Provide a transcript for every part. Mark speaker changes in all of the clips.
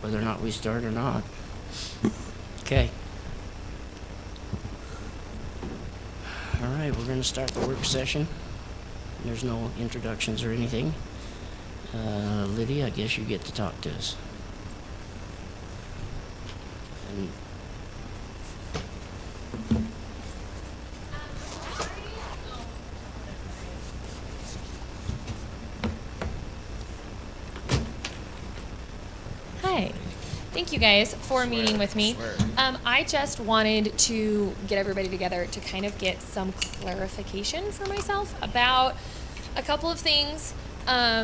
Speaker 1: whether or not we start or not. Okay. All right, we're going to start the work session. There's no introductions or anything. Lydia, I guess you get to talk to us. And
Speaker 2: Hi. Thank you guys for meeting with me. I just wanted to get everybody together to kind of get some clarification for myself about a couple of things. Where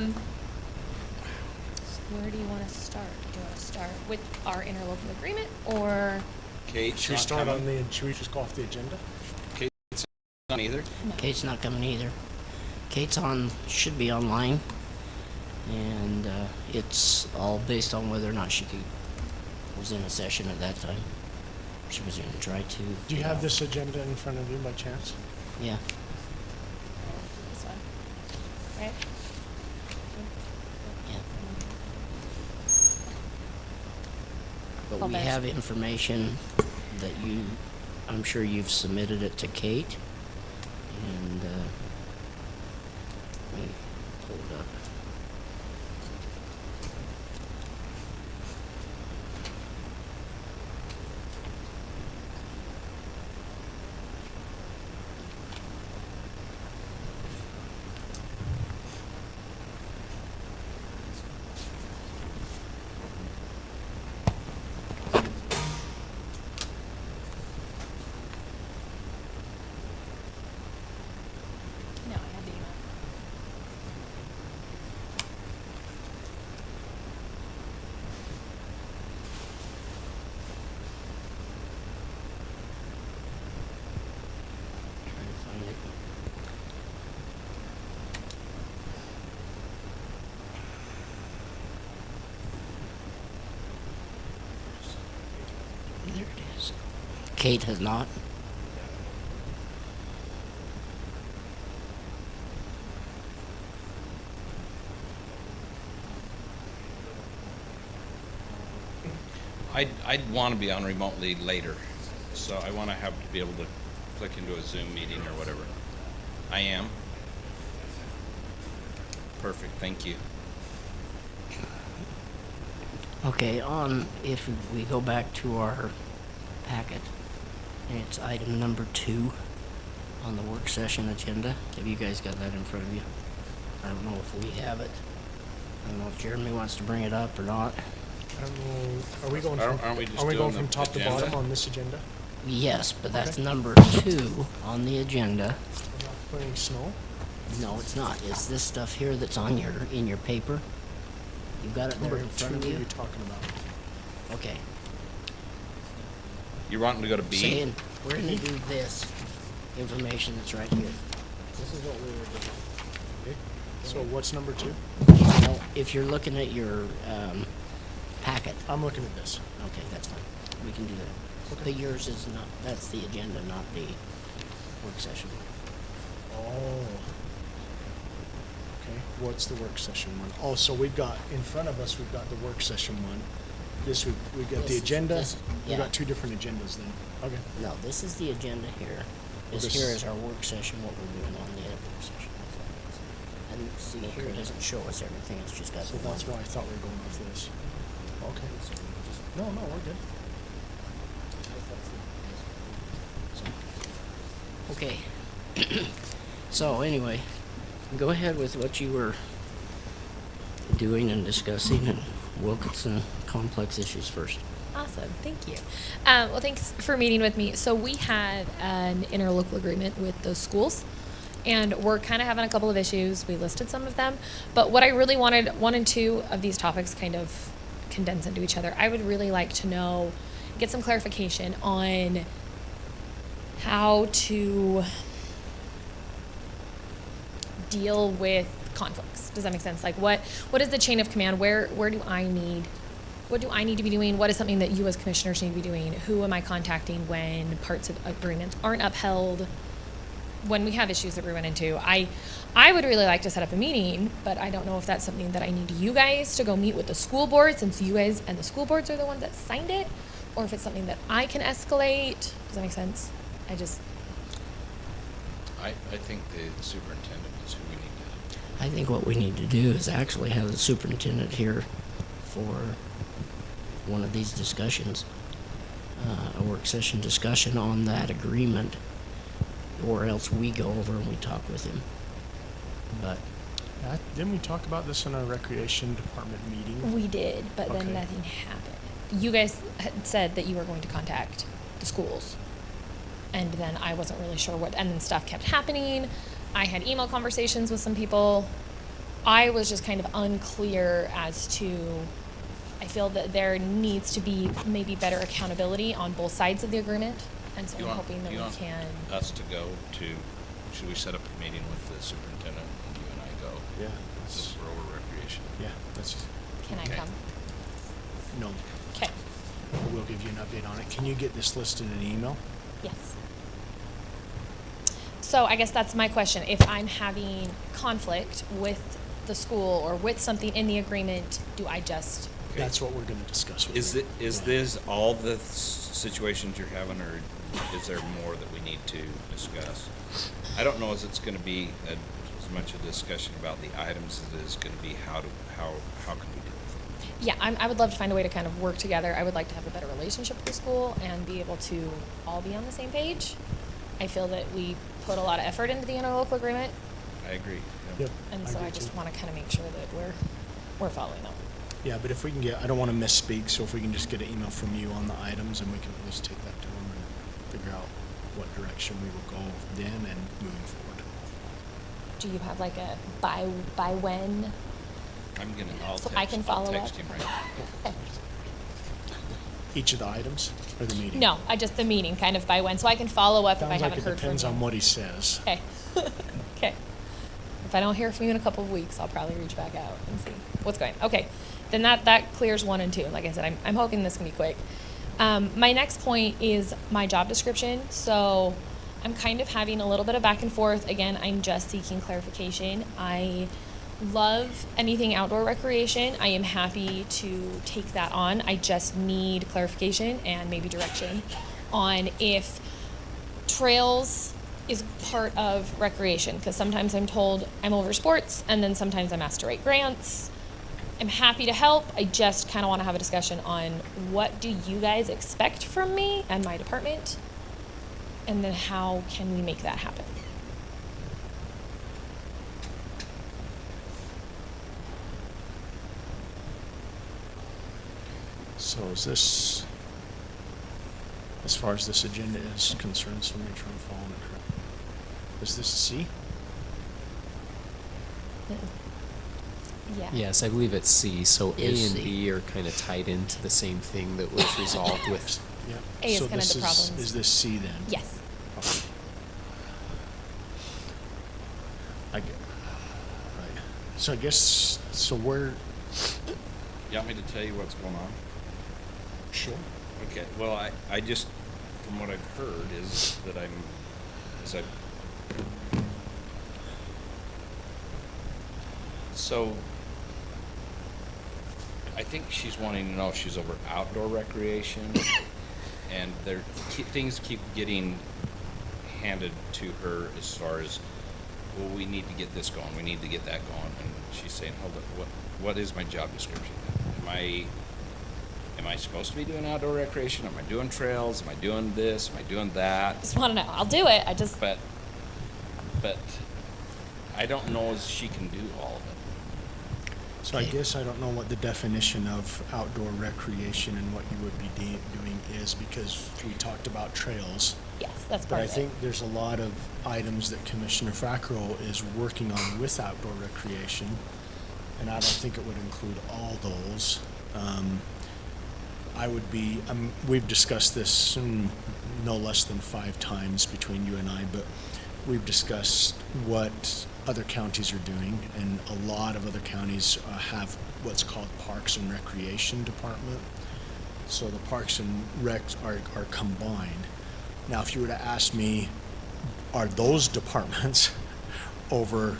Speaker 2: do you want to start? Do you want to start with our interlocal agreement or?
Speaker 3: Kate,
Speaker 4: Should we start on the? Should we just go off the agenda?
Speaker 3: Kate's not either.
Speaker 2: No.
Speaker 1: Kate's not coming either. Kate's should be online, and it's all based on whether or not she was in a session at that time. She was going to try to.
Speaker 4: Do you have this agenda in front of you by chance?
Speaker 1: Yeah.
Speaker 2: This one. Right?
Speaker 1: Yeah. But
Speaker 2: I'll
Speaker 1: we
Speaker 2: bet.
Speaker 1: have information that I'm sure you've submitted it to Kate, and let me pull it up.
Speaker 2: No, I have the email.
Speaker 1: Trying to find it. There it is. Kate has not.
Speaker 3: I'd want to be on remotely later, so I want to be able to click into a Zoom meeting or whatever. I am. Perfect, thank you.
Speaker 1: Okay, if we go back to our packet, and it's item number 2 on the work session agenda. Have you guys got that in front of you? I don't know if we have it. I don't know if Jeremy wants to bring it up or not.
Speaker 4: I don't know. Are we going from?
Speaker 3: Aren't we just
Speaker 4: are we
Speaker 3: doing
Speaker 4: going
Speaker 3: the
Speaker 4: from top to
Speaker 3: agenda?
Speaker 4: bottom on this agenda?
Speaker 1: Yes, but that's
Speaker 4: Okay.
Speaker 1: number 2 on the agenda.
Speaker 4: We're not putting snow.
Speaker 1: No, it's not. It's this stuff here that's on in your paper. You got it there
Speaker 4: Number
Speaker 1: in
Speaker 4: 2.
Speaker 1: front of
Speaker 4: What are
Speaker 1: you?
Speaker 4: you talking about?
Speaker 1: Okay.
Speaker 3: You're wanting to go to B?
Speaker 1: Saying we're gonna do this information that's right here. This is what we were doing.
Speaker 4: Okay. So what's number 2?
Speaker 1: Well, if you're looking at your packet,
Speaker 4: I'm looking at this.
Speaker 1: okay, that's fine. We can do that.
Speaker 4: Okay.
Speaker 1: But yours is not, that's the agenda, not the work session.
Speaker 4: Oh. Okay. What's the work session one? Oh, so we've got in front of us. We've got the work session one. This we've got the agenda. We've
Speaker 1: yeah.
Speaker 4: got 2 different agendas then. Okay.
Speaker 1: No, this is the agenda here. This
Speaker 4: this-
Speaker 1: here is our work session, what we're doing on the work session. And see, here it doesn't show us everything, it's just got
Speaker 4: So
Speaker 1: the
Speaker 4: that's
Speaker 1: one.
Speaker 4: why I thought we were going off this. Okay. No, we're good.
Speaker 1: Okay. So anyway, go ahead with what you were doing and discussing, and Wilkinson complex issues first.
Speaker 2: Awesome, thank you. Well, thanks for meeting with me. So we had an interlocal agreement with those schools, and we're kind of having a couple of issues. We listed some of them, but what I really wanted, 1 and 2 of these topics kind of condense into each other. I would really like to know, get some clarification on how to deal with conflicts. Does that make sense? Like what is the chain of command? What do I need to be doing? What is something that you as commissioners need to be doing? Who am I contacting when parts of agreements aren't upheld? when we have issues that we run into, I would really like to set up a meeting, but I don't know if that's something that I need you guys to go meet with the school board, since you guys and the school boards are the ones that signed it, or if it's something that I can escalate. Does that make sense? I
Speaker 3: think the superintendent is who we need to.
Speaker 1: I think what we need to do is actually have the superintendent here for one of these discussions, a work session discussion on that agreement, or else we go over and we talk with him. But
Speaker 4: Didn't we talk about this in our recreation department meeting?
Speaker 2: We did, but
Speaker 4: Okay.
Speaker 2: then nothing happened. You guys had said that you were going to contact the schools, and then I wasn't really sure what, and then stuff kept happening. I had email conversations with some people. I was just kind of unclear as to, I feel that there needs to be maybe better accountability on both sides of the agreement, and so I'm hoping that we can.
Speaker 3: Us to go to, should we set up a meeting with the superintendent and you and I go?
Speaker 4: Yeah.
Speaker 3: This is for over recreation.
Speaker 4: Yeah, that's,
Speaker 2: Can I
Speaker 3: Okay.
Speaker 2: come?
Speaker 4: no,
Speaker 2: Okay.
Speaker 4: we'll give you an update on it. Can you get this listed in an email?
Speaker 2: Yes. So I guess that's my question. If I'm having conflict with the school or with something in the agreement, do I just,
Speaker 3: Okay.
Speaker 4: That's what we're gonna discuss with
Speaker 3: Is
Speaker 4: you.
Speaker 3: it, is
Speaker 4: Yeah.
Speaker 3: this all the situations you're having, or is there more that we need to discuss? I don't know if it's gonna be as much a discussion about the items as it is gonna be how can we deal with it?
Speaker 2: yeah, I would love to find a way to kind of work together. I would like to have a better relationship with the school and be able to all be on the same page. I feel that we put a lot of effort into the interlocal agreement,
Speaker 3: I agree.
Speaker 4: Yep.
Speaker 2: and so
Speaker 4: agree
Speaker 2: I just
Speaker 4: too.
Speaker 2: want to kind of make sure that we're following them.
Speaker 4: Yeah, but if we can get, I don't wanna misspeak, so if we can just get an email from you on the items, and we can at least take that to them and figure out what direction we will go then and moving forward.
Speaker 2: Do you have like a by when?
Speaker 3: I'll
Speaker 2: So
Speaker 3: text,
Speaker 2: I can follow
Speaker 3: I'll text
Speaker 2: up?
Speaker 3: him right now.
Speaker 2: Okay.
Speaker 4: Each of the items or the meeting?
Speaker 2: No, the meeting, kind of by when, so I can follow up if I
Speaker 4: Sounds like
Speaker 2: haven't
Speaker 4: it
Speaker 2: heard from
Speaker 4: depends
Speaker 2: you.
Speaker 4: on what he says.
Speaker 2: Okay. Okay. If I don't hear from you in a couple of weeks, I'll probably reach back out and see what's going. Okay. Then that clears 1 and 2. Like I said, I'm hoping this can be quick. My next point is my job description. So I'm kind of having a little bit of back and forth. Again, I'm just seeking clarification. I love anything outdoor recreation. I am happy to take that on. I just need clarification and maybe direction on if trails is part of recreation, because sometimes I'm told I'm over sports and then sometimes I'm asked to write grants. I'm happy to help. I just kind of want to have a discussion on what do you guys expect from me and my department, and then how can we make that happen?
Speaker 4: So is this, as far as this agenda is concerned, so make sure I'm following it correct. Is this a C?
Speaker 2: Yeah.
Speaker 5: Yes, I believe it's C. So A
Speaker 1: Is
Speaker 5: and
Speaker 1: C.
Speaker 5: B are kind of tied into the same thing that was resolved with.
Speaker 4: Yep.
Speaker 2: A is
Speaker 4: So
Speaker 2: kind of
Speaker 4: this
Speaker 2: the problems.
Speaker 4: Is this C then?
Speaker 2: Yes.
Speaker 4: Okay. I get, right. So I guess, so we're,
Speaker 3: You want me to tell you what's going on?
Speaker 4: sure.
Speaker 3: Okay, well, I just, from what I've heard, is that so, I think she's wanting to know if she's over outdoor recreation, and things keep getting handed to her as far as, well, we need to get this going, we need to get that going, and she's saying, hold up, what is my job description? Am I supposed to be doing outdoor recreation? Am I doing trails? Am I doing this? Am I doing that?
Speaker 2: Just want to know. I'll do it. I just.
Speaker 3: But I don't know if she can do all of it.
Speaker 4: So I guess I don't know what the definition of outdoor recreation and what you would be doing is, because we talked about trails.
Speaker 2: Yes, that's
Speaker 4: But
Speaker 2: part
Speaker 4: I
Speaker 2: of
Speaker 4: think
Speaker 2: it.
Speaker 4: there's a lot of items that Commissioner Fackrell is working on with outdoor recreation, and I don't think it would include all those. I would be, we've discussed this no less than 5 times between you and I, but we've discussed what other counties are doing, and a lot of other counties have what's called Parks and Recreation Department. So the Parks and Recs are combined. Now, if you were to ask me, are those departments over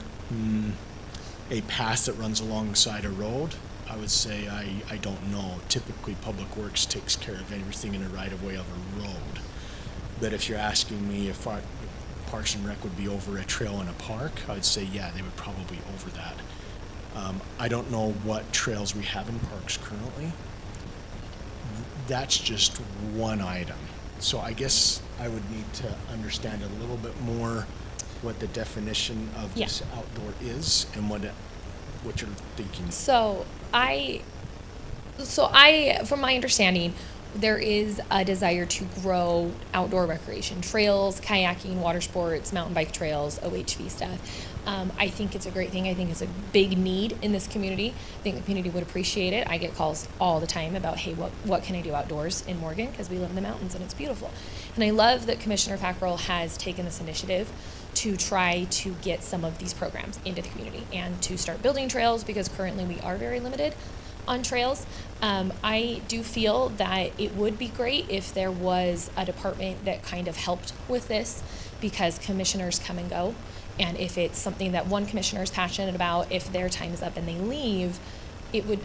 Speaker 4: a path that runs alongside a road? I would say I don't know. Typically, Public Works takes care of everything in a right-of-way of a road. But if you're asking me if Parks and Rec would be over a trail in a park, I would say, yeah, they would probably over that. I don't know what trails we have in parks currently. That's just one item. So I guess I would need to understand a little bit more what the definition of
Speaker 2: Yeah.
Speaker 4: this outdoor is and what you're thinking.
Speaker 2: So I, from my understanding, there is a desire to grow outdoor recreation, trails, kayaking, water sports, mountain bike trails, OHV stuff. I think it's a great thing. I think it's a big need in this community. I think the community would appreciate it. I get calls all the time about, hey, what can I do outdoors in Morgan? Because we live in the mountains and it's beautiful. And I love that Commissioner Fackrell has taken this initiative to try to get some of these programs into the community and to start building trails, because currently we are very limited on trails. I do feel that it would be great if there was a department that kind of helped with this, because commissioners come and go. And if it's something that one commissioner is passionate about, if their time is up and they leave,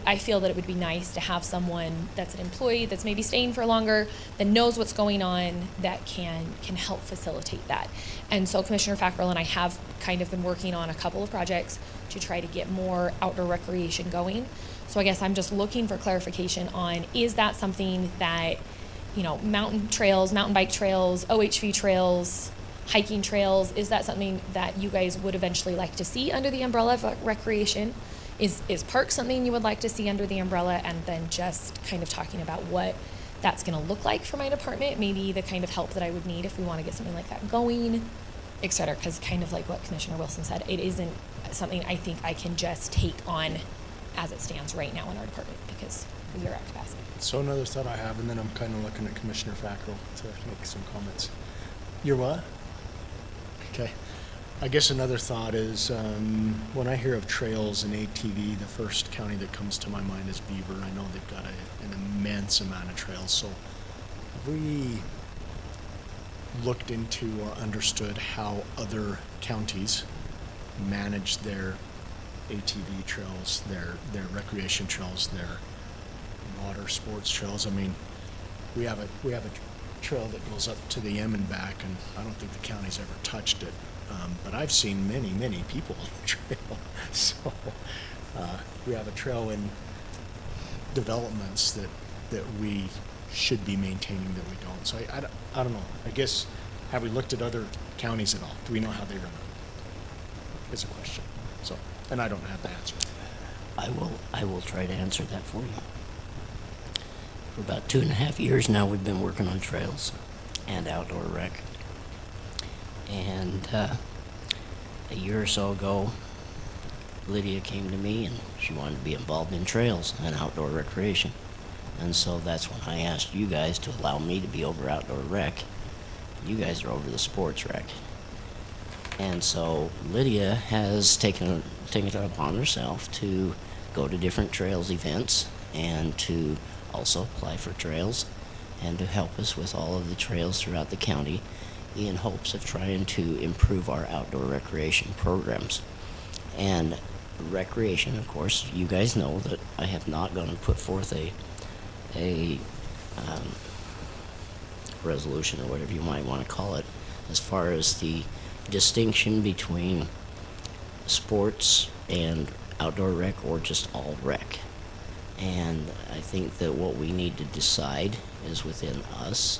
Speaker 2: I feel that it would be nice to have someone that's an employee that's maybe staying for longer, that knows what's going on, that can help facilitate that. And so Commissioner Fackrell and I have kind of been working on a couple of projects to try to get more outdoor recreation going. So I guess I'm just looking for clarification on, is that something that, mountain trails, mountain bike trails, OHV trails, hiking trails, is that something that you guys would eventually like to see under the umbrella of recreation? Is park something you would like to see under the umbrella? And then just kind of talking about what that's going to look like for my department, maybe the kind of help that I would need if we want to get something like that going, et cetera. Because kind of like what Commissioner Wilson said, it isn't something I think I can just take on as it stands right now in our department, because we are at capacity.
Speaker 4: So another thought I have, and then I'm kind of looking at Commissioner Fackrell to make some comments. You're what? Okay. I guess another thought is, when I hear of trails and ATV, the first county that comes to my mind is Beaver. I know they've got an immense amount of trails. So have we looked into or understood how other counties manage their ATV trails, their recreation trails, their water sports trails? I mean, we have a trail that goes up to the M and back, and I don't think the county's ever touched it. But I've seen many people on the trail. So we have a trail in developments that we should be maintaining that we don't. So I don't know. I guess, have we looked at other counties at all? Do we know how they run it? Is a question. So, and I don't have the answer.
Speaker 1: I will try to answer that for you. For about 2.5 years now, we've been working on trails and outdoor rec. And a year or so ago, Lydia came to me and she wanted to be involved in trails and outdoor recreation. And so that's when I asked you guys to allow me to be over outdoor rec. You guys are over the sports rec. And so Lydia has taken it upon herself to go to different trails events and to also apply for trails and to help us with all of the trails throughout the county, in hopes of trying to improve our outdoor recreation programs. And recreation, of course, you guys know that I have not gone and put forth a resolution, or whatever you might want to call it, as far as the distinction between sports and outdoor rec, or just all rec. And I think that what we need to decide is within us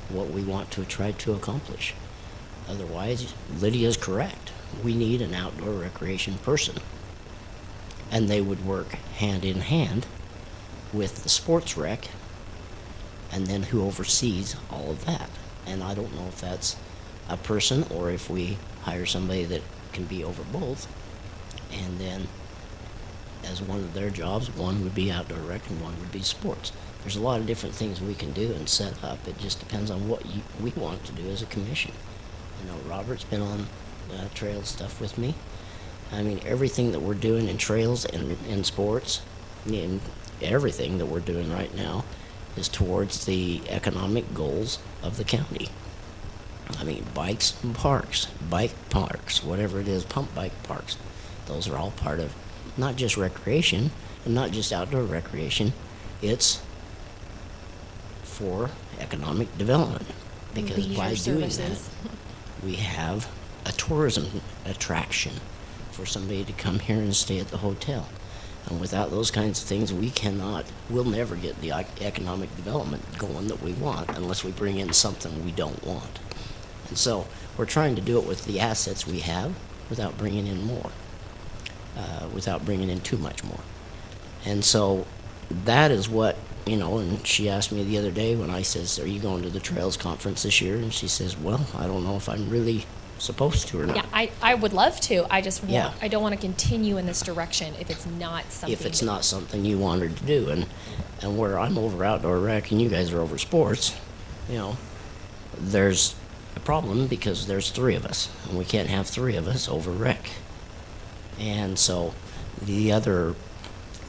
Speaker 1: what we want to try to accomplish. Otherwise, Lydia's correct. We need an outdoor recreation person. And they would work hand in hand with the sports rec, and then who oversees all of that. And I don't know if that's a person or if we hire somebody that can be over both. And then as one of their jobs, one would be outdoor rec and one would be sports. There's a lot of different things we can do and set up. It just depends on what we want to do as a commission. You know, Robert's been on trail stuff with me. I mean, everything that we're doing in trails and in sports, and everything that we're doing right now is towards the economic goals of the county. I mean, bikes and parks, bike parks, whatever it is, pump bike parks. Those are all part of not just recreation and not just outdoor recreation. It's for economic development. Because by
Speaker 2: Leisure
Speaker 1: doing
Speaker 2: services.
Speaker 1: that, we have a tourism attraction for somebody to come here and stay at the hotel. And without those kinds of things, we'll never get the economic development going that we want unless we bring in something we don't want. And so we're trying to do it with the assets we have without bringing in more, without bringing in too much more. And so that is what, and she asked me the other day when I says, are you going to the Trails Conference this year? And she says, well, I don't know if I'm really supposed to or not.
Speaker 2: Yeah, I would love to. I just want,
Speaker 1: Yeah.
Speaker 2: I don't want to continue in this direction if it's not something.
Speaker 1: If it's not something you wanted to do. And where I'm over outdoor rec and you guys are over sports, there's a problem because there's three of us, and we can't have three of us over rec. And so the other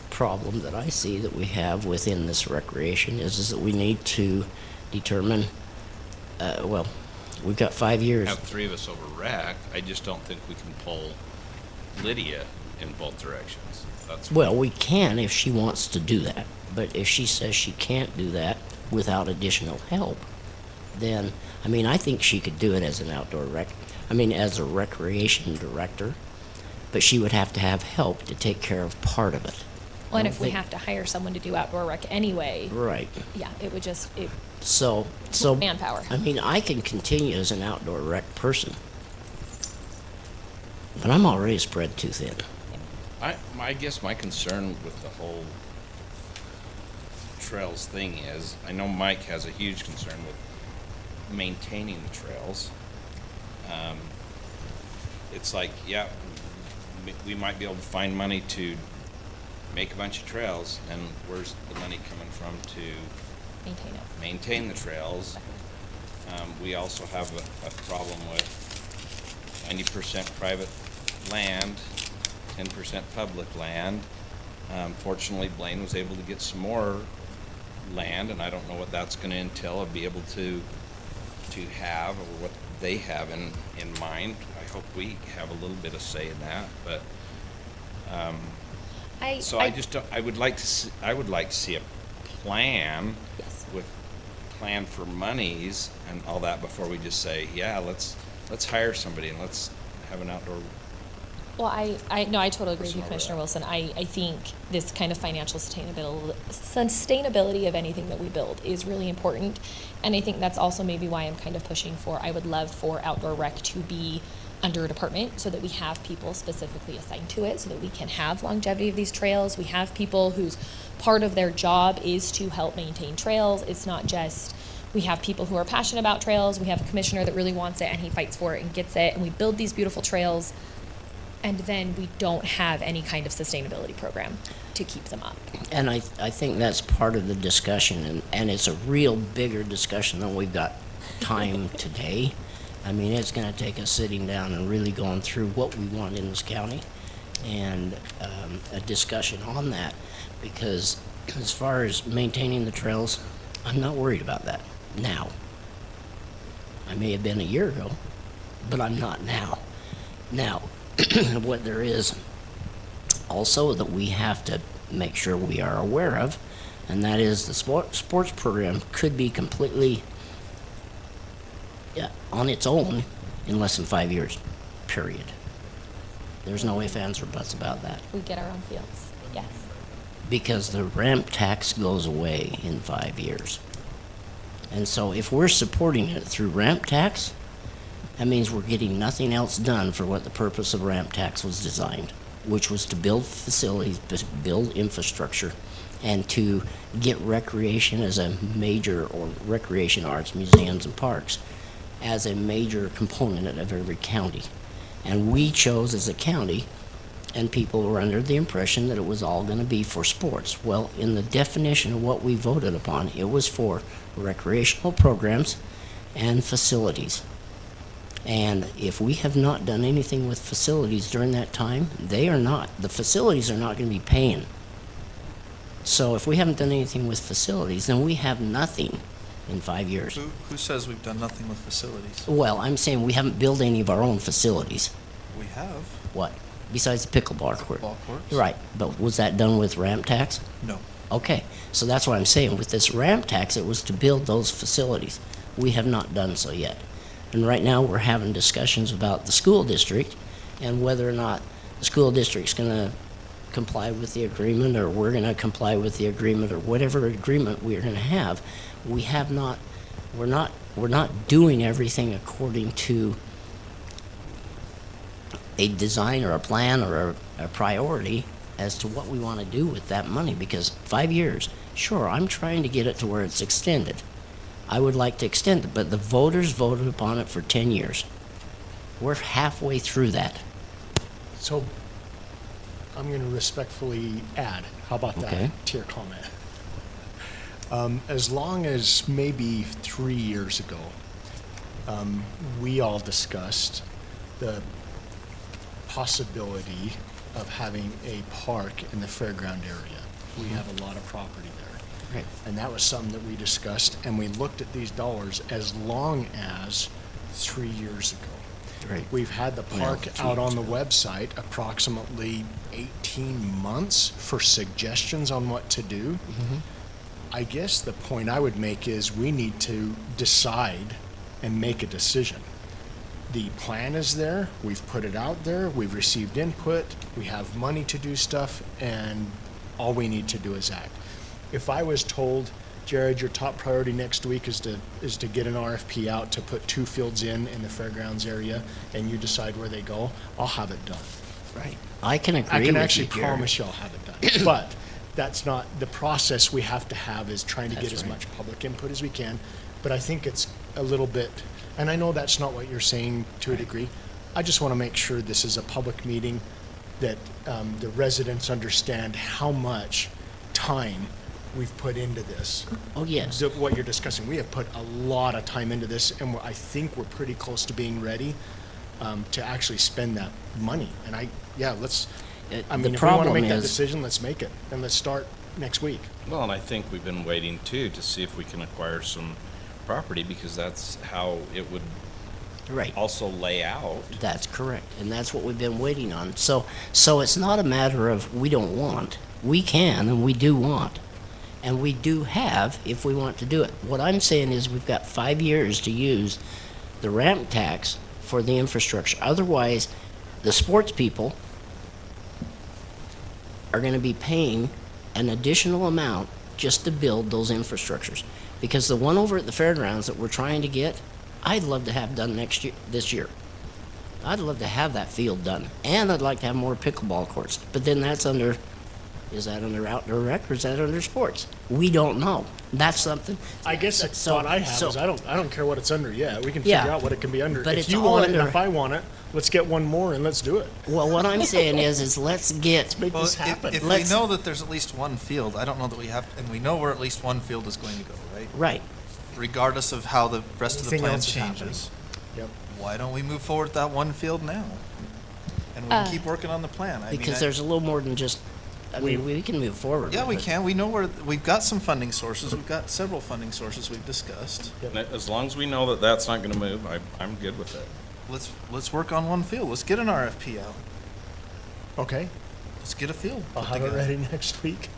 Speaker 1: problem that I see that we have within this recreation is that we need to determine, we've got 5 years.
Speaker 3: Have three of us over rec. I just don't think we can pull Lydia in both directions. That's
Speaker 1: Well, we can if she wants to do that, but if she says she can't do that without additional help, then, I think she could do it as an outdoor as a recreation director, but she would have to have help to take care of part of it.
Speaker 2: Well, and
Speaker 1: I
Speaker 2: if
Speaker 1: don't
Speaker 2: we
Speaker 1: think-
Speaker 2: have to hire someone to do outdoor rec anyway,
Speaker 1: Right.
Speaker 2: yeah, it would just,
Speaker 1: So
Speaker 2: manpower.
Speaker 1: I can continue as an outdoor rec person, but I'm already spread too thin.
Speaker 3: I guess my concern with the whole trails thing is, I know Mike has a huge concern with maintaining the trails. It's like, yeah, we might be able to find money to make a bunch of trails, and where's the money coming from to
Speaker 2: maintain it.
Speaker 3: maintain the trails? We also have a problem with 90% private land, 10% public land. Fortunately, Blaine was able to get some more land, and I don't know what that's going to entail. I'll be able to have, or what they have in mind. I hope we have a little bit of say in that, but so I just don't, I would like to see a plan
Speaker 2: Yes.
Speaker 3: with plan for monies and all that before we just say, yeah, let's hire somebody and let's have an outdoor.
Speaker 2: Well, I totally agree with you,
Speaker 3: Personal
Speaker 2: Commissioner
Speaker 3: rec.
Speaker 2: Wilson. I think this kind of financial sustainability of anything that we build is really important. And I think that's also maybe why I'm kind of pushing for, I would love for outdoor rec to be under a department so that we have people specifically assigned to it so that we can have longevity of these trails. We have people whose part of their job is to help maintain trails. It's not just, we have people who are passionate about trails. We have a commissioner that really wants it and he fights for it and gets it. And we build these beautiful trails. And then we don't have any kind of sustainability program to keep them up.
Speaker 1: And I think that's part of the discussion, and it's a real bigger discussion than we've got time today. It's going to take us sitting down and really going through what we want in this county and a discussion on that, because as far as maintaining the trails, I'm not worried about that now. I may have been a year ago, but I'm not now. Now, what there is also that we have to make sure we are aware of, and that is the sports program could be completely on its own in less than 5 years, period. There's no ifs, ands, or buts about that.
Speaker 2: We get our own fields, yes.
Speaker 1: Because the ramp tax goes away in 5 years. And so if we're supporting it through ramp tax, that means we're getting nothing else done for what the purpose of ramp tax was designed, which was to build facilities, build infrastructure, and to get recreation as a major, or recreation arts, museums and parks, as a major component of every county. And we chose as a county, and people were under the impression that it was all going to be for sports. Well, in the definition of what we voted upon, it was for recreational programs and facilities. And if we have not done anything with facilities during that time, the facilities are not going to be paying. So if we haven't done anything with facilities, then we have nothing in 5 years.
Speaker 6: Who says we've done nothing with facilities?
Speaker 1: Well, I'm saying we haven't built any of our own facilities.
Speaker 6: We have.
Speaker 1: What? Besides the pickleball court?
Speaker 6: Ball courts.
Speaker 1: Right, but was that done with ramp tax?
Speaker 6: No.
Speaker 1: Okay, so that's what I'm saying. With this ramp tax, it was to build those facilities. We have not done so yet. And right now, we're having discussions about the school district and whether or not the school district's gonna comply with the agreement, or we're gonna comply with the agreement, or whatever agreement we're gonna have. We have not, we're not doing everything according to a design or a plan or a priority as to what we want to do with that money, because 5 years, sure, I'm trying to get it to where it's extended. I would like to extend it, but the voters voted upon it for 10 years. We're halfway through that.
Speaker 4: So I'm going to respectfully add, how about that,
Speaker 1: Okay.
Speaker 4: to your comment? As long as maybe 3 years ago, we all discussed the possibility of having a park in the fairground area. We have a lot of property there.
Speaker 1: Right.
Speaker 4: And that was something that we discussed, and we looked at these dollars as long as 3 years ago.
Speaker 1: Right.
Speaker 4: We've had the
Speaker 1: Well,
Speaker 4: park
Speaker 1: 2
Speaker 4: out on
Speaker 1: years
Speaker 4: the website approximately 18 months for suggestions on what to do. I guess the point I would make is we need to decide and make a decision. The plan is there, we've put it out there, we've received input, we have money to do stuff, and all we need to do is act. If I was told, Jared, your top priority next week is to get an RFP out to put 2 fields in the fairgrounds area, and you decide where they go, I'll have it done.
Speaker 1: Right. I can agree
Speaker 4: I
Speaker 1: with
Speaker 4: can
Speaker 1: you,
Speaker 4: actually
Speaker 1: Jared.
Speaker 4: promise you I'll have it done. But that's not, the process we have to have is trying to get
Speaker 1: That's
Speaker 4: as
Speaker 1: right.
Speaker 4: much public input as we can. But I think it's a little bit, and I know that's not what you're saying to a degree. I just want to make sure this is a public meeting, that the residents understand how much time we've put into this.
Speaker 1: Oh, yes.
Speaker 4: What you're discussing, we have put a lot of time into this, and I think we're pretty close to being ready to actually spend that money. And let's, I
Speaker 1: The
Speaker 4: mean, if we want to
Speaker 1: problem
Speaker 4: make that
Speaker 1: is-
Speaker 4: decision, let's make it, and let's start next week.
Speaker 3: Well, and I think we've been waiting too to see if we can acquire some property, because that's how it would
Speaker 1: Right.
Speaker 3: also lay out.
Speaker 1: That's correct, and that's what we've been waiting on. So it's not a matter of we don't want. We can, and we do want. And we do have, if we want to do it. What I'm saying is we've got 5 years to use the ramp tax for the infrastructure. Otherwise, the sports people are gonna be paying an additional amount just to build those infrastructures. Because the one over at the fairgrounds that we're trying to get, I'd love to have done this year. I'd love to have that field done, and I'd like to have more pickleball courts. But then is that under outdoor rec, or is that under sports? We don't know. That's something.
Speaker 4: I guess the thought I have is I don't care what it's under yet. We can figure
Speaker 1: Yeah.
Speaker 4: out what it can be under.
Speaker 1: But
Speaker 4: If
Speaker 1: it's
Speaker 4: you
Speaker 1: all
Speaker 4: want it and
Speaker 1: under-
Speaker 4: if I want it, let's get one more and let's do it.
Speaker 1: Well, what I'm saying is let's get.
Speaker 4: Make
Speaker 6: Well,
Speaker 4: this happen.
Speaker 6: if we
Speaker 1: Let's-
Speaker 6: know that there's at least one field, I don't know that we have, and we know where at least one field is going to go, right?
Speaker 1: Right.
Speaker 6: Regardless of how the rest of the
Speaker 4: Anything
Speaker 6: plan
Speaker 4: else is happening.
Speaker 6: changes.
Speaker 4: Yep.
Speaker 6: Why don't we move forward with that one field now? And we can keep working on the plan.
Speaker 1: Because there's a little more than just. I mean, we can move forward.
Speaker 6: Yeah,
Speaker 1: with
Speaker 6: we
Speaker 1: it.
Speaker 6: can. We know where, we've got some funding sources. We've got several funding sources we've discussed.
Speaker 3: As long as we know that that's not gonna move, I'm good with it.
Speaker 6: Let's work on one field. Let's get an RFP out.
Speaker 4: Okay,
Speaker 6: Let's get a field.
Speaker 4: I'll
Speaker 6: put
Speaker 4: have it
Speaker 6: together.
Speaker 4: ready next week.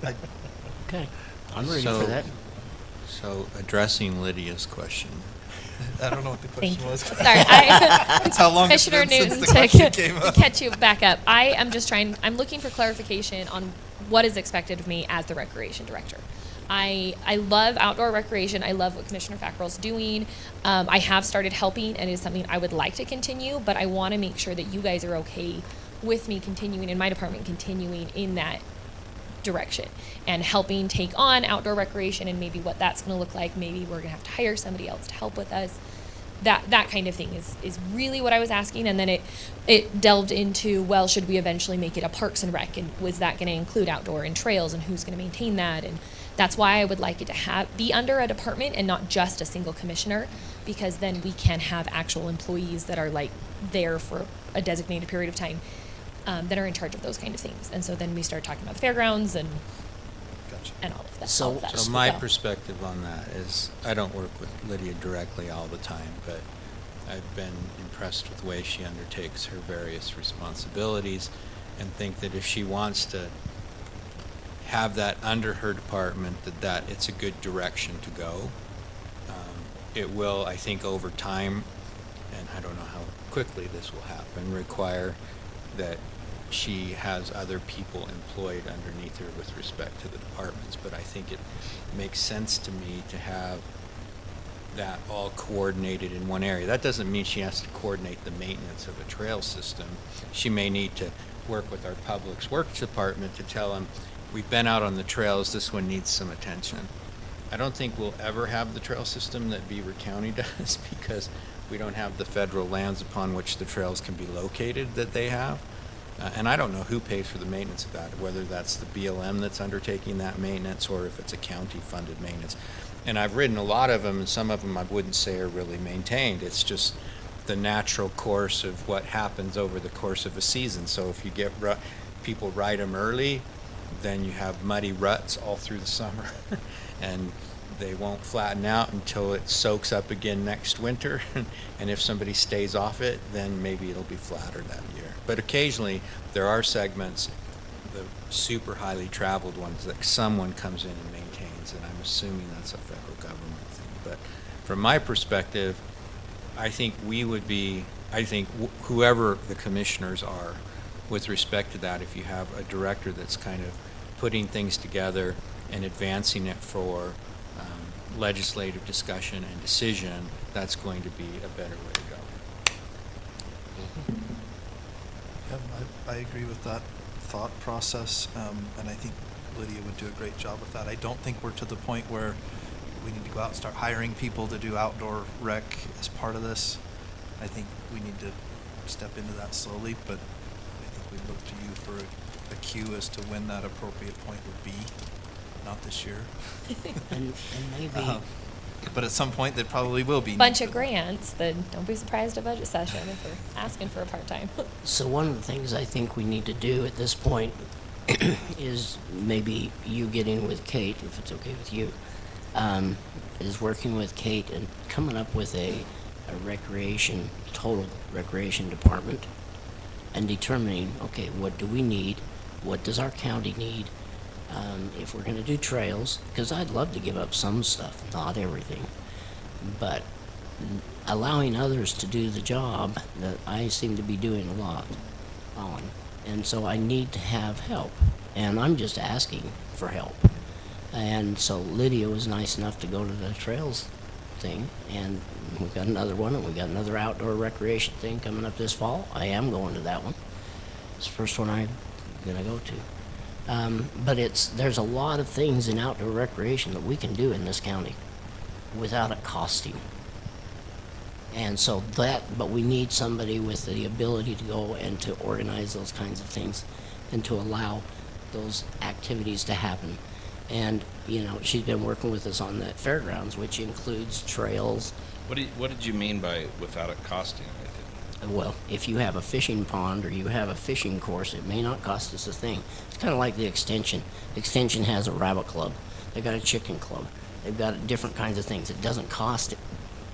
Speaker 1: Okay. I'm ready
Speaker 7: So-
Speaker 1: for that.
Speaker 7: So addressing Lydia's question,
Speaker 6: I don't know what the
Speaker 2: Thank
Speaker 6: question
Speaker 2: you.
Speaker 6: was.
Speaker 2: Sorry, I,
Speaker 6: That's how long it's
Speaker 2: Commissioner
Speaker 6: been
Speaker 2: Newton,
Speaker 6: since the question came
Speaker 2: to
Speaker 6: up.
Speaker 2: catch you back up. I am just I'm looking for clarification on what is expected of me as the recreation director. I love outdoor recreation. I love what Commissioner Fackrell's doing. I have started helping, and it is something I would like to continue, but I want to make sure that you guys are okay with me continuing, in my department, continuing in that direction and helping take on outdoor recreation and maybe what that's going to look like. Maybe we're going to have to hire somebody else to help with us. That kind of thing is really what I was asking. And then it delved into, well, should we eventually make it a parks and rec? And was that going to include outdoor and trails, and who's going to maintain that? And that's why I would like it to be under a department and not just a single commissioner, because then we can have actual employees that are like there for a designated period of time that are in charge of those kind of things. And so then we start talking about the fairgrounds and
Speaker 6: Gotcha.
Speaker 2: and all of that.
Speaker 1: So-
Speaker 2: all of that.
Speaker 7: So my perspective on that is, I don't work with Lydia directly all the time, but I've been impressed with the way she undertakes her various responsibilities, and think that if she wants to have that under her department, that it's a good direction to go. It will, I think, over time, and I don't know how quickly this will happen, require that she has other people employed underneath her with respect to the departments. But I think it makes sense to me to have that all coordinated in one area. That doesn't mean she has to coordinate the maintenance of a trail system. She may need to work with our Public Works Department to tell them, we've been out on the trails, this one needs some attention. I don't think we'll ever have the trail system that Beaver County does, because we don't have the federal lands upon which the trails can be located that they have. And I don't know who pays for the maintenance of that, whether that's the BLM that's undertaking that maintenance or if it's a county-funded maintenance. And I've ridden a lot of them, and some of them I wouldn't say are really maintained. It's just the natural course of what happens over the course of a season. So if you get people ride them early, then you have muddy ruts all through the summer, and they won't flatten out until it soaks up again next winter. And if somebody stays off it, then maybe it'll be flatter that year. But occasionally there are segments, the super highly traveled ones, that someone comes in and maintains, and I'm assuming that's a federal government thing. But from my perspective, I think whoever the commissioners are, with respect to that, if you have a director that's kind of putting things together and advancing it for legislative discussion and decision, that's going to be a better way to go.
Speaker 6: Yeah, I agree with that thought process, and I think Lydia would do a great job with that. I don't think we're to the point where we need to go out and start hiring people to do outdoor rec as part of this. I think we need to step into that slowly, but I think we look to you for a cue as to when that appropriate point would be. Not this year.
Speaker 1: And maybe,
Speaker 6: But at some point, there probably will be.
Speaker 2: Bunch of grants, then don't be surprised at budget session if we're asking for a part-time.
Speaker 1: so one of the things I think we need to do at this point is maybe you getting with Kate, if it's okay with you, is working with Kate and coming up with a total recreation department, and determining, okay, what do we need? What does our county need? If we're going to do trails, because I'd love to give up some stuff, not everything, but allowing others to do the job that I seem to be doing a lot on. And so I need to have help, and I'm just asking for help. And so Lydia was nice enough to go to the trails thing, and we've got another one, and we've got another outdoor recreation thing coming up this fall. I am going to that one. It's the first one I'm going to go to. But there's a lot of things in outdoor recreation that we can do in this county without it costing. And so but we need somebody with the ability to go and to organize those kinds of things and to allow those activities to happen. And, she's been working with us on the fairgrounds, which includes trails.
Speaker 3: What did you mean by without it costing anything?
Speaker 1: Well, if you have a fishing pond or you have a fishing course, it may not cost us a thing. It's kind of like the Extension. Extension has a rabbit club. They've got a chicken club. They've got different kinds of things. It doesn't cost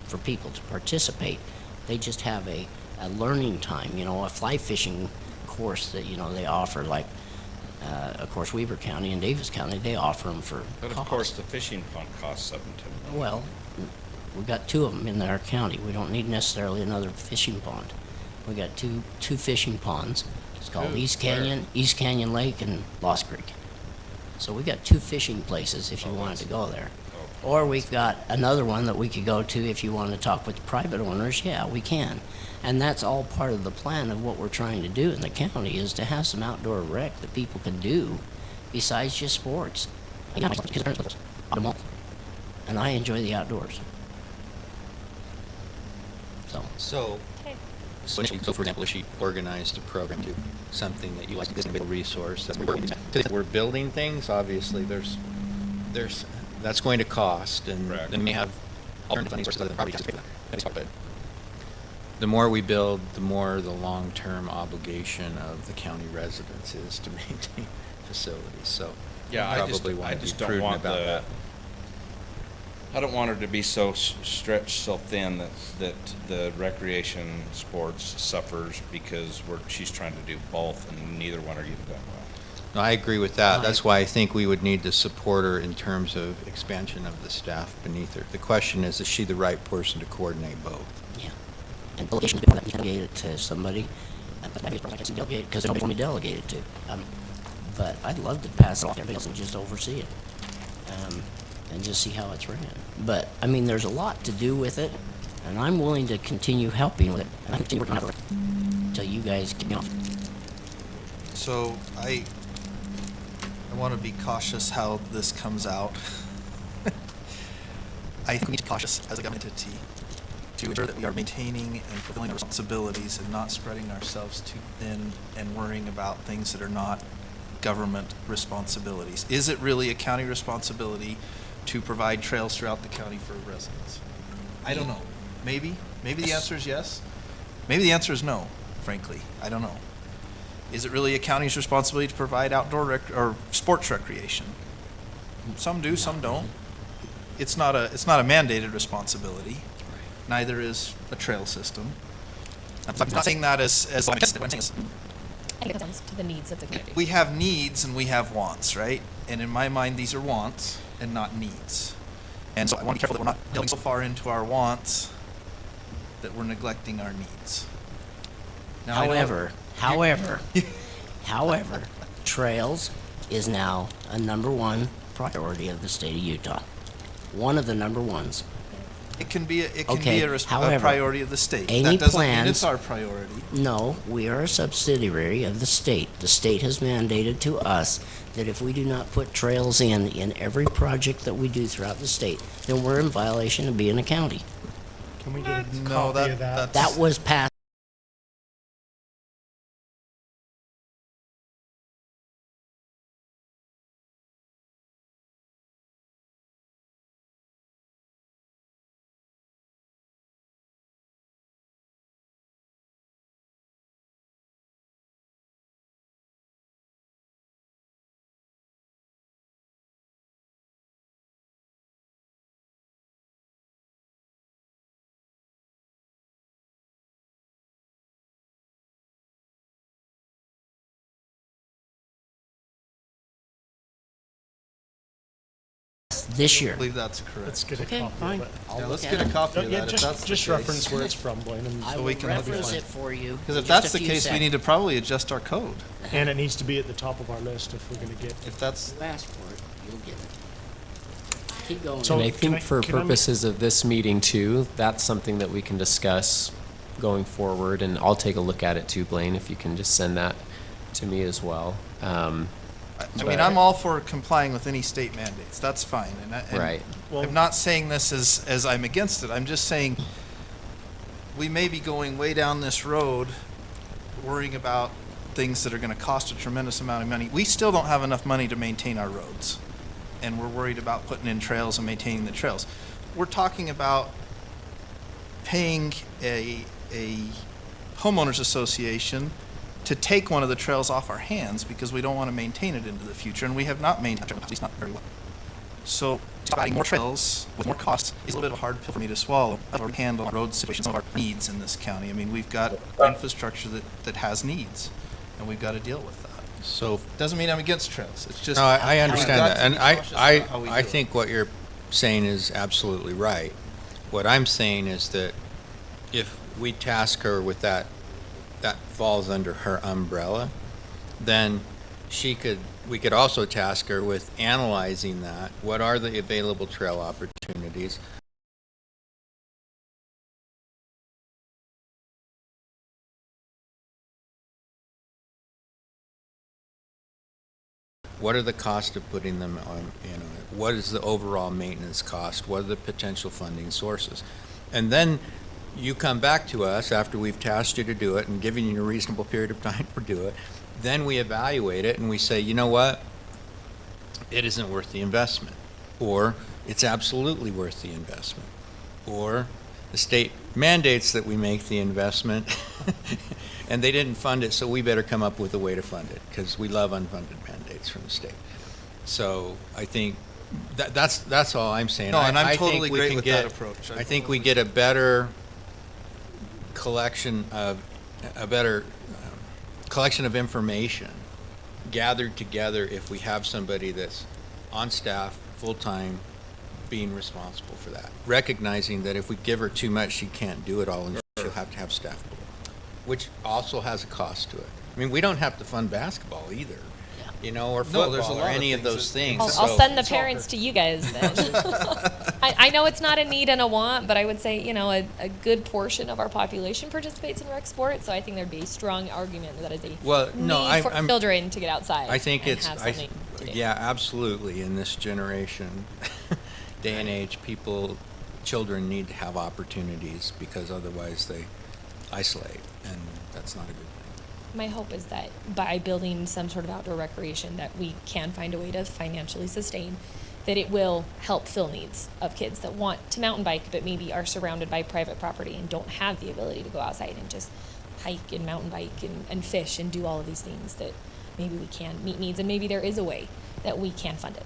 Speaker 1: for people to participate. They just have a learning time, a fly fishing course that, they offer, like, of course, Weber County and Davis County, they offer them for
Speaker 3: But of
Speaker 1: cost.
Speaker 3: course, the fishing pond costs $7 to $10 million.
Speaker 1: Well, we've got two of them in our county. We don't need necessarily another fishing pond. We got two fishing ponds. It's called
Speaker 3: Two?
Speaker 1: East Canyon Lake and Lost Creek. So we got two fishing places if you wanted to go there. Or we've got another one that we could go to if you want to talk with the private owners. Yeah, we can. And that's all part of the plan of what we're trying to do in the county, is to have some outdoor rec that people can do besides just sports. And I enjoy the outdoors.
Speaker 7: So,
Speaker 2: Okay.
Speaker 7: for example, if she organized a program to something that you like as an available resource, we're building things, obviously that's going to cost, and
Speaker 3: Correct.
Speaker 7: then we have alternative funding sources other than property taxes to pay for that. But the more we build, the more the long-term obligation of the county residents is to maintain facilities. So
Speaker 3: Yeah, I
Speaker 7: probably want to be
Speaker 3: just don't
Speaker 7: prudent
Speaker 3: want
Speaker 7: about that.
Speaker 3: I don't want her to be so stretched so thin that the recreation sports suffers because she's trying to do both and neither one are getting done well.
Speaker 7: No, I agree with that.
Speaker 1: Right.
Speaker 7: That's why I think we would need to support her in terms of expansion of the staff beneath her. The question is she the right person to coordinate both?
Speaker 1: Yeah. And delegation is going to delegate it to somebody. But maybe it's probably not delegate because nobody want me to delegate it to. But I'd love to pass it off to everybody else and just oversee it. And just see how it's ran. But, I mean, there's a lot to do with it, and I'm willing to continue helping with it. And I can continue working on it until you guys get me off.
Speaker 6: So I want to be cautious how this comes out. I think we need to be cautious as a government entity to ensure that we are maintaining and fulfilling our responsibilities and not spreading ourselves too thin and worrying about things that are not government responsibilities. Is it really a county responsibility to provide trails throughout the county for residents? I don't know. Maybe. Maybe the answer is yes. Maybe the answer is no, frankly. I don't know. Is it really a county's responsibility to provide outdoor or sports recreation? Some do, some don't. It's not a mandated responsibility. Neither is a trail system. I'm not saying that as what I'm saying is
Speaker 2: I think it comes to the needs of the community.
Speaker 6: we have needs and we have wants, right? And in my mind, these are wants and not needs. And so I want to be careful that we're not delving so far into our wants that we're neglecting our needs. Now,
Speaker 1: However, trails is now a #1 priority of the state of Utah. One of the number ones.
Speaker 6: it can be a
Speaker 1: However,
Speaker 6: priority of the state.
Speaker 1: any
Speaker 6: That doesn't mean
Speaker 1: plans-
Speaker 6: it's our priority.
Speaker 1: No, we are a subsidiary of the state. The state has mandated to us that if we do not put trails in every project that we do throughout the state, then we're in violation of being a county.
Speaker 4: Can we get a
Speaker 6: No,
Speaker 4: copy of that?
Speaker 1: That was passed. This year.
Speaker 6: I believe that's correct.
Speaker 4: Let's get a
Speaker 1: Okay,
Speaker 4: copy
Speaker 1: fine.
Speaker 4: of it.
Speaker 1: I'll
Speaker 6: Yeah, let's
Speaker 1: look
Speaker 6: get
Speaker 1: at
Speaker 6: a
Speaker 1: it.
Speaker 6: copy
Speaker 4: No,
Speaker 6: of
Speaker 4: yeah,
Speaker 6: that if that's
Speaker 4: just
Speaker 6: the
Speaker 4: reference
Speaker 6: case.
Speaker 4: where it's from, Blaine,
Speaker 1: I
Speaker 6: So
Speaker 1: will
Speaker 6: we can
Speaker 1: reference
Speaker 6: be
Speaker 1: it for you.
Speaker 6: Because if
Speaker 1: in
Speaker 6: that's
Speaker 1: just a
Speaker 6: the
Speaker 1: few
Speaker 6: case, we
Speaker 1: seconds.
Speaker 6: need to probably adjust our code.
Speaker 4: and it needs to be at the top of our list if we're gonna get.
Speaker 6: If that's,
Speaker 1: You ask for it, you'll get it. Keep going.
Speaker 4: So-
Speaker 5: And I
Speaker 4: can
Speaker 5: think
Speaker 4: I-
Speaker 5: for
Speaker 4: can I make-
Speaker 5: purposes of this meeting too, that's something that we can discuss going forward, and I'll take a look at it too, Blaine, if you can just send that to me as well.
Speaker 6: I mean, I'm all for complying with any state mandates. That's fine. And
Speaker 5: Right.
Speaker 4: Well-
Speaker 6: I'm not saying this as I'm against it. I'm just saying we may be going way down this road worrying about things that are going to cost a tremendous amount of money. We still don't have enough money to maintain our roads. And we're worried about putting in trails and maintaining the trails. We're talking about paying a homeowners association to take one of the trails off our hands because we don't want to maintain it into the future, and we have not maintained it, at least not very well. So adding more trails with more costs is a little bit of a hard pill for me to swallow. I've already handled our road situation, some of our needs in this county. I mean, we've got infrastructure that has needs, and we've got to deal with that.
Speaker 7: So
Speaker 6: Doesn't mean I'm against trails. It's just
Speaker 7: no, I
Speaker 6: we've
Speaker 7: understand
Speaker 6: got
Speaker 7: that,
Speaker 6: to
Speaker 7: and
Speaker 6: be cautious about how we
Speaker 7: I
Speaker 6: do it.
Speaker 7: think what you're saying is absolutely right. What I'm saying is that if we task her with that falls under her umbrella, then we could also task her with analyzing that. What are the available trail opportunities? What are the costs of putting them on, what is the overall maintenance cost? What are the potential funding sources? And then you come back to us after we've tasked you to do it and given you a reasonable period of time to do it. Then we evaluate it and we say, you know what? It isn't worth the investment. Or it's absolutely worth the investment. Or the state mandates that we make the investment and they didn't fund it, so we better come up with a way to fund it because we love unfunded mandates from the state. So I think that's all I'm saying.
Speaker 6: No, and I'm
Speaker 7: I
Speaker 6: totally
Speaker 7: think we
Speaker 6: great
Speaker 7: can
Speaker 6: with
Speaker 7: get,
Speaker 6: that approach.
Speaker 7: I think we get a better collection of information gathered together if we have somebody that's on staff, full-time, being responsible for that. Recognizing that if we give her too much, she can't do it all, and she'll have to have staff, which also has a cost to it. I mean, we don't have to fund basketball either, you know, or
Speaker 6: No, there's a
Speaker 7: football, or
Speaker 6: lot of
Speaker 7: any of
Speaker 6: things
Speaker 7: those
Speaker 6: that-
Speaker 7: things.
Speaker 2: I'll
Speaker 7: So-
Speaker 2: send the parents to you guys then. I know it's not a need and a want, but I would say, you know, a good portion of our population participates in rec sport, so I think there'd be a strong argument that is a
Speaker 7: Well, no,
Speaker 2: need for
Speaker 7: I'm-
Speaker 2: children to get outside.
Speaker 7: I think
Speaker 2: and
Speaker 7: it's,
Speaker 2: have something to do.
Speaker 7: yeah, absolutely. In this generation, day and age, children need to have opportunities because otherwise they isolate, and that's not a good thing.
Speaker 2: My hope is that by building some sort of outdoor recreation that we can find a way to financially sustain, that it will help fill needs of kids that want to mountain bike but maybe are surrounded by private property and don't have the ability to go outside and just hike and mountain bike and fish and do all of these things, that maybe we can meet needs and maybe there is a way that we can fund it.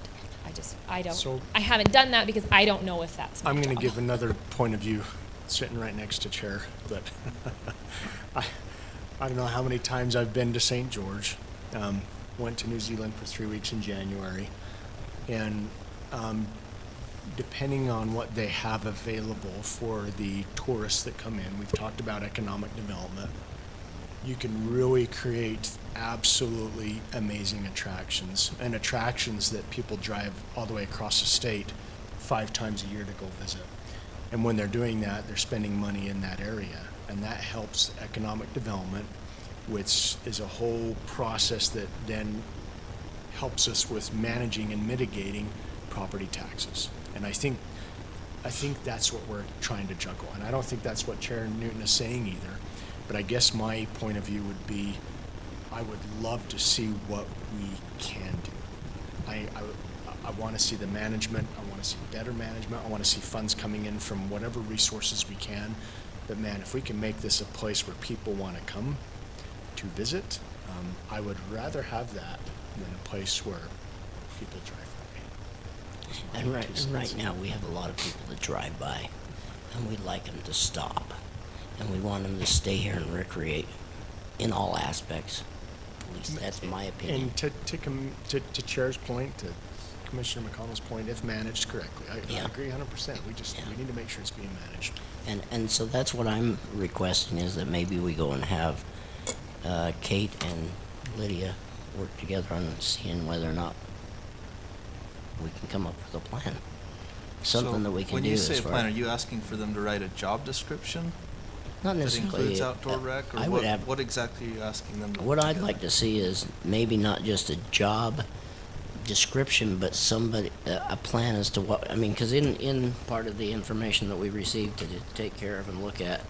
Speaker 4: So-
Speaker 2: I haven't done that because I don't know if that's my
Speaker 4: I'm going
Speaker 2: job.
Speaker 4: to give another point of view, sitting right next to Chair, but I don't know how many times I've been to St. George. Went to New Zealand for 3 weeks in January, and depending on what they have available for the tourists that come in, we've talked about economic development. You can really create absolutely amazing attractions, and attractions that people drive all the way across the state 5 times a year to go visit. And when they're doing that, they're spending money in that area, and that helps economic development, which is a whole process that then helps us with managing and mitigating property taxes. And I think that's what we're trying to juggle. And I don't think that's what Chair Newton is saying either. But I guess my point of view would be, I would love to see what we can do. I want to see the management. I want to see better management. I want to see funds coming in from whatever resources we can. But man, if we can make this a place where people want to come to visit, I would rather have that than a place where people drive by.
Speaker 1: And right now, we have a lot of people that drive by, and we'd like them to stop. And we want them to stay here and recreate in all aspects. At least that's my opinion.
Speaker 4: And to Chair's point, to Commissioner McConnell's point, if managed correctly, I
Speaker 1: Yeah.
Speaker 4: agree 100%. We
Speaker 1: Yeah.
Speaker 4: need to make sure it's being managed.
Speaker 1: And so that's what I'm requesting, is that maybe we go and have Kate and Lydia work together on seeing whether or not we can come up with a plan. Something that we can do
Speaker 6: When you
Speaker 1: as
Speaker 6: say a
Speaker 1: far.
Speaker 6: plan, are you asking for them to write a job description
Speaker 1: Not
Speaker 6: that
Speaker 1: necessarily.
Speaker 6: includes outdoor rec, or
Speaker 1: I
Speaker 6: what,
Speaker 1: would have.
Speaker 6: what exactly are you asking them to
Speaker 1: What
Speaker 6: put
Speaker 1: I'd
Speaker 6: together?
Speaker 1: like to see is maybe not just a job description, but a plan as to what, I mean, because in part of the information that we received to take care of and look at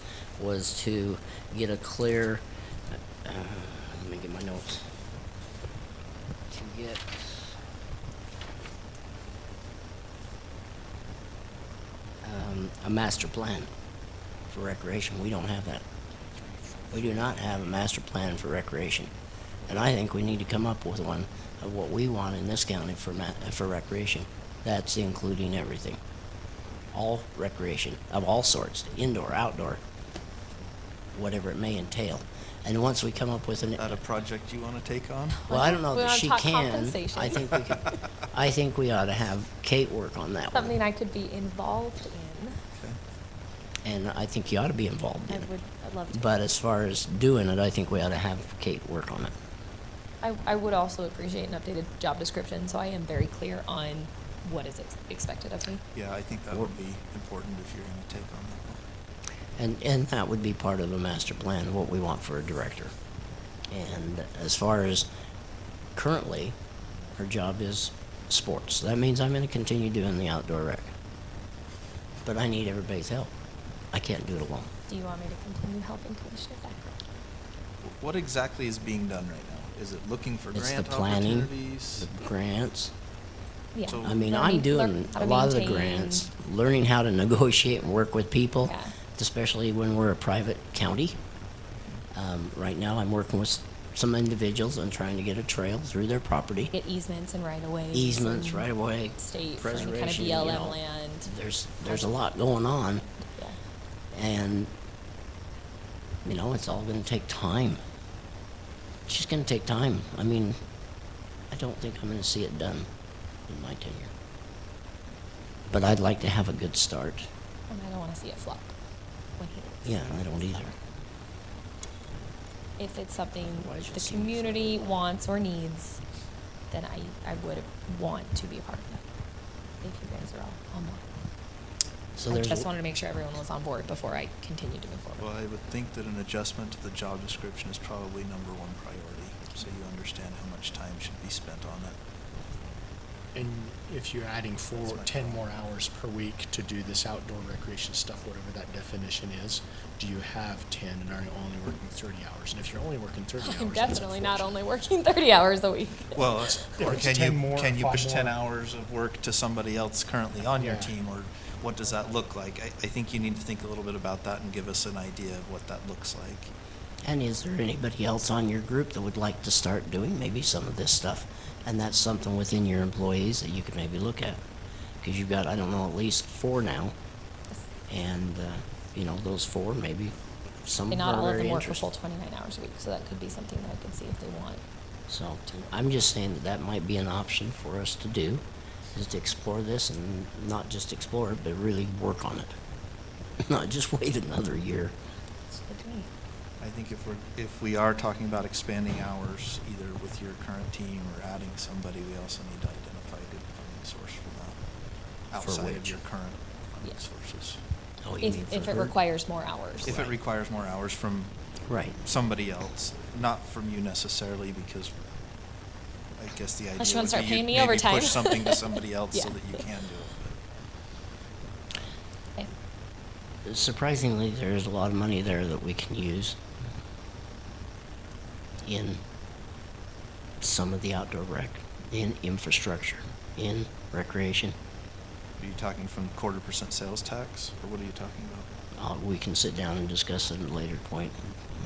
Speaker 1: was to get a clear, let me get my notes, to get a master plan for recreation. We don't have that. We do not have a master plan for recreation. And I think we need to come up with one of what we want in this county for recreation. That's including everything. All recreation of all sorts, indoor, outdoor, whatever it may entail. And once we come up with
Speaker 6: Is that a project you want to take on?
Speaker 1: well, I don't know
Speaker 2: We
Speaker 1: that
Speaker 2: wanna
Speaker 1: she
Speaker 2: talk
Speaker 1: can.
Speaker 2: compensation.
Speaker 1: I think we could, I think we ought to have Kate work on that
Speaker 2: Something
Speaker 1: one.
Speaker 2: I could be involved in.
Speaker 6: Okay.
Speaker 1: And I think you ought to be involved in it.
Speaker 2: I'd love to.
Speaker 1: But as far as doing it, I think we ought to have Kate work on it.
Speaker 2: I would also appreciate an updated job description, so I am very clear on what is expected of me.
Speaker 6: Yeah, I think that would be important if you're going to take on that.
Speaker 1: And that would be part of the master plan, what we want for a director. And as far as currently, her job is sports. That means I'm going to continue doing the outdoor rec. But I need everybody's help. I can't do it alone.
Speaker 2: Do you want me to continue helping Commissioner Thacker?
Speaker 6: What exactly is being done right now? Is it looking for
Speaker 1: It's the
Speaker 6: grant
Speaker 1: planning,
Speaker 6: opportunities?
Speaker 1: the grants.
Speaker 2: Yeah.
Speaker 6: So-
Speaker 1: I mean,
Speaker 2: Learning-
Speaker 1: I'm doing
Speaker 2: how to
Speaker 1: a lot of the
Speaker 2: maintain.
Speaker 1: grants, learning how to negotiate and work with people,
Speaker 2: Yeah.
Speaker 1: especially when we're a private county. Right now, I'm working with some individuals on trying to get a trail through their property.
Speaker 2: Get easements and right of ways.
Speaker 1: Easements,
Speaker 2: and
Speaker 1: right away,
Speaker 2: State for any kind of
Speaker 1: preservation, you
Speaker 2: BLM
Speaker 1: know.
Speaker 2: land.
Speaker 1: There's a lot going on,
Speaker 2: Yeah.
Speaker 1: and, you know, it's all gonna take time. It's just gonna take time. I mean, I don't think I'm gonna see it done in my tenure. But I'd like to have a good start.
Speaker 2: And I don't want to see it flop when he leaves.
Speaker 1: Yeah, I don't either.
Speaker 2: If it's something
Speaker 1: Why is it
Speaker 2: the
Speaker 1: seem
Speaker 2: community wants or needs, then I would want to be a part of it. If you guys are all on board.
Speaker 1: So
Speaker 2: I
Speaker 1: there's,
Speaker 2: just wanted to make sure everyone was on board before I continued to move forward.
Speaker 6: Well, I would think that an adjustment to the job description is probably number one priority, so you understand how much time should be spent on it.
Speaker 4: And if you're adding
Speaker 6: That's my
Speaker 4: 10
Speaker 6: thought.
Speaker 4: more hours per week to do this outdoor recreation stuff, whatever that definition is, do you have 10 and are you only working 30 hours? And if you're only working 30 hours,
Speaker 2: I'm
Speaker 4: that's
Speaker 2: definitely not
Speaker 4: unfortunate.
Speaker 2: only working 30 hours a week.
Speaker 6: Well,
Speaker 4: If
Speaker 6: or
Speaker 4: it's
Speaker 6: can
Speaker 4: 10
Speaker 6: you,
Speaker 4: more,
Speaker 6: can you
Speaker 4: 5
Speaker 6: push 10
Speaker 4: more.
Speaker 6: hours of work to somebody else currently on your
Speaker 4: Yeah.
Speaker 6: team, or what does that look like? I think you need to think a little bit about that and give us an idea of what that looks like.
Speaker 1: and is there anybody else on your group that would like to start doing maybe some of this stuff? And that's something within your employees that you could maybe look at. Because you've got, I don't know, at least 4 now. And, you know, those 4, maybe some
Speaker 2: And not
Speaker 1: are
Speaker 2: all of
Speaker 1: very
Speaker 2: them work a full
Speaker 1: interested.
Speaker 2: 29 hours a week, so that could be something that I could see if they want.
Speaker 1: So I'm just saying that that might be an option for us to do, is to explore this and not just explore it, but really work on it. Not just wait another year.
Speaker 2: It's good to me.
Speaker 6: I think if we are talking about expanding hours, either with your current team or adding somebody, we also need to identify a good funding source for that,
Speaker 1: For
Speaker 6: outside of
Speaker 1: which?
Speaker 6: your current funding
Speaker 2: Yes.
Speaker 6: sources.
Speaker 1: Oh, you mean
Speaker 2: If
Speaker 1: for
Speaker 2: it
Speaker 1: her?
Speaker 2: requires more hours.
Speaker 6: If it requires more hours from
Speaker 1: Right.
Speaker 6: somebody else, not from you necessarily, because I guess the idea
Speaker 2: Unless you wanna
Speaker 6: would
Speaker 2: start
Speaker 6: be
Speaker 2: paying
Speaker 6: you'd
Speaker 2: me
Speaker 6: maybe
Speaker 2: overtime.
Speaker 6: push something to somebody else so
Speaker 2: Yeah.
Speaker 6: that you can do it.
Speaker 2: Okay.
Speaker 1: Surprisingly, there's a lot of money there that we can use in some of the outdoor rec, in infrastructure, in recreation.
Speaker 6: Are you talking from 1/4% sales tax, or what are you talking about?
Speaker 1: We can sit down and discuss it at a later point,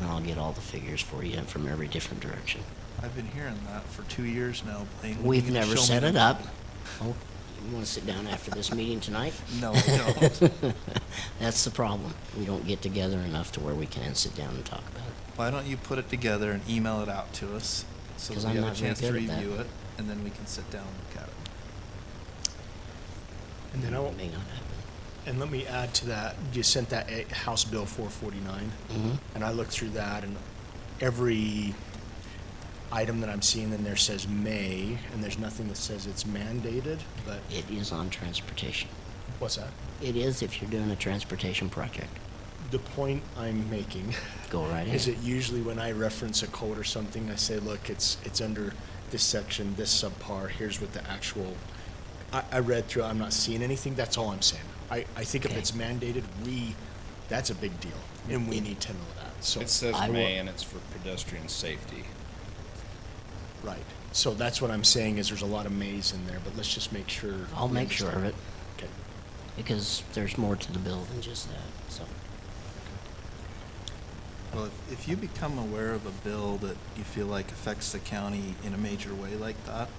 Speaker 1: and I'll get all the figures for you from every different direction.
Speaker 6: I've been hearing that for 2 years now, Blaine. When are you
Speaker 1: We've
Speaker 6: gonna
Speaker 1: never
Speaker 6: show me
Speaker 1: set
Speaker 6: the
Speaker 1: it up.
Speaker 6: money?
Speaker 1: Oh, you want to sit down after this meeting tonight?
Speaker 6: No, I don't.
Speaker 1: That's the problem. We don't get together enough to where we can sit down and talk about it.
Speaker 6: Why don't you put it together and email it out to us, so
Speaker 1: 'Cause
Speaker 6: that we
Speaker 1: I'm
Speaker 6: have a
Speaker 1: not very
Speaker 6: chance to
Speaker 1: good at that.
Speaker 6: review it, and then we can sit down and look at it.
Speaker 4: And then
Speaker 1: It may not happen.
Speaker 4: and let me add to that, you sent that House Bill 449,
Speaker 1: Mhm.
Speaker 4: and I looked through that, and every item that I'm seeing in there says may, and there's nothing that says it's mandated, but,
Speaker 1: It is on transportation.
Speaker 4: what's that?
Speaker 1: It is if you're doing a transportation project.
Speaker 4: The point I'm making
Speaker 1: Go right
Speaker 4: is
Speaker 1: ahead.
Speaker 4: that usually when I reference a code or something, I say, look, it's under this section, this subpar, here's what the actual, I read through, I'm not seeing anything, that's all I'm saying. I think if
Speaker 1: Okay.
Speaker 4: it's mandated, that's a big deal, and we need to know that, so.
Speaker 3: It says
Speaker 1: I will-
Speaker 3: may, and it's for pedestrian safety.
Speaker 4: Right, so that's what I'm saying, is there's a lot of maze in there, but let's just make sure.
Speaker 1: I'll
Speaker 4: we
Speaker 1: make sure of it,
Speaker 4: understand. Okay.
Speaker 1: because there's more to the bill than just that, so.
Speaker 6: Well, if you become aware of a bill that you feel like affects the county in a major way like that,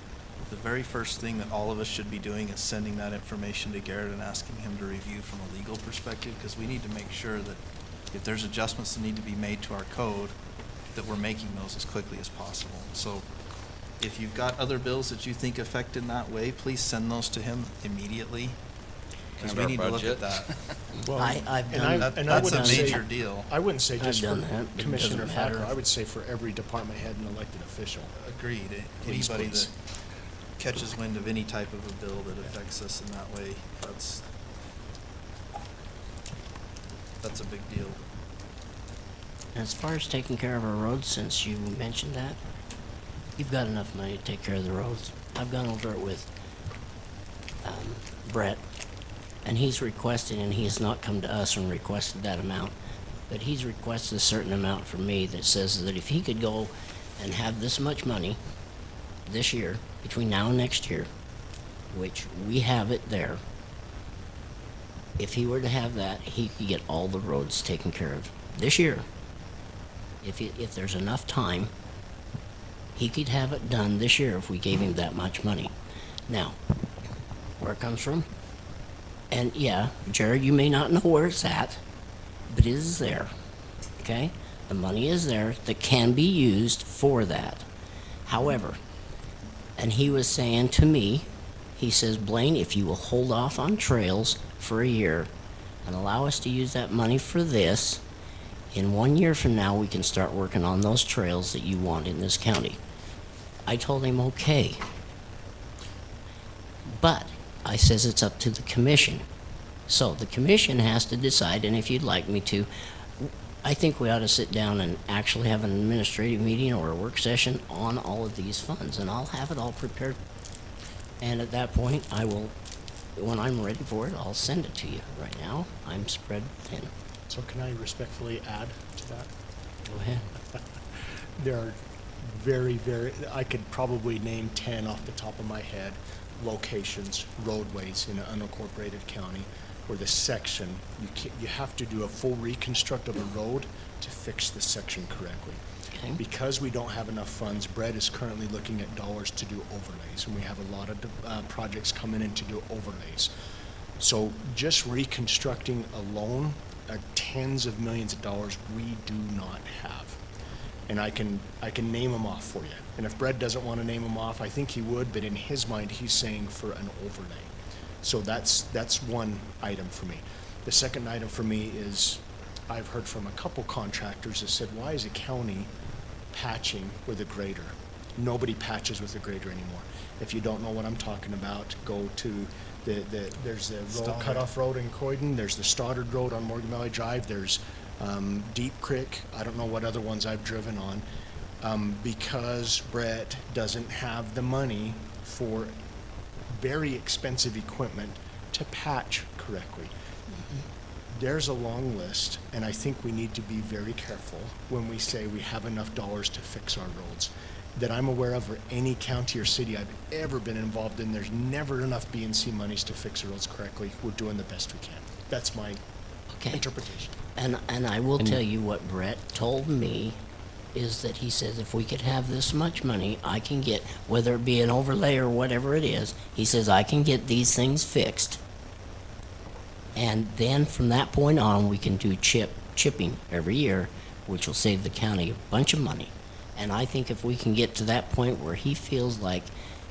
Speaker 6: the very first thing that all of us should be doing is sending that information to Garrett and asking him to review from a legal perspective, because we need to make sure that if there's adjustments that need to be made to our code, that we're making those as quickly as possible. So if you've got other bills that you think affect in that way, please send those to him immediately, because
Speaker 3: And
Speaker 6: we
Speaker 3: our
Speaker 6: need to look at
Speaker 3: budget.
Speaker 6: that.
Speaker 4: Well,
Speaker 1: I've
Speaker 4: and
Speaker 1: done-
Speaker 6: That-
Speaker 4: and I
Speaker 6: that's a
Speaker 4: wouldn't say-
Speaker 6: major deal.
Speaker 4: I wouldn't say
Speaker 1: I've
Speaker 4: just for
Speaker 1: done that, but it
Speaker 4: Commissioner
Speaker 1: doesn't matter.
Speaker 4: Thacker, I would say for every department head and elected official.
Speaker 6: Agreed.
Speaker 4: Please,
Speaker 6: Anybody
Speaker 4: please.
Speaker 6: that catches wind of any type of a bill that affects us in that way, that's a big deal.
Speaker 1: As far as taking care of our roads, since you mentioned that, you've got enough money to take care of the roads. I've gone over it with Brett, and he's requested, and he has not come to us and requested that amount, but he's requested a certain amount from me that says that if he could go and have this much money this year, between now and next year, which we have it there, if he were to have that, he could get all the roads taken care of this year. If there's enough time He could have it done this year if we gave him that much money. Now, where it comes from? And yeah, Jared, you may not know where it's at, but it is there. Okay? The money is there that can be used for that. However, and he was saying to me, he says, Blaine, if you will hold off on trails for a year and allow us to use that money for this, in 1 year from now, we can start working on those trails that you want in this county. I told him, okay. But I says it's up to the commission. So the commission has to decide, and if you'd like me to, I think we ought to sit down and actually have an administrative meeting or a work session on all of these funds, and I'll have it all prepared. And at that point, I will, when I'm ready for it, I'll send it to you. Right now, I'm spread thin.
Speaker 4: So can I respectfully add to that?
Speaker 1: Go ahead.
Speaker 4: There are I could probably name 10 off the top of my head, locations, roadways in an unincorporated county where the section, you have to do a full reconstruct of a road to fix the section correctly.
Speaker 1: Okay.
Speaker 4: Because we don't have enough funds, Brett is currently looking at dollars to do overlays, and we have a lot of projects coming in to do overlays. So just reconstructing alone are tens of millions of dollars we do not have. And I can name them off for you. And if Brett doesn't want to name them off, I think he would, but in his mind, he's saying for an overlay. So that's one item for me. The second item for me is I've heard from a couple contractors that said, why is a county patching with a grader? Nobody patches with a grader anymore. If you don't know what I'm talking about, go to there's the
Speaker 6: Stoddard.
Speaker 4: cutoff road in Croydon, there's the Stoddard Road on Morgan Valley Drive, there's Deep Creek, I don't know what other ones I've driven on, because Brett doesn't have the money for very expensive equipment to patch correctly. There's a long list, and I think we need to be very careful when we say we have enough dollars to fix our roads. That I'm aware of, or any county or city I've ever been involved in, there's never enough B&C monies to fix the roads correctly. We're doing the best we can. That's my
Speaker 1: Okay.
Speaker 4: interpretation.
Speaker 1: And I will tell you what Brett told me is that he says if we could have this much money, I can get, whether it be an overlay or whatever it is, he says I can get these things fixed. And then from that point on, we can do chipping every year, which will save the county a bunch of money. And I think if we can get to that point where he feels like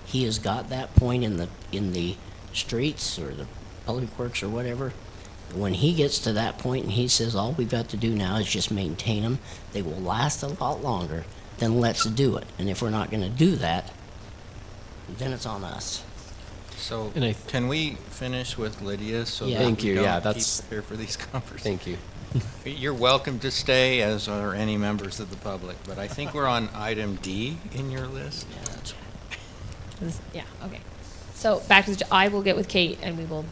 Speaker 1: he has got that point in the streets or the public works or whatever, when he gets to that point and he says all we've got to do now is just maintain them, they will last a lot longer, then let's do it. And if we're not going to do that, then it's on us.
Speaker 7: So,
Speaker 5: And
Speaker 7: can we finish with Lydia so
Speaker 1: Yeah.
Speaker 7: that
Speaker 5: Thank
Speaker 7: we
Speaker 5: you.
Speaker 7: don't
Speaker 5: Yeah,
Speaker 7: keep
Speaker 5: that's-
Speaker 7: here for these conversations?
Speaker 5: Thank you.
Speaker 7: You're welcome to stay, as are any members of the public, but I think we're on item D in your list.
Speaker 1: Yeah, that's
Speaker 2: Yeah, okay. So back to I will get with Kate and we will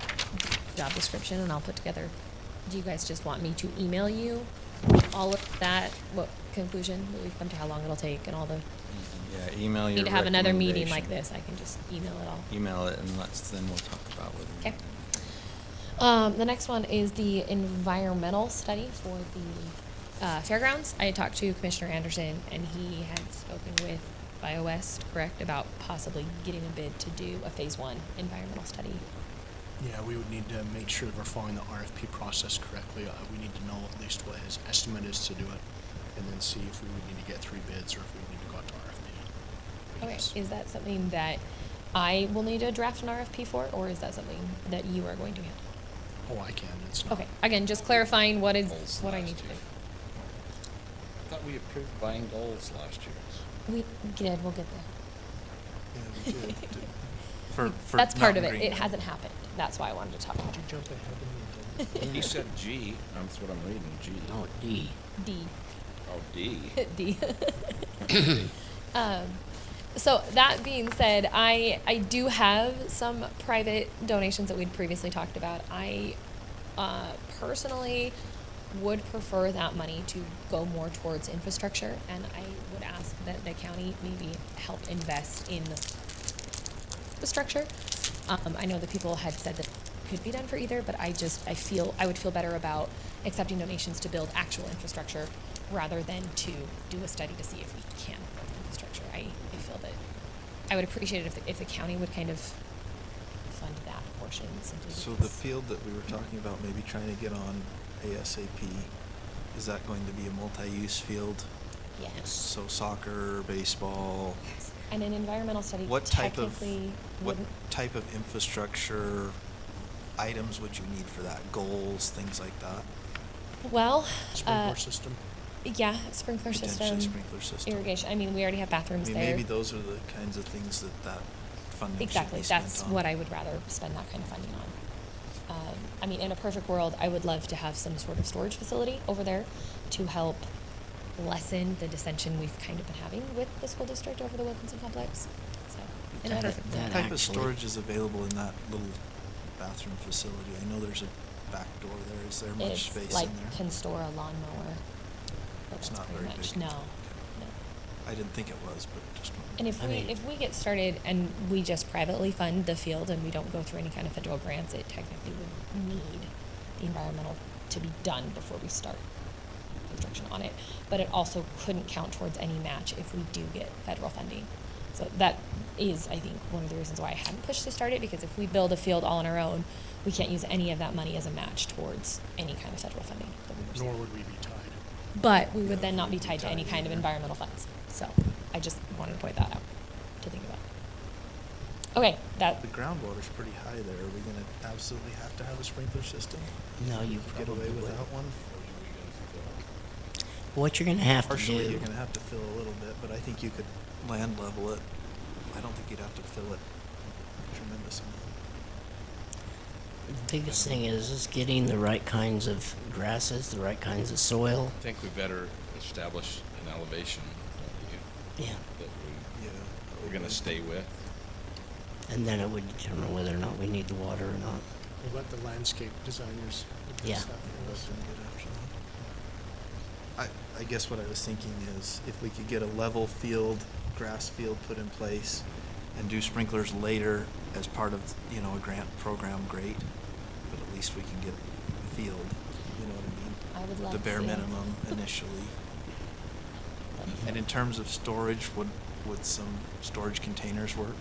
Speaker 2: job description and I'll put together. Do you guys just want me to email you all of that, what conclusion that we've come to, how long it'll take and all the,
Speaker 7: Yeah, email your
Speaker 2: need to have another meeting like
Speaker 7: recommendation.
Speaker 2: this, I can just email it all.
Speaker 7: Email it and then we'll talk about whether.
Speaker 2: Okay. The next one is the environmental study for the fairgrounds. I had talked to Commissioner Anderson, and he had spoken with BioWest, correct, about possibly getting a bid to do a phase 1 environmental study.
Speaker 4: Yeah, we would need to make sure that we're following the RFP process correctly. We need to know at least what his estimate is to do it, and then see if we would need to get 3 bids or if we need to go out to RFP.
Speaker 2: Okay,
Speaker 4: Yes.
Speaker 2: is that something that I will need to draft an RFP for, or is that something that you are going to handle?
Speaker 4: Oh, I can, it's not.
Speaker 2: Okay, again, just clarifying what
Speaker 3: Goals
Speaker 2: I
Speaker 3: last
Speaker 2: need to do.
Speaker 3: year. I thought we approved buying goals last year.
Speaker 2: We did, we'll get there.
Speaker 6: Yeah, we did. For
Speaker 2: That's part of
Speaker 6: Mountain
Speaker 2: it. It
Speaker 6: Green.
Speaker 2: hasn't happened. That's why I wanted to talk about
Speaker 4: Did you
Speaker 2: it.
Speaker 4: jump ahead of me?
Speaker 3: He said G, that's what I'm reading, G.
Speaker 1: no D.
Speaker 2: D.
Speaker 3: Oh, D.
Speaker 2: D. So that being said, I do have some private donations that we'd previously talked about. I personally would prefer that money to go more towards infrastructure, and I would ask that the county maybe help invest in infrastructure. I know that people had said that it could be done for either, but I would feel better about accepting donations to build actual infrastructure rather than to do a study to see if we can build infrastructure. I would appreciate it if the county would kind of fund that portion simply
Speaker 6: So the
Speaker 2: because-
Speaker 6: field that we were talking about, maybe trying to get on ASAP, is that going to be a multi-use field?
Speaker 2: Yes.
Speaker 6: So soccer, baseball?
Speaker 2: And an environmental study
Speaker 6: What type of,
Speaker 2: technically
Speaker 6: what
Speaker 2: wouldn't.
Speaker 6: type of infrastructure items would you need for that? Goals, things like that?
Speaker 2: Well,
Speaker 4: Sprinkler system.
Speaker 2: yeah, sprinkler
Speaker 6: Potentially
Speaker 2: system,
Speaker 6: sprinkler system.
Speaker 2: irrigation. I mean, we already have
Speaker 6: I
Speaker 2: bathrooms
Speaker 6: mean,
Speaker 2: there.
Speaker 6: maybe those are the kinds of things that funding should
Speaker 2: Exactly.
Speaker 6: be spent
Speaker 2: That's
Speaker 6: on.
Speaker 2: what I would rather spend that kind of funding on. I mean, in a perfect world, I would love to have some sort of storage facility over there to help lessen the dissension we've kind of been having with the school district over the Wilkinson complex. So, in a
Speaker 1: That-
Speaker 2: perfect
Speaker 1: that
Speaker 2: world.
Speaker 6: What type of
Speaker 1: actually-
Speaker 6: storage is available in that little bathroom facility? I know there's a back door there. Is there much
Speaker 2: It's
Speaker 6: space
Speaker 2: like
Speaker 6: in there?
Speaker 2: can store a lawnmower. But
Speaker 6: It's
Speaker 2: that's
Speaker 6: not
Speaker 2: pretty
Speaker 6: very
Speaker 2: much
Speaker 6: big.
Speaker 2: no.
Speaker 6: Okay.
Speaker 2: No.
Speaker 6: I didn't think it was, but just wondering.
Speaker 2: And if
Speaker 1: I mean-
Speaker 2: if we get started and we just privately fund the field and we don't go through any kind of federal grants, it technically would need the environmental to be done before we start construction on it. But it also couldn't count towards any match if we do get federal funding. So that is, I think, one of the reasons why I hadn't pushed to start it, because if we build a field all on our own, we can't use any of that money as a match towards any kind of federal funding that we receive.
Speaker 4: Nor would we be tied.
Speaker 2: But we would
Speaker 6: Yeah,
Speaker 2: then not be
Speaker 6: wouldn't be
Speaker 2: tied to any
Speaker 6: tied
Speaker 2: kind of
Speaker 6: either.
Speaker 2: environmental funds. So I just wanted to point that out to think about. Okay, that,
Speaker 6: The groundwater's pretty high there. Are we gonna absolutely have to have a sprinkler system?
Speaker 1: No, you
Speaker 6: Get
Speaker 1: probably
Speaker 6: away
Speaker 1: would.
Speaker 6: without one?
Speaker 1: What you're gonna have to
Speaker 6: Partially,
Speaker 1: do.
Speaker 6: you're gonna have to fill a little bit, but I think you could land level it. I don't think you'd have to fill it a tremendous amount.
Speaker 1: The biggest thing is getting the right kinds of grasses, the right kinds of soil.
Speaker 3: I think we better establish an elevation, don't you,
Speaker 1: Yeah.
Speaker 3: that
Speaker 6: Yeah.
Speaker 3: we're gonna stay with.
Speaker 1: And then it would determine whether or not we need the water or not.
Speaker 4: We'll let the landscape designers
Speaker 1: Yeah.
Speaker 4: address that for us.
Speaker 6: I guess what I was thinking is if we could get a level field, grass field put in place and do sprinklers later as part of, you know, a grant program, great. But at least we can get a field, you know what I mean?
Speaker 2: I would love
Speaker 6: The bare
Speaker 2: fields.
Speaker 6: minimum initially. And in terms of storage, would some storage containers work?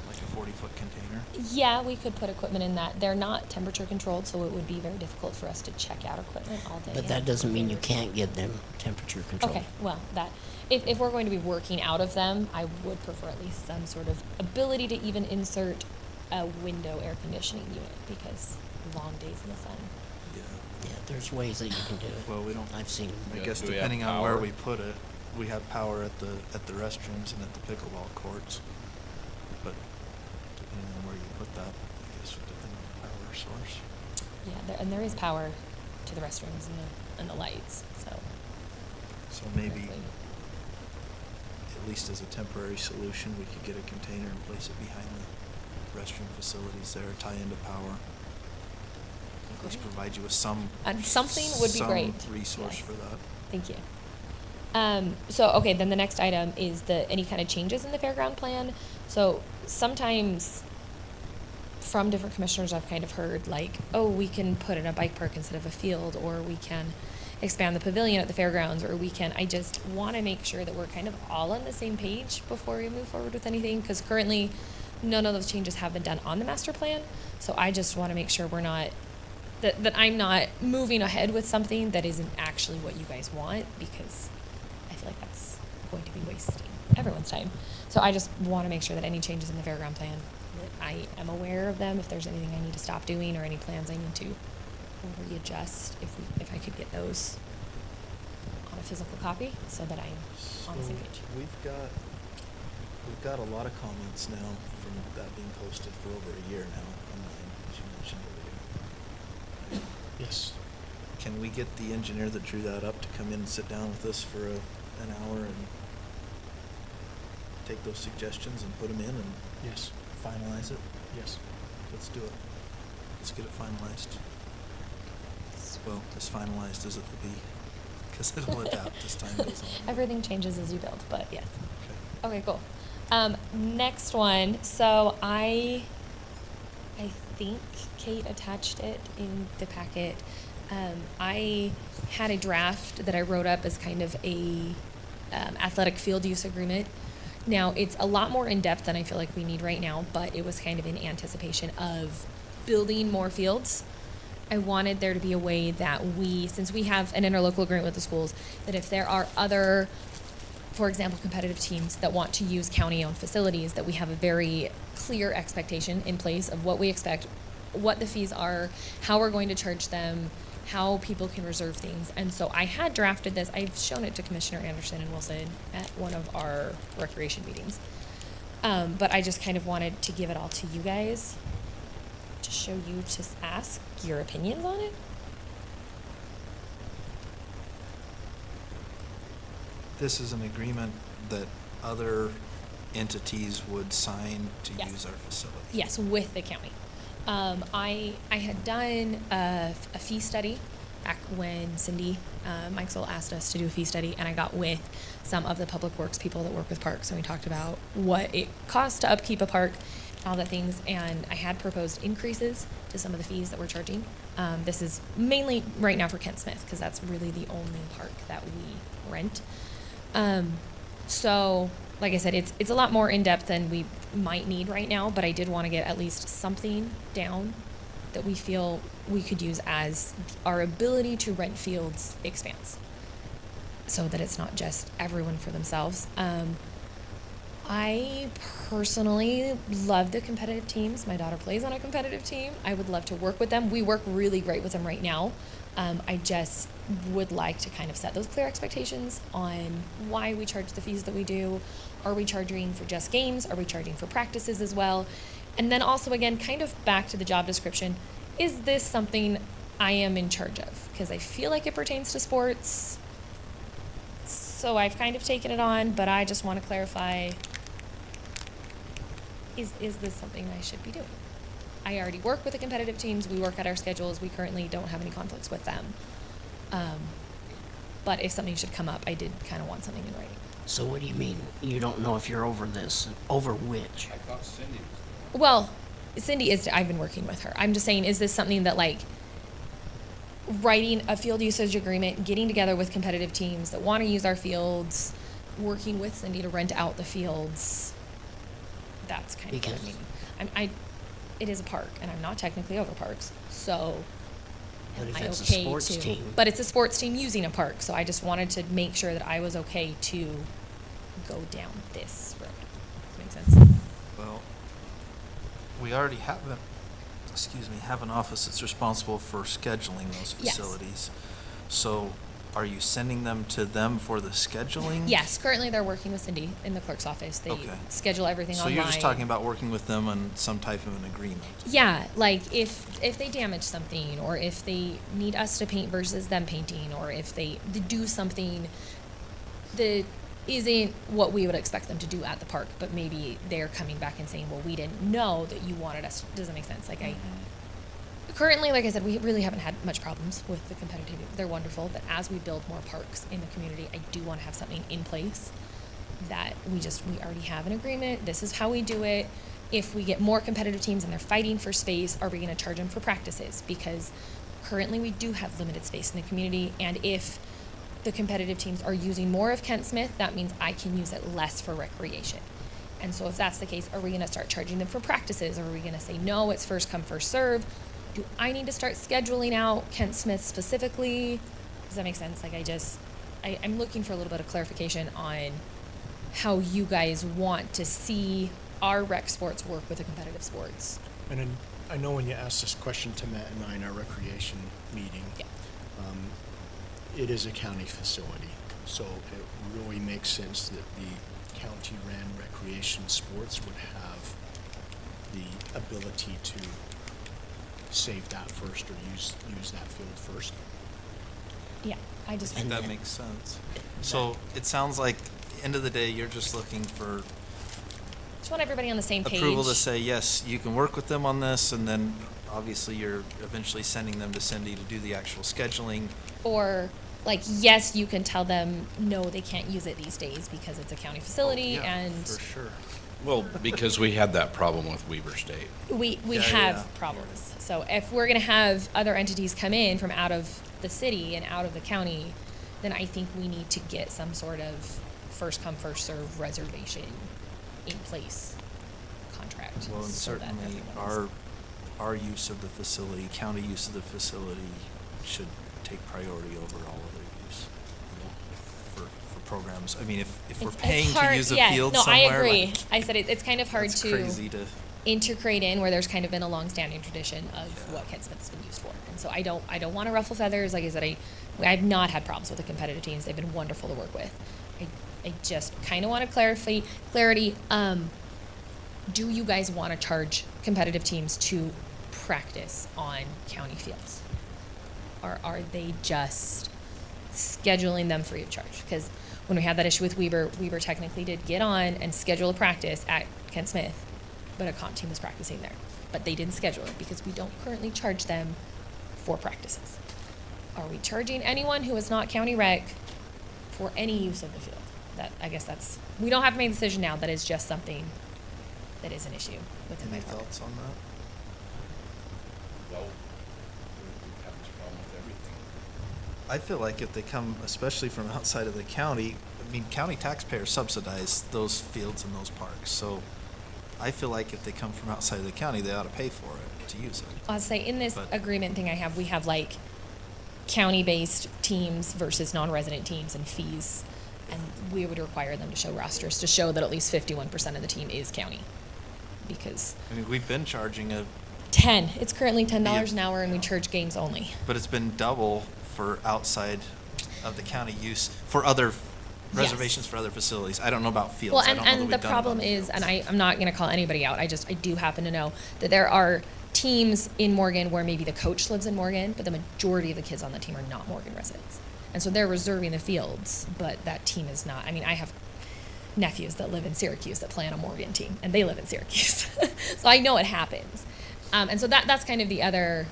Speaker 6: Like a 40-foot container?
Speaker 2: yeah, we could put equipment in that. They're not temperature controlled, so it would be very difficult for us to check out equipment all day.
Speaker 1: But that doesn't mean you can't get them temperature controlled.
Speaker 2: Okay, well, if we're going to be working out of them, I would prefer at least some sort of ability to even insert a window air conditioning unit, because long days in the sun.
Speaker 6: Yeah.
Speaker 1: Yeah, there's ways that you can do it.
Speaker 6: Well, we don't.
Speaker 1: I've seen.
Speaker 6: I
Speaker 3: Yeah,
Speaker 6: guess
Speaker 3: do we have
Speaker 6: depending on where
Speaker 3: power?
Speaker 6: we put it, we have power at the restrooms and at the pickleball courts. But depending on where you put that, I guess would depend on the power source.
Speaker 2: Yeah, there is power to the restrooms and the lights, so.
Speaker 6: So maybe,
Speaker 2: Exactly.
Speaker 6: at least as a temporary solution, we could get a container and place it behind the restroom facilities there, tie into power. At least
Speaker 2: Great.
Speaker 6: provide you with some.
Speaker 2: And something would be great.
Speaker 6: Some resource
Speaker 2: Yes.
Speaker 6: for that.
Speaker 2: Thank you. So, okay, then the next item is any kind of changes in the fairground plan. So sometimes from different commissioners, I've kind of heard like, oh, we can put in a bike park instead of a field, or we can expand the pavilion at the fairgrounds, or I just want to make sure that we're kind of all on the same page before we move forward with anything, because currently none of those changes have been done on the master plan. So I just want to make sure we're not, that I'm not moving ahead with something that isn't actually what you guys want, because I feel like that's going to be wasting everyone's time. So I just want to make sure that any changes in the fairground plan, that I am aware of them, if there's anything I need to stop doing or any plans I need to readjust, if I could get those on a physical copy so that I'm on the same
Speaker 6: So
Speaker 2: page.
Speaker 6: We've got a lot of comments now from that being posted for over a year now online, as you mentioned earlier.
Speaker 4: Yes.
Speaker 6: Can we get the engineer that drew that up to come in and sit down with us for an hour and take those suggestions and put them in and
Speaker 4: Yes.
Speaker 6: finalize it?
Speaker 4: Yes.
Speaker 6: Let's do it. Let's get it finalized. Well, as finalized as it will be, because it'll adapt as time goes on.
Speaker 2: Everything changes as you build, but yes.
Speaker 6: Okay.
Speaker 2: Okay, cool. Next one. So I think Kate attached it in the packet. I had a draft that I wrote up as kind of a athletic field use agreement Now, it's a lot more in-depth than I feel like we need right now, but it was kind of in anticipation of building more fields. I wanted there to be a way that we, since we have an interlocal agreement with the schools, that if there are other, for example, competitive teams that want to use county-owned facilities, that we have a very clear expectation in place of what we expect, what the fees are, how we're going to charge them, how people can reserve things. And so I had drafted this. I've shown it to Commissioner Anderson and Wilson at one of our recreation meetings. But I just kind of wanted to give it all to you guys to show you, to ask your opinions on it.
Speaker 6: This is an agreement that other entities would sign to
Speaker 2: Yes.
Speaker 6: use our facility.
Speaker 2: Yes, with the county. I had done a fee study back when Cindy Mikesell asked us to do a fee study, and I got with some of the public works people that work with parks, and we talked about what it costs to upkeep a park, all the things, and I had proposed increases to some of the fees that we're charging. This is mainly right now for Kent Smith, because that's really the only park that we rent. So, like I said, it's a lot more in-depth than we might need right now, but I did want to get at least something down that we feel we could use as our ability to rent fields expands, so that it's not just everyone for themselves. I personally love the competitive teams. My daughter plays on a competitive team. I would love to work with them. We work really great with them right now. I just would like to kind of set those clear expectations on why we charge the fees that we do. Are we charging for just games? Are we charging for practices as well? And then also, again, kind of back to the job description, is this something I am in charge of? Because I feel like it pertains to sports. So I've kind of taken it on, but I just want to clarify, is this something I should be doing? I already work with the competitive teams. We work at our schedules. We currently don't have any conflicts with them. But if something should come up, I did kind of want something in writing.
Speaker 1: So what do you mean? You don't know if you're over this? Over which?
Speaker 3: I thought Cindy was.
Speaker 2: Well, Cindy is, I've been working with her. I'm just saying, is this something that, like, writing a field usage agreement, getting together with competitive teams that want to use our fields, working with Cindy to rent out the fields, that's kind of what I mean. It is a park, and I'm not technically over parks, so
Speaker 1: But if
Speaker 2: am I
Speaker 1: it's a
Speaker 2: okay
Speaker 1: sports
Speaker 2: to?
Speaker 1: team.
Speaker 2: But it's a sports team using a park, so I just wanted to make sure that I was okay to go down this road. Does that make sense?
Speaker 6: Well, we already have an office that's responsible for scheduling those
Speaker 2: Yes.
Speaker 6: facilities. So are you sending them to them for the scheduling?
Speaker 2: Yes, currently they're working with Cindy in the clerk's office. They
Speaker 6: Okay.
Speaker 2: schedule everything
Speaker 6: So
Speaker 2: online.
Speaker 6: you're just talking about working with them on some type of an agreement?
Speaker 2: Yeah, like if they damage something, or if they need us to paint versus them painting, or if they do something that isn't what we would expect them to do at the park, but maybe they're coming back and saying, well, we didn't know that you wanted us to. Does that make sense? Like currently, like I said, we really haven't had much problems with the competitive. They're wonderful, but as we build more parks in the community, I do want to have something in place that we already have an agreement. This is how we do it. If we get more competitive teams and they're fighting for space, are we going to charge them for practices? Because currently we do have limited space in the community, and if the competitive teams are using more of Kent Smith, that means I can use it less for recreation. And so if that's the case, are we going to start charging them for practices, or are we going to say, no, it's first come, first serve? Do I need to start scheduling out Kent Smith specifically? Does that make sense? Like I'm looking for a little bit of clarification on how you guys want to see our rec sports work with the competitive sports.
Speaker 4: And then, I know when you asked this question to Matt and I in our recreation meeting,
Speaker 2: Yeah.
Speaker 4: it is a county facility, so it really makes sense that the county-ran recreation sports would have the ability to save that first or use that field first.
Speaker 2: Yeah, I just
Speaker 6: I think that makes sense. So it sounds like, end of the day, you're just looking for
Speaker 2: just want everybody on the same page.
Speaker 6: approval to say, yes, you can work with them on this, and then obviously you're eventually sending them to Cindy to do the actual scheduling.
Speaker 2: Or, like, yes, you can tell them, no, they can't use it these days because it's a county facility,
Speaker 6: Oh, yeah,
Speaker 2: and
Speaker 6: for sure.
Speaker 3: Well, because we had that problem with Weber State.
Speaker 2: we
Speaker 6: Yeah,
Speaker 2: have
Speaker 6: yeah.
Speaker 2: problems. So if we're going to have other entities come in from out of the city and out of the county, then I think we need to get some sort of first come, first serve reservation in-place contract.
Speaker 6: Well, and
Speaker 2: so that
Speaker 6: certainly
Speaker 2: everyone is-
Speaker 6: our use of the facility, county use of the facility should take priority over all other use for programs. I mean, if we're
Speaker 2: It's
Speaker 6: paying to
Speaker 2: hard-
Speaker 6: use a
Speaker 2: yes,
Speaker 6: field
Speaker 2: no,
Speaker 6: somewhere.
Speaker 2: I agree.
Speaker 6: like,
Speaker 2: I said it's kind of hard
Speaker 6: that's
Speaker 2: to
Speaker 6: crazy to.
Speaker 2: integrate in where there's kind of been a long-standing tradition of
Speaker 6: Yeah.
Speaker 2: what Kent Smith's been used for. And so I don't want to ruffle feathers. Like I said, I've not had problems with the competitive teams. They've been wonderful to work with. I just kind of want to clarity. Do you guys want to charge competitive teams to practice on county fields? Or are they just scheduling them free of charge? Because when we had that issue with Weber technically did get on and schedule a practice at Kent Smith, but a comp team was practicing there. But they didn't schedule it because we don't currently charge them for practices. Are we charging anyone who is not county rec for any use of the field? I guess we don't have to make a decision now. That is just something that is an issue within my
Speaker 6: Any
Speaker 2: department.
Speaker 6: thoughts on that?
Speaker 3: Well, we have this problem with everything.
Speaker 6: I feel like if they come, especially from outside of the county, I mean, county taxpayers subsidize those fields and those parks. So I feel like if they come from outside of the county, they ought to pay for it to use it.
Speaker 2: I'll say in this
Speaker 6: But-
Speaker 2: agreement thing we have like county-based teams versus non-resident teams and fees. And we would require them to show rosters to show that at least 51% of the team is county. Because
Speaker 6: I mean, we've been charging
Speaker 2: it's currently $10 an
Speaker 6: Yeah.
Speaker 2: hour and we charge games only.
Speaker 6: but it's been double for outside of the county use for other reservations for other facilities. I don't know about fields.
Speaker 2: Well,
Speaker 6: I don't know that
Speaker 2: and
Speaker 6: we've
Speaker 2: the
Speaker 6: done it
Speaker 2: problem
Speaker 6: on
Speaker 2: is,
Speaker 6: fields.
Speaker 2: and I'm not going to call anybody out. I do happen to know that there are teams in Morgan where maybe the coach lives in Morgan, but the majority of the kids on the team are not Morgan residents. And so they're reserving the fields, but that team is not. I mean, I have nephews that live in Syracuse that play on a Morgan team, and they live in Syracuse. So I know it happens. And so that's kind of the other.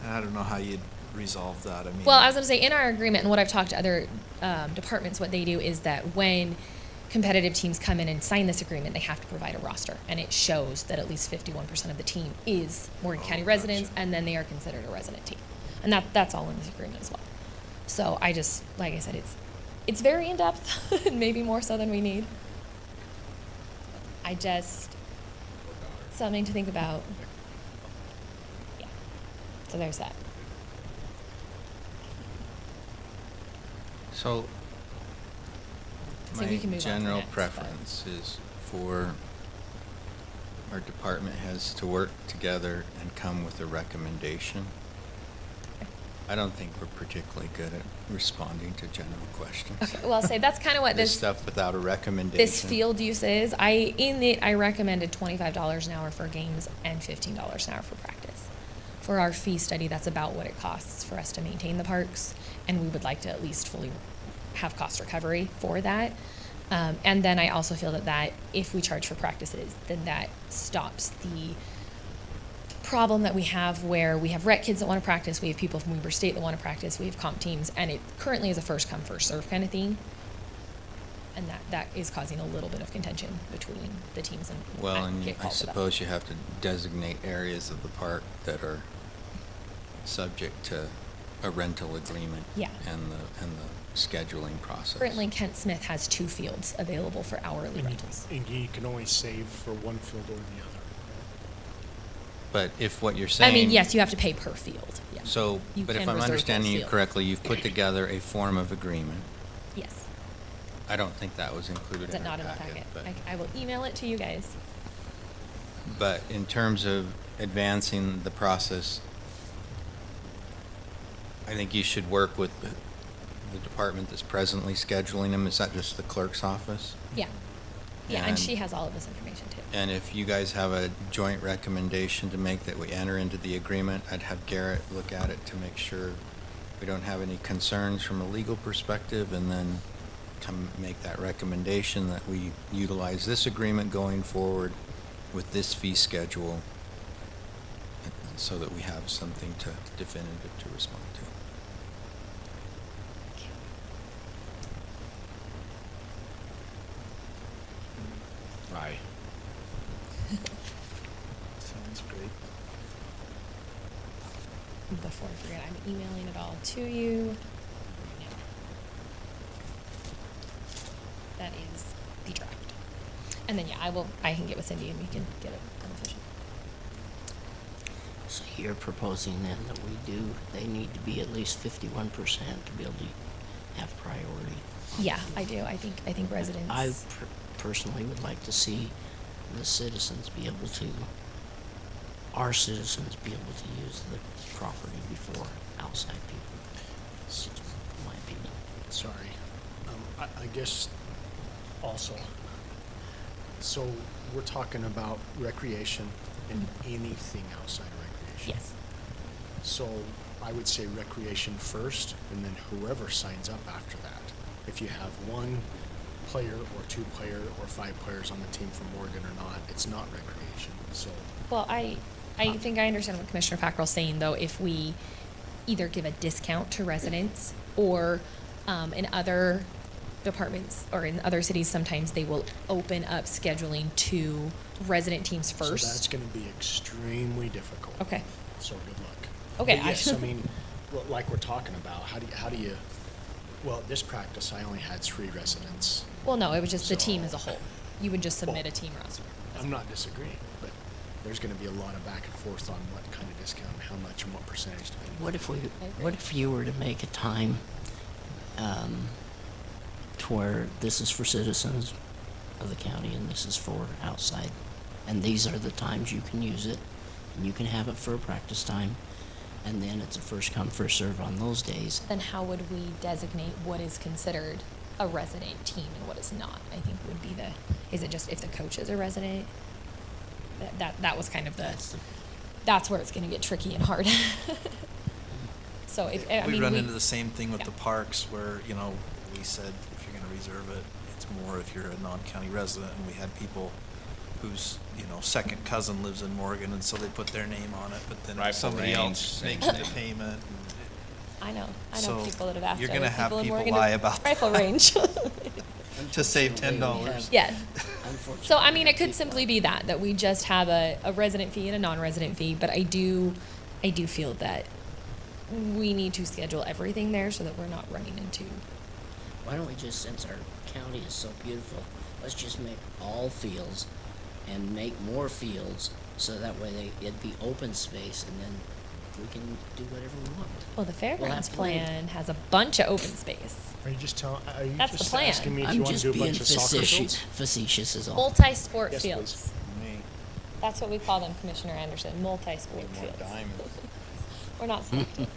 Speaker 6: I don't know how you'd resolve that. I mean,
Speaker 2: Well, I was going to say, in our agreement, and what I've talked to other departments, what they do is that when competitive teams come in and sign this agreement, they have to provide a roster, and it shows that at least 51% of the team is Morgan County residents,
Speaker 6: gotcha.
Speaker 2: and then they are considered a resident team. And that's all in this agreement as well. So I just, like I said, it's very in-depth, maybe more so than we need. Something to think about. Yeah. So there's that.
Speaker 7: So,
Speaker 2: So we
Speaker 7: my
Speaker 2: can move on to
Speaker 7: general
Speaker 2: next, but-
Speaker 7: preference is for our department heads to work together and come with a recommendation. I don't think we're particularly good at responding to general questions.
Speaker 2: Okay, well, I'll say that's kind of what
Speaker 7: This
Speaker 2: this
Speaker 7: stuff without a recommendation.
Speaker 2: this field use is. I recommended $25 an hour for games and $15 an hour for practice. For our fee study, that's about what it costs for us to maintain the parks, and we would like to at least fully have cost recovery for that. And then I also feel that if we charge for practices, then that stops the problem that we have where we have rec kids that want to practice, we have people from Weber State that want to practice, we have comp teams, and it currently is a first come, first serve kind of thing. And that is causing a little bit of contention between the teams and
Speaker 7: Well, and
Speaker 2: get
Speaker 7: I
Speaker 2: called to that.
Speaker 7: suppose you have to designate areas of the park that are subject to a rental agreement.
Speaker 2: Yeah.
Speaker 7: And the scheduling process.
Speaker 2: Currently, Kent Smith has 2 fields available for hourly rentals.
Speaker 4: And you can only save for one field or the other.
Speaker 7: But if what you're saying.
Speaker 2: I mean, yes, you have to pay per field. Yeah.
Speaker 7: So,
Speaker 2: You
Speaker 7: but if
Speaker 2: can
Speaker 7: I'm
Speaker 2: reserve
Speaker 7: understanding
Speaker 2: those
Speaker 7: you
Speaker 2: fields.
Speaker 7: correctly, you've put together a form of agreement.
Speaker 2: Yes.
Speaker 7: I don't think that was included
Speaker 2: Is
Speaker 7: in
Speaker 2: it
Speaker 7: our
Speaker 2: not in the
Speaker 7: packet.
Speaker 2: packet? I will email it to you guys.
Speaker 7: But in terms of advancing the process, I think you should work with the department that's presently scheduling them. Is that just the clerk's office?
Speaker 2: Yeah. Yeah, and
Speaker 7: And-
Speaker 2: she has all of this information too.
Speaker 7: And if you guys have a joint recommendation to make that we enter into the agreement, I'd have Garrett look at it to make sure we don't have any concerns from a legal perspective, and then come make that recommendation that we utilize this agreement going forward with this fee schedule, so that we have something definitive to respond to.
Speaker 3: Aye.
Speaker 6: sounds great.
Speaker 2: Before I forget, I'm emailing it all to you. That is the draft. And then, yeah, I can get with Cindy and we can get it unofficial.
Speaker 1: So you're proposing then that they need to be at least 51% to be able to have priority?
Speaker 2: Yeah, I do. I think residents.
Speaker 1: I personally would like to see the citizens be able to, our citizens be able to use the property before outside people. It's just my opinion.
Speaker 4: Sorry. I guess also, so we're talking about recreation and anything outside of recreation.
Speaker 2: Yes.
Speaker 4: So I would say recreation first, and then whoever signs up after that. If you have one player or two player or five players on the team from Oregon or not, it's not recreation. So
Speaker 2: Well, I think I understand what Commissioner Fackrell's saying, though. If we either give a discount to residents or in other departments or in other cities, sometimes they will open up scheduling to resident teams first.
Speaker 4: So that's going to be extremely difficult.
Speaker 2: Okay.
Speaker 4: So good luck.
Speaker 2: Okay,
Speaker 4: But yes, I mean, like we're talking about, how do you? Well, this practice I only had 3 residents.
Speaker 2: Well, no, it was just the team
Speaker 4: So-
Speaker 2: as a whole. You would just submit
Speaker 4: Well,
Speaker 2: a team roster.
Speaker 4: I'm not disagreeing, but there's going to be a lot of back and forth on what kind of discount, and how much, and what percentage. Depending.
Speaker 1: What if you were to make a time, to where this is for citizens of the county and this is for outside, and these are the times you can use it, and you can have it for a practice time, and then it's a first come, first serve on those days.
Speaker 2: Then how would we designate what is considered a resident team and what is not? I think would be is it just if the coach is a resident? That was kind of that's where it's going to get tricky and hard. So
Speaker 6: We run into the same thing with
Speaker 2: yeah.
Speaker 6: the parks where, we said if you're gonna reserve it, it's more if you're a non-county resident, and we had people whose, second cousin lives in Morgan, and so they put their name on it, but then
Speaker 3: Rifle
Speaker 6: somebody
Speaker 3: range,
Speaker 6: else
Speaker 3: same
Speaker 6: makes the
Speaker 3: thing.
Speaker 6: payment.
Speaker 2: I know
Speaker 6: So
Speaker 2: people that have asked.
Speaker 6: you're
Speaker 2: other
Speaker 6: gonna have
Speaker 2: in
Speaker 6: people
Speaker 2: Morgan
Speaker 6: lie
Speaker 2: to
Speaker 6: about
Speaker 2: rifle
Speaker 6: that.
Speaker 2: range.
Speaker 6: To save
Speaker 1: Unfortunately, we
Speaker 6: $10.
Speaker 1: have-
Speaker 2: Yeah.
Speaker 1: unfortunately,
Speaker 2: So I mean, it could
Speaker 1: people-
Speaker 2: simply be that we just have a resident fee and a non-resident fee. But I do feel that we need to schedule everything there so that we're not running into.
Speaker 1: Why don't we just, since our county is so beautiful, let's just make all fields and make more fields, so that way it'd be open space, and then we can do whatever we want with it.
Speaker 2: Well, the Fairgrounds
Speaker 1: have plenty.
Speaker 2: plan has a bunch of open space.
Speaker 4: Are you just telling? Are you
Speaker 2: That's the
Speaker 4: just
Speaker 2: plan.
Speaker 4: asking me if
Speaker 1: I'm
Speaker 4: you want
Speaker 1: just
Speaker 4: to do a
Speaker 1: being
Speaker 4: bunch of soccer fields?
Speaker 1: facetious is all.
Speaker 2: Multi-sport
Speaker 4: Yes,
Speaker 2: fields.
Speaker 4: please.
Speaker 2: That's what we call them, Commissioner Anderson. Multi-sport fields. We're not selective.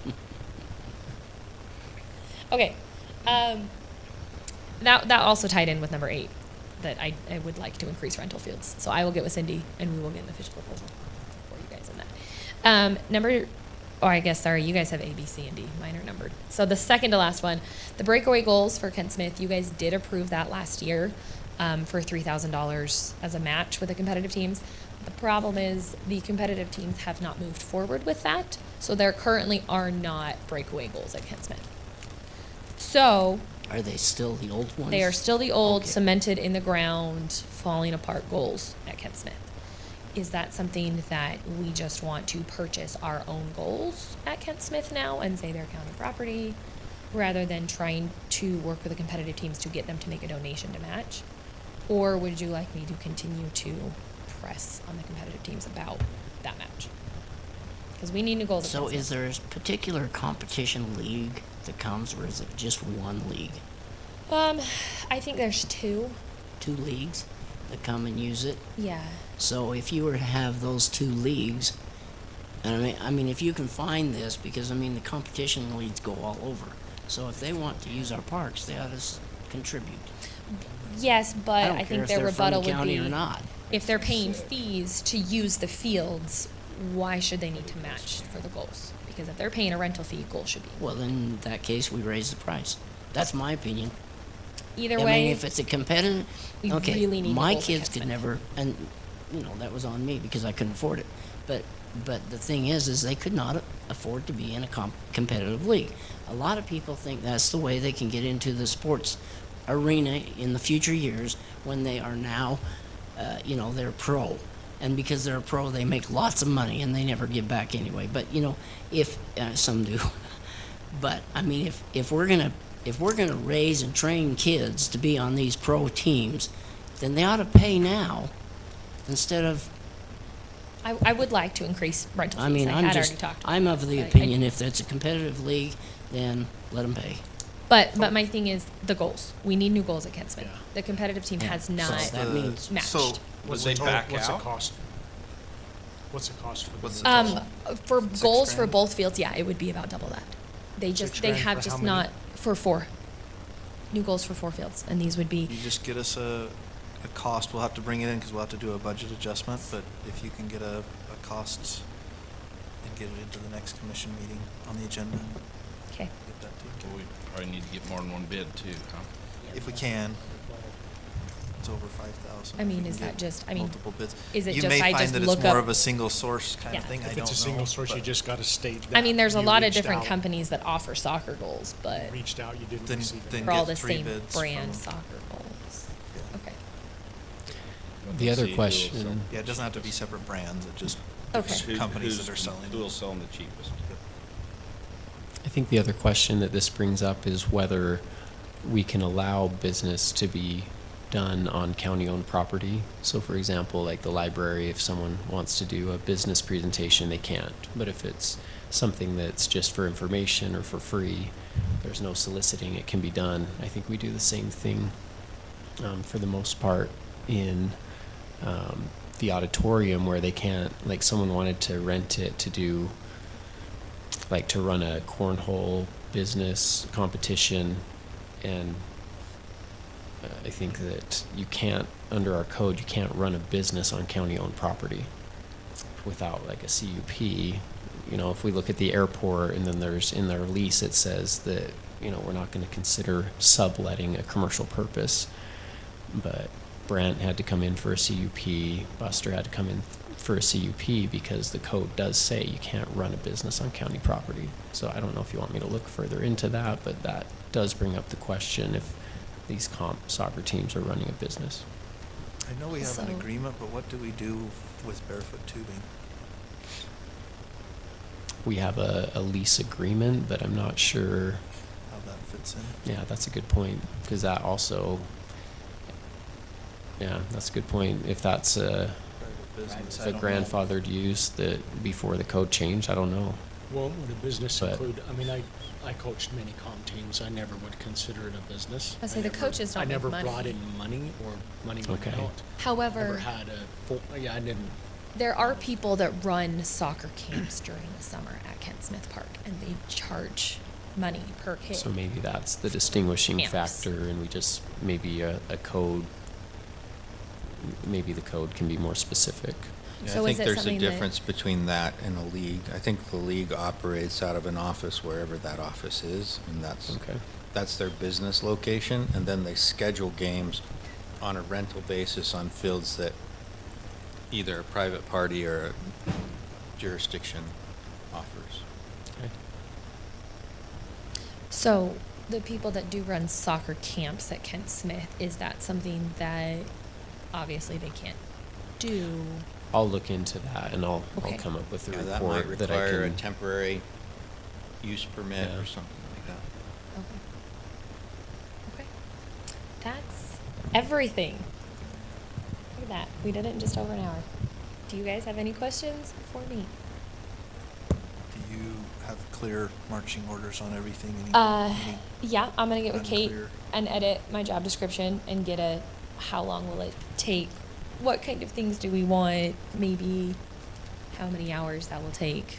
Speaker 2: Okay. That also tied in with number 8, that I would like to increase rental fields. So I will get with Cindy and we will get an official proposal for you guys on that. You guys have A, B, C, and D. Mine are numbered. So the second to last one, the breakaway goals for Kent Smith, you guys did approve that last year for $3,000 as a match with the competitive teams. The problem is the competitive teams have not moved forward with that. So there currently are not breakaway goals at Kent Smith. So
Speaker 1: Are they still the old ones?
Speaker 2: they are still the old
Speaker 1: Okay.
Speaker 2: cemented in the ground, falling apart goals at Kent Smith. Is that something that we just want to purchase our own goals at Kent Smith now and say they're county property, rather than trying to work with the competitive teams to get them to make a donation to match? Or would you like me to continue to press on the competitive teams about that match? Because we need new goals at
Speaker 1: So
Speaker 2: Kent Smith.
Speaker 1: is there a particular competition league that comes, or is it just one league?
Speaker 2: I think there's 2.
Speaker 1: 2 leagues that come and use it?
Speaker 2: Yeah.
Speaker 1: So if you were to have those 2 leagues, and I mean, if you can find this, because the competition leagues go all over. So if they want to use our parks, they ought to contribute.
Speaker 2: Yes, but
Speaker 1: don't
Speaker 2: I
Speaker 1: care
Speaker 2: think
Speaker 1: if
Speaker 2: their
Speaker 1: they're
Speaker 2: rebuttal
Speaker 1: from the
Speaker 2: would
Speaker 1: county
Speaker 2: be,
Speaker 1: or not.
Speaker 2: if they're paying fees to use the fields, why should they need to match for the goals? Because if they're paying a rental fee, goal should be.
Speaker 1: Well, then in that case, we raise the price. That's my opinion.
Speaker 2: Either
Speaker 1: I
Speaker 2: way,
Speaker 1: mean, if it's a competitive,
Speaker 2: we
Speaker 1: okay,
Speaker 2: really need
Speaker 1: my
Speaker 2: goals at
Speaker 1: kids
Speaker 2: Kent
Speaker 1: could
Speaker 2: Smith.
Speaker 1: never, and that was on me because I couldn't afford it. But the thing is they could not afford to be in a competitive league. A lot of people think that's the way they can get into the sports arena in the future years when they are now, they're pro. And because they're a pro, they make lots of money and they never give back anyway. But if some do, but I mean, if we're gonna raise and train kids to be on these pro teams, then they ought to pay now instead of,
Speaker 2: I would like to increase rental fees.
Speaker 1: I mean,
Speaker 2: I
Speaker 1: I'm
Speaker 2: had
Speaker 1: just,
Speaker 2: already talked.
Speaker 1: I'm of the
Speaker 2: but I-
Speaker 1: opinion if it's a competitive league, then let them pay.
Speaker 2: But my thing is the goals. We need new goals at Kent Smith.
Speaker 4: Yeah.
Speaker 2: The competitive team
Speaker 1: Yeah.
Speaker 2: has
Speaker 1: So
Speaker 2: not
Speaker 1: that means-
Speaker 2: matched.
Speaker 6: So,
Speaker 3: Would they back
Speaker 4: What's
Speaker 3: out?
Speaker 4: the cost? What's the cost for
Speaker 6: What's
Speaker 4: the?
Speaker 6: the total?
Speaker 2: For
Speaker 6: 6
Speaker 2: goals for
Speaker 6: grand?
Speaker 2: both fields, yeah, it would be about double that. They just
Speaker 4: 6
Speaker 2: they
Speaker 4: grand
Speaker 2: have
Speaker 4: for
Speaker 2: just
Speaker 4: how many?
Speaker 2: not for 4 new goals for 4 fields, and these would be
Speaker 6: You just get us a cost, we'll have to bring it in because we'll have to do a budget adjustment, but if you can get a cost and get it into the next commission meeting on the agenda,
Speaker 2: okay.
Speaker 6: get that taken
Speaker 3: Well, we probably need to get more than one bid too, huh?
Speaker 6: if we can. It's over 5,000.
Speaker 2: I
Speaker 6: if we
Speaker 2: mean,
Speaker 6: can
Speaker 2: is that
Speaker 6: get
Speaker 2: just- I mean,
Speaker 6: multiple bids.
Speaker 2: is it
Speaker 6: You
Speaker 2: just
Speaker 6: may
Speaker 2: I
Speaker 6: find
Speaker 2: just
Speaker 6: that
Speaker 2: look
Speaker 6: it's more
Speaker 2: up-
Speaker 6: of a single source kind of
Speaker 2: Yeah.
Speaker 6: thing. I
Speaker 4: If
Speaker 6: don't
Speaker 4: it's a
Speaker 6: know,
Speaker 4: single source, you
Speaker 6: but
Speaker 4: just gotta state that.
Speaker 2: I mean, there's a
Speaker 4: you
Speaker 2: lot of
Speaker 4: reached
Speaker 2: different
Speaker 4: out-
Speaker 2: companies that offer soccer goals, but
Speaker 4: Reached out, you didn't
Speaker 6: Then-
Speaker 4: receive
Speaker 6: then
Speaker 4: it.
Speaker 2: for all
Speaker 6: get
Speaker 2: the
Speaker 6: 3
Speaker 2: same
Speaker 6: bids
Speaker 2: brand
Speaker 6: from-
Speaker 2: soccer goals.
Speaker 6: Yeah.
Speaker 2: Okay.
Speaker 5: The other
Speaker 3: See who will
Speaker 5: question-
Speaker 3: sell-
Speaker 6: Yeah, it doesn't have to be separate brands, it just
Speaker 2: Okay.
Speaker 3: Who-
Speaker 6: companies
Speaker 3: who's-
Speaker 6: that are selling.
Speaker 3: Who will sell them the cheapest?
Speaker 5: I think the other question that this brings up is whether we can allow business to be done on county-owned property. So for example, like the library, if someone wants to do a business presentation, they can't. But if it's something that's just for information or for free, there's no soliciting, it can be done. I think we do the same thing for the most part in the auditorium where they can't, like someone wanted to rent it to do, like to run a cornhole business competition, and I think that you can't, under our code, you can't run a business on county-owned property without like a CUP. You know, if we look at the airport and then there's in their lease, it says that, you know, we're not going to consider subletting a commercial purpose. But Brant had to come in for a CUP, Buster had to come in for a CUP because the code does say you can't run a business on county property. So I don't know if you want me to look further into that, but that does bring up the question if these comp soccer teams are running a business.
Speaker 6: I know we have an
Speaker 2: So-
Speaker 6: agreement, but what do we do with barefoot tubing?
Speaker 5: We have a lease agreement, but I'm not sure.
Speaker 6: How that fits in?
Speaker 5: Yeah, that's a good point, because that also, yeah, that's a good point. If that's a
Speaker 6: Private business, I don't know.
Speaker 5: grandfathered use that before the code changed, I don't know.
Speaker 4: Well, would a business
Speaker 5: But-
Speaker 4: include, I mean, I coached many comp teams, I never would consider it a business.
Speaker 2: I say the
Speaker 4: never-
Speaker 2: coaches don't
Speaker 4: I
Speaker 2: make
Speaker 4: never
Speaker 2: money.
Speaker 4: brought in money or money went
Speaker 5: Okay.
Speaker 4: out. Never
Speaker 2: However,
Speaker 4: had a full, yeah, I didn't,
Speaker 2: there are people that run soccer camps during the summer at Kent Smith Park, and they charge money per kid.
Speaker 5: So maybe that's the distinguishing
Speaker 2: Camps.
Speaker 5: factor, and we just, maybe a code, maybe the code can be more specific.
Speaker 7: Yeah,
Speaker 2: So
Speaker 7: I
Speaker 2: is
Speaker 7: think
Speaker 2: it
Speaker 7: there's a
Speaker 2: something that-
Speaker 7: difference between that and a league. I think the league operates out of an office wherever that office is, and
Speaker 5: Okay.
Speaker 7: that's their business location, and then they schedule games on a rental basis on fields that either a private party or a jurisdiction offers.
Speaker 5: Okay.
Speaker 2: So the people that do run soccer camps at Kent Smith, is that something that obviously they can't do?
Speaker 5: I'll look into that, and I'll
Speaker 2: Okay.
Speaker 5: come up with a
Speaker 7: Yeah, that might
Speaker 5: report that I
Speaker 7: require a
Speaker 5: can.
Speaker 7: temporary use permit
Speaker 5: Yeah.
Speaker 7: or something like that.
Speaker 2: Okay. Okay. That's everything. Look at that. We did it in just over an hour. Do you guys have any questions for me?
Speaker 6: Do you have clear marching orders on everything? Any-
Speaker 2: Yeah, I'm gonna get with Kate
Speaker 6: Unclear.
Speaker 2: and edit my job description and get a, how long will it take? What kind of things do we want? Maybe how many hours that will take?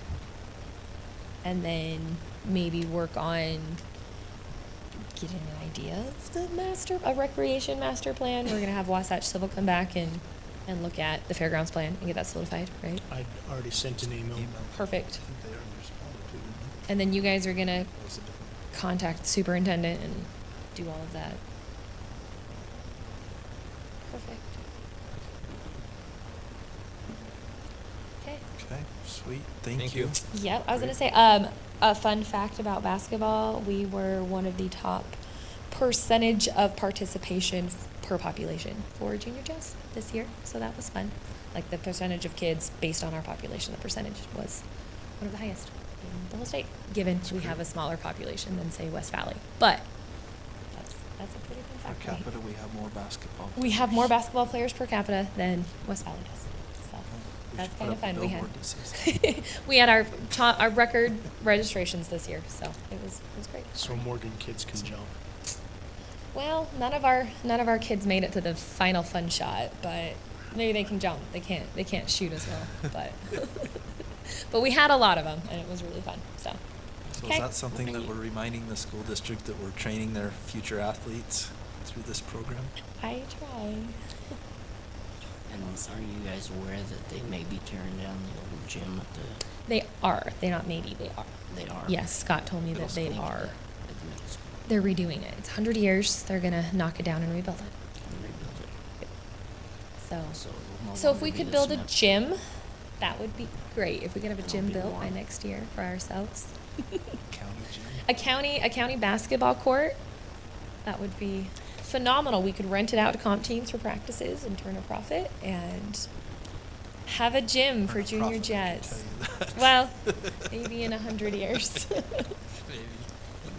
Speaker 2: And then maybe work on getting an idea of a recreation master plan. We're gonna have Wasatch Civil come back and look at the fairgrounds plan and get that solidified, right?
Speaker 4: I'd already sent an email.
Speaker 2: Perfect.
Speaker 6: I think they already responded to, didn't
Speaker 2: And then you guys are gonna
Speaker 6: they? That was a different-
Speaker 2: contact the superintendent and do all of that. Perfect. Okay.
Speaker 6: Okay, sweet, thank you.
Speaker 2: Yep, I was gonna
Speaker 6: Great.
Speaker 2: say, a fun fact about basketball, we were one of the top percentage of participation per population for junior chess this year, so that was fun. Like the percentage of kids based on our population, the percentage was one of the highest in the whole state, given we have a smaller population than say West Valley, but That's a pretty fun
Speaker 6: Per
Speaker 2: fact. for me.
Speaker 6: capita, we have more basketball.
Speaker 2: We have more
Speaker 6: players.
Speaker 2: basketball players per capita than West Valley does. So
Speaker 6: We
Speaker 2: that's
Speaker 6: should
Speaker 2: kind
Speaker 6: put
Speaker 2: of
Speaker 6: up a
Speaker 2: fun. We had
Speaker 6: billboard that says
Speaker 2: we had our record registrations this year, so it was great.
Speaker 4: So Morgan kids can jump.
Speaker 2: Well, none of our kids made it to the final fun shot, but maybe they can jump. They can't shoot as well, but but we had a lot of them, and it was really fun. So
Speaker 6: So
Speaker 2: Okay.
Speaker 6: is that something that we're reminding the school district that we're training their future athletes through this program?
Speaker 2: I try.
Speaker 1: And are you guys aware that they may be tearing down the old gym at the,
Speaker 2: They are. They're not maybe. They are.
Speaker 1: they are?
Speaker 2: Yes, Scott told me
Speaker 1: Middle
Speaker 2: that they
Speaker 1: school?
Speaker 2: are.
Speaker 1: At the middle school.
Speaker 2: They're redoing it. It's 100 years. They're gonna knock it down and rebuild it.
Speaker 1: And rebuild it.
Speaker 2: So.
Speaker 1: So it will no
Speaker 2: So if
Speaker 1: longer
Speaker 2: we
Speaker 1: be
Speaker 2: could
Speaker 1: the
Speaker 2: build a
Speaker 1: cement.
Speaker 2: gym, that would be great. If we could have a
Speaker 1: That'll
Speaker 2: gym
Speaker 1: be
Speaker 2: built by
Speaker 1: warm.
Speaker 2: next year for ourselves.
Speaker 6: County gym?
Speaker 2: A county basketball court, that would be phenomenal. We could rent it out to comp teams for practices and turn a profit and have a gym for
Speaker 6: Earn a
Speaker 2: junior
Speaker 6: profit, I can
Speaker 2: jets.
Speaker 6: tell you that.
Speaker 2: Well, maybe in 100 years.
Speaker 1: In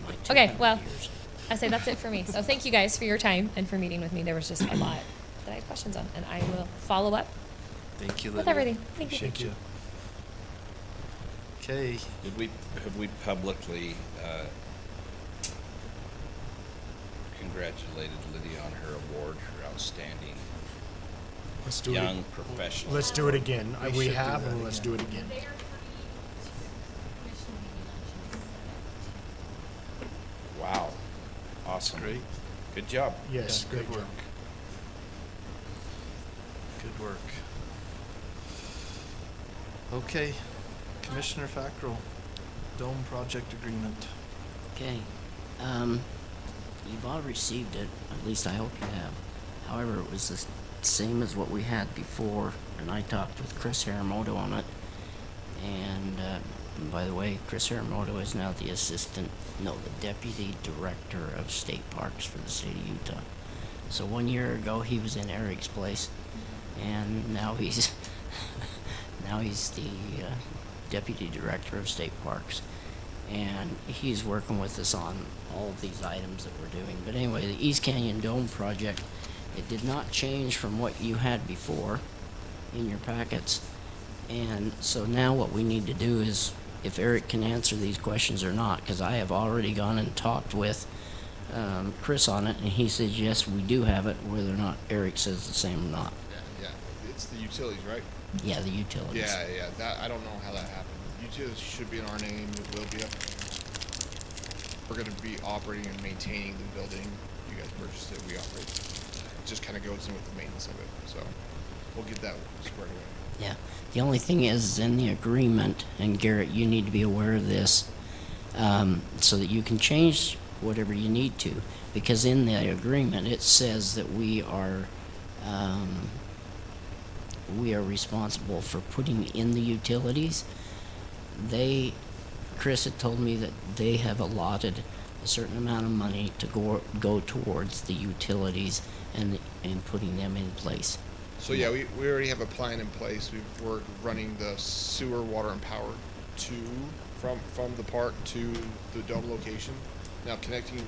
Speaker 1: my
Speaker 2: Okay,
Speaker 1: 200
Speaker 2: well,
Speaker 1: years.
Speaker 2: I say that's it for me. So thank you guys for your time and for meeting with me. There was just a lot that I had questions on, and I will follow up
Speaker 6: Thank you,
Speaker 2: with
Speaker 6: Lydia.
Speaker 2: everything. Thank you.
Speaker 6: Appreciate you. Okay,
Speaker 3: Have we publicly congratulated Lydia on her award, her outstanding
Speaker 4: Let's do
Speaker 3: young
Speaker 4: it.
Speaker 3: professional?
Speaker 4: Let's do it again.
Speaker 6: We
Speaker 4: We
Speaker 6: should do
Speaker 4: have,
Speaker 6: that
Speaker 4: and let's
Speaker 6: again.
Speaker 4: do it again.
Speaker 3: Wow, awesome.
Speaker 6: great.
Speaker 3: Good job.
Speaker 4: Yes,
Speaker 6: Yeah,
Speaker 4: great
Speaker 6: good
Speaker 4: work.
Speaker 6: work. Good work. Okay, Commissioner Fackrell, Dome Project Agreement.
Speaker 1: Okay. You've all received it, at least I hope you have. However, it was the same as what we had before, and I talked with Chris Haramoto on it. And by the way, Chris Haramoto is now the Deputy Director of State Parks for the state of Utah. So 1 year ago, he was in Eric's place, and now he's the Deputy Director of State Parks. And he's working with us on all of these items that we're doing. But anyway, the East Canyon Dome project, it did not change from what you had before in your packets. And so now what we need to do is, if Eric can answer these questions or not, because I have already gone and talked with Chris on it, and he says, yes, we do have it, whether or not Eric says the same or not.
Speaker 8: Yeah, it's the utilities, right?
Speaker 1: Yeah, the utilities.
Speaker 8: Yeah, that, I don't know how that happened. Utilities should be in our name, it will be up. We're gonna be operating and maintaining the building. You guys purchased it, we operate. It just kinda goes in with the maintenance of it, so we'll get that squared away.
Speaker 1: Yeah. The only thing is in the agreement, and Garrett, you need to be aware of this, so that you can change whatever you need to. Because in the agreement, it says that we are responsible for putting in the utilities. Chris had told me that they have allotted a certain amount of money to go towards the utilities and putting them in place.
Speaker 8: So yeah, we already have a plan in place. We're running the sewer, water, and power from the park to the dome location. Now connecting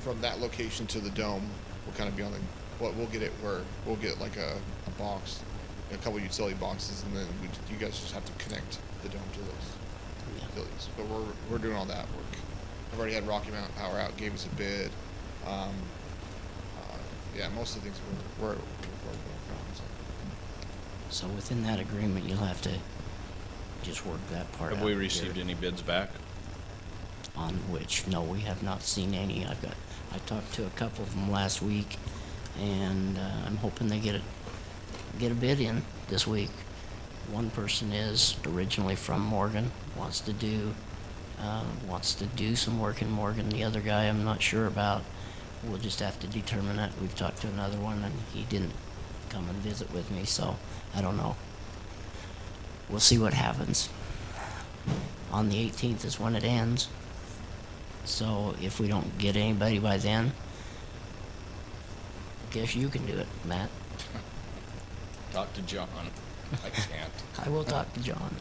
Speaker 8: from that location to the dome will kind of be on the, we'll get it where we'll get like a box, a couple utility boxes, and then you guys just have to connect the dome to those utilities. But we're doing all that work. I've already had Rocky Mountain Power out, gave us a bid. Yeah, most of the things we're working on. So.
Speaker 1: So within that agreement, you'll have to just work that part out.
Speaker 3: Have we received
Speaker 1: Garrett.
Speaker 3: any bids back?
Speaker 1: On which, no, we have not seen any. I talked to a couple of them last week, and I'm hoping they get a bid in this week. One person is originally from Morgan, wants to do some work in Morgan. The other guy I'm not sure about. We'll just have to determine that. We've talked to another one, and he didn't come and visit with me, so I don't know. We'll see what happens. On the 18th is when it ends. So if we don't get anybody by then, I guess you can do it, Matt.
Speaker 3: Talk to John. I can't.
Speaker 1: I will talk to John.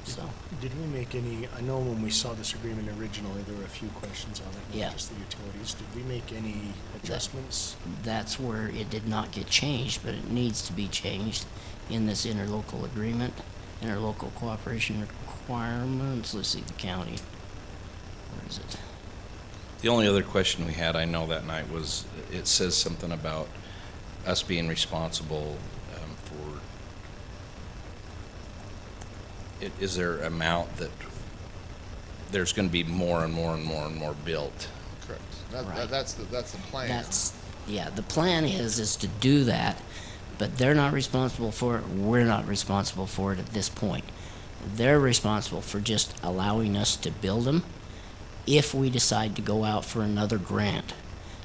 Speaker 1: So,
Speaker 4: Did we make any, I know when we saw this agreement originally, there were a few questions on it,
Speaker 1: Yeah.
Speaker 4: not just the utilities. Did we make any adjustments?
Speaker 1: that's where it did not get changed, but it needs to be changed in this interlocal agreement, interlocal cooperation requirements. Let's see, the county. Where is it?
Speaker 3: The only other question we had, I know that night, was it says something about us being responsible for, is there amount that there's going to be more and more and more and more built?
Speaker 8: Correct.
Speaker 1: Right.
Speaker 8: That's the plan.
Speaker 1: Yeah, the plan is to do that, but they're not responsible for it. We're not responsible for it at this point. They're responsible for just allowing us to build them if we decide to go out for another grant.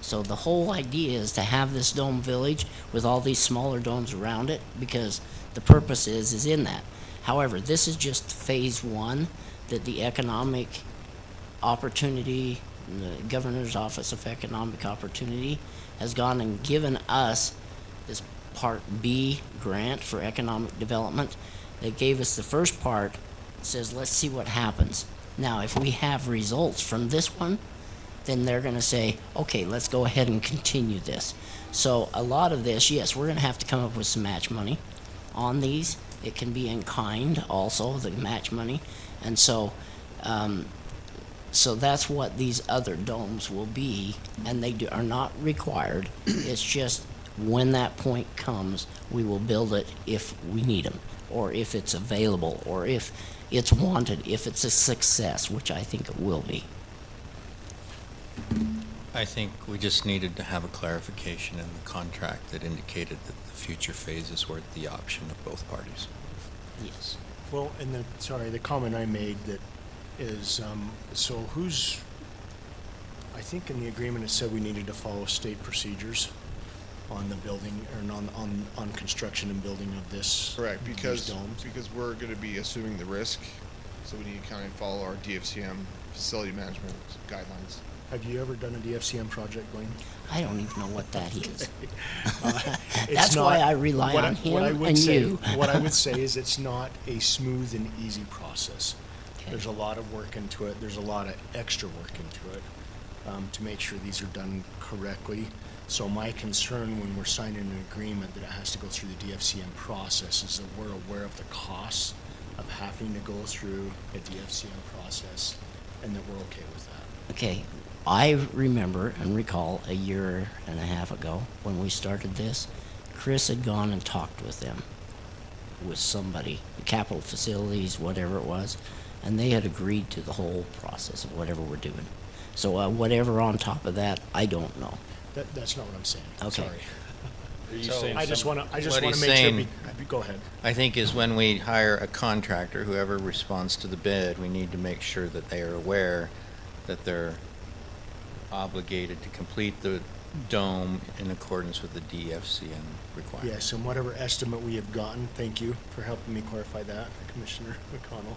Speaker 1: So the whole idea is to have this dome village with all these smaller domes around it, because the purpose is in that. However, this is just phase one that the economic opportunity, the Governor's Office of Economic Opportunity has gone and given us this Part B grant for economic development. They gave us the first part, says let's see what happens. Now, if we have results from this one, then they're going to say, okay, let's go ahead and continue this. So a lot of this, yes, we're going to have to come up with some match money on these. It can be in kind also, the match money. And so, so that's what these other domes will be, and they are not required. It's just when that point comes, we will build it if we need them, or if it's available, or if it's wanted, if it's a success, which I think it will be.
Speaker 7: I think we just needed to have a clarification in the contract that indicated that the future phases were at the option of both parties.
Speaker 1: Yes.
Speaker 4: Well, and the comment I made that is, so I think in the agreement it said we needed to follow state procedures on the building, or on construction and building of this.
Speaker 8: Correct,
Speaker 4: these
Speaker 8: because
Speaker 4: domes.
Speaker 8: we're going to be assuming the risk, so we need to kind of follow our DFCM facility management guidelines.
Speaker 4: Have you ever done a DFCM project, Blaine?
Speaker 1: I don't even know what that is.
Speaker 4: It's
Speaker 1: That's why
Speaker 4: not-
Speaker 1: I rely
Speaker 4: what
Speaker 1: on
Speaker 4: I- what I
Speaker 1: him
Speaker 4: would
Speaker 1: and
Speaker 4: say-
Speaker 1: you.
Speaker 4: What I would say is it's not a smooth and easy process.
Speaker 1: Okay.
Speaker 4: There's a lot of work into it. There's a lot of extra work into it to make sure these are done correctly. So my concern when we're signing an agreement that it has to go through the DFCM process is that we're aware of the costs of having to go through a DFCM process, and that we're okay with that.
Speaker 1: Okay, I remember and recall a year and a half ago when we started this, Chris had gone and talked with them, with somebody, Capital Facilities, whatever it was, and they had agreed to the whole process of whatever we're doing. So whatever on top of that, I don't know.
Speaker 4: That's not what I'm saying.
Speaker 1: Okay.
Speaker 4: Sorry.
Speaker 3: Are you
Speaker 7: So-
Speaker 3: saying
Speaker 4: I just
Speaker 3: some-
Speaker 4: want to
Speaker 7: What
Speaker 4: make
Speaker 7: he's
Speaker 4: sure.
Speaker 7: saying-
Speaker 4: Go ahead.
Speaker 7: I think is when we hire a contractor, whoever responds to the bid, we need to make sure that they are aware that they're obligated to complete the dome in accordance with the DFCM requirements.
Speaker 4: Yes, and whatever estimate we have gotten, thank you for helping me clarify that, Commissioner McConnell.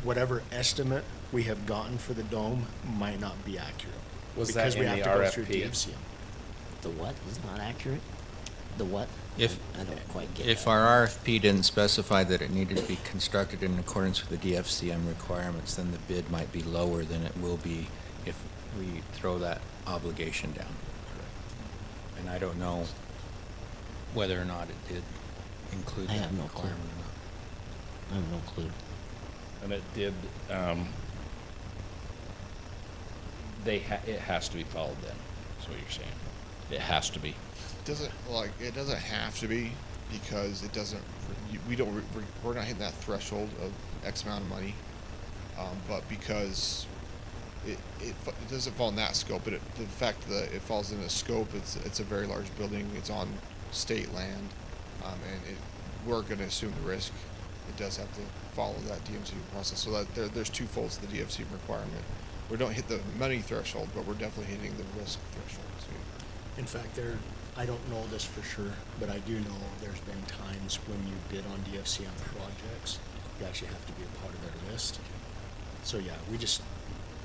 Speaker 4: Whatever estimate we have gotten for the dome might not be accurate.
Speaker 3: Was
Speaker 4: because
Speaker 3: that
Speaker 4: we
Speaker 3: in
Speaker 4: have
Speaker 3: the
Speaker 4: to go through
Speaker 3: RFP?
Speaker 4: DFCM.
Speaker 1: The what is not accurate? The what?
Speaker 7: If-
Speaker 1: I don't quite get
Speaker 7: If
Speaker 1: that.
Speaker 7: our RFP didn't specify that it needed to be constructed in accordance with the DFCM requirements, then the bid might be lower than it will be if we throw that obligation down. And I don't know whether or not it did include
Speaker 1: I
Speaker 7: that
Speaker 1: have no clue.
Speaker 7: requirement or not.
Speaker 1: I have no clue.
Speaker 3: And it did, it has to be followed then, is what you're saying. It has to be.
Speaker 8: It doesn't have to be, because it doesn't, we're not hitting that threshold of X amount of money. But because it doesn't fall in that scope, but the fact that it falls in a scope, it's a very large building, it's on state land, and we're gonna assume the risk. It does have to follow that DMC process, so that there's two folds to the DFC requirement. We don't hit the money threshold, but we're definitely hitting the risk threshold, so.
Speaker 4: In fact, I don't know this for sure, but I do know there's been times when you bid on DFCM projects, you actually have to be a part of their list. So yeah,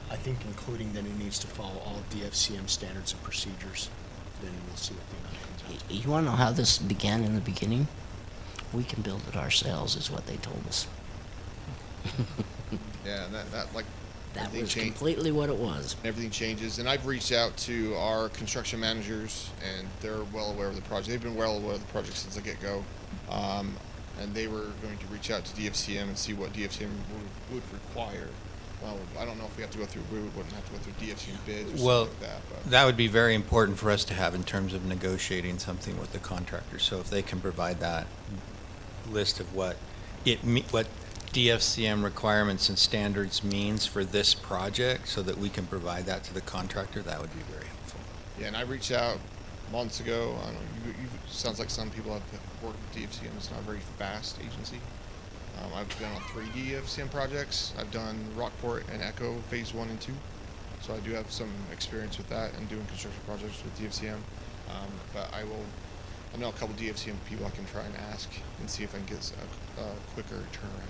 Speaker 4: I think including that it needs to follow all DFCM standards and procedures, then we'll see what the amount comes out to.
Speaker 1: You want to know how this began in the beginning? We can build it ourselves, is what they told us.
Speaker 8: Yeah, and that like
Speaker 1: That
Speaker 8: everything
Speaker 1: was
Speaker 8: changed.
Speaker 1: completely what it was.
Speaker 8: Everything changes, and I've reached out to our construction managers, and they're well aware of the project. They've been well aware of the project since the get-go, and they were going to reach out to DFCM and see what DFCM would require. Well, I don't know if we have to go through. We wouldn't have to go through DFCM bids or
Speaker 7: Well,
Speaker 8: something like that. But
Speaker 7: that would be very important for us to have in terms of negotiating something with the contractor. So if they can provide that list of what what DFCM requirements and standards means for this project, so that we can provide that to the contractor, that would be very helpful.
Speaker 8: yeah, and I reached out months ago. I don't know. You sounds like some people have worked with DFCM. It's not a very fast agency. I've been on 3 DFCM projects. I've done Rockport and Echo Phase 1 and 2. So I do have some experience with that and doing construction projects with DFCM. But I know a couple DFCM people I can try and ask and see if I can get a quicker turnaround.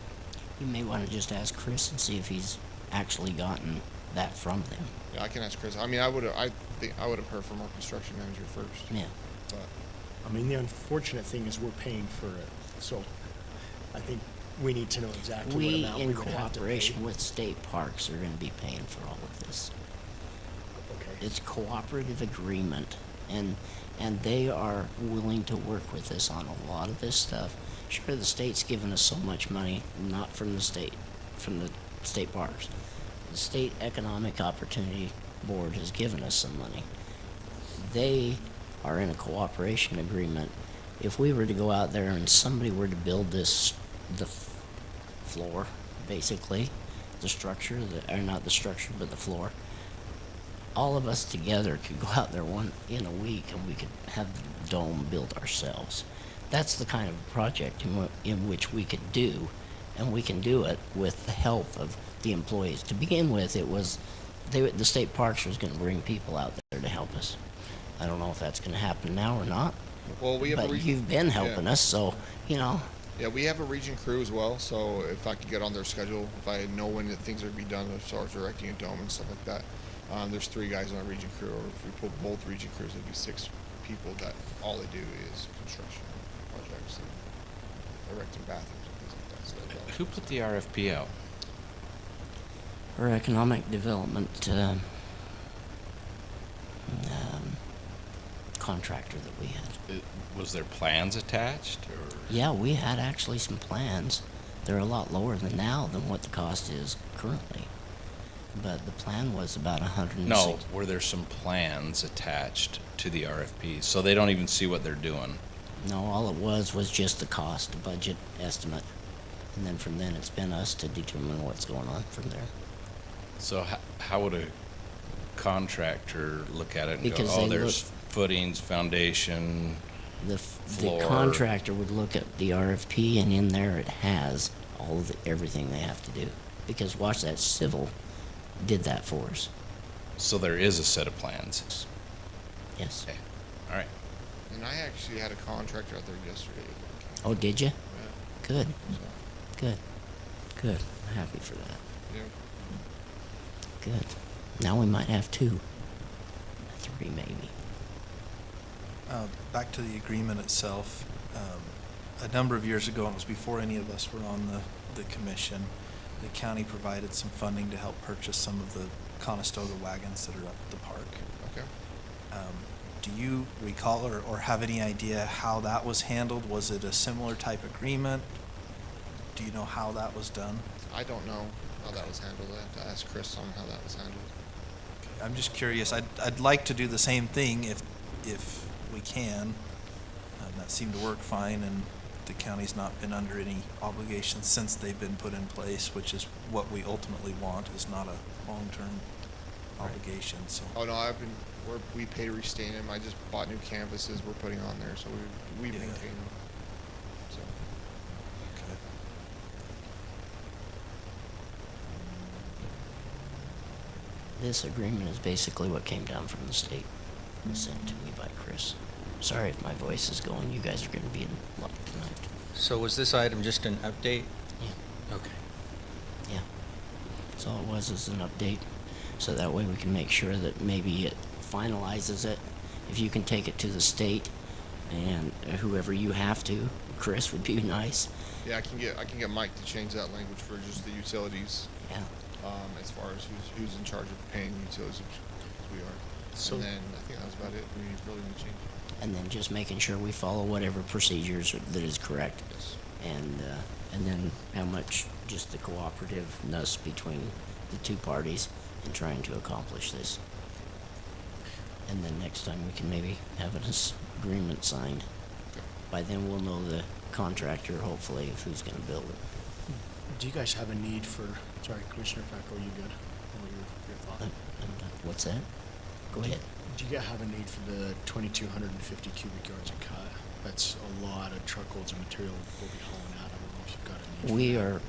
Speaker 1: You may want to just ask Chris and see if he's actually gotten that from them.
Speaker 8: Yeah, I can ask Chris. I mean, I think I would have heard from our construction manager first.
Speaker 1: Yeah.
Speaker 8: But
Speaker 4: I mean, the unfortunate thing is we're paying for it, so I think we need to know exactly what
Speaker 1: We,
Speaker 4: amount
Speaker 1: in
Speaker 4: we would have to pay.
Speaker 1: cooperation with state parks, are going to be paying for all of this.
Speaker 4: Okay.
Speaker 1: It's cooperative agreement, and they are willing to work with us on a lot of this stuff. Sure, the state's given us so much money, not from the state parks. The State Economic Opportunity Board has given us some money. They are in a cooperation agreement. If we were to go out there and somebody were to build the floor, basically, the structure, or not the structure, but the floor, all of us together could go out there in a week and we could have the dome built ourselves. That's the kind of project in which we could do, and we can do it with the help of the employees. To begin with, the state parks was going to bring people out there to help us. I don't know if that's going to happen now or not,
Speaker 8: well, we have
Speaker 1: but you've been helping us, so,
Speaker 8: Yeah, we have a region crew as well, so if I could get on their schedule, if I know when things are to be done as far as erecting a dome and stuff like that, there's 3 guys on our region crew, or if we put both region crews, it'd be 6 people that all they do is construction projects and erecting bathrooms and things like that. So that's all.
Speaker 3: Who put the RFP out?
Speaker 1: our economic development contractor that we had.
Speaker 3: Was there plans attached, or?
Speaker 1: Yeah, we had actually some plans. They're a lot lower than now than what the cost is currently. But the plan was about 160.
Speaker 3: No, were there some plans attached to the RFP, so they don't even see what they're doing?
Speaker 1: No, all it was just the cost, the budget estimate. And then from then, it's been us to determine what's going on from there.
Speaker 3: So how would a contractor look at it and
Speaker 1: Because
Speaker 3: go, oh,
Speaker 1: they
Speaker 3: there's footings, foundation,
Speaker 1: The
Speaker 3: floor?
Speaker 1: contractor would look at the RFP, and in there it has everything they have to do. Because watch that, Civil did that for us.
Speaker 3: So there is a set of plans?
Speaker 1: Yes.
Speaker 3: Okay, all right.
Speaker 8: And I actually had a contractor out there yesterday.
Speaker 1: Oh, did you?
Speaker 8: Yeah,
Speaker 1: Good,
Speaker 8: so,
Speaker 1: good, good. I'm happy for that.
Speaker 8: yeah.
Speaker 1: Good. Now we might have 2. 3 maybe.
Speaker 6: Back to the agreement itself, a number of years ago, and it was before any of us were on the commission, the county provided some funding to help purchase some of the Conestoga wagons that are up at the park.
Speaker 8: Okay.
Speaker 6: Do you recall or have any idea how that was handled? Was it a similar type agreement? Do you know how that was done?
Speaker 8: I don't know how that was handled. I have to ask Chris on how that was handled.
Speaker 6: Okay, I'm just curious. I'd like to do the same thing if we can. That seemed to work fine, and the county's not been under any obligations since they've been put in place, which is what we ultimately want, is not a long-term obligation. So.
Speaker 8: Oh no, we pay to restain them. I just bought new canvases we're putting on there, so we
Speaker 6: Yeah.
Speaker 8: maintain them. So
Speaker 6: Okay.
Speaker 1: This agreement is basically what came down from the state. It was sent to me by Chris. Sorry if my voice is going. You guys are going to be in luck tonight.
Speaker 7: So was this item just an update?
Speaker 1: Yeah.
Speaker 7: Okay.
Speaker 1: Yeah. So all it was is an update. So that way we can make sure that maybe it finalizes it. If you can take it to the state and whoever you have to, Chris would be nice.
Speaker 8: Yeah, I can get Mike to change that language for just the utilities,
Speaker 1: Yeah.
Speaker 8: as far as who's in charge of paying the utilities, which we are.
Speaker 4: So-
Speaker 8: And then I think that was about it. We really want to change.
Speaker 1: And then just making sure we follow whatever procedures that is correct.
Speaker 8: Yes.
Speaker 1: And then how much just the cooperativeness between the two parties in trying to accomplish this. And then next time we can maybe have an agreement signed.
Speaker 8: Okay.
Speaker 1: By then we'll know the contractor, hopefully, of who's gonna build it.
Speaker 4: Do you guys have a need for, sorry, Commissioner Facco, you good? What were your thought?
Speaker 1: What's that? Go ahead.
Speaker 4: Do you have a need for the 2,250 cubic yards of cut? That's a lot of truckloads of material we'll be hauling out. I don't know if you've got a need for
Speaker 1: We
Speaker 4: that.
Speaker 1: are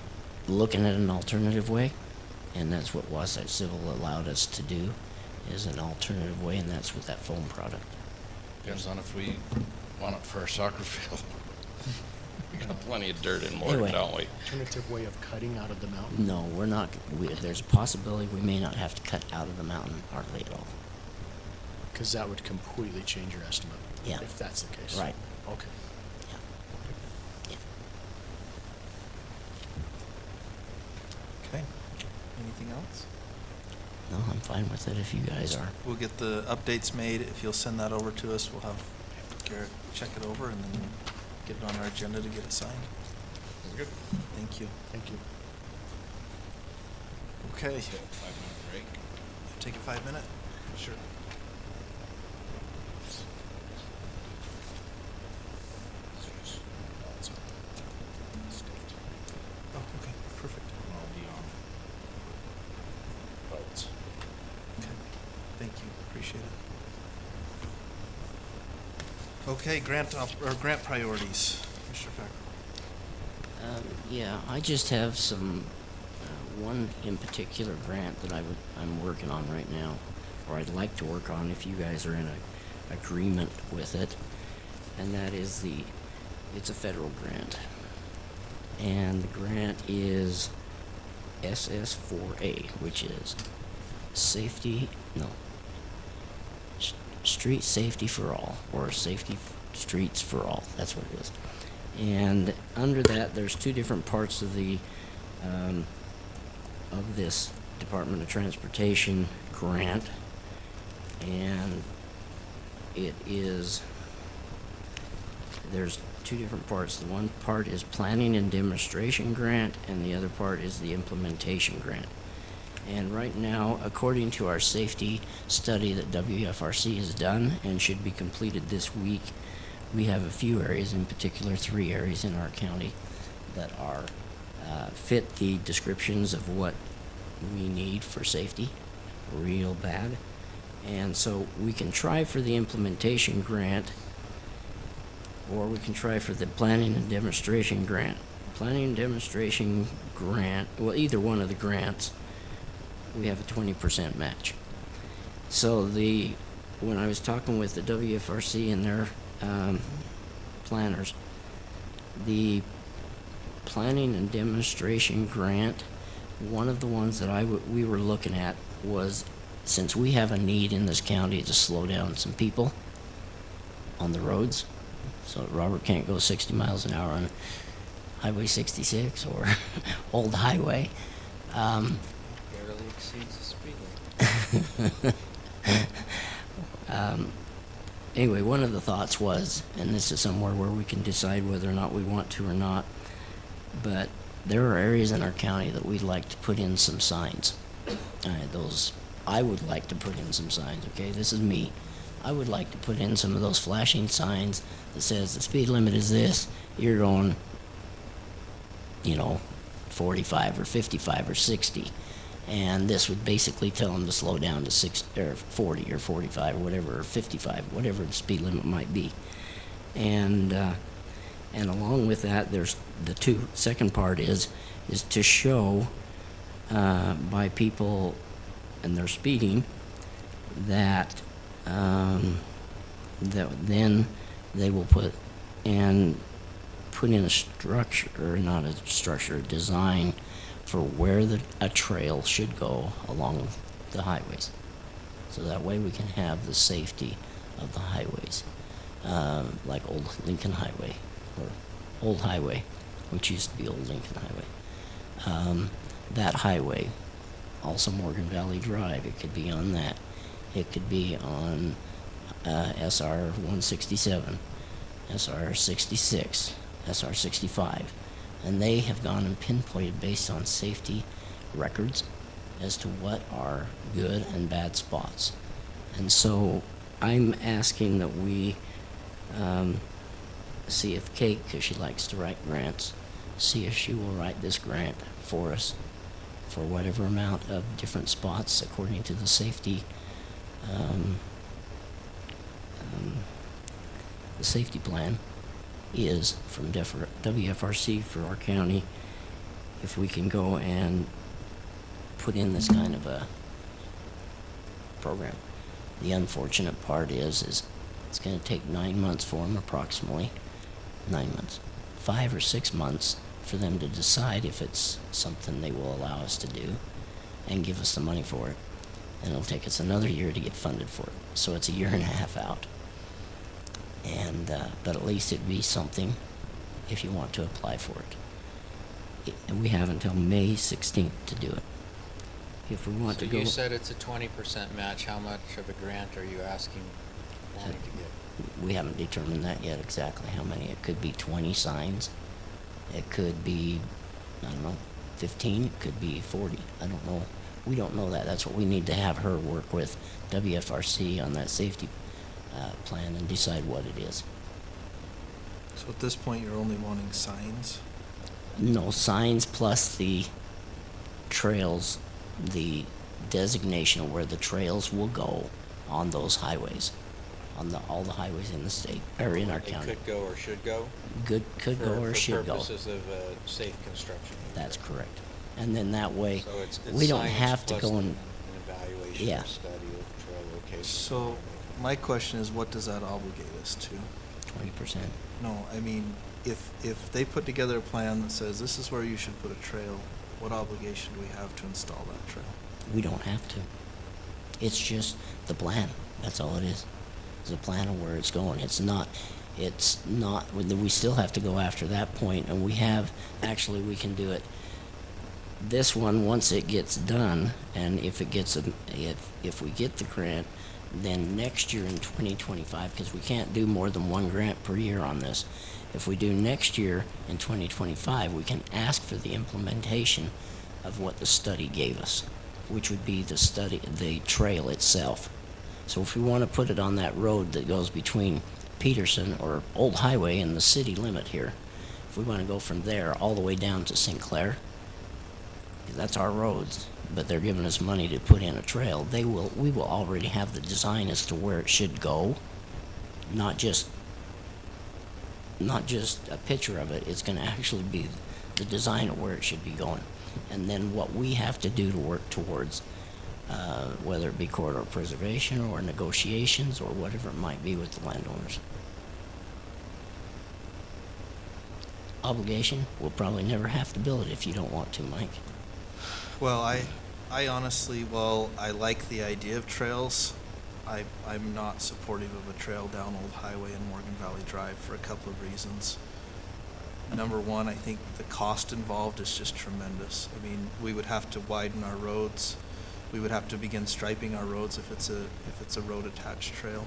Speaker 1: looking at an alternative way, and that's what Wasatch Civil allowed us to do, is an alternative way, and that's with that foam product.
Speaker 3: Depends on if we want it for our soccer field. We got plenty of dirt in Morton,
Speaker 1: Anyway.
Speaker 3: don't we?
Speaker 4: Alternative way of cutting out of the mountain?
Speaker 1: No, we're not, there's a possibility we may not have to cut out of the mountain hardly at all.
Speaker 4: Because that would completely change your estimate.
Speaker 1: Yeah.
Speaker 4: If that's the case.
Speaker 1: Right.
Speaker 4: Okay.
Speaker 1: Yeah. Yeah.
Speaker 6: Okay. Anything else?
Speaker 1: No, I'm fine with it if you guys are.
Speaker 6: We'll get the updates made. If you'll send that over to us, we'll have Garrett check it over and then get it on our agenda to get it signed.
Speaker 8: Sounds good.
Speaker 6: Thank you.
Speaker 4: Thank you.
Speaker 6: Okay.
Speaker 3: 5-minute break.
Speaker 6: Take a 5-minute?
Speaker 3: Sure.
Speaker 6: Oh, okay, perfect.
Speaker 3: I'll be on boats.
Speaker 6: Okay, thank you, appreciate it. Okay, grant priorities. Mr. Facker.
Speaker 1: Yeah, I just have some, one in particular grant that I'm working on right now, or I'd like to work on if you guys are in a agreement with it, and that is it's a federal grant. And the grant is SS4A, which is street safety for all, or streets for all. That's what it is. And under that, there's two different parts of of this Department of Transportation grant, and there's two different parts. The one part is planning and demonstration grant, and the other part is the implementation grant. And right now, according to our safety study that WFRC has done and should be completed this week, we have a few areas, in particular 3 areas in our county, that are fit the descriptions of what we need for safety real bad. And so we can try for the implementation grant, or we can try for the planning and demonstration grant. Planning and demonstration grant, well, either one of the grants, we have a 20% match. So when I was talking with the WFRC and their planners, the planning and demonstration grant, one of the ones that we were looking at was, since we have a need in this county to slow down some people on the roads, so Robert can't go 60 miles an hour on Highway 66 or Old Highway.
Speaker 7: Barely exceeds the speed limit.
Speaker 1: Anyway, one of the thoughts was, and this is somewhere where we can decide whether or not we want to or not, but there are areas in our county that we'd like to put in some signs. I would like to put in some signs, okay? This is me. I would like to put in some of those flashing signs that says the speed limit is this, you're going, 45 or 55 or 60. And this would basically tell them to slow down to 60 or 40 or 45 or whatever, or 55, whatever the speed limit might be. And along with that, there's the second part is to show by people and their speeding that then they will put in a structure, or not a structure, a design for where a trail should go along the highways. So that way we can have the safety of the highways, like Old Lincoln Highway or Old Highway which used to be Old Lincoln Highway. That highway, also Morgan Valley Drive, it could be on that. It could be on SR 167, SR 66, SR 65. And they have gone and pinpointed based on safety records as to what are good and bad spots. And so I'm asking that we see if Kate, because she likes to write grants, see if she will write this grant for us for whatever amount of different spots according to the safety the safety plan is from WFRC for our county. If we can go and put in this kind of a program. The unfortunate part is it's going to take 9 months for them, approximately 9 months, 5 or 6 months for them to decide if it's something they will allow us to do and give us the money for it. And it'll take us another year to get funded for it. So it's a year and a half out. And but at least it'd be something if you want to apply for it. And we have until May 16th to do it. If we want
Speaker 7: So
Speaker 1: to go,
Speaker 7: you said it's a 20% match. How much of a grant are you wanting to get?
Speaker 1: we haven't determined that yet exactly how many. It could be 20 signs. It could be, I don't know, 15. It could be 40. I don't know. We don't know that. That's what we need to have her work with WFRC on that safety plan and decide what it is.
Speaker 6: So at this point, you're only wanting signs?
Speaker 1: No, signs plus the trails, the designation of where the trails will go on those highways, on all the highways in the state, or in our
Speaker 7: They
Speaker 1: county.
Speaker 7: could go or should go?
Speaker 1: Could go or should go.
Speaker 7: For purposes of safe construction.
Speaker 1: That's correct. And then that way,
Speaker 7: So it's
Speaker 1: we don't
Speaker 7: science
Speaker 1: have to
Speaker 7: plus
Speaker 1: go and,
Speaker 7: an evaluation
Speaker 1: Yeah.
Speaker 7: or study of trail location.
Speaker 6: So my question is, what does that obligate us to?
Speaker 1: 20%.
Speaker 6: No, I mean, if they put together a plan that says this is where you should put a trail, what obligation do we have to install that trail?
Speaker 1: We don't have to. It's just the plan. That's all it is. It's a plan of where it's going. It's not, we still have to go after that point, and we actually, we can do it. This one, once it gets done, and if we get the grant, then next year in 2025, because we can't do more than one grant per year on this, if we do next year in 2025, we can ask for the implementation of what the study gave us, which would be the trail itself. So if we want to put it on that road that goes between Peterson or Old Highway and the city limit here, if we want to go from there all the way down to St. Clair, that's our roads, but they're giving us money to put in a trail. We will already have the design as to where it should go, not just a picture of it. It's going to actually be the design of where it should be going, and then what we have to do to work towards, whether it be corridor preservation or negotiations or whatever it might be with the landowners. Obligation, we'll probably never have to build it if you don't want to, Mike.
Speaker 6: Well, I honestly, while I like the idea of trails, I'm not supportive of a trail down Old Highway and Morgan Valley Drive for a couple of reasons. Number one, I think the cost involved is just tremendous. I mean, we would have to widen our roads. We would have to begin striping our roads if it's a road attached trail.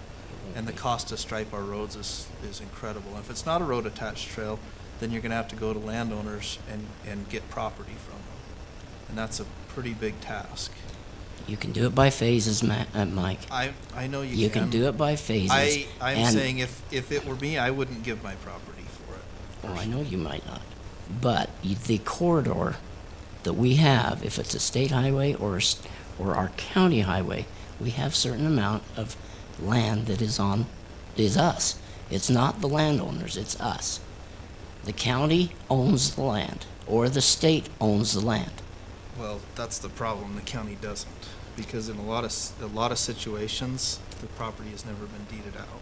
Speaker 6: And the cost to stripe our roads is incredible. And if it's not a road attached trail, then you're gonna have to go to landowners and get property from them. And that's a pretty big task.
Speaker 1: You can do it by phases, Mike.
Speaker 6: I know you can.
Speaker 1: You can do it by phases.
Speaker 6: I'm
Speaker 1: and-
Speaker 6: saying if it were me, I wouldn't give my property for it.
Speaker 1: Oh, I know you might not. But the corridor that we have, if it's a state highway or our county highway, we have certain amount of land that is us. It's not the landowners, it's us. The county owns the land, or the state owns the land.
Speaker 6: Well, that's the problem. The county doesn't, because in a lot of situations, the property has never been deeded out.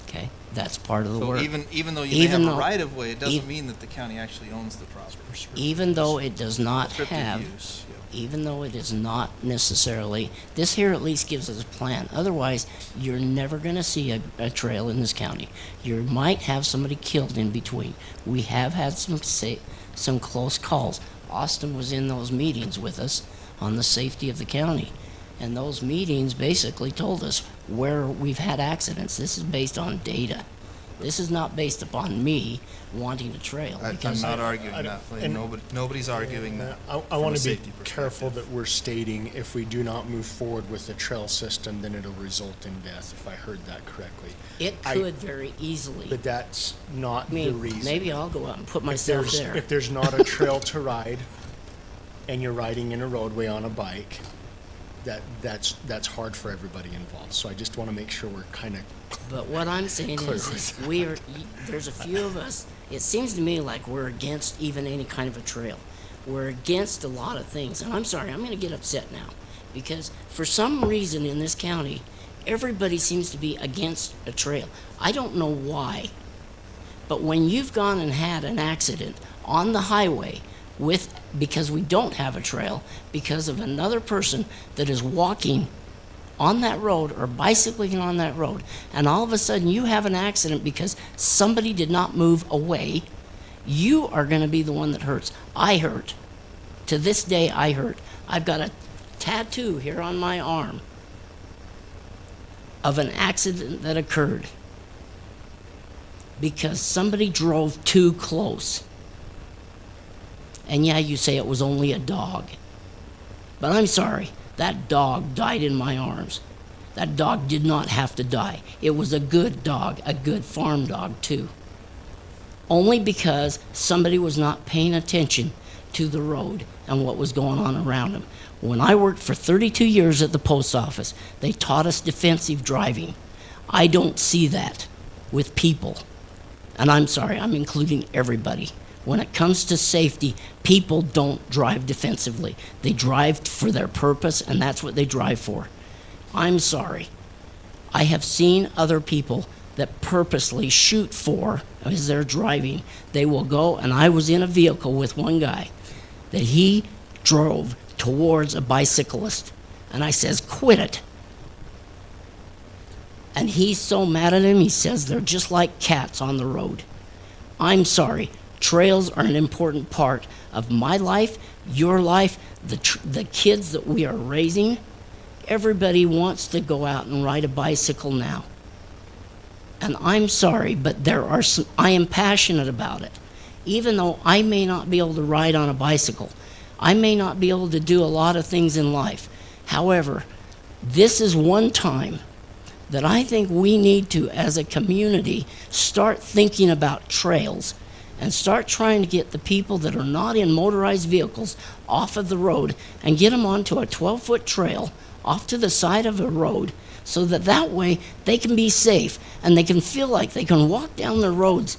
Speaker 1: Okay, that's part of the
Speaker 6: So
Speaker 1: work.
Speaker 6: even though you may have a
Speaker 1: though-
Speaker 6: right of way, it doesn't
Speaker 1: ev-
Speaker 6: mean that the county actually owns the property.
Speaker 1: Even though it does not
Speaker 6: Restricted
Speaker 1: have,
Speaker 6: use, yeah.
Speaker 1: even though it is not necessarily, this here at least gives us a plan. Otherwise, you're never going to see a trail in this county. You might have somebody killed in between. We have had some close calls. Austin was in those meetings with us on the safety of the county. And those meetings basically told us where we've had accidents. This is based on data. This is not based upon me wanting a trail.
Speaker 6: I'm
Speaker 1: because
Speaker 6: not arguing
Speaker 4: I-
Speaker 6: that. Like,
Speaker 4: and-
Speaker 6: nobody's arguing that.
Speaker 4: I
Speaker 6: from
Speaker 4: want
Speaker 6: a
Speaker 4: to be
Speaker 6: safety
Speaker 4: careful
Speaker 6: perspective.
Speaker 4: that we're stating if we do not move forward with the trail system, then it'll result in death, if I heard that correctly.
Speaker 1: It
Speaker 4: I-
Speaker 1: could very easily.
Speaker 4: But that's not
Speaker 1: I mean,
Speaker 4: the reason.
Speaker 1: maybe I'll go out and put
Speaker 4: If
Speaker 1: myself
Speaker 4: there's,
Speaker 1: there.
Speaker 4: if there's not a trail to ride and you're riding in a roadway on a bike, that's hard for everybody involved. So I just want to make sure we're kind of
Speaker 1: But what I'm saying
Speaker 4: Clear
Speaker 1: is
Speaker 4: with
Speaker 1: there's a few of us, it seems to me like we're against even any kind of a trail. We're against a lot of things. And I'm sorry, I'm going to get upset now. Because for some reason in this county, everybody seems to be against a trail. I don't know why. But when you've gone and had an accident on the highway because we don't have a trail, because of another person that is walking on that road or bicycling on that road, and all of a sudden you have an accident because somebody did not move away, you are going to be the one that hurts. I hurt. To this day, I hurt. I've got a tattoo here on my arm of an accident that occurred because somebody drove too close. And yeah, you say it was only a dog. But I'm sorry, that dog died in my arms. That dog did not have to die. It was a good dog, a good farm dog too. Only because somebody was not paying attention to the road and what was going on around them. When I worked for 32 years at the post office, they taught us defensive driving. I don't see that with people. And I'm sorry, I'm including everybody. When it comes to safety, people don't drive defensively. They drive for their purpose, and that's what they drive for. I'm sorry. I have seen other people that purposely shoot for, as they're driving, they will go, and I was in a vehicle with one guy that he drove towards a bicyclist, and I says, quit it. And he's so mad at him, he says they're just like cats on the road. I'm sorry. Trails are an important part of my life, your life, the kids that we are raising. Everybody wants to go out and ride a bicycle now. And I'm sorry, but I am passionate about it. Even though I may not be able to ride on a bicycle, I may not be able to do a lot of things in life. However, this is one time that I think we need to, as a community, start thinking about trails and start trying to get the people that are not in motorized vehicles off of the road and get them onto a 12-foot trail off to the side of a road so that way they can be safe and they can feel like they can walk down the roads.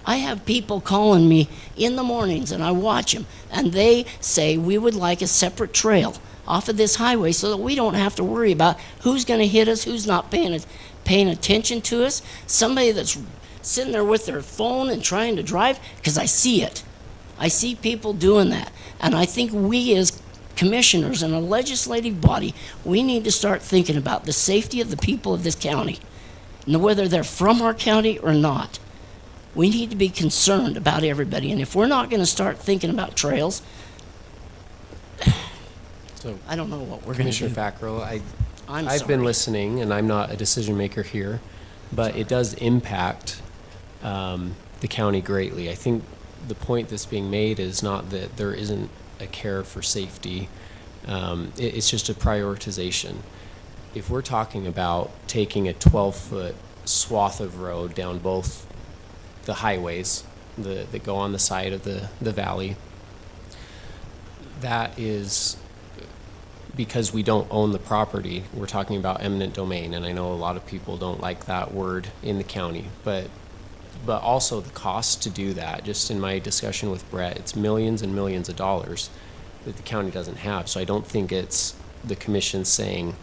Speaker 1: I have people calling me in the mornings and I watch them and they say we would like a separate trail off of this highway so that we don't have to worry about who's going to hit us, who's not paying attention to us, somebody that's sitting there with their phone and trying to drive, because I see it. I see people doing that. And I think we as commissioners and a legislative body, we need to start thinking about the safety of the people of this county, and whether they're from our county or not. We need to be concerned about everybody. And if we're not going to start thinking about trails,
Speaker 5: So,
Speaker 1: I don't know what we're going to
Speaker 5: Commissioner
Speaker 1: do.
Speaker 5: Fackrell,
Speaker 1: I'm
Speaker 5: I've been
Speaker 1: sorry.
Speaker 5: listening, and I'm not a decision maker here, but it does impact the county greatly. I think the point that's being made is not that there isn't a care for safety. It's just a prioritization. If we're talking about taking a 12-foot swath of road down both the highways that go on the side of the valley, that is because we don't own the property. We're talking about eminent domain, and I know a lot of people don't like that word in the county, but also the cost to do that. Just in my discussion with Brett, it's millions and millions of dollars that the county doesn't have. So I don't think it's the commission saying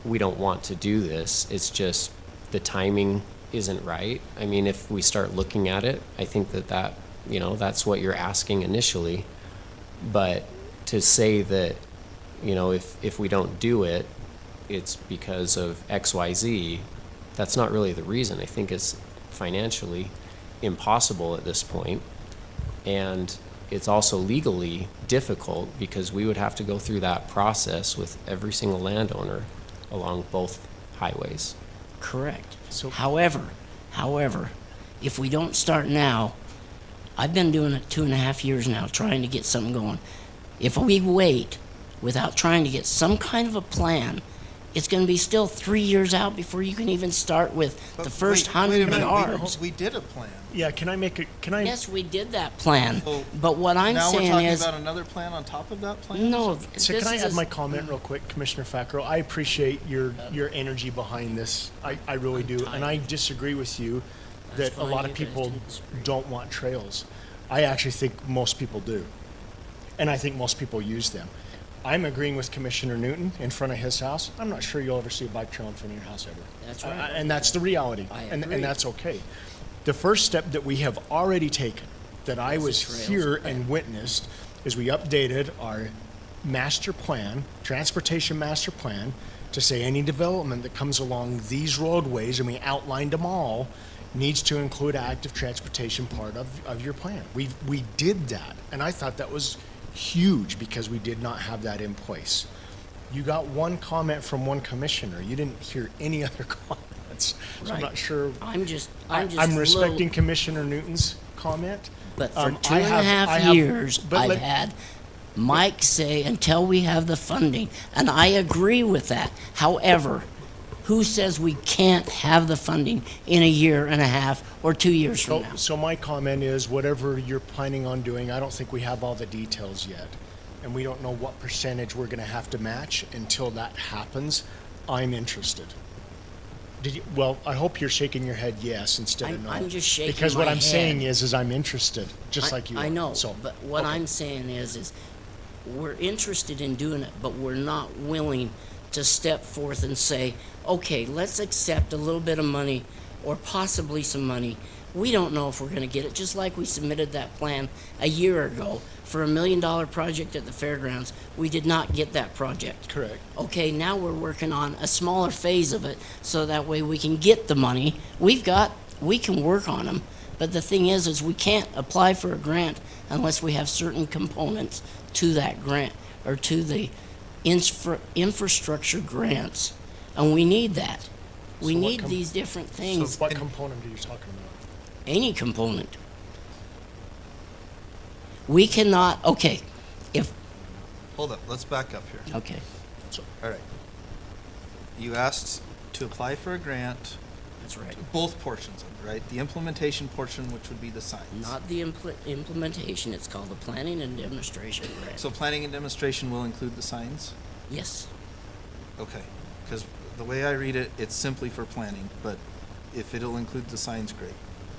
Speaker 5: we don't want to do this. It's just the timing isn't right. I mean, if we start looking at it, I think that that's what you're asking initially. But to say that, you know, if we don't do it, it's because of XYZ, that's not really the reason. I think it's financially impossible at this point, and it's also legally difficult because we would have to go through that process with every single landowner along both highways.
Speaker 1: Correct.
Speaker 4: So-
Speaker 1: However, if we don't start now, I've been doing it 2.5 years now, trying to get something going. If we wait without trying to get some kind of a plan, it's going to be still 3 years out before you can even start with
Speaker 6: But
Speaker 1: the first
Speaker 6: wait a
Speaker 1: 100
Speaker 6: minute,
Speaker 1: yards.
Speaker 6: We did a plan.
Speaker 4: Yeah, can I?
Speaker 1: Yes, we did that plan,
Speaker 6: So
Speaker 1: but what I'm
Speaker 6: now we're
Speaker 1: saying
Speaker 6: talking
Speaker 1: is,
Speaker 6: about another plan on top of that plan?
Speaker 1: no.
Speaker 4: So
Speaker 1: this
Speaker 4: can I
Speaker 1: is
Speaker 4: add
Speaker 1: a-
Speaker 4: my comment real quick, Commissioner Fackrell? I appreciate your energy behind this. I really do. And I disagree with you
Speaker 1: That's
Speaker 4: that a
Speaker 1: fine,
Speaker 4: lot
Speaker 1: you
Speaker 4: of
Speaker 1: guys
Speaker 4: people
Speaker 1: didn't disagree.
Speaker 4: don't want trails. I actually think most people do. And I think most people use them. I'm agreeing with Commissioner Newton in front of his house. I'm not sure you'll ever see a bike trail in front of your house ever.
Speaker 1: That's right.
Speaker 4: And that's the reality.
Speaker 1: I
Speaker 4: And
Speaker 1: agree.
Speaker 4: that's okay. The first step that we have already taken, that I
Speaker 1: Is the
Speaker 4: was
Speaker 1: trails
Speaker 4: here
Speaker 1: plan.
Speaker 4: and witnessed, is we updated our master plan, transportation master plan, to say any development that comes along these roadways, and we outlined them all, needs to include active transportation part of your plan. We did that, and I thought that was huge because we did not have that in place. You got one comment from one commissioner. You didn't hear any other comments. So I'm
Speaker 1: Right.
Speaker 4: not sure.
Speaker 1: I'm just
Speaker 4: I'm
Speaker 1: a little-
Speaker 4: respecting Commissioner Newton's comment.
Speaker 1: But for
Speaker 4: I
Speaker 1: 2.5 years,
Speaker 4: but
Speaker 1: I've
Speaker 4: let-
Speaker 1: had Mike say until we have the funding, and I agree with that. However, who says we can't have the funding in 1.5 years or 2 years from now?
Speaker 4: So my comment is, whatever you're planning on doing, I don't think we have all the details yet. And we don't know what percentage we're gonna have to match until that happens. I'm interested. Well, I hope you're shaking your head yes instead of no.
Speaker 1: I'm just shaking
Speaker 4: Because what
Speaker 1: my
Speaker 4: I'm saying
Speaker 1: head.
Speaker 4: is I'm interested, just
Speaker 1: I-
Speaker 4: like you are.
Speaker 1: I know,
Speaker 4: So,
Speaker 1: but what
Speaker 4: okay.
Speaker 1: I'm saying is we're interested in doing it, but we're not willing to step forth and say, okay, let's accept a little bit of money or possibly some money. We don't know if we're gonna get it, just like we submitted that plan a year ago for $1 million project at the fairgrounds. We did not get that project.
Speaker 4: Correct.
Speaker 1: Okay, now we're working on a smaller phase of it, so that way we can get the money. We can work on them, but the thing is we can't apply for a grant unless we have certain components to that grant, or to the infrastructure grants, and we need that. We
Speaker 4: So what
Speaker 1: need these different things,
Speaker 4: What component are you talking about?
Speaker 1: any component. We cannot, okay,
Speaker 6: Hold up, let's back up here.
Speaker 1: okay,
Speaker 6: All right. You asked to apply for a grant,
Speaker 1: that's right.
Speaker 6: both portions of it, right? The implementation portion, which would be the signs.
Speaker 1: Not the implementation, it's called the planning and demonstration grant.
Speaker 6: So planning and demonstration will include the signs?
Speaker 1: Yes,
Speaker 6: Okay, because the way I read it, it's simply for planning, but if it'll include the signs, great.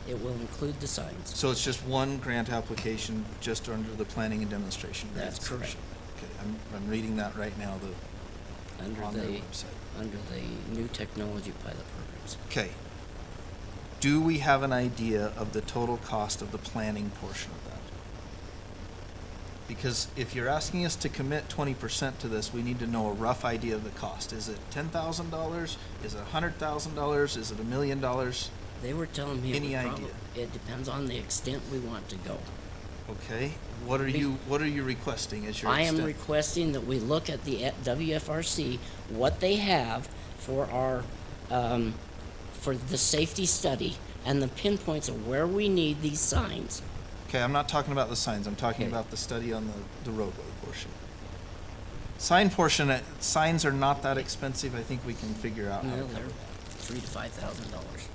Speaker 1: it will include the signs.
Speaker 6: So it's just one grant application just under the planning and demonstration grant
Speaker 1: That's correct.
Speaker 6: section. Okay, I'm reading that right now,
Speaker 1: Under
Speaker 6: on their
Speaker 1: the,
Speaker 6: website.
Speaker 1: under the new technology pilot programs.
Speaker 6: Okay. Do we have an idea of the total cost of the planning portion of that? Because if you're asking us to commit 20% to this, we need to know a rough idea of the cost. Is it $10,000? Is it $100,000? Is it $1 million?
Speaker 1: They were telling me it
Speaker 6: Any
Speaker 1: would
Speaker 6: idea?
Speaker 1: it depends on the extent we want to go.
Speaker 6: Okay. What are you requesting as your
Speaker 1: I am
Speaker 6: extent?
Speaker 1: requesting that we look at the WFRC, what they have for our, for the safety study, and the pinpoints of where we need these signs.
Speaker 6: Okay, I'm not talking about the signs, I'm talking
Speaker 1: Okay.
Speaker 6: about the study on the roadway portion. Sign portion, signs are not that expensive, I think we can figure out how to
Speaker 1: Well, they're
Speaker 6: cover.
Speaker 1: $3,000 to $5,000.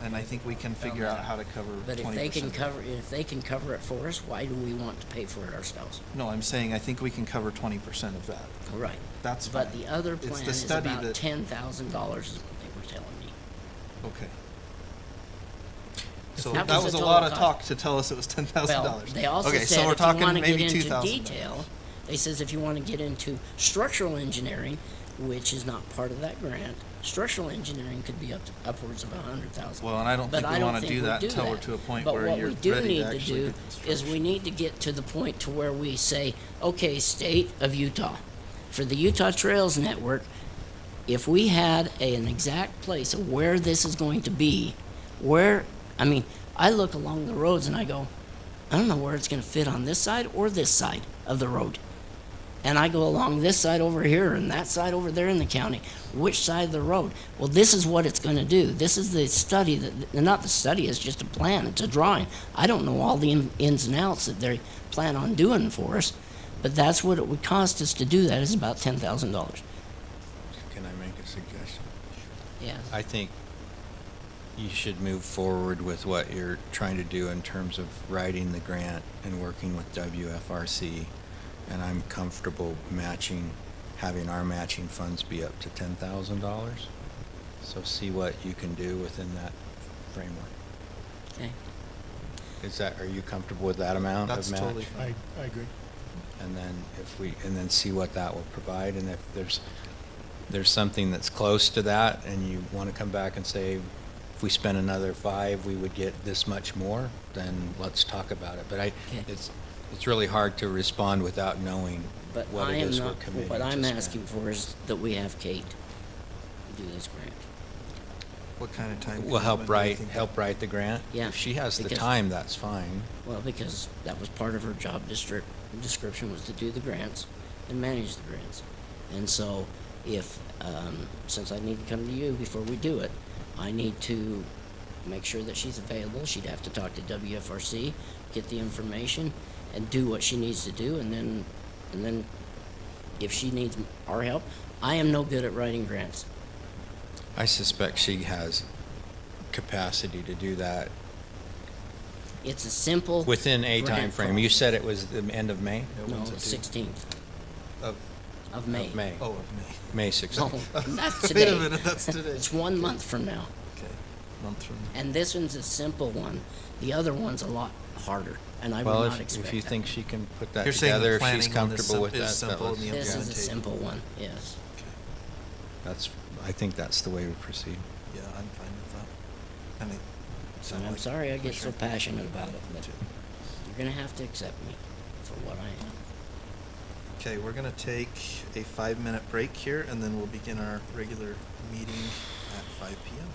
Speaker 6: And I think we can figure out how to cover 20%.
Speaker 1: But if they can cover it for us, why do we want to pay for it ourselves?
Speaker 6: No, I'm saying I think we can cover 20% of that.
Speaker 1: Right.
Speaker 6: That's fine.
Speaker 1: But the other
Speaker 6: It's
Speaker 1: plan
Speaker 6: the
Speaker 1: is
Speaker 6: study
Speaker 1: about
Speaker 6: that-
Speaker 1: $10,000 is what they were telling me.
Speaker 6: Okay. So
Speaker 1: That
Speaker 6: that
Speaker 1: was
Speaker 6: was
Speaker 1: the
Speaker 6: a lot
Speaker 1: total
Speaker 6: of
Speaker 1: cost.
Speaker 6: talk to tell us it was $10,000.
Speaker 1: Well, they also
Speaker 6: Okay,
Speaker 1: said
Speaker 6: so we're
Speaker 1: if you
Speaker 6: talking
Speaker 1: want to get
Speaker 6: maybe
Speaker 1: into
Speaker 6: $2,000.
Speaker 1: detail, they says if you want to get into structural engineering, which is not part of that grant. Structural engineering could be upwards of 100,000.
Speaker 6: Well, and I don't
Speaker 1: But
Speaker 6: think we
Speaker 1: I don't
Speaker 6: wanna
Speaker 1: think
Speaker 6: do
Speaker 1: we'll
Speaker 6: that
Speaker 1: do
Speaker 6: until we're
Speaker 1: that.
Speaker 6: to a point
Speaker 1: But
Speaker 6: where
Speaker 1: what
Speaker 6: you're
Speaker 1: we do
Speaker 6: ready to
Speaker 1: need to
Speaker 6: actually
Speaker 1: do
Speaker 6: get construction.
Speaker 1: is we need to get to the point to where we say, okay, state of Utah, for the Utah Trails Network, if we had an exact place of where this is going to be, I look along the roads and I go, I don't know where it's going to fit on this side or this side of the road. And I go along this side over here and that side over there in the county. Which side of the road? Well, this is what it's going to do. This is the study not the study, it's just a plan, it's a drawing. I don't know all the ins and outs that they plan on doing for us, but that's what it would cost us to do that, is about $10,000.
Speaker 7: Can I make a suggestion?
Speaker 1: Yeah.
Speaker 7: I think you should move forward with what you're trying to do in terms of writing the grant and working with WFRC. And I'm comfortable having our matching funds be up to $10,000. So see what you can do within that framework.
Speaker 1: Okay.
Speaker 7: Are you comfortable with that amount
Speaker 6: That's
Speaker 7: of match?
Speaker 6: totally fine.
Speaker 4: I agree.
Speaker 7: And then see what that will provide, and if there's something that's close to that, and you want to come back and say, if we spend another 5, we would get this much more, then let's talk about it. But
Speaker 1: Okay.
Speaker 7: it's really hard to respond without knowing
Speaker 1: But
Speaker 7: what
Speaker 1: I
Speaker 7: it
Speaker 1: am
Speaker 7: is we're
Speaker 1: not,
Speaker 7: committing
Speaker 1: what I'm
Speaker 7: to spend.
Speaker 1: asking for is that we have Kate do this grant.
Speaker 6: What kind of time?
Speaker 7: We'll help
Speaker 6: commitment do you think
Speaker 7: help write the grant.
Speaker 1: Yeah,
Speaker 7: If she has the
Speaker 1: because-
Speaker 7: time, that's fine.
Speaker 1: Well, because that was part of her job description, was to do the grants and manage the grants. And so if, since I need to come to you before we do it, I need to make sure that she's available. She'd have to talk to WFRC, get the information, and do what she needs to do, and then if she needs our help, I am no good at writing grants.
Speaker 7: I suspect she has capacity to do that
Speaker 1: It's a simple.
Speaker 7: within a
Speaker 1: grant
Speaker 7: time frame. You
Speaker 1: process.
Speaker 7: said it was the end of May?
Speaker 1: No,
Speaker 6: When's it
Speaker 1: the
Speaker 6: due?
Speaker 1: 16th
Speaker 6: Of,
Speaker 1: of May.
Speaker 7: Of May.
Speaker 6: oh, of May.
Speaker 7: May
Speaker 1: No,
Speaker 7: 16th.
Speaker 1: that's
Speaker 6: Wait
Speaker 1: today.
Speaker 6: a minute, that's today.
Speaker 1: It's 1 month from now.
Speaker 6: Okay, month from.
Speaker 1: And this one's a simple one. The other one's a lot harder, and I would
Speaker 7: Well,
Speaker 1: not expect
Speaker 7: if you
Speaker 1: that.
Speaker 7: think she can put that
Speaker 6: You're saying the
Speaker 7: together, if she's
Speaker 6: planning on this
Speaker 7: comfortable with
Speaker 6: is
Speaker 7: that,
Speaker 6: simple and the
Speaker 1: This is a
Speaker 6: implementation.
Speaker 1: simple one, yes.
Speaker 7: I think that's the way we proceed.
Speaker 6: Yeah, I'm fine with that. And it
Speaker 1: And
Speaker 6: sounds
Speaker 1: I'm
Speaker 6: like
Speaker 1: sorry I get so
Speaker 6: Commissioner-
Speaker 1: passionate about it, but you're gonna have to accept me for what I am.
Speaker 6: Okay, we're gonna take a 5-minute break here, and then we'll begin our regular meeting at 5 p.m.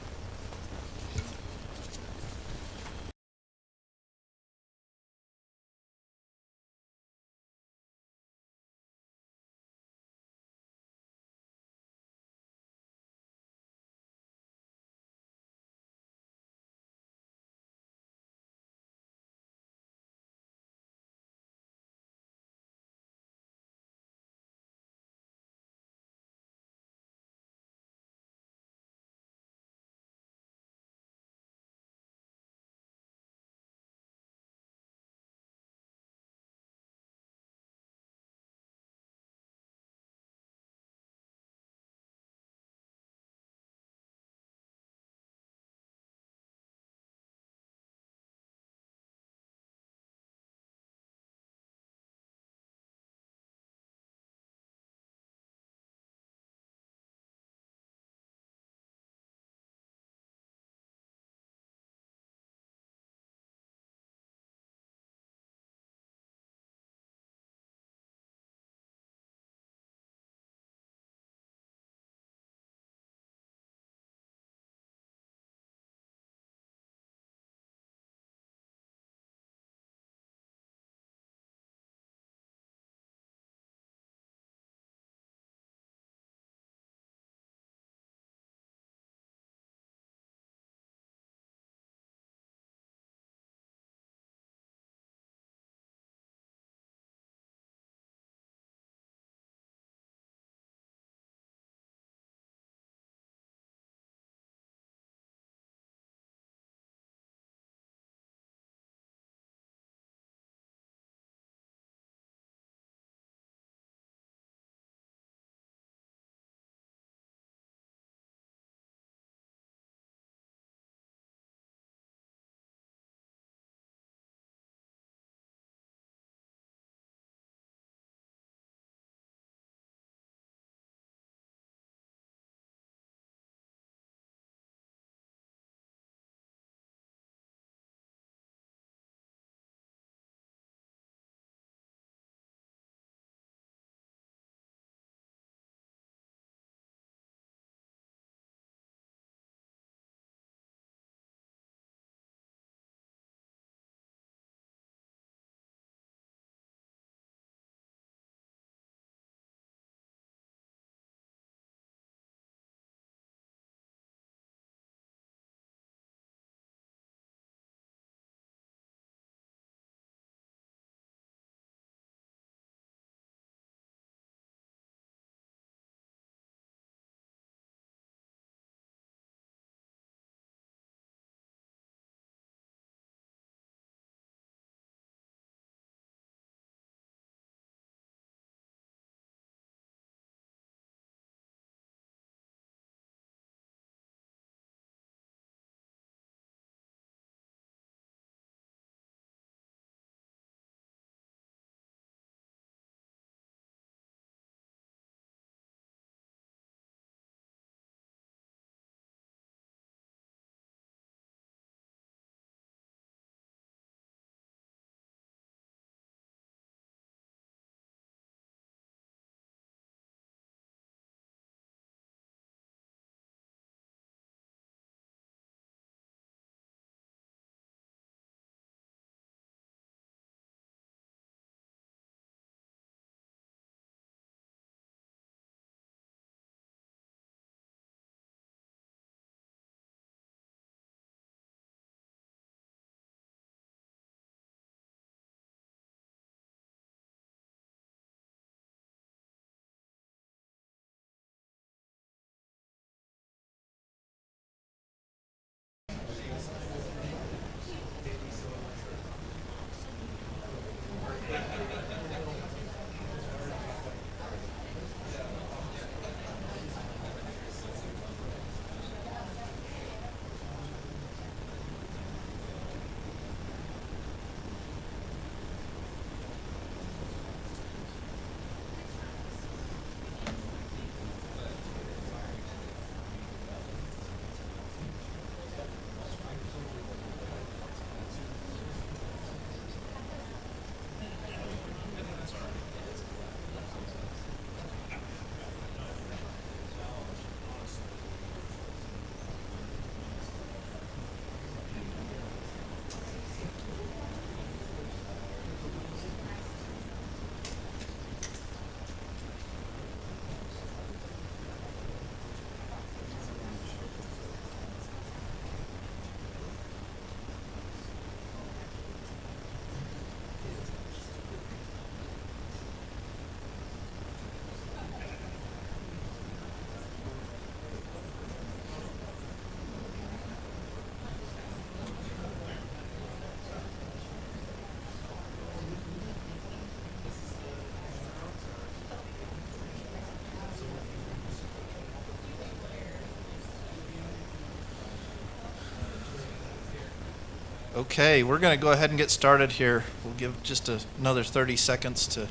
Speaker 6: Okay, we're going to go ahead and get started here. We'll give just another 30 seconds to.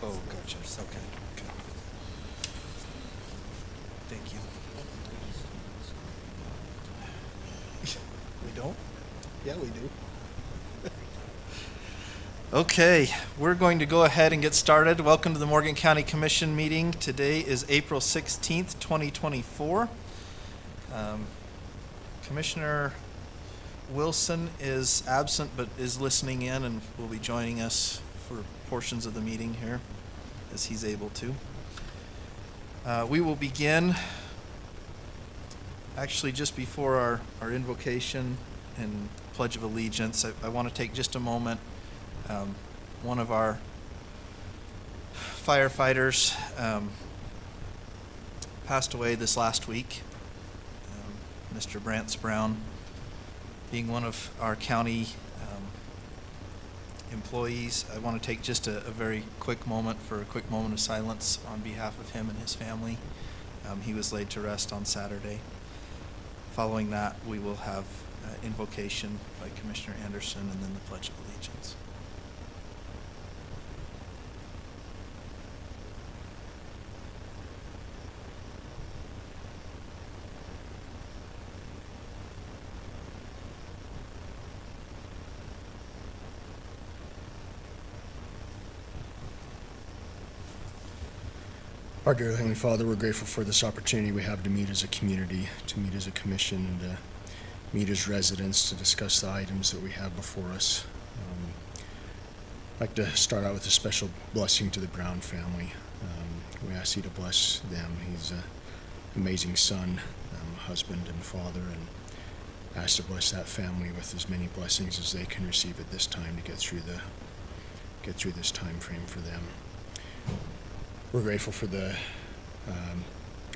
Speaker 6: Oh, gotcha. Okay. Okay. Thank you. We don't? Yeah, we do. Okay, we're going to go ahead and get started. Welcome to the Morgan County Commission meeting. Today is April 16th, 2024. Commissioner Wilson is absent but is listening in and will be joining us for portions of the meeting here as he's able to. We will begin actually just before our invocation and Pledge of Allegiance. I want to take just a moment. One of our firefighters passed away this last week. Mr. Brantz Brown, being one of our county employees, I want to take just a very quick moment for a quick moment of silence on behalf of him and his family. He was laid to rest on Saturday. Following that, we will have invocation by Commissioner Anderson and then the Pledge of Allegiance.
Speaker 4: Our dear Heavenly Father, we're grateful for this opportunity we have to meet as a community, to meet as a commission, and to meet as residents to discuss the items that we have before us. I'd like to start out with a special blessing to the Brown family. We ask you to bless them. He's an amazing son, husband, and father, and ask to bless that family with as many blessings as they can receive at this time to get through this time frame for them. We're grateful for the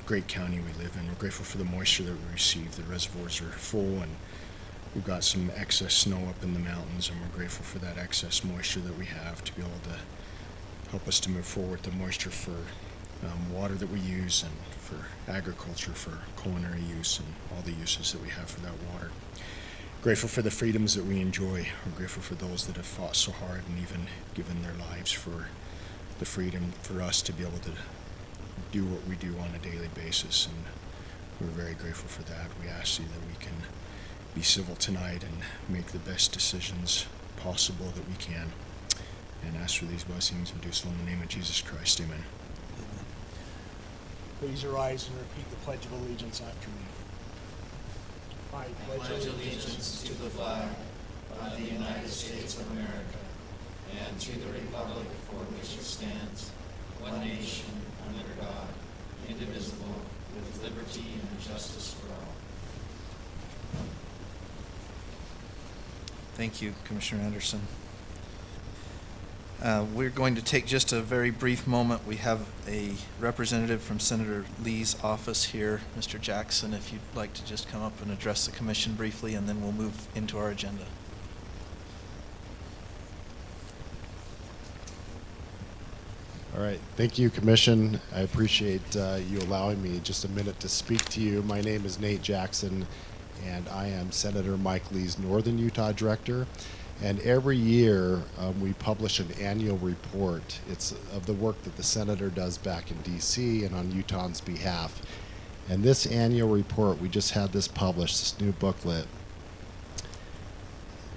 Speaker 4: great county we live in. We're grateful for the moisture that we receive. The reservoirs are full, and we've got some excess snow up in the mountains, and we're grateful for that excess moisture that we have to be able to help us to move forward. The moisture for water that we use, and for agriculture, for culinary use, and all the uses that we have for that water. Grateful for the freedoms that we enjoy. We're grateful for those that have fought so hard and even given their lives for the freedom for us to be able to do what we do on a daily basis, and we're very grateful for that. We ask you that we can be civil tonight and make the best decisions possible that we can, and ask for these blessings and do so in the name of Jesus Christ. Amen. Please arise and repeat the Pledge of Allegiance after me. I pledge allegiance to the flag of the United States of America and to the republic for which it stands, one nation, under God, indivisible, with liberty and justice for all.
Speaker 6: Thank you, Commissioner Anderson. We're going to take just a very brief moment. We have a representative from Senator Lee's office here, Mr. Jackson, if you'd like to just come up and address the commission briefly, and then we'll move into our agenda.
Speaker 9: All right. Thank you, Commission. I appreciate you allowing me just a minute to speak to you. My name is Nate Jackson, and I am Senator Mike Lee's Northern Utah Director. And every year we publish an annual report. It's of the work that the Senator does back in D.C. and on Utahns' behalf. And this annual report, we just had this published, this new booklet.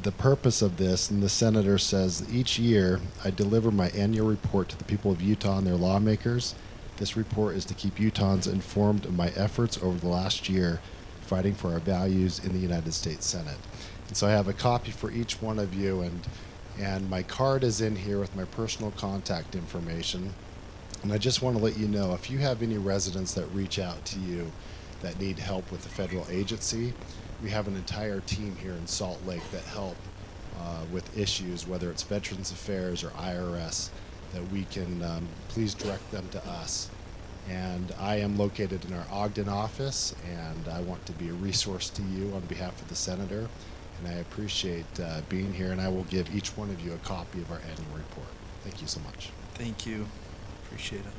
Speaker 9: The purpose of this, and the Senator says, each year I deliver my annual report to the people of Utah and their lawmakers. This report is to keep Utahns informed of my efforts over the last year fighting for our values in the United States Senate. And so I have a copy for each one of you, and my card is in here with my personal contact information. And I just want to let you know, if you have any residents that reach out to you that need help with the federal agency, we have an entire team here in Salt Lake that help with issues, whether it's Veterans Affairs or IRS, that we can please direct them to us. And I am located in our Ogden office, and I want to be a resource to you on behalf of the Senator. and I appreciate being here, and I will give each one of you a copy of our annual report. Thank you so much.
Speaker 6: Thank you. Appreciate it.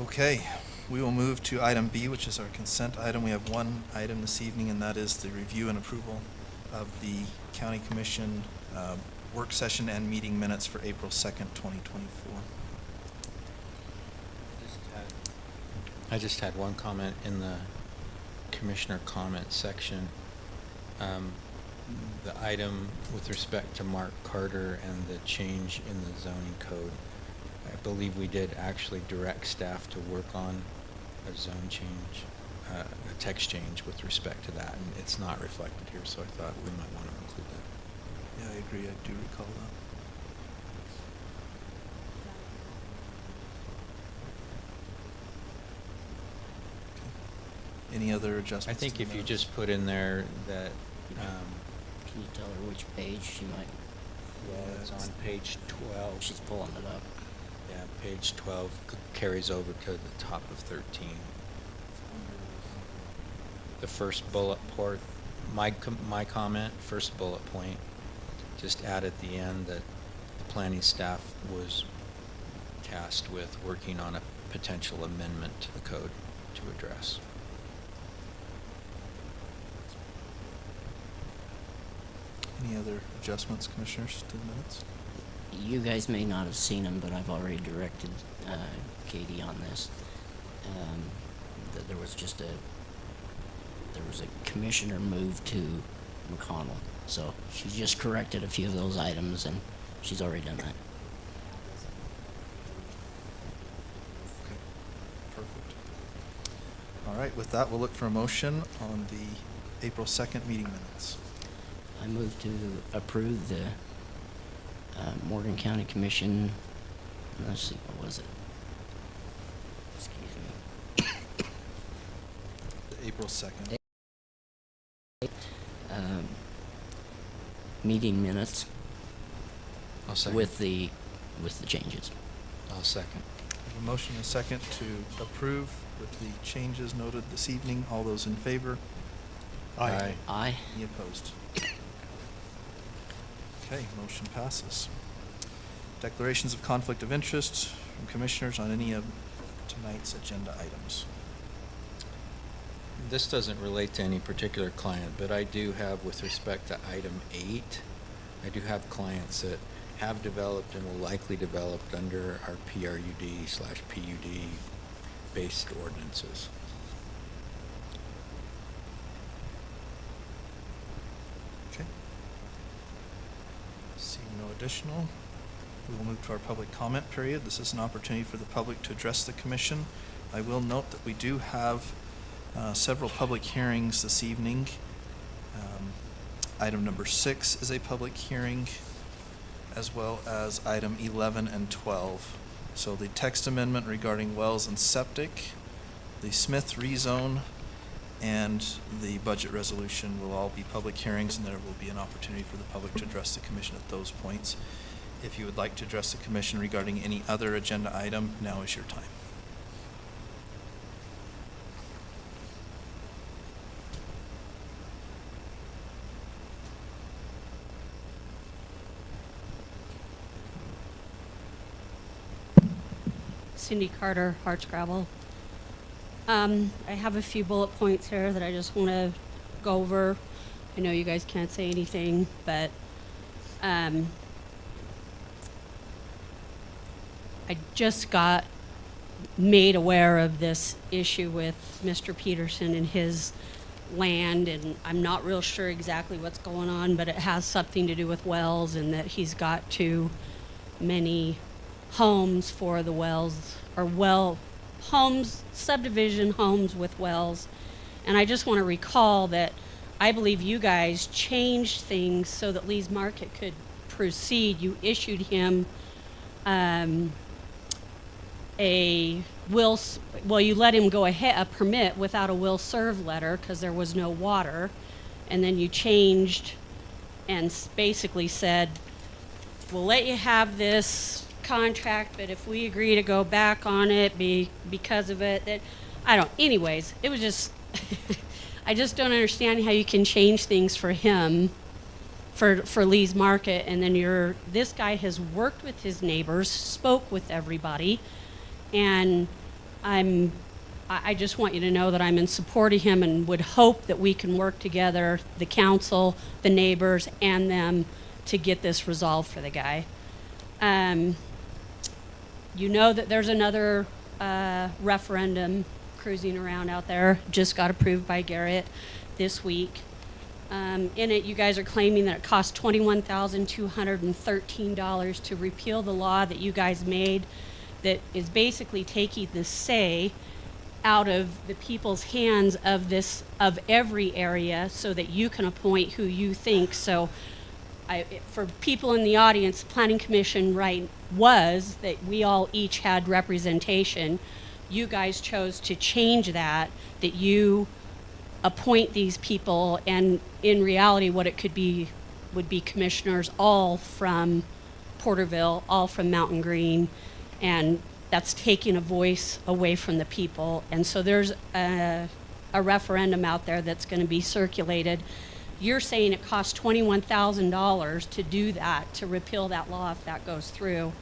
Speaker 6: Okay, we will move to item B, which is our consent item. We have one item this evening, and that is the review and approval of the County Commission work session and meeting minutes for April 2nd, 2024.
Speaker 7: I just had one comment in the commissioner comment section. The item with respect to Mark Carter and the change in the zoning code, I believe we did actually direct staff to work on a zone change, a text change with respect to that, and it's not reflected here, so I thought we might want to include that.
Speaker 6: Yeah, I agree. I do recall that. Okay. Any other adjustments?
Speaker 7: I think
Speaker 6: to the
Speaker 7: if you
Speaker 6: minutes?
Speaker 7: just put in there that,
Speaker 1: Can you tell her which page she might?
Speaker 7: well, it's on page 12.
Speaker 1: She's pulling it up.
Speaker 7: Yeah, page 12 carries over to the top of 13. The first bullet point, my comment, first bullet point, just add at the end that the planning staff was tasked with working on a potential amendment to the code to address.
Speaker 6: Any other adjustments, commissioners, to the minutes?
Speaker 1: You guys may not have seen them, but I've already directed Katie on this. There was a commissioner move to McConnell, so she just corrected a few of those items, and she's already done that.
Speaker 6: Okay, perfect. All right, with that, we'll look for a motion on the April 2nd meeting minutes.
Speaker 1: I move to approve the Morgan County Commission. Let's see, what was it? Excuse me.
Speaker 6: The April 2nd.
Speaker 1: Meeting minutes
Speaker 7: I'll second.
Speaker 1: with the changes.
Speaker 7: I'll second.
Speaker 6: We have a motion and a second to approve with the changes noted this evening. All those in favor?
Speaker 7: Aye.
Speaker 1: Aye.
Speaker 6: Any opposed? Okay, motion passes. Declarations of conflict of interest from commissioners on any of tonight's agenda items.
Speaker 7: This doesn't relate to any particular client, but I do have, with respect to item 8, I do have clients that have developed and will likely develop under our PRUD/PUD based ordinances.
Speaker 6: Okay. Seeing no additional, we will move to our public comment period. This is an opportunity for the public to address the commission. I will note that we do have several public hearings this evening. Item number 6 is a public hearing, as well as item 11 and 12. So the text amendment regarding wells and septic, the Smith rezone, and the budget resolution will all be public hearings, and there will be an opportunity for the public to address the commission at those points. If you would like to address the commission regarding any other agenda item, now is your time.
Speaker 10: Cindy Carter, Hardscrabble. I have a few bullet points here that I just want to go over. I know you guys can't say anything, but I just got made aware of this issue with Mr. Peterson and his land, and I'm not real sure exactly what's going on, but it has something to do with wells, and that he's got too many homes for the wells, or homes, subdivision homes with wells. And I just want to recall that I believe you guys changed things so that Lee's Market could proceed. You issued him you let him go ahead, a permit without a will serve letter because there was no water. And then you changed and basically said, we'll let you have this contract, but if we agree to go back on it because of it, that anyways, it was just I just don't understand how you can change things for him, for Lee's Market, and then this guy has worked with his neighbors, spoke with everybody, and I just want you to know that I'm in support of him and would hope that we can work together, the council, the neighbors, and them, to get this resolved for the guy. You know that there's another referendum cruising around out there, just got approved by Garrett this week. In it, you guys are claiming that it cost $21,213 to repeal the law that you guys made that is basically taking the say out of the people's hands of every area so that you can appoint who you think. So for people in the audience, the Planning Commission was that we all each had representation. You guys chose to change that you appoint these people, and in reality what it could be would be commissioners all from Porterville, all from Mountain Green, and that's taking a voice away from the people. And so there's a referendum out there that's going to be circulated. You're saying it costs $21,000 to do that, to repeal that law if that goes through.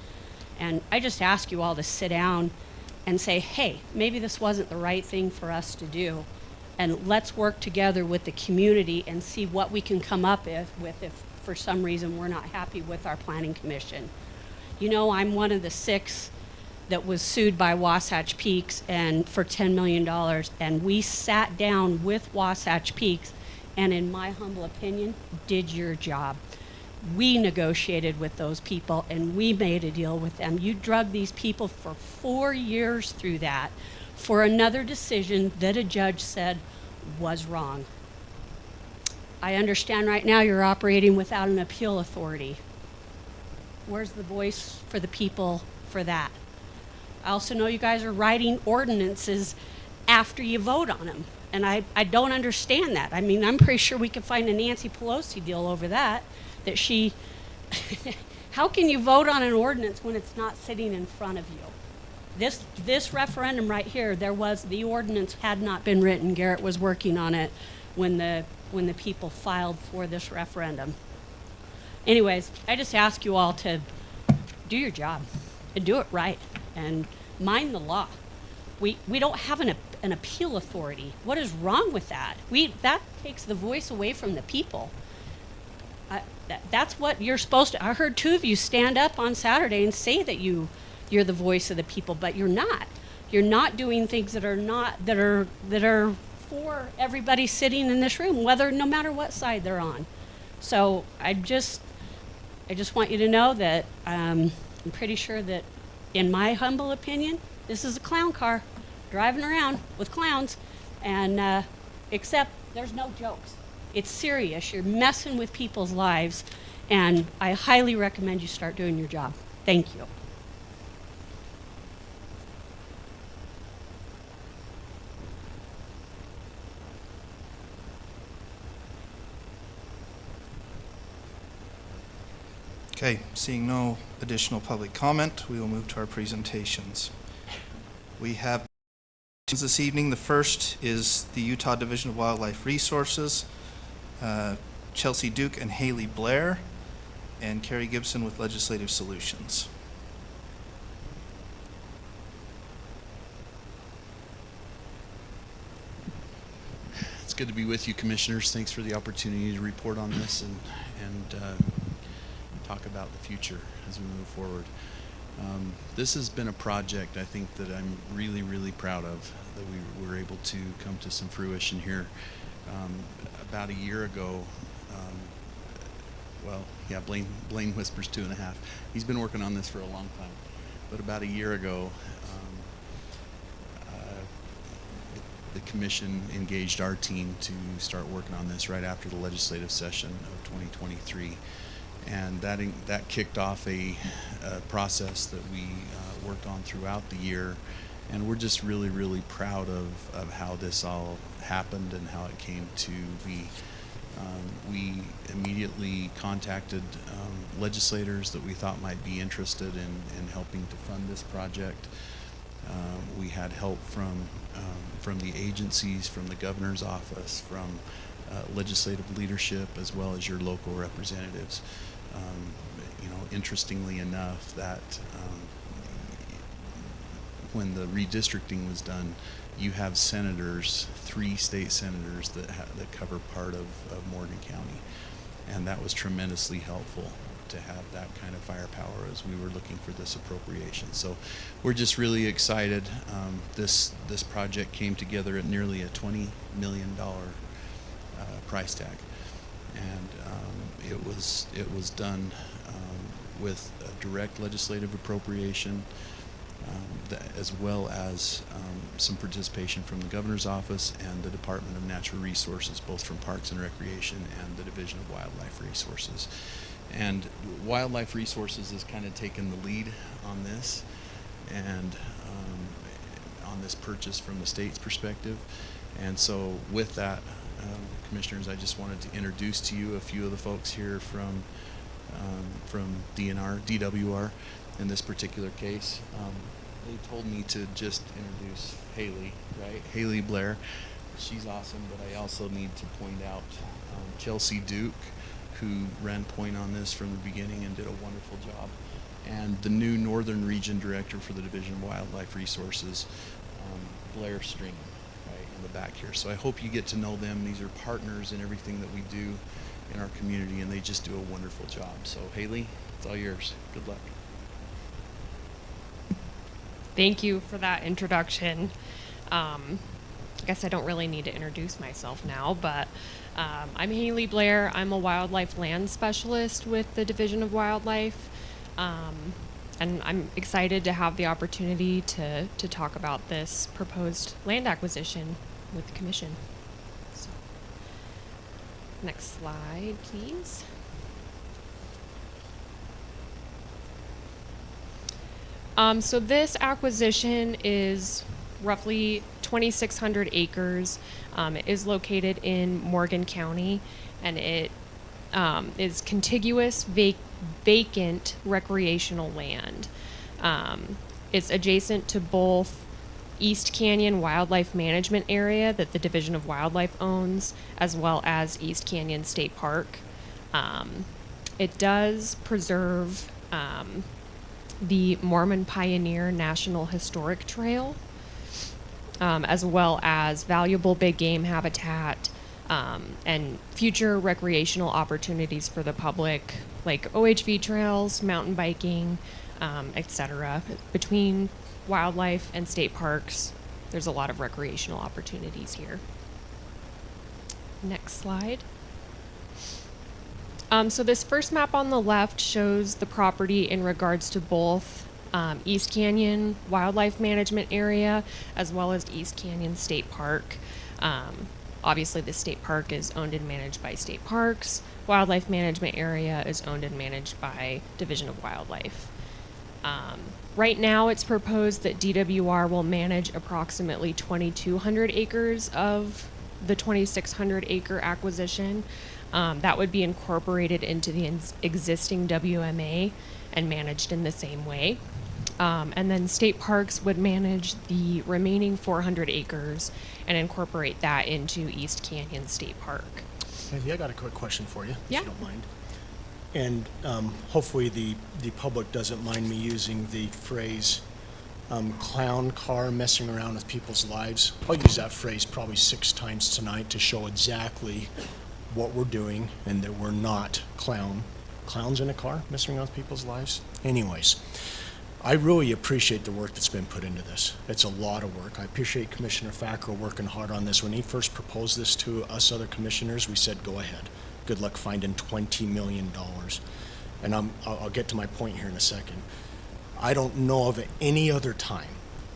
Speaker 10: And I just ask you all to sit down and say, hey, maybe this wasn't the right thing for us to do. And let's work together with the community and see what we can come up with if for some reason we're not happy with our planning commission. You know, I'm one of the 6 that was sued by Wasatch Peaks and for $10 million. And we sat down with Wasatch Peaks and, in my humble opinion, did your job. We negotiated with those people and we made a deal with them. You drug these people for 4 years through that for another decision that a judge said was wrong. I understand right now you're operating without an appeal authority. Where's the voice for the people for that? I also know you guys are writing ordinances after you vote on them, and I don't understand that. I mean, I'm pretty sure we could find a Nancy Pelosi deal over that she, how can you vote on an ordinance when it's not sitting in front of you? This referendum right here, the ordinance had not been written. Garrett was working on it when the people filed for this referendum. Anyways, I just ask you all to do your job and do it right and mind the law. We don't have an appeal authority. What is wrong with that? That takes the voice away from the people. That's what you're supposed to. I heard 2 of you stand up on Saturday and say that you're the voice of the people, but you're not. You're not doing things that are for everybody sitting in this room, no matter what side they're on. So I just want you to know that I'm pretty sure that, in my humble opinion, this is a clown car driving around with clowns, and except there's no jokes. It's serious. You're messing with people's lives, and I highly recommend you start doing your job. Thank you.
Speaker 6: Okay, seeing no additional public comment, we will move to our presentations. We have this evening. The first is the Utah Division of Wildlife Resources, Chelsea Duke and Haley Blair, and Carrie Gibson with Legislative Solutions.
Speaker 11: It's good to be with you, commissioners. Thanks for the opportunity to report on this and talk about the future as we move forward. This has been a project, I think, that I'm really, really proud of, that we were able to come to some fruition here. About a year ago, Blaine whispers 2.5. He's been working on this for a long time. But about a year ago, the commission engaged our team to start working on this right after the legislative session of 2023. And that kicked off a process that we worked on throughout the year, and we're just really, really proud of how this all happened and how it came to be. We immediately contacted legislators that we thought might be interested in helping to fund this project. We had help from from the agencies, from the governor's office, from legislative leadership, as well as your local representatives. Interestingly enough, that when the redistricting was done, you have senators, 3 state senators that cover part of Morgan County, and that was tremendously helpful to have that kind of firepower as we were looking for this appropriation. So we're just really excited. This project came together at nearly a $20 million price tag, and it was done with a direct legislative appropriation, as well as some participation from the governor's office and the Department of Natural Resources, both from Parks and Recreation and the Division of Wildlife Resources. And Wildlife Resources has kind of taken the lead on this, and on this purchase from the state's perspective. And so with that, Commissioners, I just wanted to introduce to you a few of the folks here from DWR in this particular case. They told me to just introduce Haley, right? Haley Blair. She's awesome, but I also need to point out Chelsea Duke, who ran point on this from the beginning and did a wonderful job. And the new Northern Region Director for the Division of Wildlife Resources, Blair String, right in the back here. So I hope you get to know them. These are partners in everything that we do in our community, and they just do a wonderful job. So Haley, it's all yours. Good luck.
Speaker 12: Thank you for that introduction. I guess I don't really need to introduce myself now, but I'm Haley Blair. I'm a wildlife land specialist with the Division of Wildlife, and I'm excited to have the opportunity to talk about this proposed land acquisition with the Commission. So, next slide, please. So this acquisition is roughly 2,600 acres. It is located in Morgan County, and it is contiguous vacant recreational land. It's adjacent to both East Canyon Wildlife Management Area that the Division of Wildlife owns, as well as East Canyon State Park. It does preserve the Mormon Pioneer National Historic Trail, as well as valuable big game habitat, and future recreational opportunities for the public, like OHV trails, mountain biking, etc. Between wildlife and state parks, there's a lot of recreational opportunities here. Next slide. So this first map on the left shows the property in regards to both East Canyon Wildlife Management Area as well as East Canyon State Park. Obviously, the state park is owned and managed by State Parks. Wildlife Management Area is owned and managed by Division of Wildlife. Right now, it's proposed that DWR will manage approximately 2,200 acres of the 2,600 acre acquisition. That would be incorporated into the existing WMA and managed in the same way. And then State Parks would manage the remaining 400 acres and incorporate that into East Canyon State Park.
Speaker 4: Andy, I got a quick question for you,
Speaker 12: Yeah.
Speaker 4: if you don't mind. And hopefully the public doesn't mind me using the phrase clown car messing around with people's lives. I'll use that phrase probably 6 times tonight to show exactly what we're doing and that we're not clowns in a car messing around with people's lives. Anyways, I really appreciate the work that's been put into this. It's a lot of work. I appreciate Commissioner Fackrell working hard on this. When he first proposed this to us other commissioners, we said, go ahead. Good luck finding $20 million. And I'll get to my point here in a second. I don't know of any other time,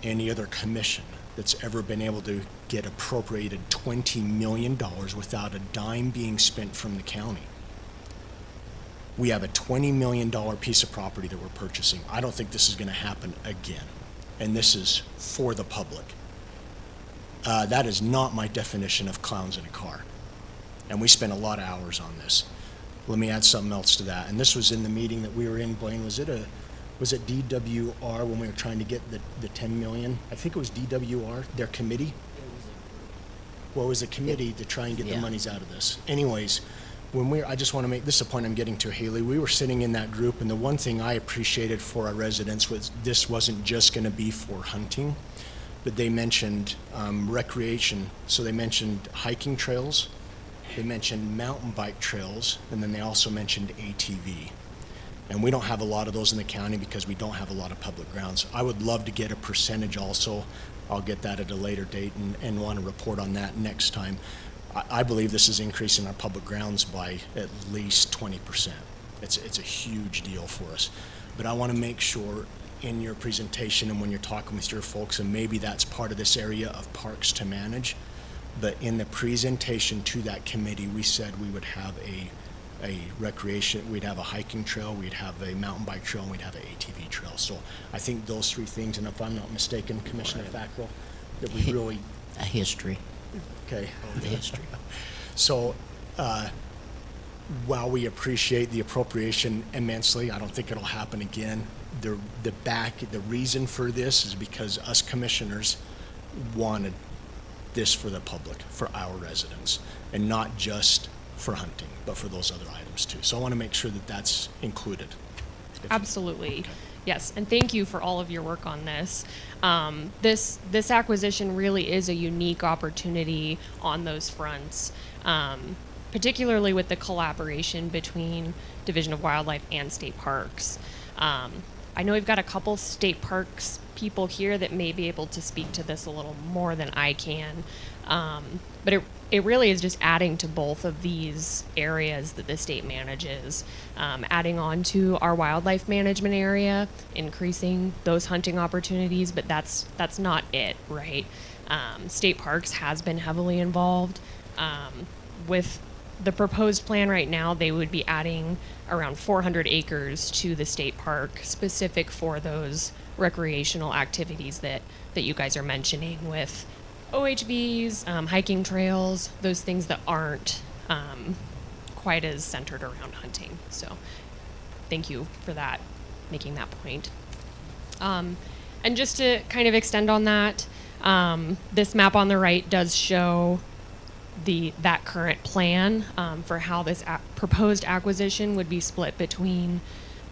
Speaker 4: any other commission that's ever been able to get appropriated $20 million without a dime being spent from the county. We have a $20 million piece of property that we're purchasing. I don't think this is going to happen again. And this is for the public. That is not my definition of clowns in a car. And we spent a lot of hours on this. Let me add something else to that. And this was in the meeting that we were in, Blaine. Was it DWR when we were trying to get the 10 million? I think it was DWR, their committee.
Speaker 13: It was
Speaker 4: Well, it was a committee to try and get the
Speaker 1: Yeah.
Speaker 4: monies out of this. Anyways, I just want to make, this is a point I'm getting to, Haley. We were sitting in that group, and the one thing I appreciated for our residents was this wasn't just going to be for hunting, but they mentioned recreation. So they mentioned hiking trails, they mentioned mountain bike trails, and then they also mentioned ATV. And we don't have a lot of those in the county because we don't have a lot of public grounds. I would love to get a percentage also. I'll get that at a later date and want to report on that next time. I believe this is increasing our public grounds by at least 20%. It's a huge deal for us. But I want to make sure in your presentation and when you're talking with your folks, and maybe that's part of this area of parks to manage, but in the presentation to that committee, we said we would have a recreation, we'd have a hiking trail, we'd have a mountain bike trail, and we'd have an ATV trail. So I think those three things, and if I'm not mistaken, Commissioner Fackrell, that we really,
Speaker 1: A history,
Speaker 4: okay.
Speaker 1: the history.
Speaker 4: So, while we appreciate the appropriation immensely, I don't think it'll happen again. The reason for this is because us commissioners wanted this for the public, for our residents, and not just for hunting, but for those other items too. So I want to make sure that that's included.
Speaker 12: Absolutely. Yes, and thank you for all of your work on this. This acquisition really is a unique opportunity on those fronts, particularly with the collaboration between Division of Wildlife and state parks. I know we've got a couple state parks people here that may be able to speak to this a little more than I can, but it really is just adding to both of these areas that the state manages, adding on to our wildlife management area, increasing those hunting opportunities, but that's not it, right? State parks has been heavily involved. With the proposed plan right now, they would be adding around 400 acres to the state park specific for those recreational activities that you guys are mentioning with OHVs, hiking trails, those things that aren't quite as centered around hunting. So thank you for that, making that point. And just to kind of extend on that, this map on the right does show that current plan for how this proposed acquisition would be split between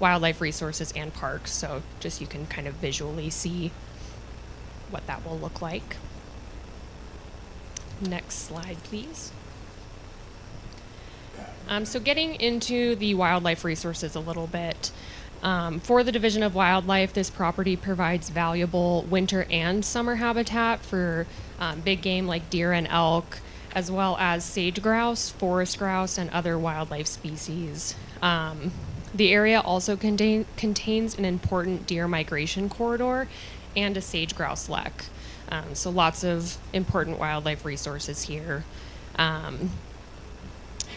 Speaker 12: wildlife resources and parks. So just you can kind of visually see what that will look like. Next slide, please. So getting into the wildlife resources a little bit. For the Division of Wildlife, this property provides valuable winter and summer habitat for big game like deer and elk, as well as sage grouse, forest grouse, and other wildlife species. The area also contains an important deer migration corridor and a sage grouse lek. So lots of important wildlife resources here.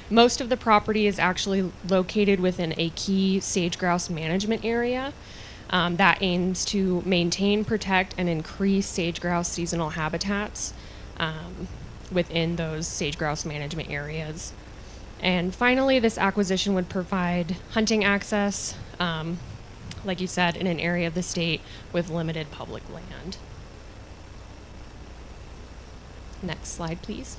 Speaker 12: Most of the property is actually located within a key sage grouse management area that aims to maintain, protect, and increase sage grouse seasonal habitats within those sage grouse management areas. And finally, this acquisition would provide hunting access, like you said, in an area of the state with limited public land. Next slide, please.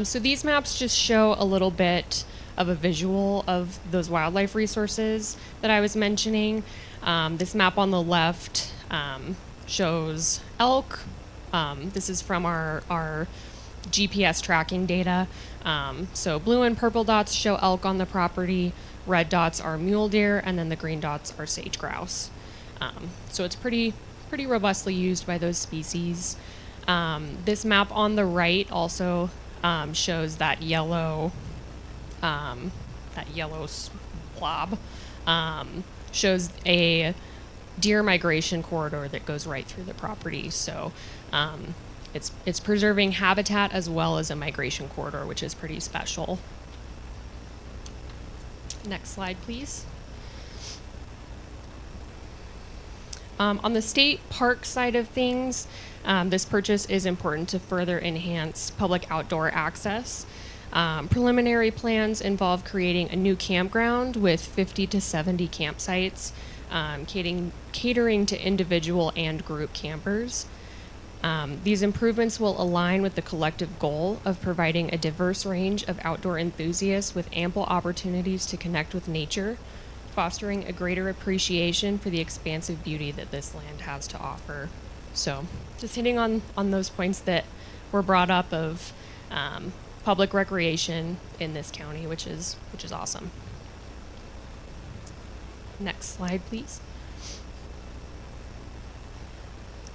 Speaker 12: So these maps just show a little bit of a visual of those wildlife resources that I was mentioning. This map on the left shows elk. This is from our GPS tracking data. So blue and purple dots show elk on the property, red dots are mule deer, and then the green dots are sage grouse. So it's pretty robustly used by those species. This map on the right also shows that yellow blob, shows a deer migration corridor that goes right through the property. So it's preserving habitat as well as a migration corridor, which is pretty special. Next slide, please. On the state park side of things, this purchase is important to further enhance public outdoor access. Preliminary plans involve creating a new campground with 50 to 70 campsites, catering to individual and group campers. These improvements will align with the collective goal of providing a diverse range of outdoor enthusiasts with ample opportunities to connect with nature, fostering a greater appreciation for the expansive beauty that this land has to offer. So, just hitting on those points that were brought up of public recreation in this county, which is awesome. Next slide, please.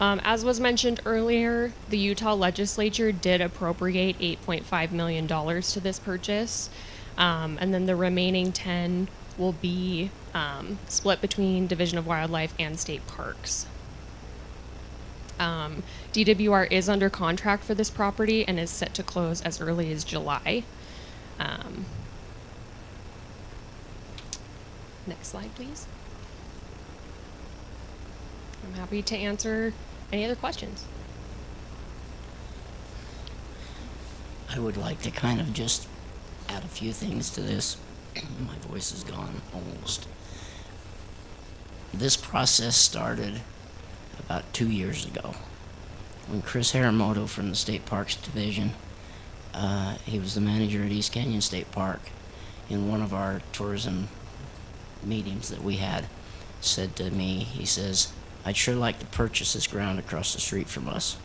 Speaker 12: As was mentioned earlier, the Utah legislature did appropriate $8.5 million to this purchase, and then the remaining 10 will be split between Division of Wildlife and state parks. DWR is under contract for this property and is set to close as early as July. Next slide, please. I'm happy to answer any other questions.
Speaker 1: I would like to kind of just add a few things to this. My voice is gone almost. This process started about 2 years ago when Chris Haramoto from the State Parks Division, he was the manager at East Canyon State Park, in one of our tourism meetings that we had, said to me, he says, "I'd sure like to purchase this ground across the street from us."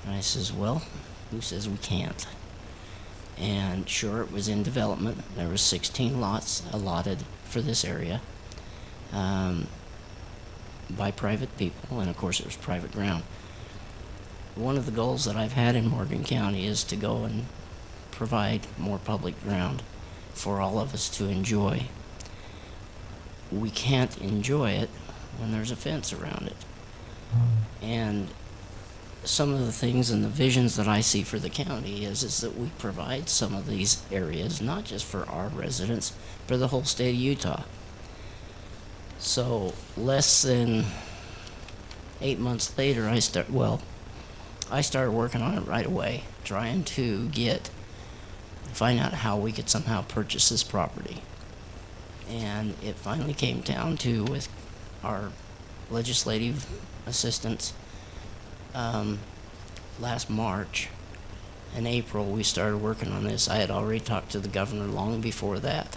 Speaker 1: And I says, "Well, who says we can't?" And sure, it was in development. There was 16 lots allotted for this area by private people, and of course it was private ground. One of the goals that I've had in Morgan County is to go and provide more public ground for all of us to enjoy. We can't enjoy it when there's a fence around it. And some of the things and the visions that I see for the county is that we provide some of these areas, not just for our residents, for the whole state of Utah. So less than 8 months later, I started working on it right away, trying to find out how we could somehow purchase this property. And it finally came down to, with our legislative assistants, last March and April, we started working on this. I had already talked to the governor long before that,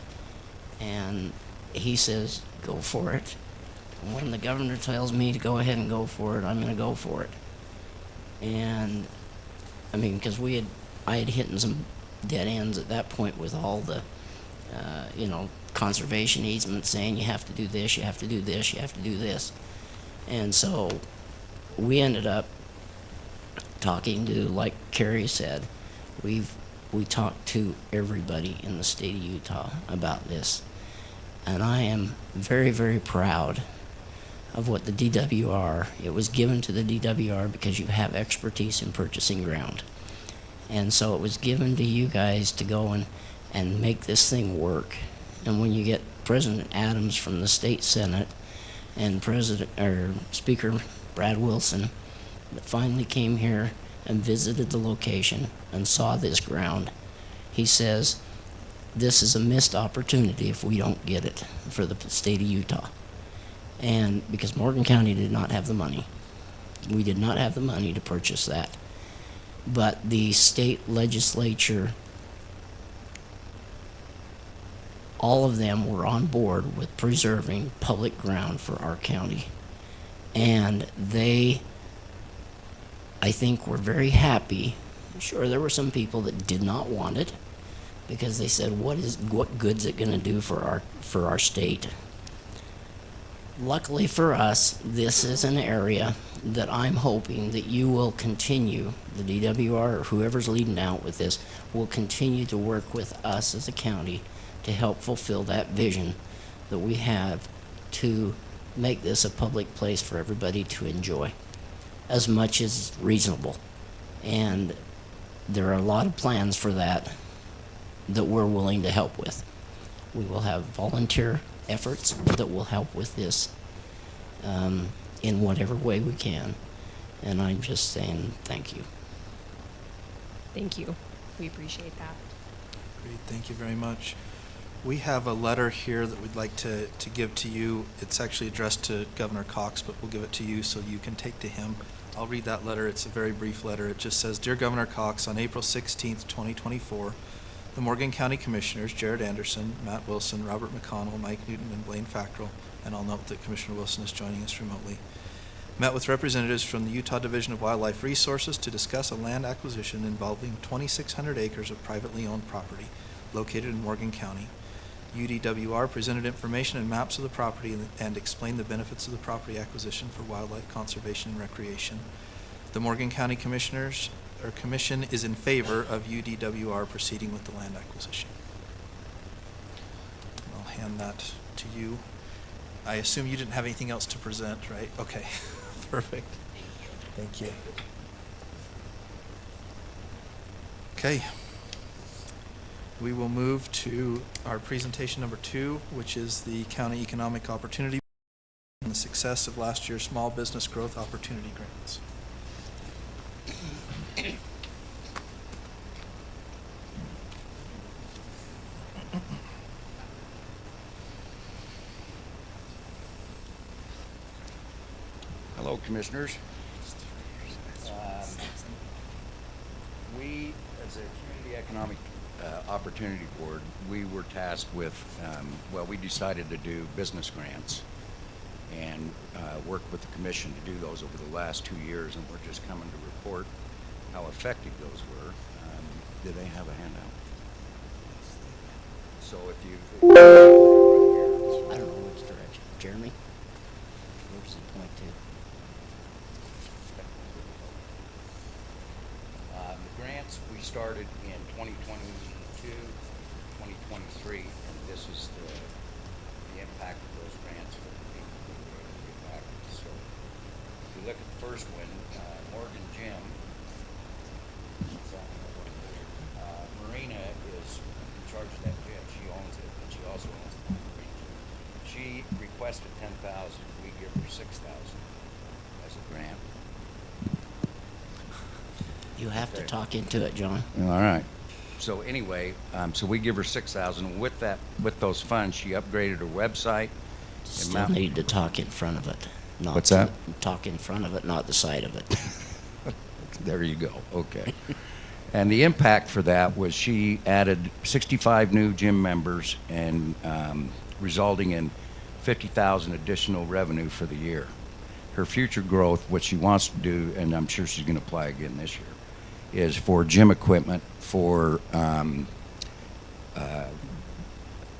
Speaker 1: and he says, "Go for it." When the governor tells me to go ahead and go for it, I'm going to go for it. And I mean, because I had hit some dead ends at that point with all the, conservation easements saying you have to do this, you have to do this, you have to do this. And so we ended up talking to, like Carrie said, we talked to everybody in the state of Utah about this. And I am very, very proud of what the DWR, it was given to the DWR because you have expertise in purchasing ground. And so it was given to you guys to go and make this thing work. And when you get President Adams from the state Senate and Speaker Brad Wilson that finally came here and visited the location and saw this ground, he says, "This is a missed opportunity if we don't get it for the state of Utah." And because Morgan County did not have the money. We did not have the money to purchase that. But the state legislature, all of them were on board with preserving public ground for our county. And they, I think, were very happy. Sure, there were some people that did not want it because they said, what good's it going to do for our state? Luckily for us, this is an area that I'm hoping that you will continue, the DWR or whoever's leading out with this, will continue to work with us as a county to help fulfill that vision that we have to make this a public place for everybody to enjoy as much as reasonable. And there are a lot of plans for that we're willing to help with. We will have volunteer efforts that will help with this in whatever way we can. And I'm just saying thank you.
Speaker 12: Thank you. We appreciate that.
Speaker 6: Great, thank you very much. We have a letter here that we'd like to give to you. It's actually addressed to Governor Cox, but we'll give it to you so you can take to him. I'll read that letter. It's a very brief letter. It just says, Dear Governor Cox, on April 16th, 2024, the Morgan County Commissioners, Jared Anderson, Matt Wilson, Robert McConnell, Mike Newton, and Blaine Fackrell, and I'll note that Commissioner Wilson is joining us remotely, met with representatives from the Utah Division of Wildlife Resources to discuss a land acquisition involving 2,600 acres of privately owned property located in Morgan County. UDWR presented information and maps of the property and explained the benefits of the property acquisition for wildlife conservation and recreation. The Morgan County Commission is in favor of UDWR proceeding with the land acquisition. I'll hand that to you. I assume you didn't have anything else to present, right? Okay, perfect. Thank you. Okay. We will move to our presentation number 2, which is the County Economic Opportunity and the success of last year's Small Business Growth Opportunity Grants.
Speaker 13: Hello, Commissioners. We, as a Community Economic Opportunity Board, we were tasked with, we decided to do business grants and worked with the Commission to do those over the last 2 years, and we're just coming to report how effective those were. Do they have a handout? So if you...
Speaker 1: I don't know which direction. Jeremy? Where's the point to?
Speaker 13: The grants, we started in 2022, 2023, and this is the impact of those grants for the people who were able to get back. So if you look at the first one, Morgan Gym, Marina is in charge of that gym. She owns it, but she also owns the Marina Gym. She requested $10,000. We give her $6,000 as a grant.
Speaker 1: You have to talk into it, John.
Speaker 13: All right. So anyway, so we give her $6,000. With those funds, she upgraded her website.
Speaker 1: Still need to talk in front of it. Not
Speaker 13: What's that?
Speaker 1: Talk in front of it, not the side of it.
Speaker 13: There you go. Okay. And the impact for that was she added 65 new gym members and resulting in $50,000 additional revenue for the year. Her future growth, what she wants to do, and I'm sure she's going to apply again this year, is for gym equipment, for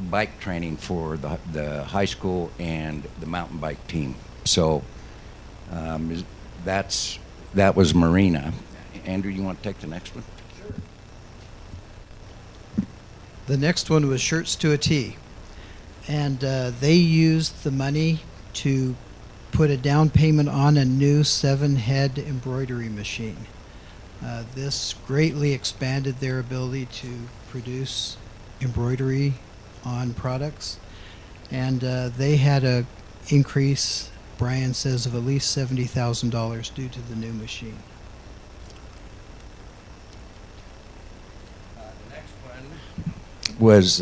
Speaker 13: bike training for the high school and the mountain bike team. So that was Marina. Andrew, you want to take the next one?
Speaker 14: The next one was Shirts to a T. And they used the money to put a down payment on a new 7-head embroidery machine. This greatly expanded their ability to produce embroidery on products. And they had a increase, Brian says, of at least $70,000 due to the new machine.
Speaker 13: The next one was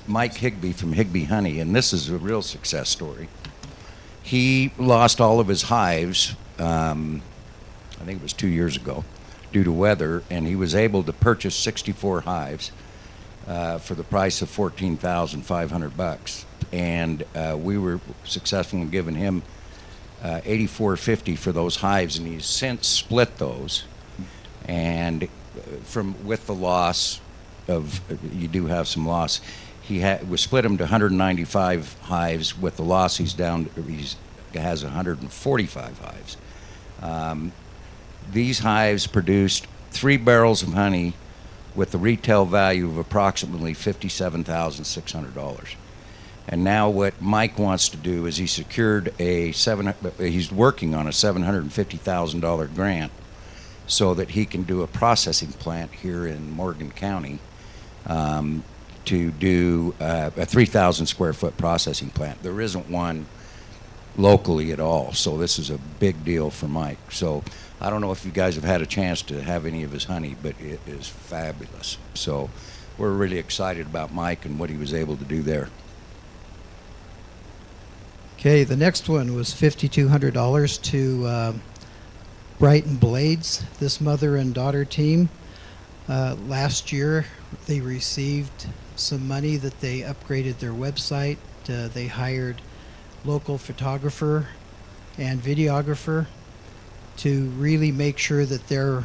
Speaker 13: Mike Higbee from Higbee Honey, and this is a real success story. He lost all of his hives, I think it was 2 years ago, due to weather, and he was able to purchase 64 hives for the price of $14,500. And we were successful in giving him $84.50 for those hives, and he's since split those. And with the loss of, you do have some loss, he was split them to 195 hives. With the loss, he has 145 hives. These hives produced 3 barrels of honey with a retail value of approximately $57,600. And now what Mike wants to do is he's working on a $750,000 grant so that he can do a processing plant here in Morgan County to do a 3,000 square foot processing plant. There isn't one locally at all, so this is a big deal for Mike. So I don't know if you guys have had a chance to have any of his honey, but it is fabulous. So we're really excited about Mike and what he was able to do there.
Speaker 14: Okay, the next one was $5,200 to Brighton Blades, this mother and daughter team. Last year, they received some money that they upgraded their website. They hired local photographer and videographer to really make sure that their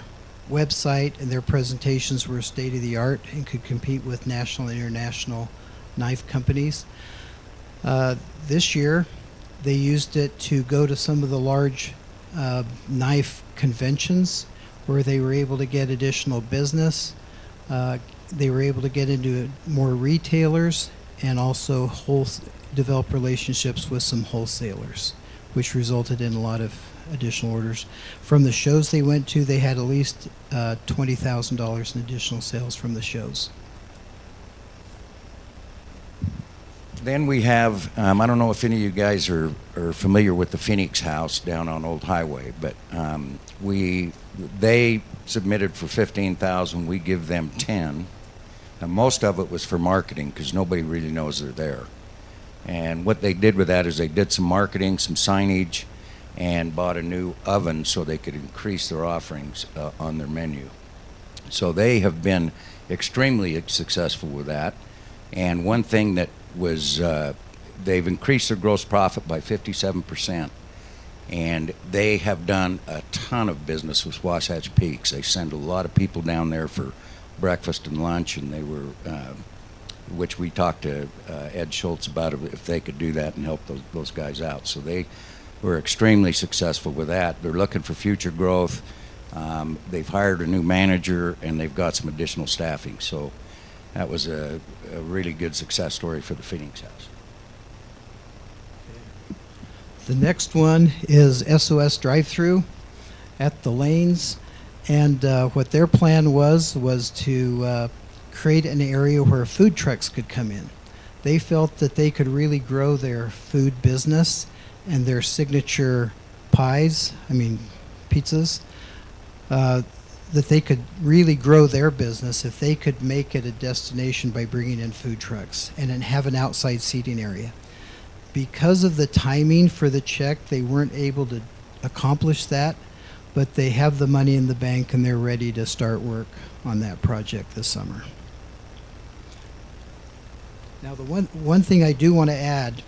Speaker 14: website and their presentations were state of the art and could compete with national and international knife companies. This year, they used it to go to some of the large knife conventions where they were able to get additional business. They were able to get into more retailers and also develop relationships with some wholesalers, which resulted in a lot of additional orders. From the shows they went to, they had at least $20,000 in additional sales from the shows.
Speaker 13: Then we have, I don't know if any of you guys are familiar with the Phoenix House down on Old Highway, but they submitted for $15,000. We give them $10,000. And most of it was for marketing because nobody really knows they're there. And what they did with that is they did some marketing, some signage, and bought a new oven so they could increase their offerings on their menu. So they have been extremely successful with that. And one thing that was, they've increased their gross profit by 57%. And they have done a ton of business with Wasatch Peaks. They send a lot of people down there for breakfast and lunch, and they were, which we talked to Ed Schultz about if they could do that and help those guys out. So they were extremely successful with that. They're looking for future growth. They've hired a new manager, and they've got some additional staffing. So that was a really good success story for the Phoenix House.
Speaker 14: The next one is SOS Drive-Thru at the Lanes. And what their plan was to create an area where food trucks could come in. They felt that they could really grow their food business and their signature pizzas, that they could really grow their business if they could make it a destination by bringing in food trucks and then have an outside seating area. Because of the timing for the check, they weren't able to accomplish that. But they have the money in the bank and they're ready to start work on that project this summer. Now, the one thing I do want to add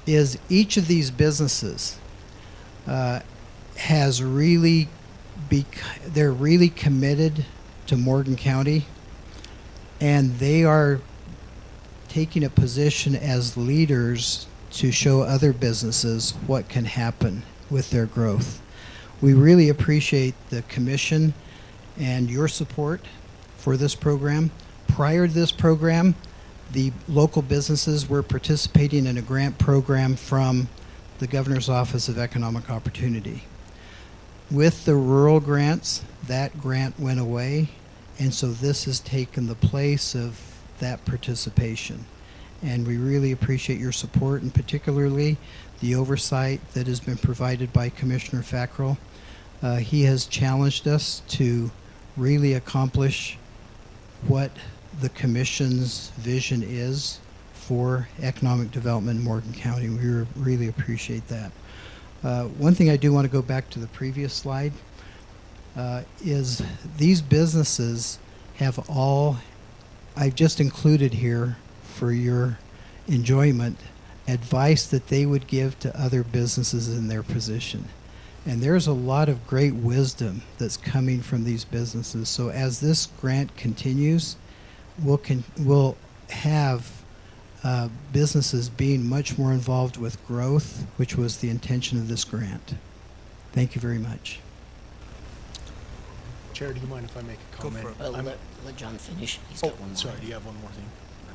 Speaker 14: is each of these businesses they're really committed to Morgan County, and they are taking a position as leaders to show other businesses what can happen with their growth. We really appreciate the commission and your support for this program. Prior to this program, the local businesses were participating in a grant program from the Governor's Office of Economic Opportunity. With the rural grants, that grant went away, and so this has taken the place of that participation. And we really appreciate your support, and particularly the oversight that has been provided by Commissioner Fackrell. He has challenged us to really accomplish what the Commission's vision is for economic development in Morgan County. We really appreciate that. One thing I do want to go back to the previous slide is these businesses have all, I've just included here for your enjoyment, advice that they would give to other businesses in their position. And there's a lot of great wisdom that's coming from these businesses. So as this grant continues, we'll have businesses being much more involved with growth, which was the intention of this grant. Thank you very much.
Speaker 4: Chair, do you mind if I make a comment?
Speaker 6: for it.
Speaker 1: Well, let John finish. He's got one more.
Speaker 4: Sorry, do you have one more thing?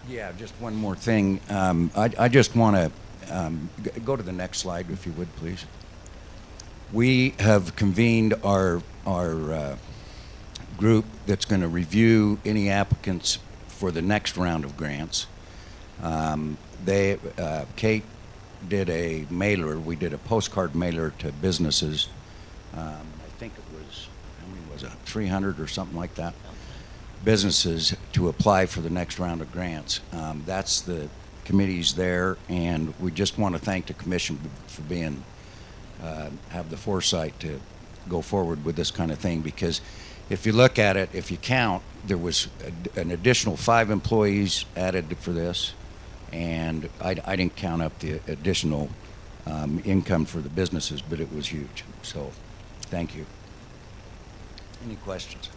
Speaker 13: Yeah, just one more thing. I just want to go to the next slide, if you would, please. We have convened our group that's going to review any applicants for the next round of grants. Kate did a mailer. We did a postcard mailer to businesses. I think it was, how many was it, 300 or something like that, businesses to apply for the next round of grants. That's the committees there, and we just want to thank the commission for being, have the foresight to go forward with this kind of thing, because if you look at it, if you count, there was an additional 5 employees added for this, and I didn't count up the additional income for the businesses, but it was huge. So, thank you. Any questions?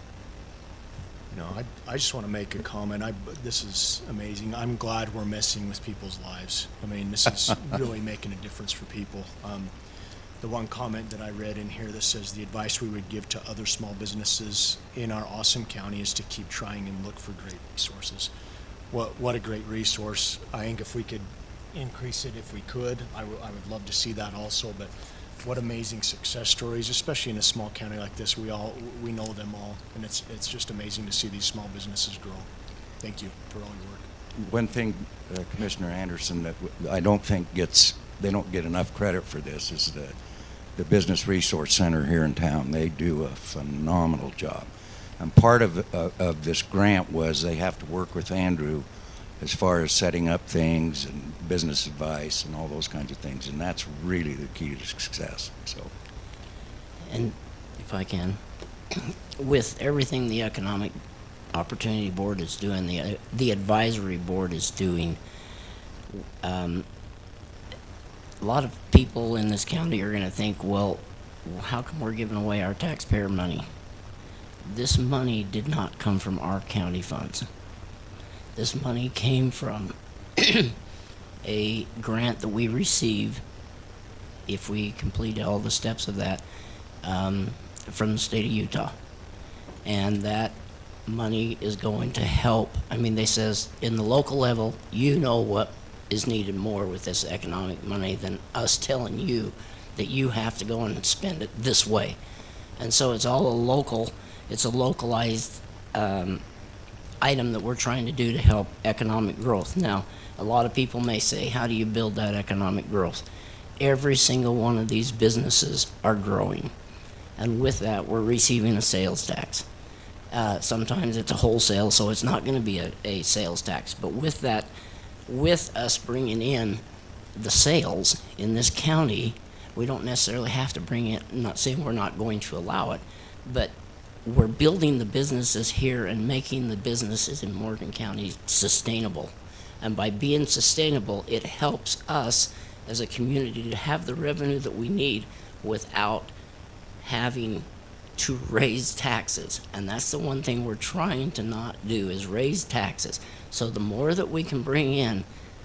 Speaker 4: No, I just want to make a comment. This is amazing. I'm glad we're messing with people's lives. I mean, this is really making a difference for people. The one comment that I read in here that says the advice we would give to other small businesses in our awesome county is to keep trying and look for great resources. What a great resource. I think if we could increase it, if we could, I would love to see that also. But what amazing success stories, especially in a small county like this. We know them all, and it's just amazing to see these small businesses grow. Thank you for all your work.
Speaker 13: One thing, Commissioner Anderson, that I don't think they don't get enough credit for this is the Business Resource Center here in town. They do a phenomenal job. And part of this grant was they have to work with Andrew as far as setting up things and business advice and all those kinds of things, and that's really the key to success. So,
Speaker 1: And if I can, with everything the Economic Opportunity Board is doing, the advisory board is doing, a lot of people in this county are going to think, well, how come we're giving away our taxpayer money? This money did not come from our county funds. This money came from a grant that we receive, if we complete all the steps of that, from the state of Utah. And that money is going to help. I mean, they says in the local level, you know what is needed more with this economic money than us telling you that you have to go and spend it this way. And so it's all it's a localized item that we're trying to do to help economic growth. Now, a lot of people may say, how do you build that economic growth? Every single one of these businesses are growing. And with that, we're receiving a sales tax. Sometimes it's a wholesale, so it's not going to be a sales tax. But with that, with us bringing in the sales in this county, we don't necessarily have to bring it. I'm not saying we're not going to allow it, but we're building the businesses here and making the businesses in Morgan County sustainable. And by being sustainable, it helps us as a community to have the revenue that we need without having to raise taxes. And that's the one thing we're trying to not do, is raise taxes. So the more that we can bring in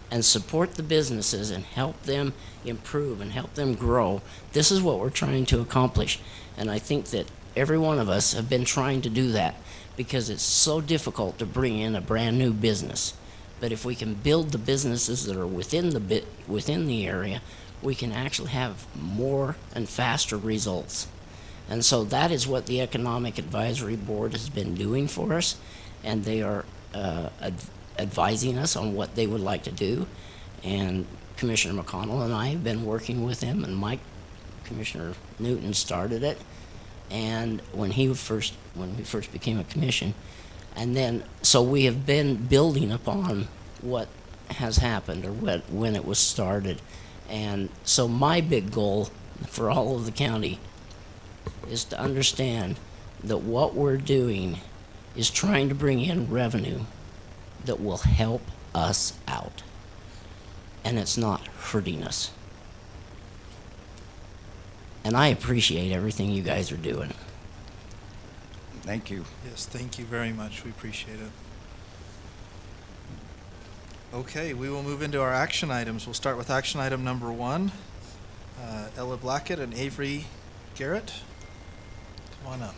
Speaker 1: and support the businesses and help them improve and help them grow, this is what we're trying to accomplish. And I think that every one of us have been trying to do that, because it's so difficult to bring in a brand new business. But if we can build the businesses that are within the area, we can actually have more and faster results. And so that is what the Economic Advisory Board has been doing for us, and they are advising us on what they would like to do. And Commissioner McConnell and I have been working with them, and Commissioner Newton started it, and when we first became a commission. And then, so we have been building upon what has happened, or when it was started. And so my big goal for all of the county is to understand that what we're doing is trying to bring in revenue that will help us out. And it's not hurting us. And I appreciate everything you guys are doing.
Speaker 13: Thank you.
Speaker 6: Yes, thank you very much. We appreciate it. Okay, we will move into our action items. We'll start with action item number 1. Ella Blackett and Avery Garrett, come on up.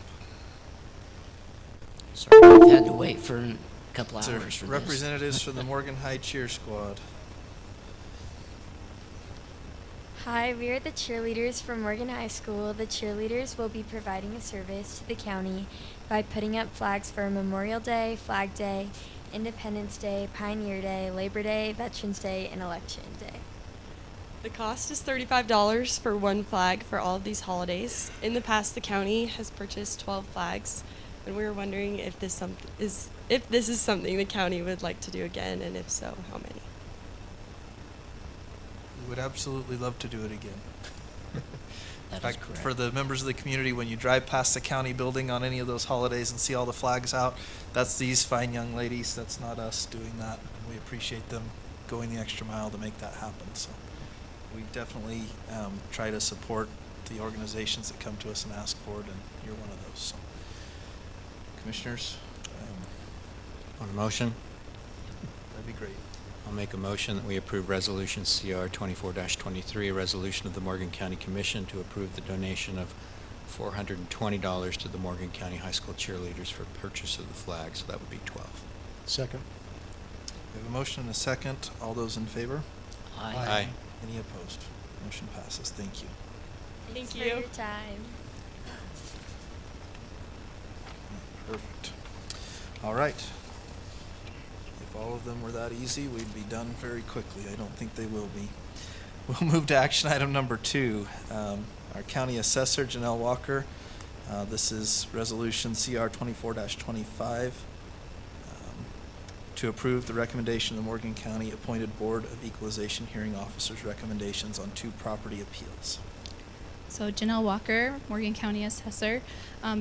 Speaker 1: Sorry, we've had to wait for a couple hours
Speaker 6: They're
Speaker 1: for this.
Speaker 6: representatives for the Morgan High Cheer Squad.
Speaker 15: Hi, we are the cheerleaders from Morgan High School. The cheerleaders will be providing a service to the county by putting up flags for Memorial Day, Flag Day, Independence Day, Pioneer Day, Labor Day, Veterans Day, and Election Day.
Speaker 16: The cost is $35 for one flag for all of these holidays. In the past, the county has purchased 12 flags, and we were wondering if this is something the county would like to do again, and if so, how many?
Speaker 6: would absolutely love to do it again.
Speaker 1: That is
Speaker 6: fact,
Speaker 1: correct.
Speaker 6: for the members of the community, when you drive past the county building on any of those holidays and see all the flags out, that's these fine young ladies. That's not us doing that. And we appreciate them going the extra mile to make that happen. So we definitely try to support the organizations that come to us and ask for it, and you're one of those. So, commissioners,
Speaker 7: On a motion?
Speaker 6: that'd be great.
Speaker 7: I'll make a motion that we approve Resolution CR 24-23, a resolution of the Morgan County Commission to approve the donation of $420 to the Morgan County High School cheerleaders for purchase of the flag, so that would be 12.
Speaker 4: Second.
Speaker 6: We have a motion and a second. All those in favor?
Speaker 7: Aye.
Speaker 6: Any opposed? Motion passes. Thank you.
Speaker 15: Thanks
Speaker 16: Thank
Speaker 15: for
Speaker 16: you.
Speaker 15: your time.
Speaker 6: Perfect. All right. If all of them were that easy, we'd be done very quickly. I don't think they will be. We'll move to action item number 2. Our county assessor, Janelle Walker. This is resolution CR 24-25 to approve the recommendation of the Morgan County Appointed Board of Equalization Hearing Officers' recommendations on 2 property appeals.
Speaker 17: So Janelle Walker, Morgan County Assessor.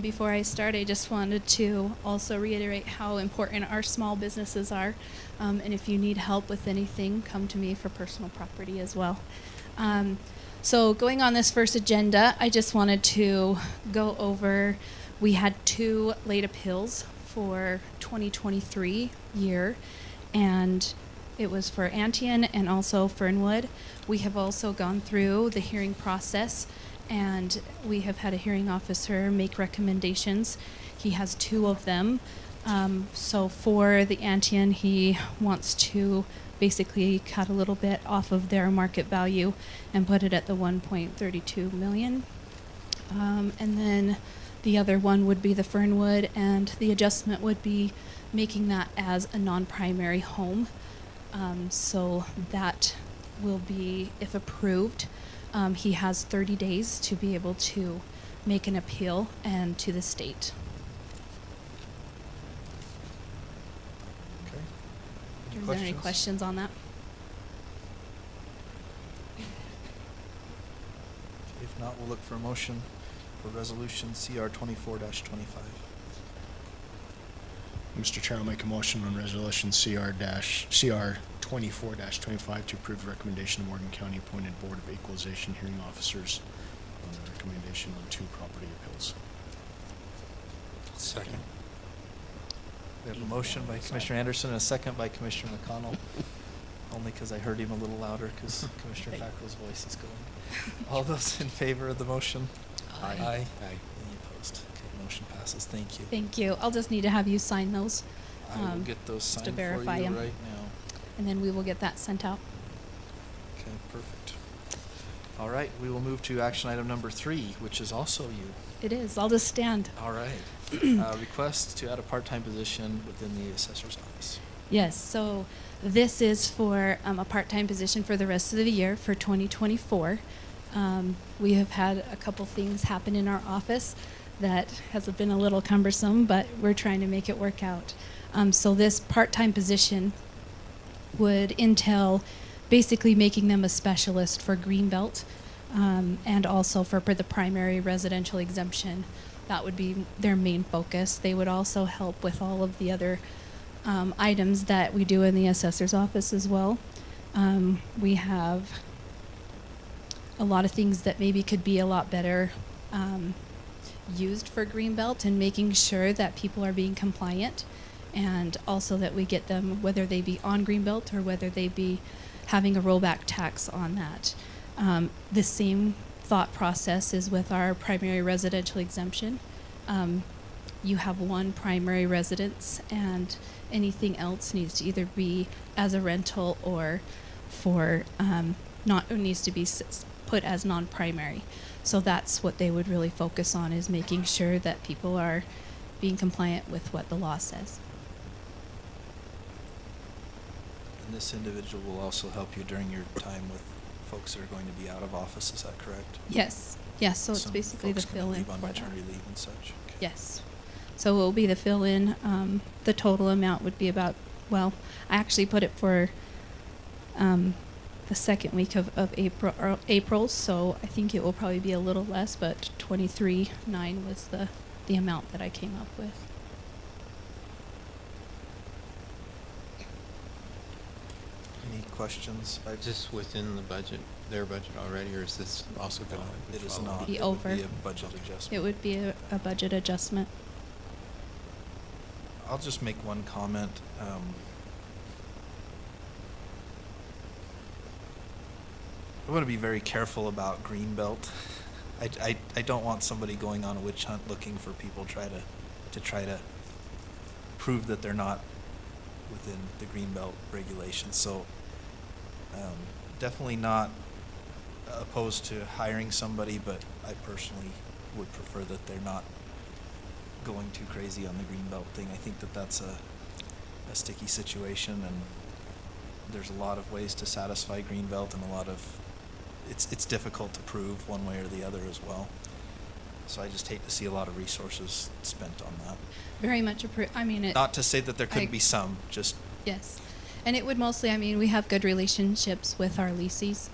Speaker 17: Before I start, I just wanted to also reiterate how important our small businesses are. And if you need help with anything, come to me for personal property as well. So going on this first agenda, I just wanted to go over, we had 2 late appeals for 2023 year, and it was for Antian and also Fernwood. We have also gone through the hearing process, and we have had a hearing officer make recommendations. He has 2 of them. So for the Antian, he wants to basically cut a little bit off of their market value and put it at the 1.32 million. And then the other one would be the Fernwood, and the adjustment would be making that as a non-primary home. So that will be, if approved, he has 30 days to be able to make an appeal and to the state.
Speaker 6: Okay.
Speaker 17: Is there any questions on that?
Speaker 6: If not, we'll look for a motion for resolution CR 24-25.
Speaker 4: Mr. Chair, I'll make a motion on resolution CR 24-25 to approve the recommendation of Morgan County Appointed Board of Equalization Hearing Officers on the recommendation on 2 property appeals.
Speaker 7: Second.
Speaker 6: We have a motion by Commissioner Anderson and a second by Commissioner McConnell. Only because I heard him a little louder because Commissioner Fackrell's voice is going. All those in favor of the motion?
Speaker 1: Aye.
Speaker 6: Aye. Any opposed? Okay, motion passes. Thank you.
Speaker 17: Thank you. I'll just need to have you sign those.
Speaker 6: I will get those
Speaker 17: just
Speaker 6: signed
Speaker 17: to
Speaker 6: for you
Speaker 17: verify 'em.
Speaker 6: right now.
Speaker 17: And then we will get that sent out.
Speaker 6: Okay, perfect. All right, we will move to action item number 3, which is also you.
Speaker 17: It is. I'll just stand.
Speaker 6: All right. Request to add a part-time position within the assessor's office.
Speaker 17: Yes, so this is for a part-time position for the rest of the year for 2024. We have had a couple things happen in our office that has been a little cumbersome, but we're trying to make it work out. So this part-time position would entail basically making them a specialist for Greenbelt, and also for the primary residential exemption. That would be their main focus. They would also help with all of the other items that we do in the assessor's office as well. We have a lot of things that maybe could be a lot better used for Greenbelt, and making sure that people are being compliant, and also that we get them, whether they be on Greenbelt or whether they be having a rollback tax on that. The same thought process is with our primary residential exemption. You have 1 primary residence, and anything else needs to either be as a rental or for or needs to be put as non-primary. So that's what they would really focus on, is making sure that people are being compliant with what the law says.
Speaker 6: And this individual will also help you during your time with folks that are going to be out of office, is that correct?
Speaker 17: Yes. Yes, so it's
Speaker 6: Some
Speaker 17: basically the
Speaker 6: folks gonna
Speaker 17: fill-in
Speaker 6: leave on
Speaker 17: for that.
Speaker 6: maternity leave and such. Okay.
Speaker 17: Yes. So it will be the fill-in. The total amount would be about, well, I actually put it for the second week of April, so I think it will probably be a little less, but 23.9 was the amount that I came up with.
Speaker 6: Any questions?
Speaker 7: Is this within the budget, their budget already, or is this also going to?
Speaker 6: It is not.
Speaker 17: Be
Speaker 6: It
Speaker 17: over.
Speaker 6: would be a budget adjustment.
Speaker 17: It would be a budget adjustment.
Speaker 6: I'll just make one comment. I want to be very careful about Greenbelt. I don't want somebody going on a witch hunt looking for people try to prove that they're not within the Greenbelt regulations. So definitely not opposed to hiring somebody, but I personally would prefer that they're not going too crazy on the Greenbelt thing. I think that that's a sticky situation, and there's a lot of ways to satisfy Greenbelt, and it's difficult to prove one way or the other as well. So I just hate to see a lot of resources spent on that.
Speaker 17: Very much
Speaker 6: Not to say that there couldn't be some, just
Speaker 17: yes, and it would mostly. We have good relationships with our leases,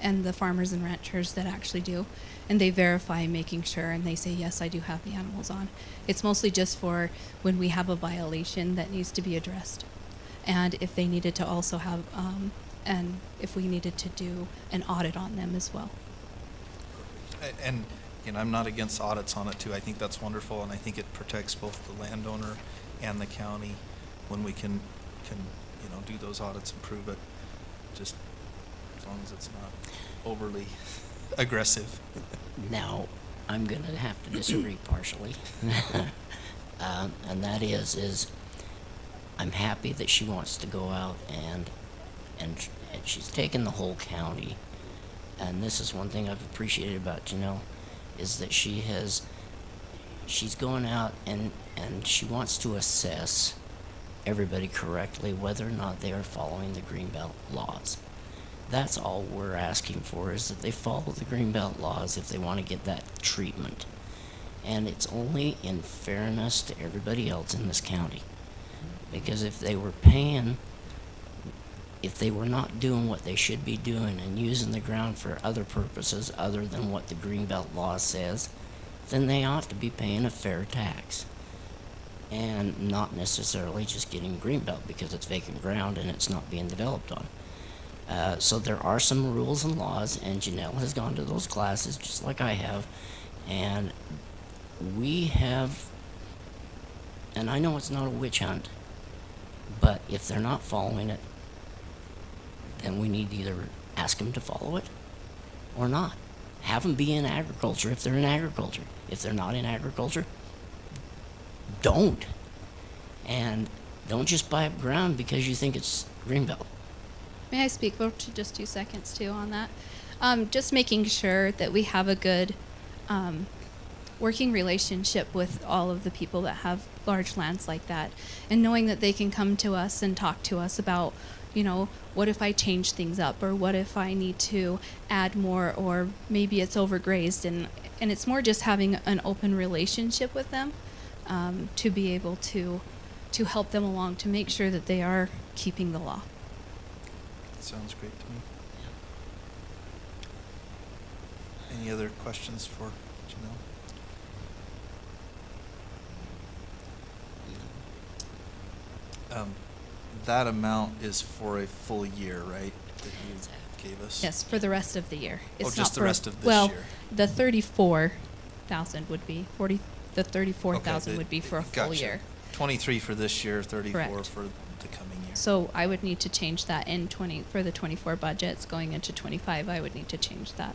Speaker 17: and the farmers and ranchers that actually do, and they verify making sure, and they say yes, I do have the animals on. It's mostly just for when we have a violation that needs to be addressed, and if they needed to also have, and if we needed to do an audit on them as well.
Speaker 6: and I'm not against audits on it too. I think that's wonderful, and I think it protects both the landowner and the county when we can do those audits and prove it. Just as long as it's not overly aggressive.
Speaker 1: Now, I'm going to have to disagree partially. And that is I'm happy that she wants to go out and she's taken the whole county. And this is one thing I've appreciated about Janelle, is that she's going out and she wants to assess everybody correctly, whether or not they are following the Greenbelt laws. That's all we're asking for, is that they follow the Greenbelt laws if they want to get that treatment. And it's only in fairness to everybody else in this county. Because if they were not doing what they should be doing and using the ground for other purposes other than what the Greenbelt law says, then they ought to be paying a fair tax. And not necessarily just getting Greenbelt because it's vacant ground and it's not being developed on. So there are some rules and laws, and Janelle has gone to those classes just like I have, and we have, and I know it's not a witch hunt, but if they're not following it, then we need to either ask them to follow it or not. Have them be in agriculture if they're in agriculture. If they're not in agriculture, don't. And don't just buy up ground because you think it's Greenbelt.
Speaker 17: May I speak for just 2 seconds too on that? Just making sure that we have a good working relationship with all of the people that have large lands like that, and knowing that they can come to us and talk to us about, what if I change things up, or what if I need to add more, or maybe it's overgrazed, and it's more just having an open relationship with them, to be able to help them along, to make sure that they are keeping the law.
Speaker 6: Sounds great to me. Any other questions for Janelle? That amount is for a full year, right? That you gave us?
Speaker 17: Yes, for the rest of the year. It's
Speaker 6: just
Speaker 17: not
Speaker 6: the
Speaker 17: for,
Speaker 6: rest of this
Speaker 17: well,
Speaker 6: year.
Speaker 17: the 34,000 would be 40. The 34,000
Speaker 6: Okay,
Speaker 17: would be for a full
Speaker 6: gotcha.
Speaker 17: year.
Speaker 6: 23 for this year, 34
Speaker 17: Correct.
Speaker 6: for the coming year.
Speaker 17: So I would need to change that for the 24 budgets going into 25. I would need to change that.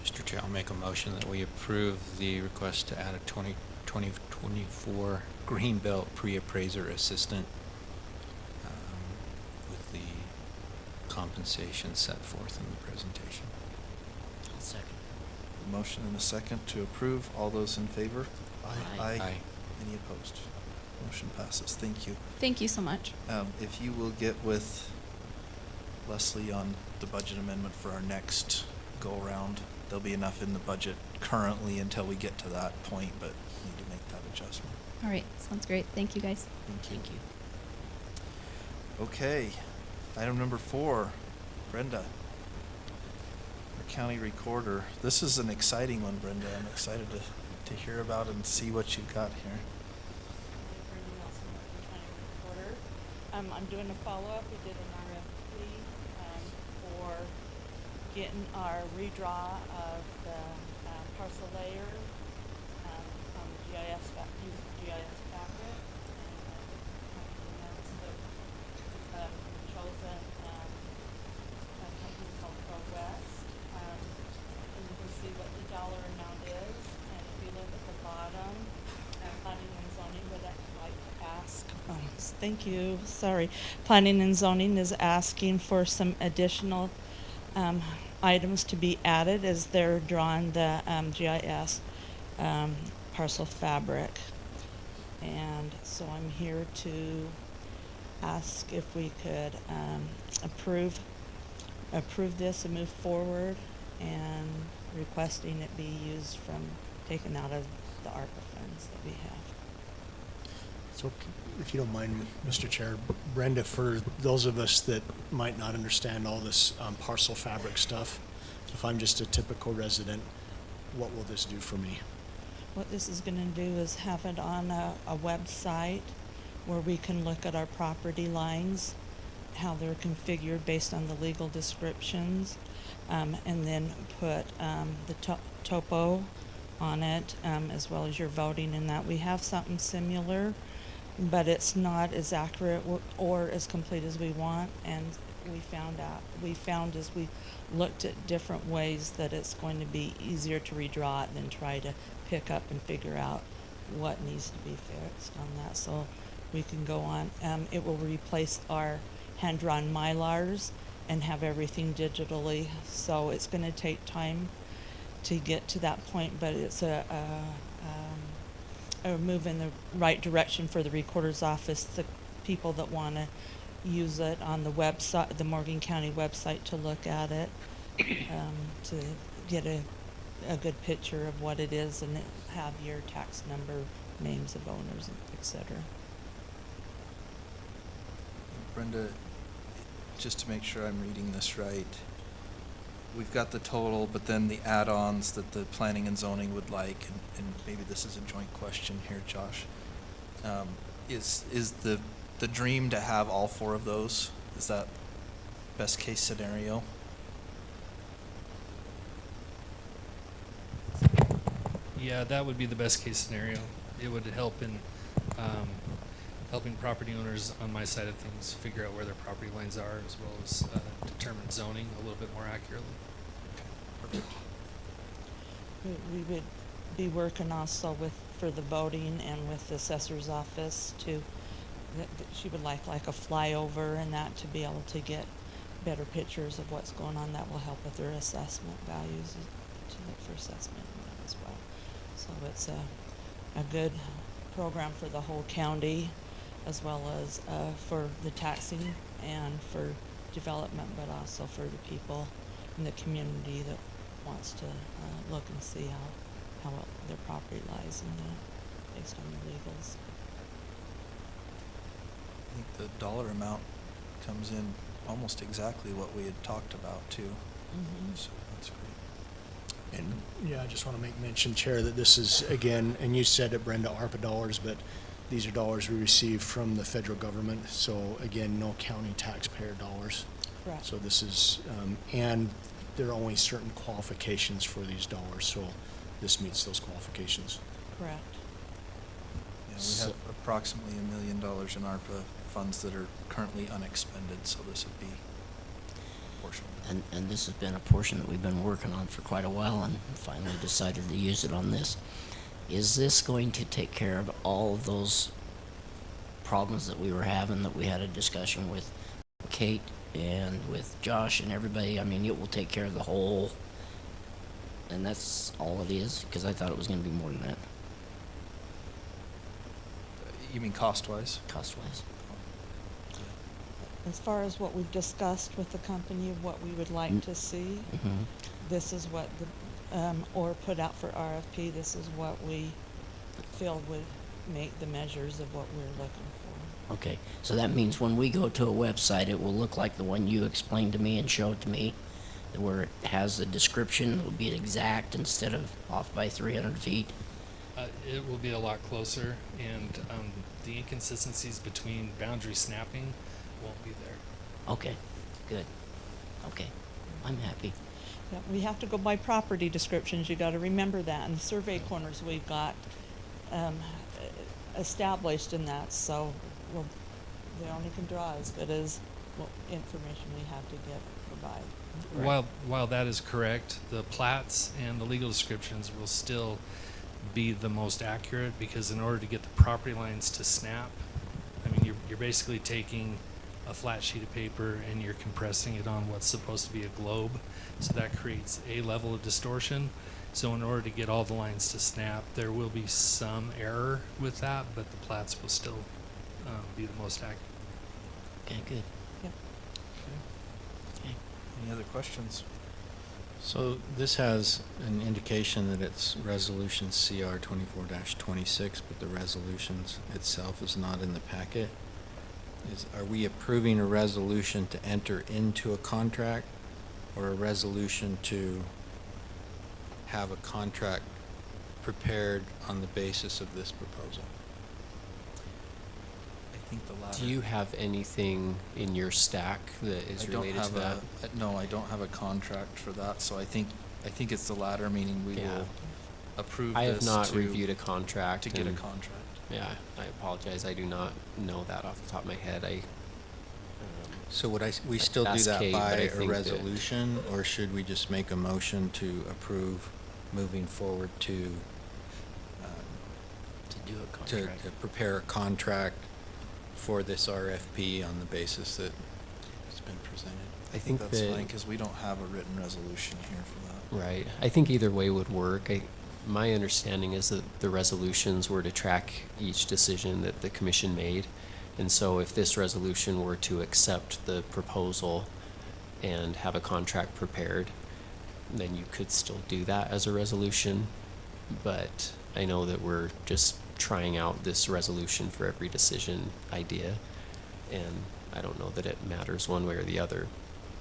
Speaker 7: Mr. Chair, I'll make a motion that we approve the request to add a 2024 Greenbelt pre-appraiser assistant with the compensation set forth in the presentation.
Speaker 1: I'll second.
Speaker 6: A motion and a second to approve. All those in favor?
Speaker 1: Aye.
Speaker 7: Aye.
Speaker 6: Any opposed? Motion passes. Thank you.
Speaker 17: Thank you so much.
Speaker 6: If you will get with Leslie on the budget amendment for our next go-around, there'll be enough in the budget currently until we get to that point, but we need to make that adjustment.
Speaker 17: All right, sounds great. Thank you, guys.
Speaker 1: Thank you.
Speaker 6: Okay, item number 4, Brenda, our county recorder. This is an exciting one, Brenda. I'm excited to hear about and see what you've got here.
Speaker 18: I'm doing a follow-up. We did an RFP for getting our redraw of the parcel layer from GIS fabric. And we've chosen a company called ProWest. And you can see what the dollar amount is. And if you look at the bottom, planning and zoning would like to ask. Thank you. Sorry. Planning and zoning is asking for some additional items to be added as they're drawing the GIS parcel fabric. And so I'm here to ask if we could approve this and move forward, and requesting it be used from taken out of the ARPA funds that we have.
Speaker 4: So if you don't mind, Mr. Chair, Brenda, for those of us that might not understand all this parcel fabric stuff, if I'm just a typical resident, what will this do for me?
Speaker 18: What this is going to do is have it on a website where we can look at our property lines, how they're configured based on the legal descriptions, and then put the topo on it, as well as your voting in that. We have something similar, but it's not as accurate or as complete as we want, and we found as we looked at different ways that it's going to be easier to redraw it than try to pick up and figure out what needs to be fixed on that. So we can go on. It will replace our hand-drawn Mylars and have everything digitally. So it's going to take time to get to that point, but it's a move in the right direction for the recorder's office, the people that want to use it on the website, the Morgan County website, to look at it, to get a good picture of what it is, and have your tax number, names of owners, etc.
Speaker 6: Brenda, just to make sure I'm reading this right, we've got the total, but then the add-ons that the planning and zoning would like, and maybe this is a joint question here, Josh, is the dream to have all 4 of those? Is that best case scenario?
Speaker 19: Yeah, that would be the best case scenario. It would help in helping property owners on my side of things figure out where their property lines are, as well as determine zoning a little bit more accurately.
Speaker 6: Okay, perfect.
Speaker 18: We would be working also for the voting and with the assessor's office to, that she would like a flyover and that, to be able to get better pictures of what's going on. That will help with their assessment values, to look for assessment as well. So it's a good program for the whole county, as well as for the taxing and for development, but also for the people in the community that wants to look and see how their property lies in that, based on the legals.
Speaker 6: I think the dollar amount comes in almost exactly what we had talked about too.
Speaker 18: Mm-hmm.
Speaker 6: So that's great.
Speaker 4: And yeah, I just want to make mention, Chair, that this is, again, and you said it, Brenda, ARPA dollars, but these are dollars we receive from the federal government. So again, no county taxpayer dollars.
Speaker 18: Correct.
Speaker 4: So this is, and there are only certain qualifications for these dollars. So this meets those qualifications.
Speaker 18: Correct.
Speaker 6: Yeah, we have approximately $1 million in ARPA funds that are currently unexpended, so this would be a portion of that.
Speaker 1: And this has been a portion that we've been working on for quite a while, and finally decided to use it on this. Is this going to take care of all of those problems that we were having, that we had a discussion with Kate and with Josh and everybody? I mean, it will take care of the whole, and that's all it is? Because I thought it was going to be more than that.
Speaker 6: You mean cost-wise?
Speaker 1: Cost-wise.
Speaker 18: As far as what we've discussed with the company of what we would like to see,
Speaker 1: Mm-hmm.
Speaker 18: this is what or put out for RFP, this is what we feel would make the measures of what we're looking for.
Speaker 1: Okay, so that means when we go to a website, it will look like the one you explained to me and showed to me, where it has a description, it will be exact instead of off by 300 feet.
Speaker 19: It will be a lot closer, and the inconsistencies between boundary snapping won't be there.
Speaker 1: Okay, good. Okay, I'm happy.
Speaker 18: Yeah, we have to go by property descriptions, you gotta remember that, and the survey corners we've got, established in that, so, well, they only can draw as good as what information we have to provide.
Speaker 19: While that is correct, the plats and the legal descriptions will still be the most accurate, because in order to get the property lines to snap, I mean, you're basically taking a flat sheet of paper and you're compressing it on what's supposed to be a globe, so that creates a level of distortion. So in order to get all the lines to snap, there will be some error with that, but the plats will still be the most accurate.
Speaker 1: Okay, good.
Speaker 18: Yep.
Speaker 1: Okay.
Speaker 6: Any other questions?
Speaker 7: So this has an indication that it's resolution CR 24-26, but the resolutions itself is not in the packet. Are we approving a resolution to enter into a contract, or a resolution to have a contract prepared on the basis of this proposal?
Speaker 6: I think the latter.
Speaker 5: Do you have anything in your stack that is related to that?
Speaker 6: No, I don't have a contract for that, so I think it's the latter, meaning we
Speaker 5: Yeah.
Speaker 6: will approve
Speaker 5: I have
Speaker 6: this
Speaker 5: not
Speaker 6: to-
Speaker 5: reviewed a contract.
Speaker 6: to get a
Speaker 5: and-
Speaker 6: contract.
Speaker 5: Yeah, I apologize. I do not know that off the top of my head.
Speaker 7: So would we
Speaker 5: I'd
Speaker 7: still do
Speaker 5: ask
Speaker 7: that
Speaker 5: Kate, but
Speaker 7: by
Speaker 5: I
Speaker 7: a
Speaker 5: think that-
Speaker 7: resolution, or should we just make a motion to approve moving forward to
Speaker 1: Do a
Speaker 7: to
Speaker 1: contract.
Speaker 7: prepare a contract for this RFP on the basis that it's been presented?
Speaker 5: I think
Speaker 6: that's
Speaker 5: that
Speaker 6: fine, because we don't have a written resolution here for that.
Speaker 5: Right. I think either way would work. My understanding is that the resolutions were to track each decision that the commission made. And so if this resolution were to accept the proposal and have a contract prepared, then you could still do that as a resolution. But I know that we're just trying out this resolution for every decision idea. And I don't know that it matters one way or the other,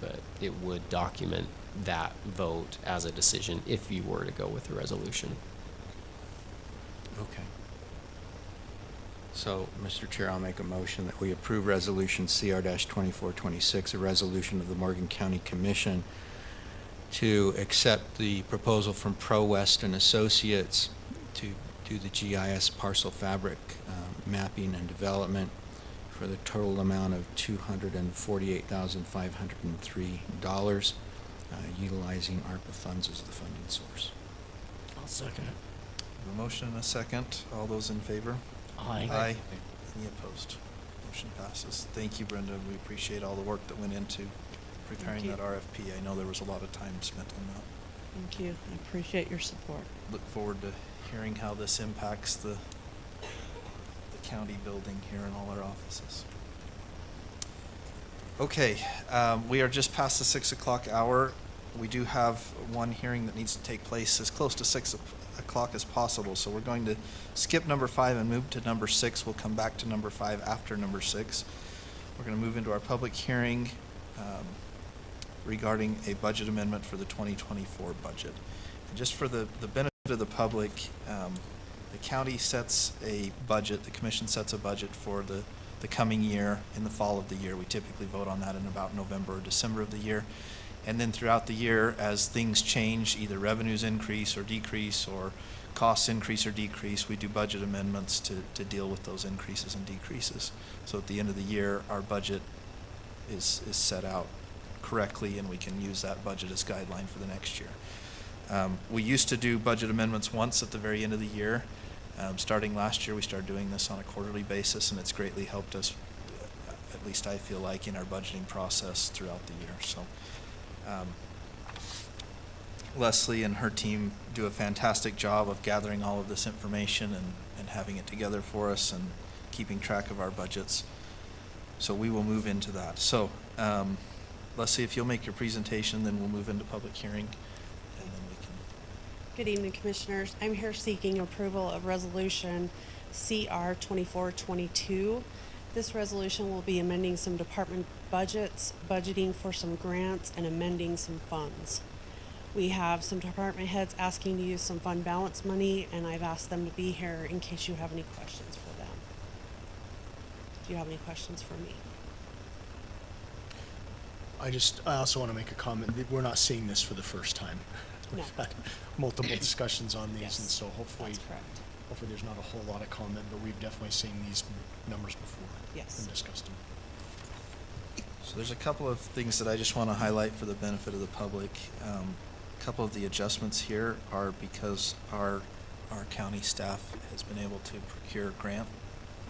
Speaker 5: but it would document that vote as a decision if you were to go with a resolution.
Speaker 7: Okay. So, Mr. Chair, I'll make a motion that we approve Resolution CR-2426, a resolution of the Morgan County Commission to accept the proposal from Pro West and Associates to do the GIS parcel fabric mapping and development for the total amount of $248,503, utilizing ARPA funds as the funding source.
Speaker 1: I'll second it.
Speaker 6: A motion and a second. All those in favor?
Speaker 1: Aye.
Speaker 6: Aye. Any opposed? Motion passes. Thank you, Brenda. We appreciate all the work that went into preparing
Speaker 18: Thank
Speaker 6: that
Speaker 18: you.
Speaker 6: RFP. I know there was a lot of time spent on that.
Speaker 18: Thank you, I appreciate your support.
Speaker 6: Look forward to hearing how this impacts the county building here in all our offices. Okay, we are just past the 6 o'clock hour. We do have one hearing that needs to take place as close to 6 o'clock as possible, so we're going to skip number 5 and move to number 6. We'll come back to number 5 after number 6. We're going to move into our public hearing regarding a budget amendment for the 2024 budget. And just for the benefit of the public, the county sets a budget, the commission sets a budget for the coming year in the fall of the year. We typically vote on that in about November or December of the year. And then throughout the year, as things change, either revenues increase or decrease, or costs increase or decrease, we do budget amendments to deal with those increases and decreases. So at the end of the year, our budget is set out correctly, and we can use that budget as guideline for the next year. We used to do budget amendments once at the very end of the year. Starting last year, we started doing this on a quarterly basis, and it's greatly helped us, at least I feel like, in our budgeting process throughout the year. So Leslie and her team do a fantastic job of gathering all of this information and having it together for us and keeping track of our budgets. So we will move into that. So Leslie, if you'll make your presentation, then we'll move into public hearing, and then we can.
Speaker 20: Good evening, Commissioners. I'm here seeking approval of Resolution CR 2422. This resolution will be amending some department budgets, budgeting for some grants, and amending some funds. We have some department heads asking to use some fund balance money, and I've asked them to be here in case you have any questions for them. Do you have any questions for me?
Speaker 4: I also want to make a comment. We're not seeing this for the first time.
Speaker 20: No.
Speaker 4: We've had multiple discussions on these,
Speaker 20: Yes,
Speaker 4: and so hopefully,
Speaker 20: that's correct.
Speaker 4: hopefully there's not a whole lot of comment, but we've definitely seen these numbers before.
Speaker 20: Yes.
Speaker 4: And discussed them.
Speaker 6: So there's a couple of things that I just want to highlight for the benefit of the public. A couple of the adjustments here are because our county staff has been able to procure grant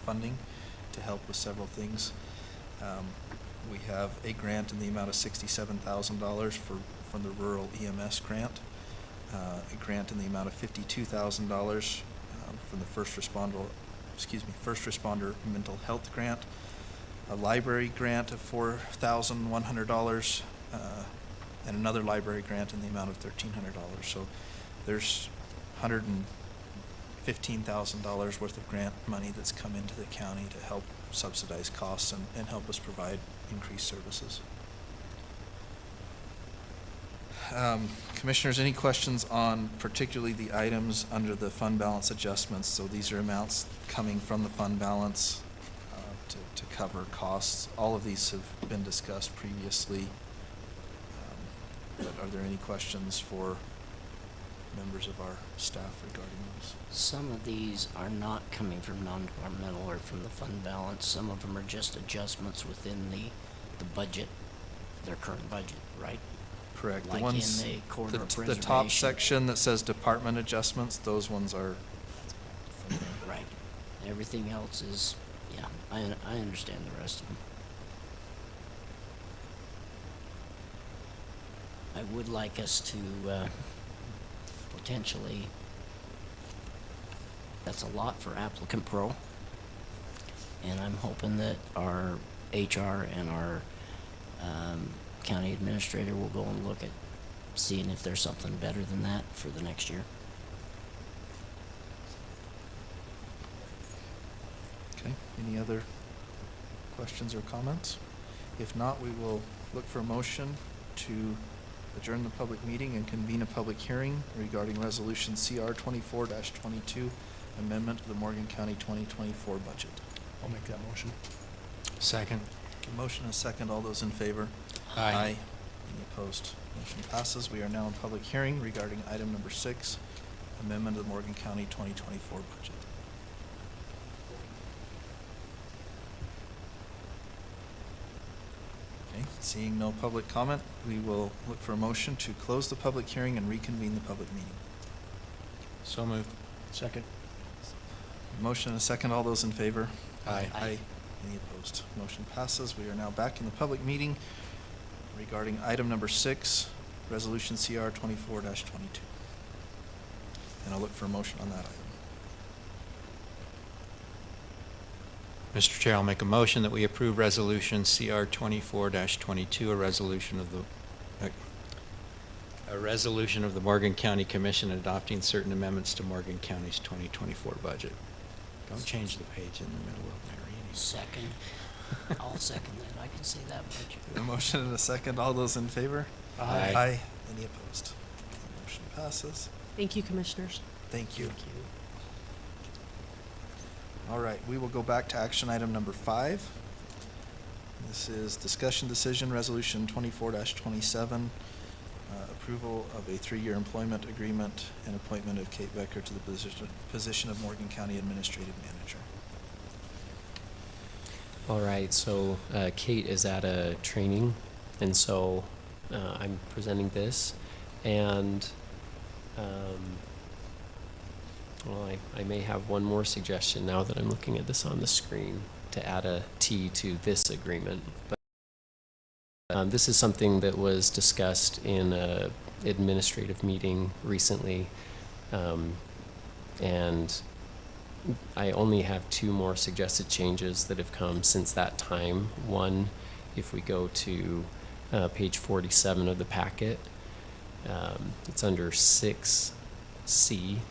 Speaker 6: funding to help with several things. We have a grant in the amount of $67,000 from the rural EMS grant, a grant in the amount of $52,000 from the first responder mental health grant, a library grant of $4,100, and another library grant in the amount of $1,300. So there's $115,000 worth of grant money that's come into the county to help subsidize costs and help us provide increased services. Commissioners, any questions on particularly the items under the fund balance adjustments? So these are amounts coming from the fund balance to cover costs. All of these have been discussed previously. But are there any questions for members of our staff regarding those?
Speaker 1: Some of these are not coming from non-departmental or from the fund balance. Some of them are just adjustments within the budget, their current budget, right?
Speaker 6: Correct.
Speaker 1: Like
Speaker 6: the ones,
Speaker 1: in the corridor
Speaker 6: the top
Speaker 1: preservation.
Speaker 6: section that says department adjustments, those ones are
Speaker 1: Right. Everything else is, yeah, I understand the rest of them. I would like us to potentially, that's a lot for applicant pro. And I'm hoping that our HR and our county administrator will go and look at seeing if there's something better than that for the next year.
Speaker 6: okay. Any other questions or comments? If not, we will look for a motion to adjourn the public meeting and convene a public hearing regarding Resolution CR 24-22, amendment to the Morgan County 2024 budget.
Speaker 4: I'll make that motion.
Speaker 7: Second.
Speaker 6: A motion and a second. All those in favor?
Speaker 7: Aye.
Speaker 6: Any opposed? Motion passes. We are now in public hearing regarding item number 6, amendment of the Morgan County 2024 budget. Okay, seeing no public comment, we will look for a motion to close the public hearing and reconvene the public meeting.
Speaker 7: So moved.
Speaker 4: Second.
Speaker 6: Motion and a second. All those in favor?
Speaker 7: Aye.
Speaker 6: Aye. Any opposed? Motion passes. We are now back in the public meeting regarding item number 6, Resolution CR 24-22. And I'll look for a motion on that item.
Speaker 7: Mr. Chair, I'll make a motion that we approve Resolution CR 24-22, a resolution of the Morgan County Commission adopting certain amendments to Morgan County's 2024 budget. Don't change the page in the middle of there.
Speaker 1: Second. I'll second that. I can say that much.
Speaker 6: A motion and a second. All those in favor?
Speaker 7: Aye.
Speaker 6: Aye. Any opposed? Motion passes.
Speaker 20: Thank you, Commissioners.
Speaker 6: Thank you. All right, we will go back to action item number 5. This is discussion decision resolution 24-27, approval of a 3-year employment agreement and appointment of Kate Becker to the position of Morgan County Administrative Manager.
Speaker 5: All right, so Kate is at a training, and so I'm presenting this, and well, I may have one more suggestion now that I'm looking at this on the screen to add a T to this agreement. But this is something that was discussed in a administrative meeting recently, and I only have 2 more suggested changes that have come since that time. One, if we go to page 47 of the packet, it's under 6C,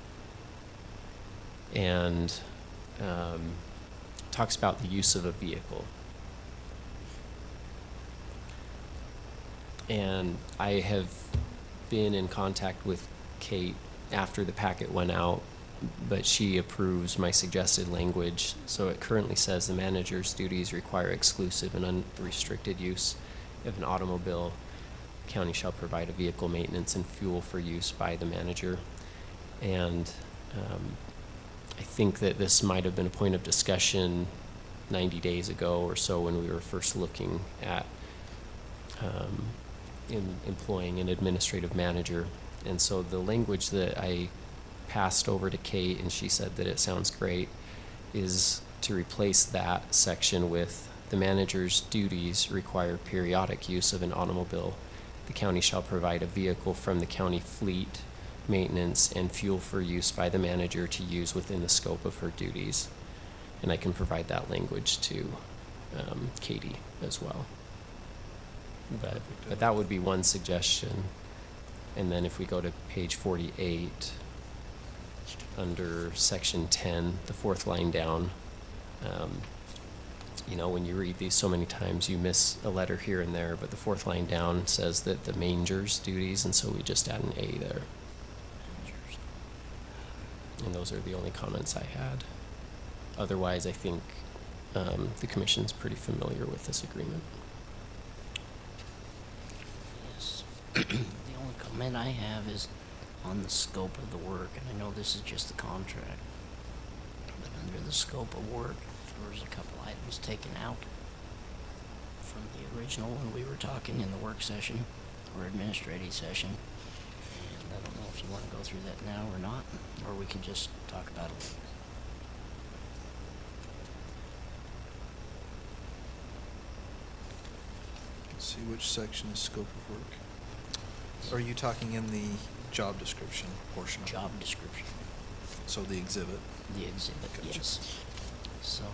Speaker 5: and talks about the use of a vehicle. And I have been in contact with Kate after the packet went out, but she approves my suggested language. So it currently says the manager's duties require exclusive and unrestricted use of an automobile. County shall provide a vehicle maintenance and fuel for use by the manager. And I think that this might have been a point of discussion 90 days ago or so when we were first looking at employing an administrative manager. And so the language that I passed over to Kate, and she said that it sounds great, is to replace that section with the manager's duties require periodic use of an automobile. The county shall provide a vehicle from the county fleet, maintenance, and fuel for use by the manager to use within the scope of her duties. And I can provide that language to Katie as well. But that would be one suggestion. And then if we go to page 48, under section 10, the fourth line down, you know, when you read these so many times, you miss a letter here and there, but the fourth line down says that the manger's duties, and so we just add an A there. And those are the only comments I had. Otherwise, I think the commission's pretty familiar with this agreement.
Speaker 1: Yes. The only comment I have is on the scope of the work, and I know this is just the contract, but under the scope of work, there was a couple items taken out from the original when we were talking in the work session or administrative session. And I don't know if you want to go through that now or not, or we can just talk about it.
Speaker 6: Let's see which section is scope of work. Are you talking in the job description portion of it?
Speaker 1: Job description.
Speaker 6: So the exhibit?
Speaker 1: The exhibit,
Speaker 6: Gotcha.
Speaker 1: yes. So,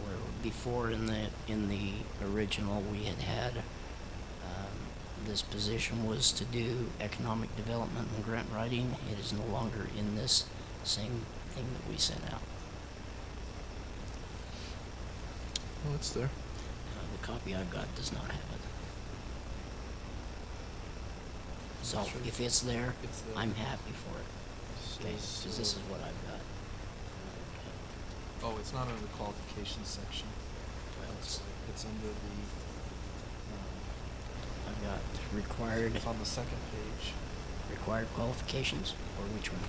Speaker 1: where before in the original we had this position was to do economic development and grant writing. It is no longer in this same thing that we sent out.
Speaker 6: Oh, it's there.
Speaker 1: The copy I've got does not have it. So
Speaker 6: That's right.
Speaker 1: if it's there,
Speaker 6: It's there.
Speaker 1: I'm happy for it. Okay, because this is what I've got.
Speaker 6: Oh, it's not under the qualifications section. It's under the,
Speaker 1: I've got required.
Speaker 6: it's on the second page.
Speaker 1: Required qualifications, or which one?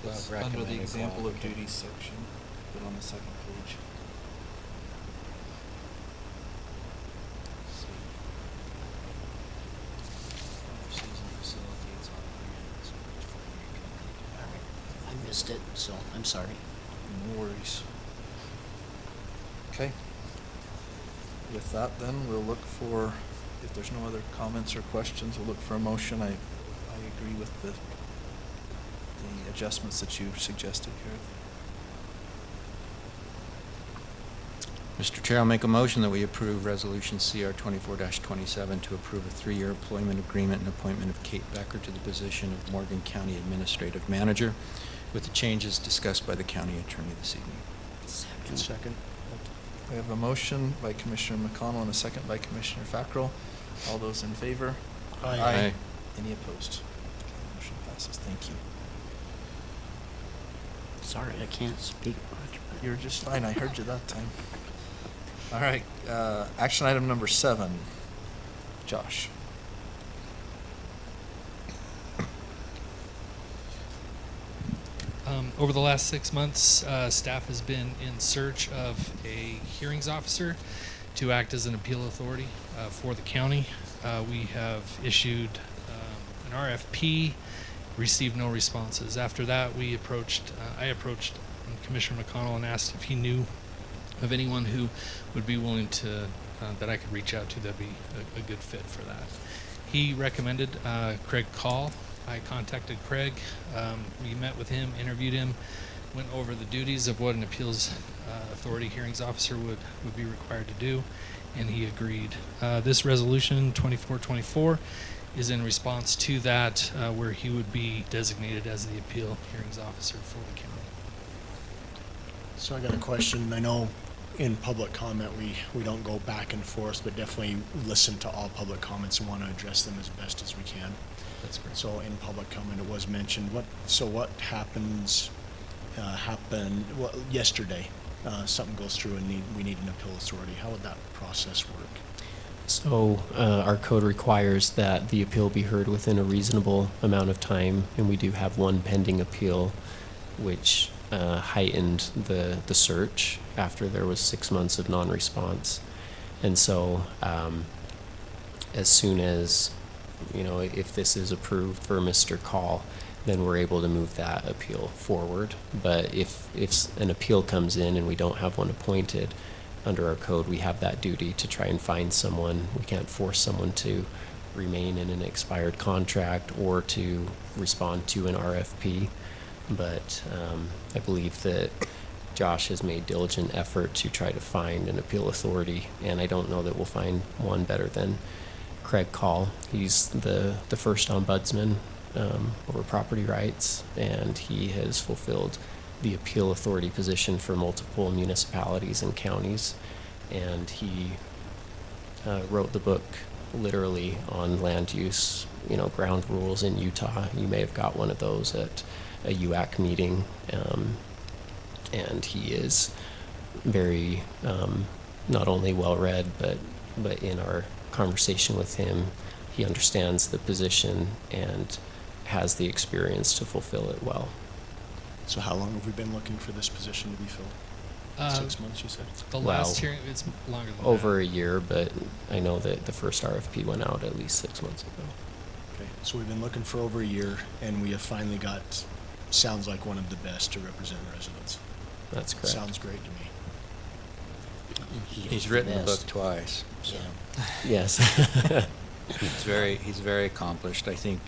Speaker 6: It's under the example of duties section, but on the second page.
Speaker 1: I missed it, so I'm sorry.
Speaker 6: No worries. Okay. With that then, we'll look for, if there's no other comments or questions, we'll look for a motion. I agree with the adjustments that you suggested here.
Speaker 7: Mr. Chair, I'll make a motion that we approve Resolution CR 24-27 to approve a 3-year employment agreement and appointment of Kate Becker to the position of Morgan County Administrative Manager with the changes discussed by the county attorney this evening.
Speaker 6: Second. We have a motion by Commissioner McConnell and a second by Commissioner Fackrell. All those in favor?
Speaker 1: Aye.
Speaker 7: Aye.
Speaker 6: Any opposed? Okay, motion passes. Thank you.
Speaker 1: Sorry, I can't speak much. But
Speaker 6: You're just fine. I heard you that time. All right. Action item number 7. Josh.
Speaker 19: Over the last 6 months, staff has been in search of a hearings officer to act as an appeal authority for the county. We have issued an RFP, received no responses. After that, I approached Commissioner McConnell and asked if he knew of anyone who would be willing to, that I could reach out to that'd be a good fit for that. He recommended Craig Call. I contacted Craig. We met with him, interviewed him, went over the duties of what an appeals authority hearings officer would be required to do, and he agreed. This resolution 2424 is in response to that, where he would be designated as the appeal hearings officer for the county.
Speaker 4: So I got a question. I know in public comment, we don't go back and forth, but definitely listen to all public comments and want to address them as best as we can.
Speaker 19: That's great.
Speaker 4: So in public comment, it was mentioned, what happens, well, yesterday, something goes through and we need an appeal authority. How would that process work?
Speaker 5: So our code requires that the appeal be heard within a reasonable amount of time, and we do have one pending appeal, which heightened the search after there was 6 months of non-response. And so as soon as, if this is approved for Mr. Call, then we're able to move that appeal forward. But if an appeal comes in and we don't have one appointed, under our code, we have that duty to try and find someone. We can't force someone to remain in an expired contract or to respond to an RFP. But I believe that Josh has made diligent effort to try to find an appeal authority, and I don't know that we'll find one better than Craig Call. He's the first ombudsman over property rights, and he has fulfilled the appeal authority position for multiple municipalities and counties, and he wrote the book literally on land use, ground rules in Utah. You may have got one of those at a UAC meeting, and he is very not only well-read, but in our conversation with him, he understands the position and has the experience to fulfill it well.
Speaker 4: So how long have we been looking for this position to be filled? 6 months, you said?
Speaker 19: The last hearing, it's longer than
Speaker 5: over
Speaker 19: that.
Speaker 5: a year, but I know that the first RFP went out at least 6 months ago.
Speaker 4: Okay, so we've been looking for over a year, and we have finally got, sounds like one of the best to represent residents.
Speaker 5: That's correct.
Speaker 4: Sounds great to me.
Speaker 7: He's written the book twice. So.
Speaker 1: Yeah.
Speaker 5: Yes.
Speaker 7: He's very accomplished. I think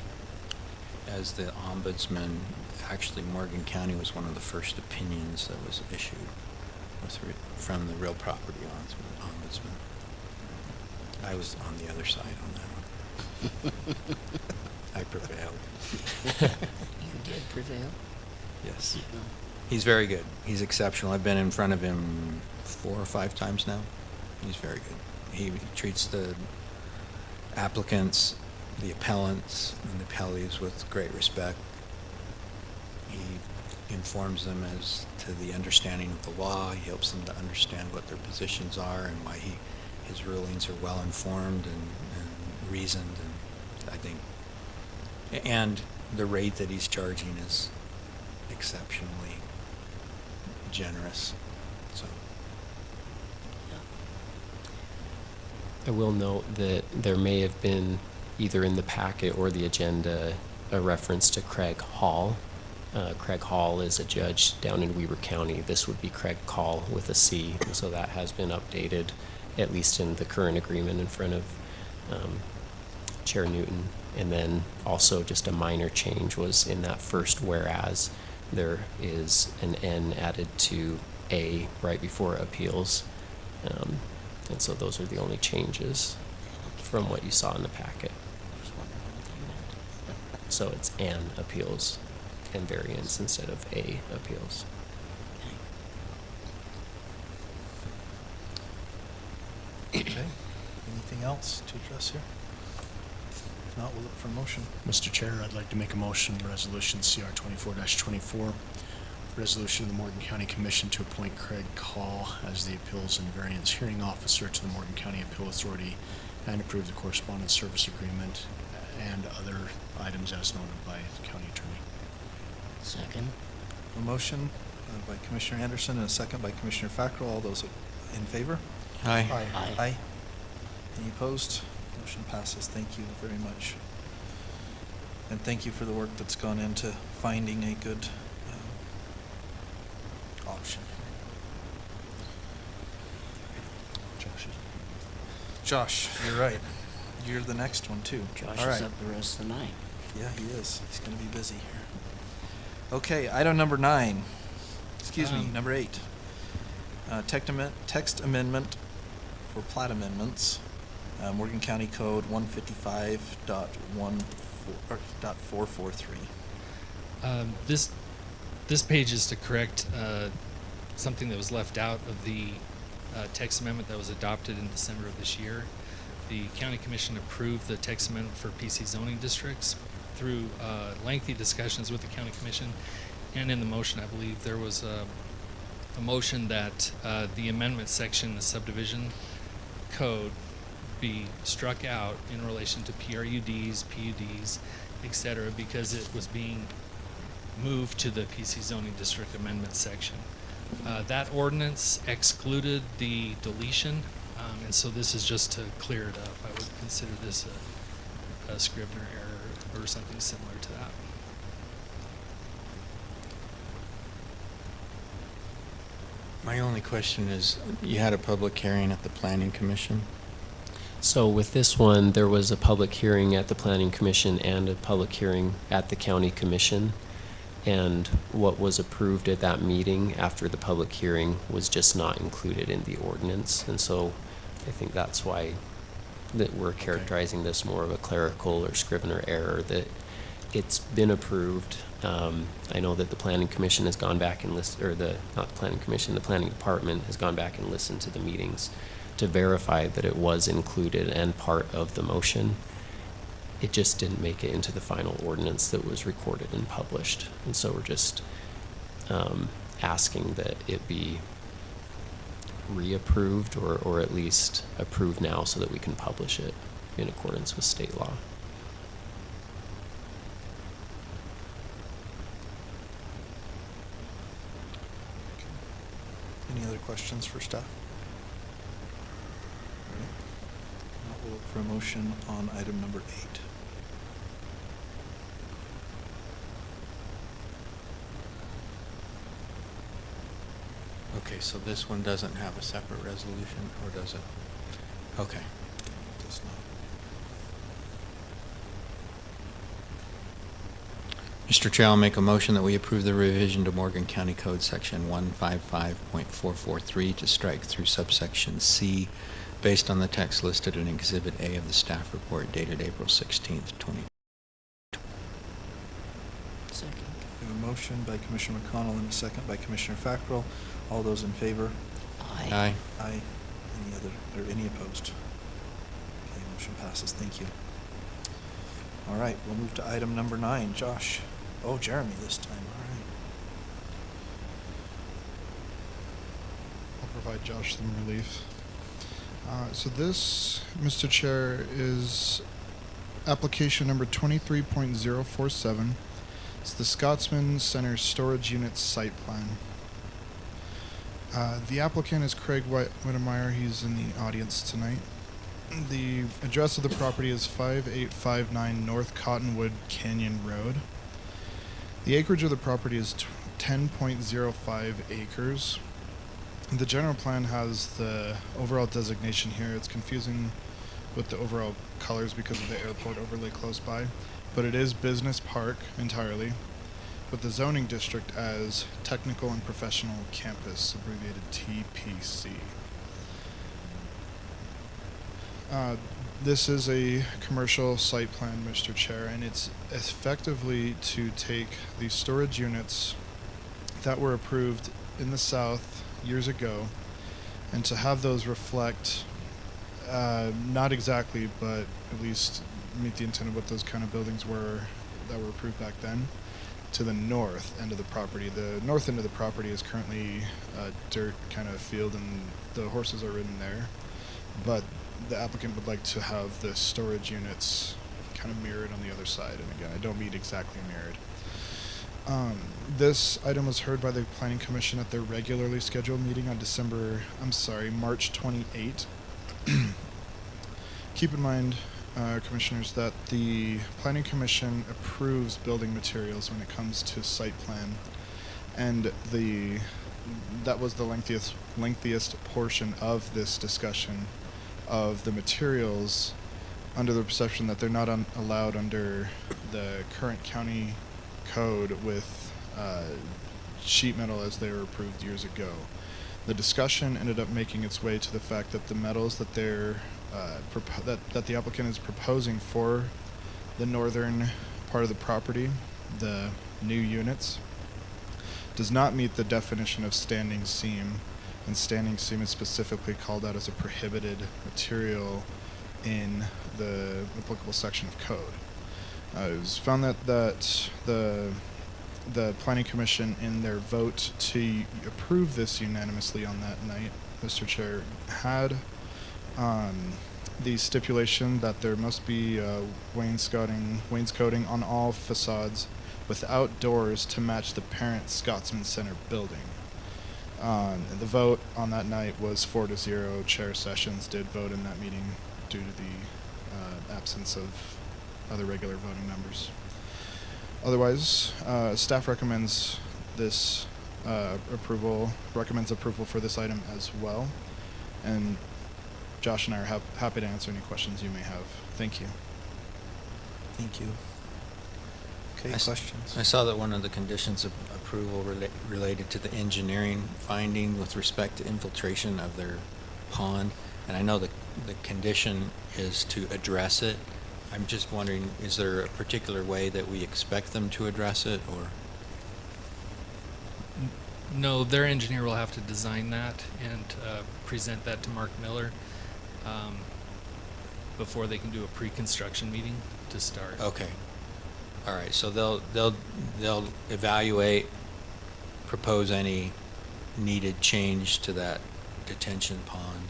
Speaker 7: as the ombudsman, actually Morgan County was one of the first opinions that was issued from the real property ombudsman. I was on the other side on that one. I prevailed.
Speaker 1: You did prevail?
Speaker 7: Yes. He's very good. He's exceptional. I've been in front of him 4 or 5 times now. He's very good. He treats the applicants, the appellants, and the appellees with great respect. He informs them as to the understanding of the law. He helps them to understand what their positions are and why his rulings are well informed and reasoned. And I think, and the rate that he's charging is exceptionally generous. So.
Speaker 5: I will note that there may have been either in the packet or the agenda a reference to Craig Hall. Craig Hall is a judge down in Weber County. This would be Craig Call with a C, and so that has been updated, at least in the current agreement in front of Chair Newton. And then also just a minor change was in that first whereas, there is an N added to A right before appeals. And so those are the only changes from what you saw in the packet. So it's an appeals and variance instead of a appeals.
Speaker 6: Okay. Anything else to address here? If not, we'll look for a motion.
Speaker 4: Mr. Chair, I'd like to make a motion, Resolution CR 24-24, resolution of the Morgan County Commission to appoint Craig Call as the Appeals and Variance Hearing Officer to the Morgan County Appeal Authority and approve the correspondence service agreement and other items as noted by the county attorney.
Speaker 1: Second.
Speaker 6: A motion by Commissioner Anderson and a second by Commissioner Fackrell. All those in favor?
Speaker 7: Aye.
Speaker 1: Aye.
Speaker 6: Aye. Any opposed? Motion passes. Thank you very much. And thank you for the work that's gone into finding a good option. Josh, you're right. You're the next one too.
Speaker 1: Josh
Speaker 6: All
Speaker 1: is
Speaker 6: right.
Speaker 1: up the rest of the night.
Speaker 6: Yeah, he is. He's going to be busy here. Okay, item number 9. Excuse me, number 8. Text amendment for plat amendments. Morgan County Code 155.443.
Speaker 19: This page is to correct something that was left out of the text amendment that was adopted in December of this year. The County Commission approved the text amendment for PC zoning districts through lengthy discussions with the County Commission, and in the motion, I believe there was a motion that the amendment section, the subdivision code, be struck out in relation to PRUDs, PUDs, etc., because it was being moved to the PC zoning district amendment section. That ordinance excluded the deletion, and so this is just to clear it up. I would consider this a Scrivener error or something similar to that.
Speaker 7: My only question is, you had a public hearing at the Planning Commission?
Speaker 5: So with this one, there was a public hearing at the Planning Commission and a public hearing at the County Commission. And what was approved at that meeting after the public hearing was just not included in the ordinance. And so I think that's why that we're characterizing this more of a clerical or Scrivener error, that it's been approved. I know that the Planning Commission has gone back and listened, or not the Planning Commission, the Planning Department has gone back and listened to the meetings to verify that it was included and part of the motion. It just didn't make it into the final ordinance that was recorded and published. And so we're just asking that it be reapproved or at least approved now so that we can publish it in accordance with state law.
Speaker 6: Any other questions for staff? All right. Now we'll look for a motion on item number 8.
Speaker 7: Okay, so this one doesn't have a separate resolution, or does it? Okay.
Speaker 6: It does not.
Speaker 7: Mr. Chair, I'll make a motion that we approve the revision to Morgan County Code Section 155.443 to strike through subsection C based on the text listed in Exhibit A of the staff report dated April 16th, 2020.
Speaker 1: Second.
Speaker 6: We have a motion by Commissioner McConnell and a second by Commissioner Fackrell. All those in favor?
Speaker 5: Aye.
Speaker 6: Aye. Any other, or any opposed? Okay, motion passes. Thank you. All right, we'll move to item number 9. Josh. Oh, Jeremy this time. All right.
Speaker 21: I'll provide Josh some relief. So this, Mr. Chair, is application number 23.047. It's the Scotsman Center Storage Unit Site Plan. The applicant is Craig Whittemeyer. He's in the audience tonight. The address of the property is 5859 North Cottonwood Canyon Road. The acreage of the property is 10.05 acres. The general plan has the overall designation here. It's confusing with the overall colors because of the airport overlay close by, but it is business park entirely, with the zoning district as Technical and Professional Campus, abbreviated TPC. This is a commercial site plan, Mr. Chair, and it's effectively to take the storage units that were approved in the south years ago and to have those reflect, not exactly, but at least meet the intent of what those kind of buildings were that were approved back then, to the north end of the property. The north end of the property is currently a dirt kind of field and the horses are ridden there, but the applicant would like to have the storage units kind of mirrored on the other side. And again, I don't mean exactly mirrored. This item was heard by the Planning Commission at their regularly scheduled meeting on March 28. Keep in mind, Commissioners, that the Planning Commission approves building materials when it comes to site plan, and that was the lengthiest portion of this discussion of the materials, under the perception that they're not allowed under the current county code with sheet metal as they were approved years ago. The discussion ended up making its way to the fact that the metals that that the applicant is proposing for the northern part of the property, the new units, does not meet the definition of standing seam, and standing seam is specifically called out as a prohibited material in the applicable section of code. It was found that the Planning Commission, in their vote to approve this unanimously on that night, Mr. Chair, had the stipulation that there must be wainscoting on all facades without doors to match the parent Scotsman Center building. The vote on that night was 4-0. Chair Sessions did vote in that meeting due to the absence of other regular voting members. Otherwise, staff recommends this recommends approval for this item as well. And Josh and I are happy to answer any questions you may have. Thank you.
Speaker 6: Thank you. Okay, questions?
Speaker 7: I saw that one of the conditions of approval related to the engineering finding with respect to infiltration of their pond, and I know the condition is to address it. I'm just wondering, is there a particular way that we expect them to address it, or?
Speaker 19: No, their engineer will have to design that and present that to Mark Miller before they can do a pre-construction meeting to start.
Speaker 7: Okay. All right. So they'll evaluate, propose any needed change to that detention pond,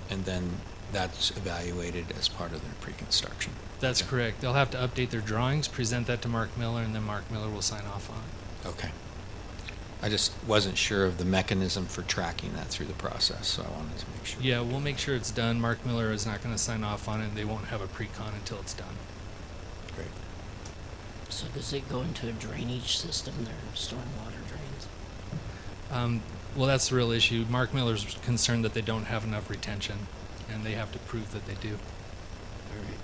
Speaker 7: and then that's evaluated as part of their pre-construction.
Speaker 19: That's correct. They'll have to update their drawings, present that to Mark Miller, and then Mark Miller will sign off on it.
Speaker 7: Okay. I just wasn't sure of the mechanism for tracking that through the process, so I wanted to make sure.
Speaker 19: Yeah, we'll make sure it's done. Mark Miller is not going to sign off on it. They won't have a pre-con until it's done.
Speaker 7: Great.
Speaker 1: So does it go into a drainage system, their stormwater drains?
Speaker 19: Well, that's the real issue. Mark Miller's concerned that they don't have enough retention, and they have to prove that they do.
Speaker 1: All right.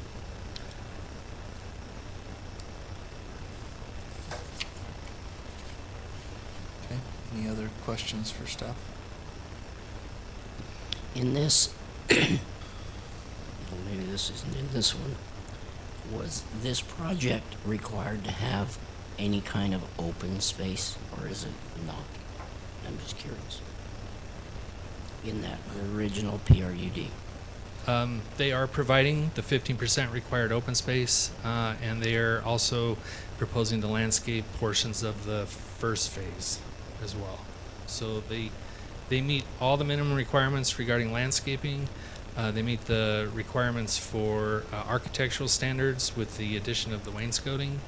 Speaker 6: Okay, any other questions for staff?
Speaker 1: In this, well, maybe this isn't in this one, was this project required to have any kind of open space, or is it not? I'm just curious. In that original PRUD.
Speaker 19: They are providing the 15% required open space, and they are also proposing to landscape portions of the first phase as well. So they meet all the minimum requirements regarding landscaping. They meet the requirements for architectural standards with the addition of the wainscoting.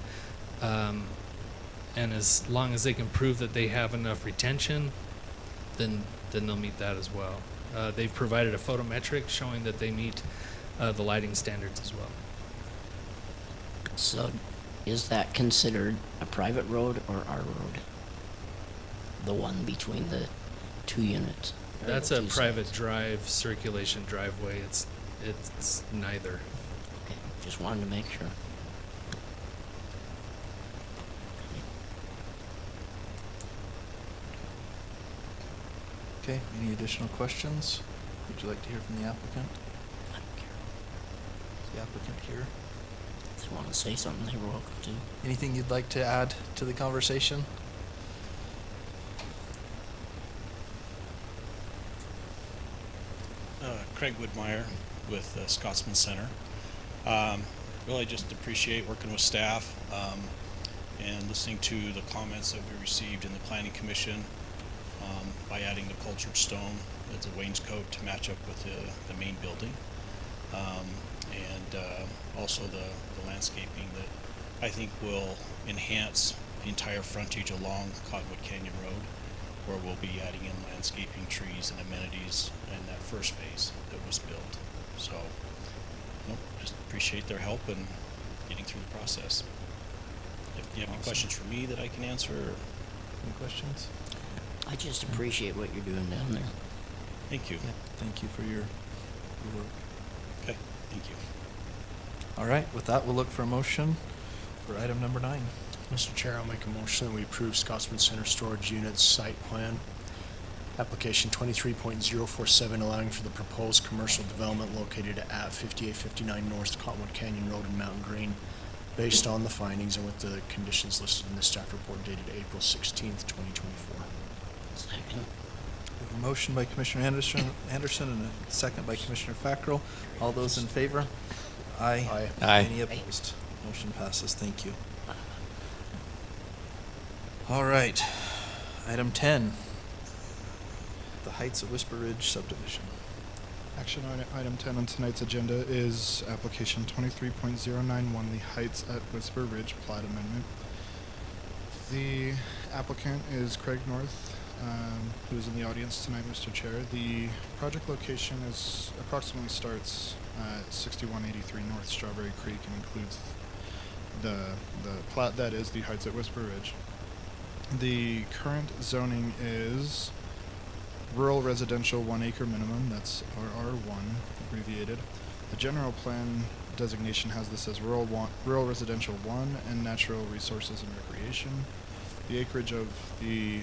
Speaker 19: And as long as they can prove that they have enough retention, then they'll meet that as well. They've provided a photometric showing that they meet the lighting standards as well.
Speaker 1: So is that considered a private road or our road? The one between the two units? or
Speaker 19: That's
Speaker 1: the
Speaker 19: a
Speaker 1: two
Speaker 19: private
Speaker 1: sides?
Speaker 19: drive, circulation driveway. It's neither.
Speaker 1: Okay, just wanted to make sure.
Speaker 6: Okay, any additional questions? Would you like to hear from the applicant?
Speaker 1: I don't care.
Speaker 6: Is the applicant here?
Speaker 1: If they want to say something, they were welcome to.
Speaker 6: Anything you'd like to add to the conversation?
Speaker 2: Craig Woodmeyer with Scotsman Center. Really just appreciate working with staff and listening to the comments that we received in the Planning Commission by adding the cultured stone as a wainscot to match up with the main building. And also the landscaping that I think will enhance the entire frontage along Cottonwood Canyon Road, where we'll be adding in landscaping, trees, and amenities in that first phase that was built. So, just appreciate their help in getting through the process. If you have any questions for me that I can answer, or
Speaker 6: Any questions?
Speaker 1: I just appreciate what you're doing down there.
Speaker 2: thank you.
Speaker 6: Yeah, thank you for your work.
Speaker 2: Okay, thank you.
Speaker 6: All right, with that, we'll look for a motion for item number 9.
Speaker 4: Mr. Chair, I'll make a motion that we approve Scotsman Center Storage Units Site Plan, application 23.047, allowing for the proposed commercial development located at 5859 North Cottonwood Canyon Road in Mountain Green, based on the findings and with the conditions listed in the staff report dated April 16th, 2024.
Speaker 1: Second.
Speaker 6: We have a motion by Commissioner Anderson and a second by Commissioner Fackrell. All those in favor? Aye.
Speaker 4: Aye.
Speaker 7: Aye.
Speaker 6: Any opposed? Motion passes. Thank you. All right. Item 10, the Heights at Whisper Ridge subdivision.
Speaker 21: Action item 10 on tonight's agenda is application 23.091, the Heights at Whisper Ridge Plat Amendment. The applicant is Craig North, who's in the audience tonight, Mr. Chair. The project location is approximately starts at 6183 North Strawberry Creek and includes the plat that is the Heights at Whisper Ridge. The current zoning is rural residential 1 acre minimum, that's RR1 abbreviated. The general plan designation has this as rural residential 1 and natural resources and recreation. The acreage of the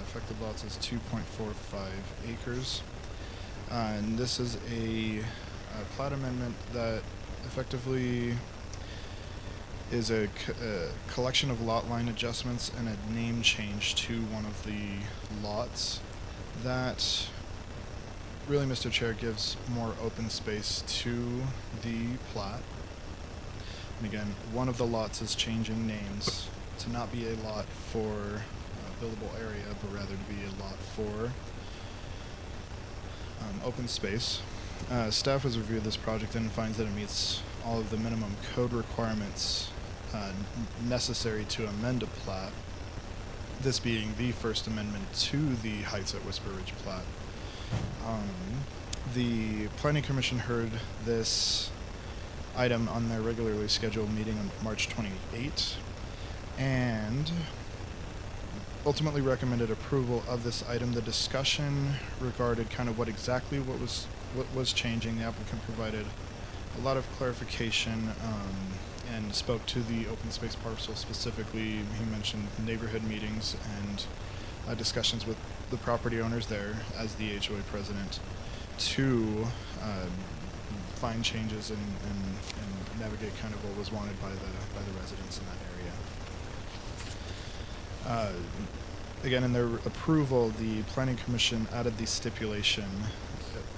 Speaker 21: affected lots is 2.45 acres. And this is a plat amendment that effectively is a collection of lot line adjustments and a name change to one of the lots that really, Mr. Chair, gives more open space to the plat. And again, one of the lots is changing names to not be a lot for buildable area, but rather to be a lot for open space. Staff has reviewed this project and finds that it meets all of the minimum code requirements necessary to amend a plat, this being the first amendment to the Heights at Whisper Ridge plat. The Planning Commission heard this item on their regularly scheduled meeting on March 28 and ultimately recommended approval of this item. The discussion regarded kind of what was changing. The applicant provided a lot of clarification and spoke to the open space parcel specifically. He mentioned neighborhood meetings and discussions with the property owners there as the HOA president to find changes and navigate kind of what was wanted by the residents in that area. Again, in their approval, the Planning Commission added the stipulation,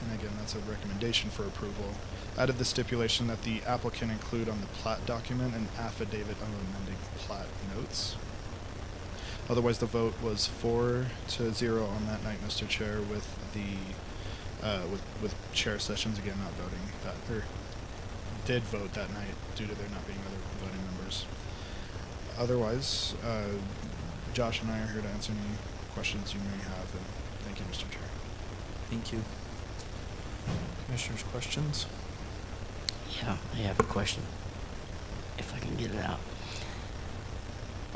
Speaker 21: and again, that's a recommendation for approval, added the stipulation that the applicant include on the plat document an affidavit of amending plat notes. Otherwise, the vote was 4-0 on that night, Mr. Chair, with the with Chair Sessions again not voting that, or did vote that night due to there not being other voting members. Otherwise, Josh and I are here to answer any questions you may have, and thank you, Mr. Chair.
Speaker 6: Thank you. Commissioners, questions?
Speaker 1: Yeah, I have a question, if I can get it out.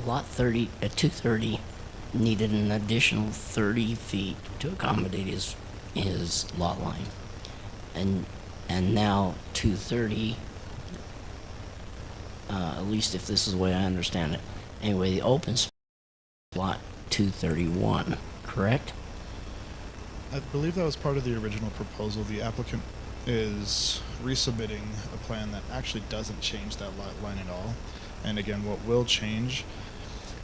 Speaker 1: Lot 30, 230 needed an additional 30 feet to accommodate his lot line. And now 230, at least if this is the way I understand it. Anyway, the open space lot 231, correct?
Speaker 21: I believe that was part of the original proposal. The applicant is resubmitting a plan that actually doesn't change that lot line at all. And again, what will change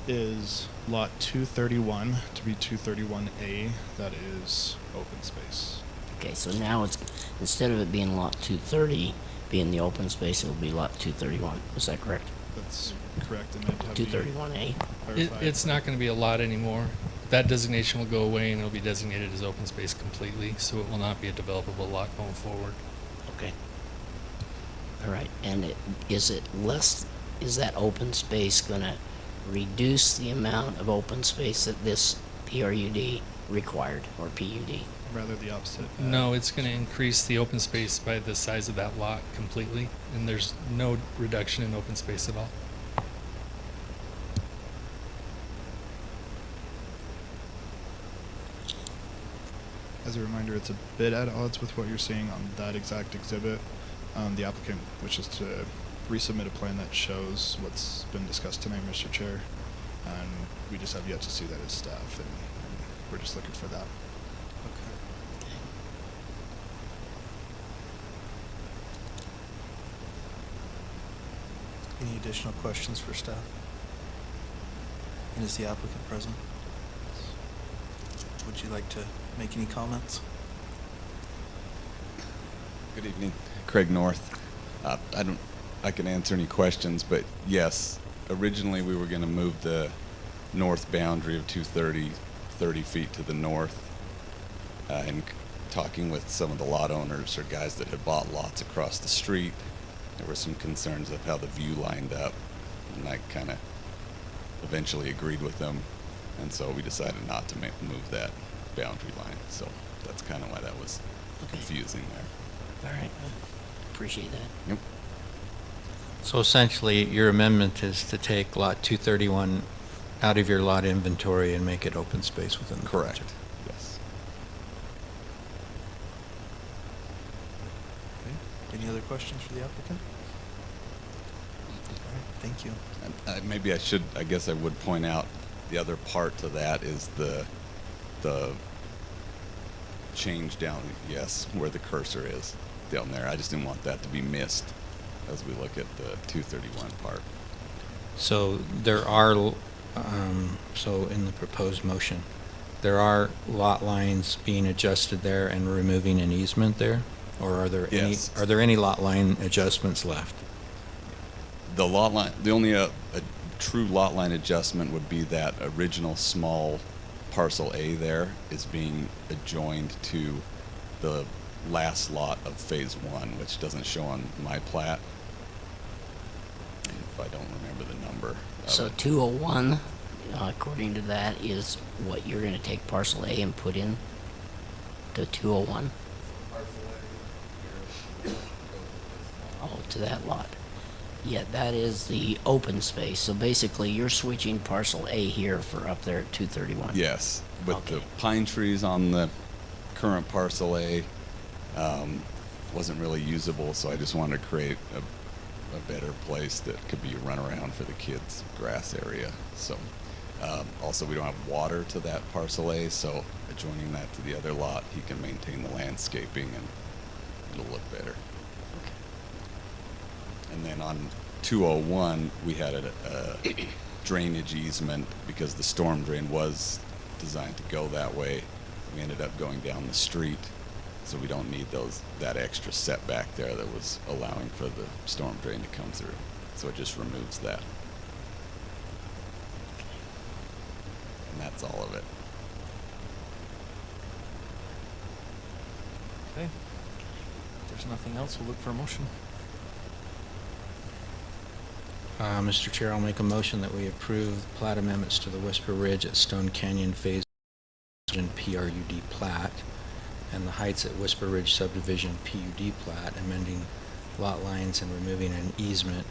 Speaker 21: is lot 231 to be 231A, that is open space.
Speaker 1: Okay, so now it's, instead of it being lot 230 being the open space, it'll be lot 231. Is that correct?
Speaker 21: That's correct. And it'd have to be
Speaker 1: 231A?
Speaker 19: It's not going to be a lot anymore. That designation will go away and it'll be designated as open space completely, so it will not be a developable lot going forward.
Speaker 1: Okay. All right, and is that open space going to reduce the amount of open space that this PRUD required, or PUD?
Speaker 21: Rather the opposite.
Speaker 19: No, it's going to increase the open space by the size of that lot completely, and there's no reduction in open space at all.
Speaker 21: As a reminder, it's a bit at odds with what you're seeing on that exact exhibit. The applicant wishes to resubmit a plan that shows what's been discussed tonight, Mr. Chair, and we just have yet to see that as staff, and we're just looking for that.
Speaker 6: Any additional questions for staff? And is the applicant present? Would you like to make any comments?
Speaker 8: Good evening, Craig North. I can answer any questions, but yes, originally we were going to move the north boundary of 230 30 feet to the north. And talking with some of the lot owners or guys that had bought lots across the street, there were some concerns of how the view lined up, and I kind of eventually agreed with them, and so we decided not to move that boundary line. So that's kind of why that was confusing there.
Speaker 1: All right. Appreciate that.
Speaker 8: Yep.
Speaker 7: So essentially, your amendment is to take lot 231 out of your lot inventory and make it open space within the
Speaker 8: Correct.
Speaker 7: project.
Speaker 8: Yes.
Speaker 6: Okay. Any other questions for the applicant? All right, thank you.
Speaker 8: Maybe I guess I would point out the other part to that is the change down, yes, where the cursor is down there. I just didn't want that to be missed as we look at the 231 part.
Speaker 7: So there are, so in the proposed motion, there are lot lines being adjusted there and removing an easement there? Or are there
Speaker 8: Yes.
Speaker 7: any lot line adjustments left?
Speaker 8: The lot line, the only a true lot line adjustment would be that original small parcel A there is being adjoined to the last lot of phase 1, which doesn't show on my plat. If I don't remember the number.
Speaker 1: So 201, according to that, is what you're going to take parcel A and put in to 201? Oh, to that lot. Yeah, that is the open space. So basically, you're switching parcel A here for up there at 231.
Speaker 8: Yes, but
Speaker 1: Okay.
Speaker 8: the pine trees on the current parcel A wasn't really usable, so I just wanted to create a better place that could be a runaround for the kids' grass area. So also we don't have water to that parcel A, so adjoining that to the other lot, he can maintain the landscaping and it'll look better. And then on 201, we had a drainage easement because the storm drain was designed to go that way. We ended up going down the street, so we don't need that extra setback there that was allowing for the storm drain to come through. So it just removes that. And that's all of it.
Speaker 6: Okay. If there's nothing else, we'll look for a motion.
Speaker 7: Mr. Chair, I'll make a motion that we approve plat amendments to the Whisper Ridge at Stone Canyon Phase and PRUD plat, and the Heights at Whisper Ridge subdivision PUD plat, amending lot lines and removing an easement,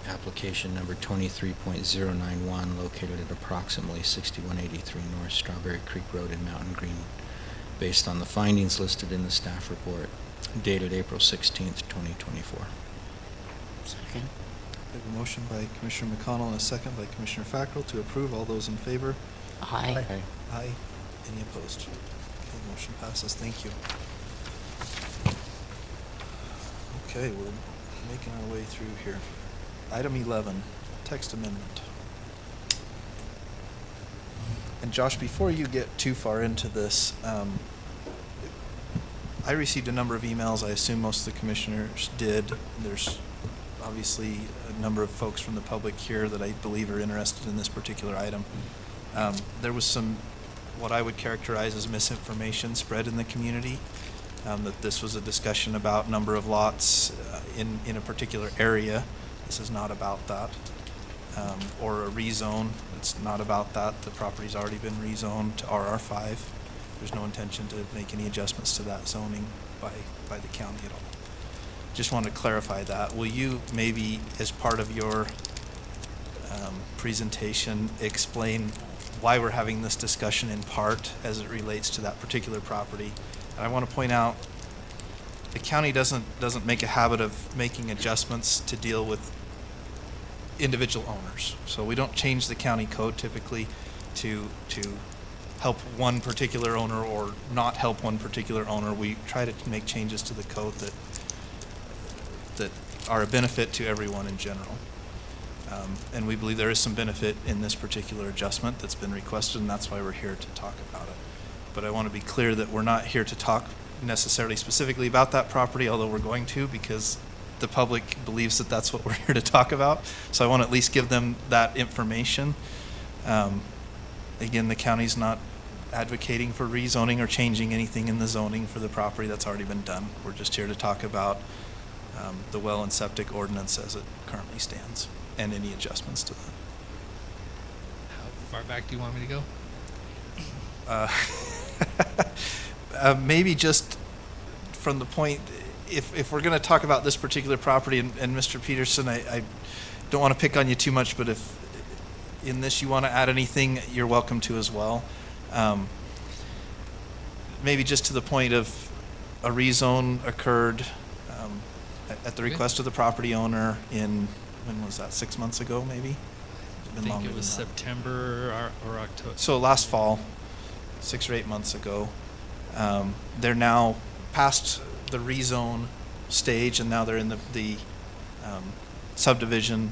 Speaker 7: application number 23.091, located at approximately 6183 North Strawberry Creek Road in Mountain Green, based on the findings listed in the staff report, dated April 16th, 2024.
Speaker 1: Second.
Speaker 6: We have a motion by Commissioner McConnell and a second by Commissioner Fackrell to approve. All those in favor?
Speaker 1: Aye.
Speaker 7: Aye.
Speaker 6: Aye. Any opposed? Okay, motion passes. Thank you. Okay, we're making our way through here. Item 11, text amendment. And Josh, before you get too far into this, I received a number of emails. I assume most of the commissioners did. There's obviously a number of folks from the public here that I believe are interested in this particular item. There was some, what I would characterize as misinformation spread in the community, that this was a discussion about number of lots in a particular area. This is not about that. Or a rezone. It's not about that. The property's already been rezoned to RR5. There's no intention to make any adjustments to that zoning by the county at all. Just want to clarify that. Will you maybe, as part of your presentation, explain why we're having this discussion in part as it relates to that particular property? And I want to point out, the county doesn't make a habit of making adjustments to deal with individual owners. So we don't change the county code typically to help one particular owner or not help one particular owner. We try to make changes to the code that are a benefit to everyone in general. And we believe there is some benefit in this particular adjustment that's been requested, and that's why we're here to talk about it. But I want to be clear that we're not here to talk necessarily specifically about that property, although we're going to, because the public believes that that's what we're here to talk about. So I want to at least give them that information. Again, the county's not advocating for rezoning or changing anything in the zoning for the property that's already been done. We're just here to talk about the well and septic ordinance as it currently stands and any adjustments to that.
Speaker 19: How far back do you want me to go?
Speaker 6: Maybe just from the point, if we're going to talk about this particular property, and Mr. Peterson, I don't want to pick on you too much, but if in this you want to add anything, you're welcome to as well. Maybe just to the point of a rezone occurred at the request of the property owner in, when was that, 6 months ago maybe?
Speaker 19: I think it was September or October.
Speaker 6: So last fall, 6 or 8 months ago. They're now past the rezone stage, and now they're in the subdivision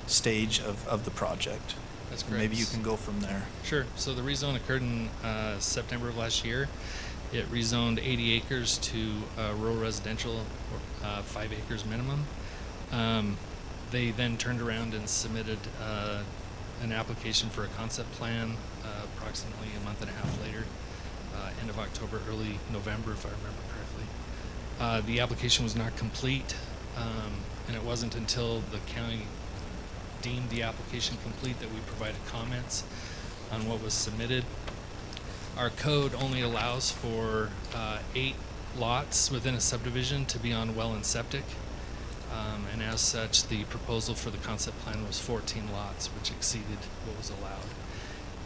Speaker 6: stage of the project.
Speaker 19: That's correct.
Speaker 6: Maybe you can go from there.
Speaker 19: Sure. So the rezone occurred in September of last year. It rezoned 80 acres to rural residential, 5 acres minimum. They then turned around and submitted an application for a concept plan approximately a month and a half later, end of October, early November, if I remember correctly. The application was not complete, and it wasn't until the county deemed the application complete that we provided comments on what was submitted. Our code only allows for 8 lots within a subdivision to be on well and septic. And as such, the proposal for the concept plan was 14 lots, which exceeded what was allowed.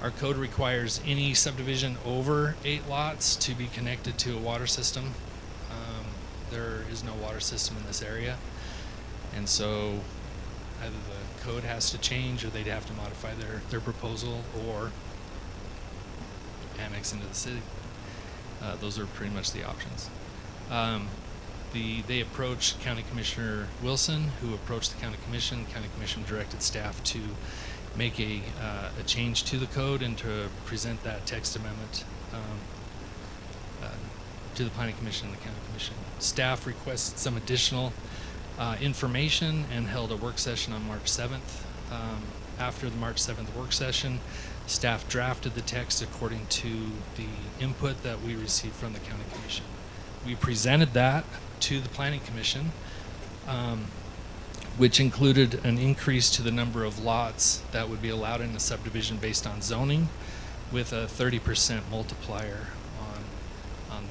Speaker 19: Our code requires any subdivision over 8 lots to be connected to a water system. There is no water system in this area, and so either the code has to change, or they'd have to modify their proposal, or annex into the city. Those are pretty much the options. They approached County Commissioner Wilson, who approached the County Commission. County Commission directed staff to make a change to the code and to present that text amendment to the Planning Commission and the County Commission. Staff requested some additional information and held a work session on March 7th. After the March 7th work session, staff drafted the text according to the input that we received from the County Commission. We presented that to the Planning Commission, which included an increase to the number of lots that would be allowed in a subdivision based on zoning, with a 30% multiplier on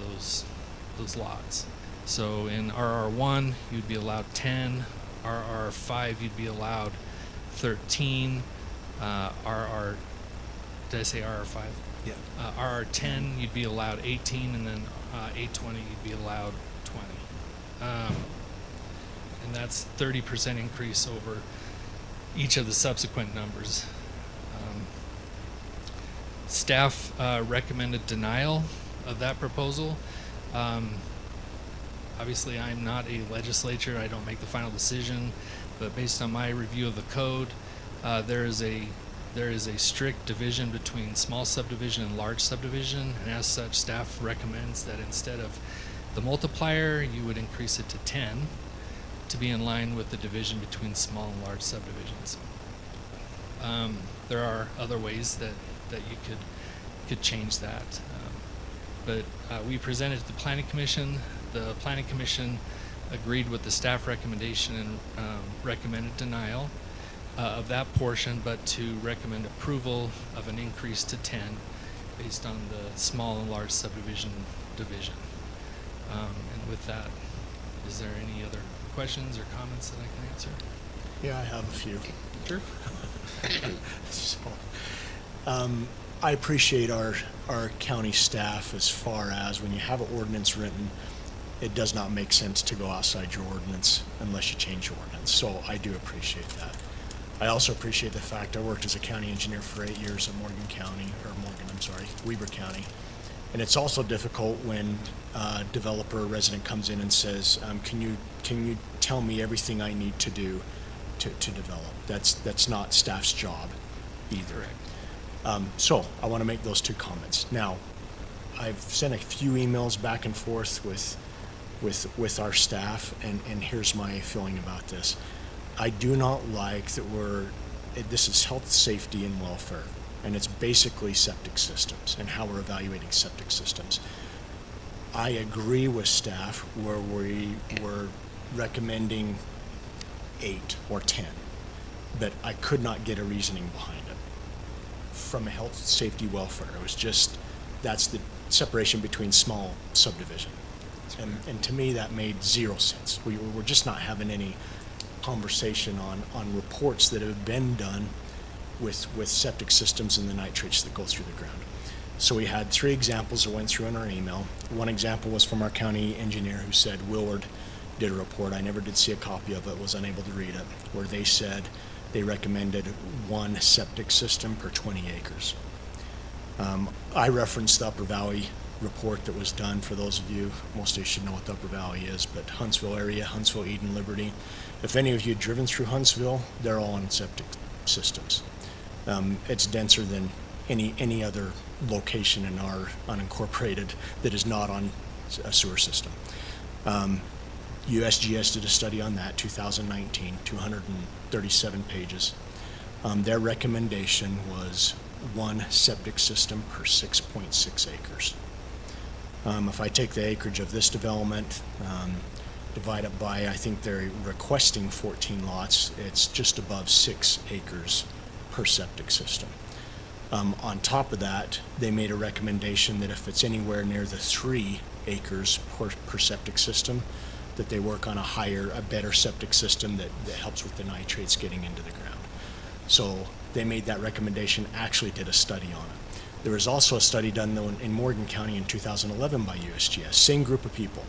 Speaker 19: those lots. So in RR1, you'd be allowed 10. RR5, you'd be allowed 13. Did I say RR5?
Speaker 6: Yeah.
Speaker 19: RR10, you'd be allowed 18, and then 820, you'd be allowed 20. And that's 30% increase over each of the subsequent numbers. Staff recommended denial of that proposal. Obviously, I'm not a legislature. I don't make the final decision, but based on my review of the code, there is a strict division between small subdivision and large subdivision, and as such, staff recommends that instead of the multiplier, you would increase it to 10 to be in line with the division between small and large subdivisions. There are other ways that you could change that, but we presented to the Planning Commission. The Planning Commission agreed with the staff recommendation and recommended denial of that portion, but to recommend approval of an increase to 10 based on the small and large subdivision division. And with that, is there any other questions or comments that I can answer?
Speaker 4: Yeah, I have a few.
Speaker 19: Sure.
Speaker 4: So, I appreciate our county staff as far as when you have an ordinance written, it does not make sense to go outside your ordinance unless you change your ordinance. So I do appreciate that. I also appreciate the fact I worked as a county engineer for 8 years at Weber County. And it's also difficult when a developer or resident comes in and says, can you tell me everything I need to do to develop? That's not staff's job either. So I want to make those two comments. Now, I've sent a few emails back and forth with our staff, and here's my feeling about this. I do not like that this is health, safety, and welfare, and it's basically septic systems and how we're evaluating septic systems. I agree with staff where we were recommending 8 or 10, but I could not get a reasoning behind it. From a health, safety, welfare, it was just, that's the separation between small subdivision. And to me, that made zero sense. We're just not having any conversation on reports that have been done with septic systems and the nitrates that go through the ground. So we had 3 examples that went through in our email. One example was from our county engineer who said Willard did a report. I never did see a copy of it, was unable to read it, where they said they recommended 1 septic system per 20 acres. I referenced the Upper Valley report that was done. For those of you, most of you should know what the Upper Valley is, but Huntsville area, Huntsville, Eden, Liberty. If any of you have driven through Huntsville, they're all on septic systems. It's denser than any other location in our unincorporated that is not on a sewer system. USGS did a study on that, 2019, 237 pages. Their recommendation was 1 septic system per 6.6 acres. If I take the acreage of this development, divide it by, I think they're requesting 14 lots, it's just above 6 acres per septic system. On top of that, they made a recommendation that if it's anywhere near the 3 acres per septic system, that they work on a better septic system that helps with the nitrates getting into the ground. So they made that recommendation, actually did a study on it. There was also a study done though in Morgan County in 2011 by USGS, same group of people.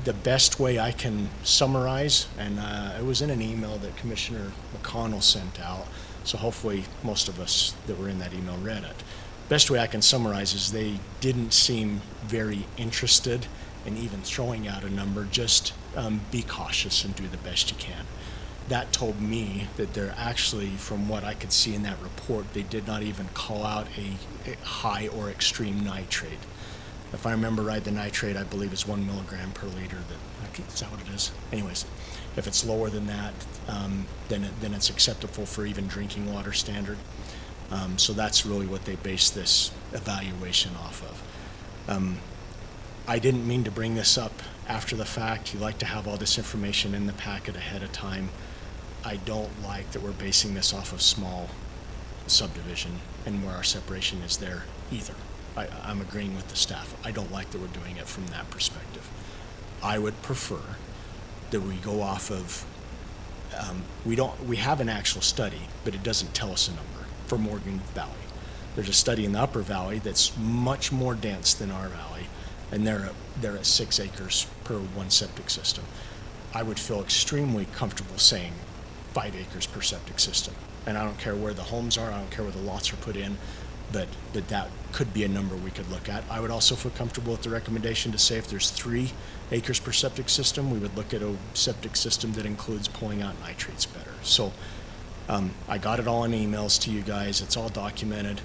Speaker 4: The best way I can summarize, and it was in an email that Commissioner McConnell sent out, so hopefully most of us that were in that email read it. Best way I can summarize is they didn't seem very interested in even throwing out a number, just be cautious and do the best you can. That told me that they're actually, from what I could see in that report, they did not even call out a high or extreme nitrate. If I remember right, the nitrate I believe is 1 milligram per liter. Is that what it is? Anyways, if it's lower than that, then it's acceptable for even drinking water standard. So that's really what they based this evaluation off of. I didn't mean to bring this up after the fact. You like to have all this information in the packet ahead of time. I don't like that we're basing this off of small subdivision and where our separation is there either. I'm agreeing with the staff. I don't like that we're doing it from that perspective. I would prefer that we go off of, we have an actual study, but it doesn't tell us a number for Morgan Valley. There's a study in the Upper Valley that's much more dense than our valley, and they're at 6 acres per 1 septic system. I would feel extremely comfortable saying 5 acres per septic system. And I don't care where the homes are, I don't care where the lots are put in, but that could be a number we could look at. I would also feel comfortable with the recommendation to say if there's 3 acres per septic system, we would look at a septic system that includes pulling out nitrates better. So I got it all in emails to you guys, it's all documented,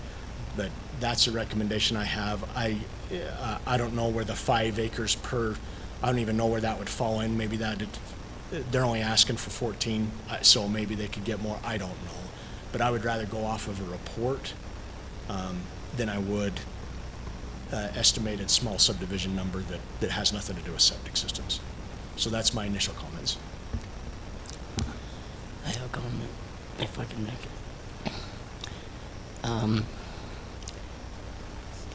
Speaker 4: but that's a recommendation I have. I don't know where the 5 acres per, I don't even know where that would fall in. Maybe they're only asking for 14, so maybe they could get more, I don't know. But I would rather go off of a report than I would estimated small subdivision number that has nothing to do with septic systems. So that's my initial comments.
Speaker 1: I have a comment, if I can make it.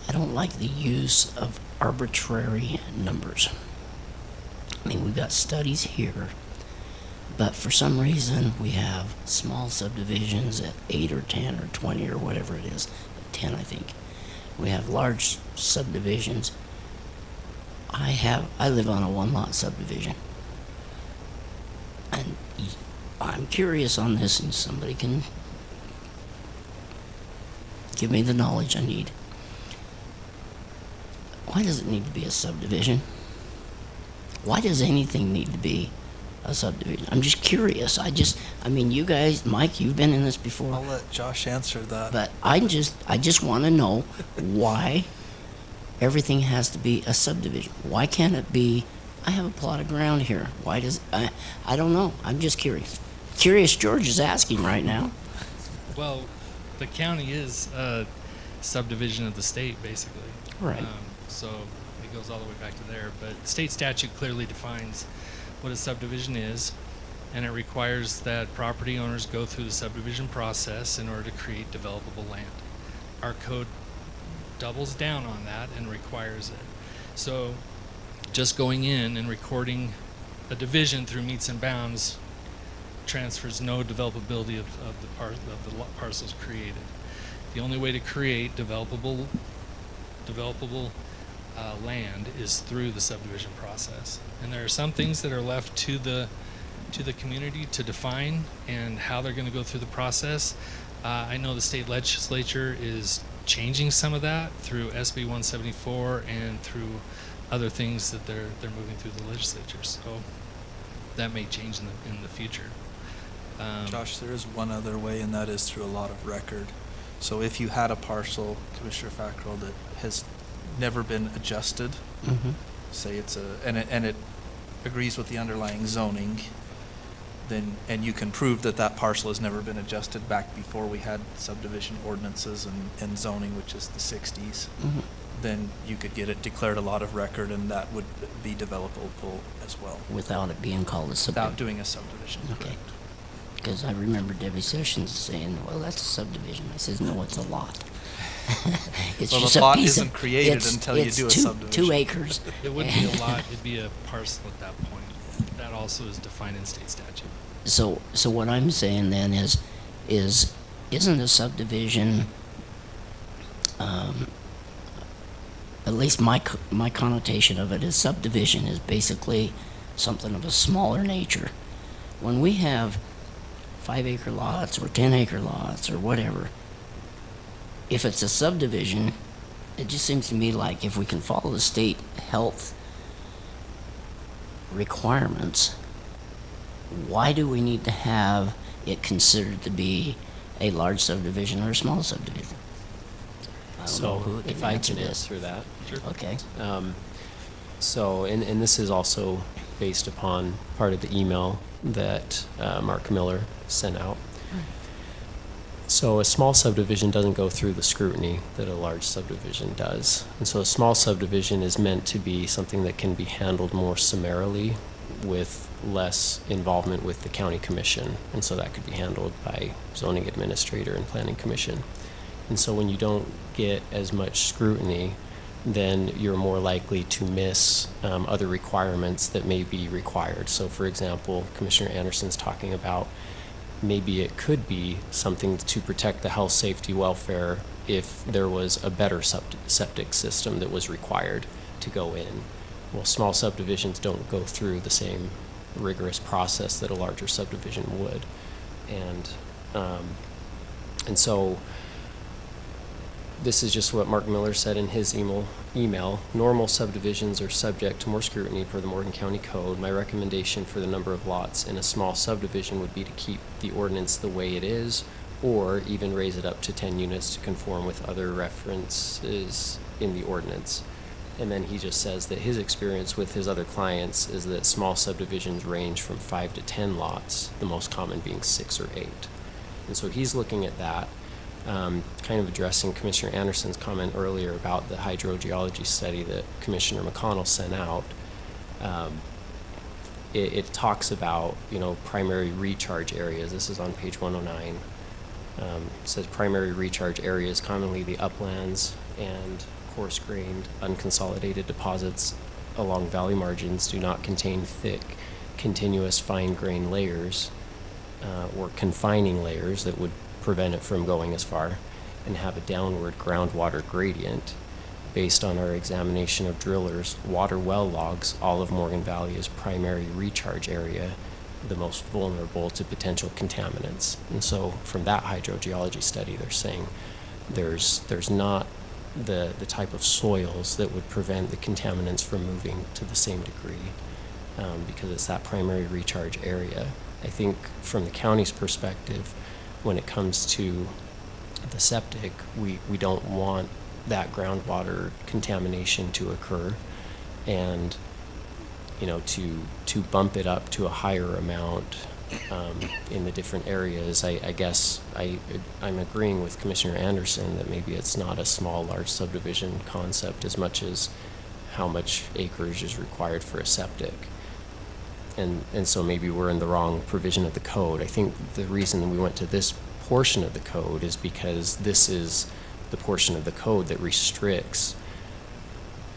Speaker 1: I don't like the use of arbitrary numbers. I mean, we've got studies here, but for some reason we have small subdivisions at 8 or 10 or 20 or whatever it is, 10 I think. We have large subdivisions. I live on a 1-lot subdivision, and I'm curious on this, and somebody can give me the knowledge I need. why does it need to be a subdivision? Why does anything need to be a subdivision? I'm just curious. I mean, you guys, Mike, you've been in this before.
Speaker 6: I'll let Josh answer that.
Speaker 1: But I just want to know why everything has to be a subdivision. Why can't it be, I have a plot of ground here. Why does, I don't know. I'm just curious. Curious George is asking right now.
Speaker 19: Well, the county is a subdivision of the state, basically.
Speaker 1: Right.
Speaker 19: So it goes all the way back to there. But state statute clearly defines what a subdivision is, and it requires that property owners go through the subdivision process in order to create developable land. Our code doubles down on that and requires it. So just going in and recording a division through meets and bounds transfers no developability of the parcels created. The only way to create developable land is through the subdivision process. And there are some things that are left to the community to define and how they're going to go through the process. I know the state legislature is changing some of that through SB 174 and through other things that they're moving through the legislature. So that may change in the future.
Speaker 6: Josh, there is one other way, and that is through a lot of record. So if you had a parcel, Commissioner Fackrell, that has never been adjusted, say it's and it agrees with the underlying zoning, then, and you can prove that that parcel has never been adjusted back before we had subdivision ordinances and zoning, which is the 60s, then you could get it declared a lot of record, and that would be developable as well.
Speaker 1: Without it being called a subdivision.
Speaker 6: Without doing a subdivision.
Speaker 1: Okay.
Speaker 6: Correct.
Speaker 1: Because I remember Debbie Sessions saying, well, that's a subdivision. I says, no, it's a lot. It's
Speaker 6: Well,
Speaker 1: just
Speaker 6: the
Speaker 1: a
Speaker 6: lot
Speaker 1: piece
Speaker 6: isn't
Speaker 1: of,
Speaker 6: created
Speaker 1: it's,
Speaker 6: until you
Speaker 1: it's
Speaker 6: do a
Speaker 1: two,
Speaker 6: subdivision.
Speaker 1: 2 acres.
Speaker 19: It wouldn't be a lot, it'd be a parcel at that point. That also is defined in state statute.
Speaker 1: So what I'm saying then is isn't a subdivision, at least my connotation of it is subdivision is basically something of a smaller nature. When we have 5-acre lots or 10-acre lots or whatever, if it's a subdivision, it just seems to me like if we can follow the state health requirements, why do we need to have it considered to be a large subdivision or a small subdivision? I don't know who
Speaker 5: So
Speaker 1: can
Speaker 5: if I
Speaker 1: answer
Speaker 5: can
Speaker 1: this.
Speaker 5: answer that.
Speaker 1: Okay.
Speaker 5: So, and this is also based upon part of the email that Mark Miller sent out. So a small subdivision doesn't go through the scrutiny that a large subdivision does. And so a small subdivision is meant to be something that can be handled more summarily with less involvement with the county commission. And so that could be handled by zoning administrator and planning commission. And so when you don't get as much scrutiny, then you're more likely to miss other requirements that may be required. So for example, Commissioner Anderson's talking about maybe it could be something to protect the health, safety, welfare if there was a better septic system that was required to go in. Well, small subdivisions don't go through the same rigorous process that a larger subdivision would. And so this is just what Mark Miller said in his email. Normal subdivisions are subject to more scrutiny per the Morgan County Code. My recommendation for the number of lots in a small subdivision would be to keep the ordinance the way it is, or even raise it up to 10 units to conform with other references in the ordinance. And then he just says that his experience with his other clients is that small subdivisions range from 5 to 10 lots, the most common being 6 or 8. And so he's looking at that. Kind of addressing Commissioner Anderson's comment earlier about the hydrogeology study that Commissioner McConnell sent out. It talks about, primary recharge areas. This is on page 109. It says primary recharge areas, commonly the uplands and coarse-grained, unconsolidated deposits along valley margins, do not contain thick, continuous fine-grained layers or confining layers that would prevent it from going as far, and have a downward groundwater gradient. Based on our examination of drillers' water well logs, all of Morgan Valley is primary recharge area, the most vulnerable to potential contaminants. And so from that hydrogeology study, they're saying there's not the type of soils that would prevent the contaminants from moving to the same degree, because it's that primary recharge area. I think from the county's perspective, when it comes to the septic, we don't want that groundwater contamination to occur, and to bump it up to a higher amount in the different areas. I guess I'm agreeing with Commissioner Anderson that maybe it's not a small, large subdivision concept as much as how much acreage is required for a septic. And so maybe we're in the wrong provision of the code. I think the reason that we went to this portion of the code is because this is the portion of the code that restricts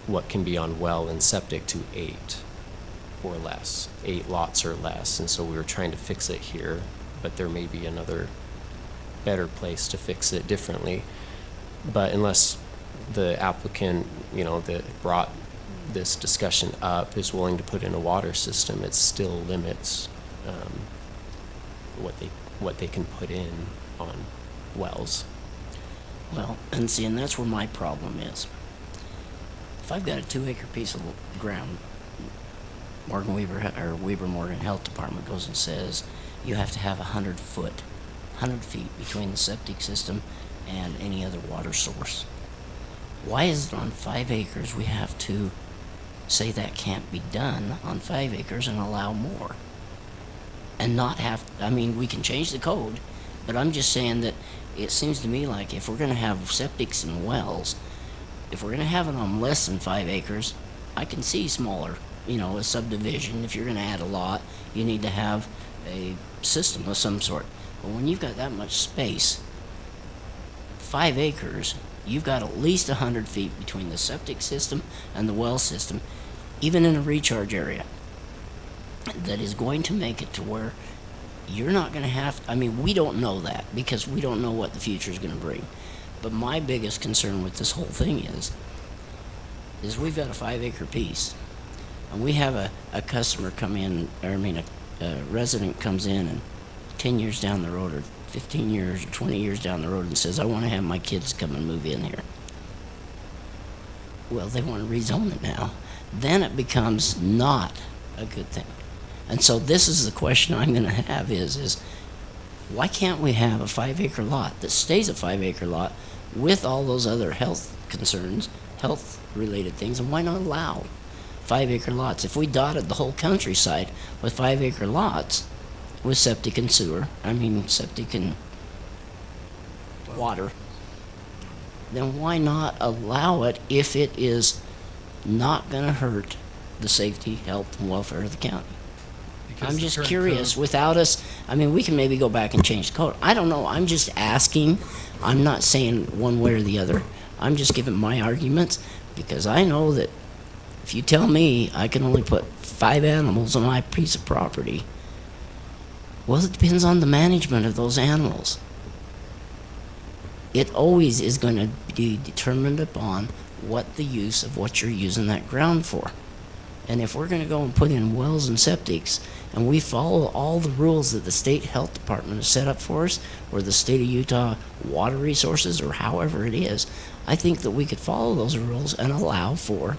Speaker 5: what can be on well and septic to 8 or less, 8 lots or less. And so we were trying to fix it here, but there may be another better place to fix it differently. But unless the applicant, that brought this discussion up is willing to put in a water system, it still limits what they can put in on wells.
Speaker 1: Well, and see, and that's where my problem is. If I've got a 2-acre piece of ground, Weber Morgan Health Department goes and says you have to have 100 feet between the septic system and any other water source. Why is it on 5 acres we have to say that can't be done on 5 acres and allow more? And not have, we can change the code, but I'm just saying that it seems to me like if we're going to have septics and wells, if we're going to have it on less than 5 acres, I can see smaller, a subdivision. If you're going to add a lot, you need to have a system of some sort. But when you've got that much space, 5 acres, you've got at least 100 feet between the septic system and the well system, even in a recharge area. That is going to make it to where you're not going to have, we don't know that because we don't know what the future is going to bring. But my biggest concern with this whole thing is we've got a 5-acre piece, and we have a customer come in, a resident comes in, and 10 years down the road, or 15 years, or 20 years down the road, and says, I want to have my kids come and move in here. Well, they want to rezone it now. Then it becomes not a good thing. And so this is the question I'm going to have is why can't we have a 5-acre lot that stays a 5-acre lot with all those other health concerns, health-related things, and why not allow 5-acre lots? If we dotted the whole countryside with 5-acre lots with septic and sewer, septic and water, then why not allow it if it is not going to hurt the safety, health, and welfare of the county?
Speaker 19: Because
Speaker 1: I'm
Speaker 19: the
Speaker 1: just
Speaker 19: current
Speaker 1: curious.
Speaker 19: code-
Speaker 1: Without us, we can maybe go back and change the code. I don't know. I'm just asking. I'm not saying one way or the other. I'm just giving my arguments because I know that if you tell me I can only put 5 animals on my piece of property, well, it depends on the management of those animals. It always is going to be determined upon what the use of what you're using that ground for. And if we're going to go and put in wells and septics, and we follow all the rules that the state health department has set up for us, or the state of Utah water resources, or however it is, I think that we could follow those rules and allow for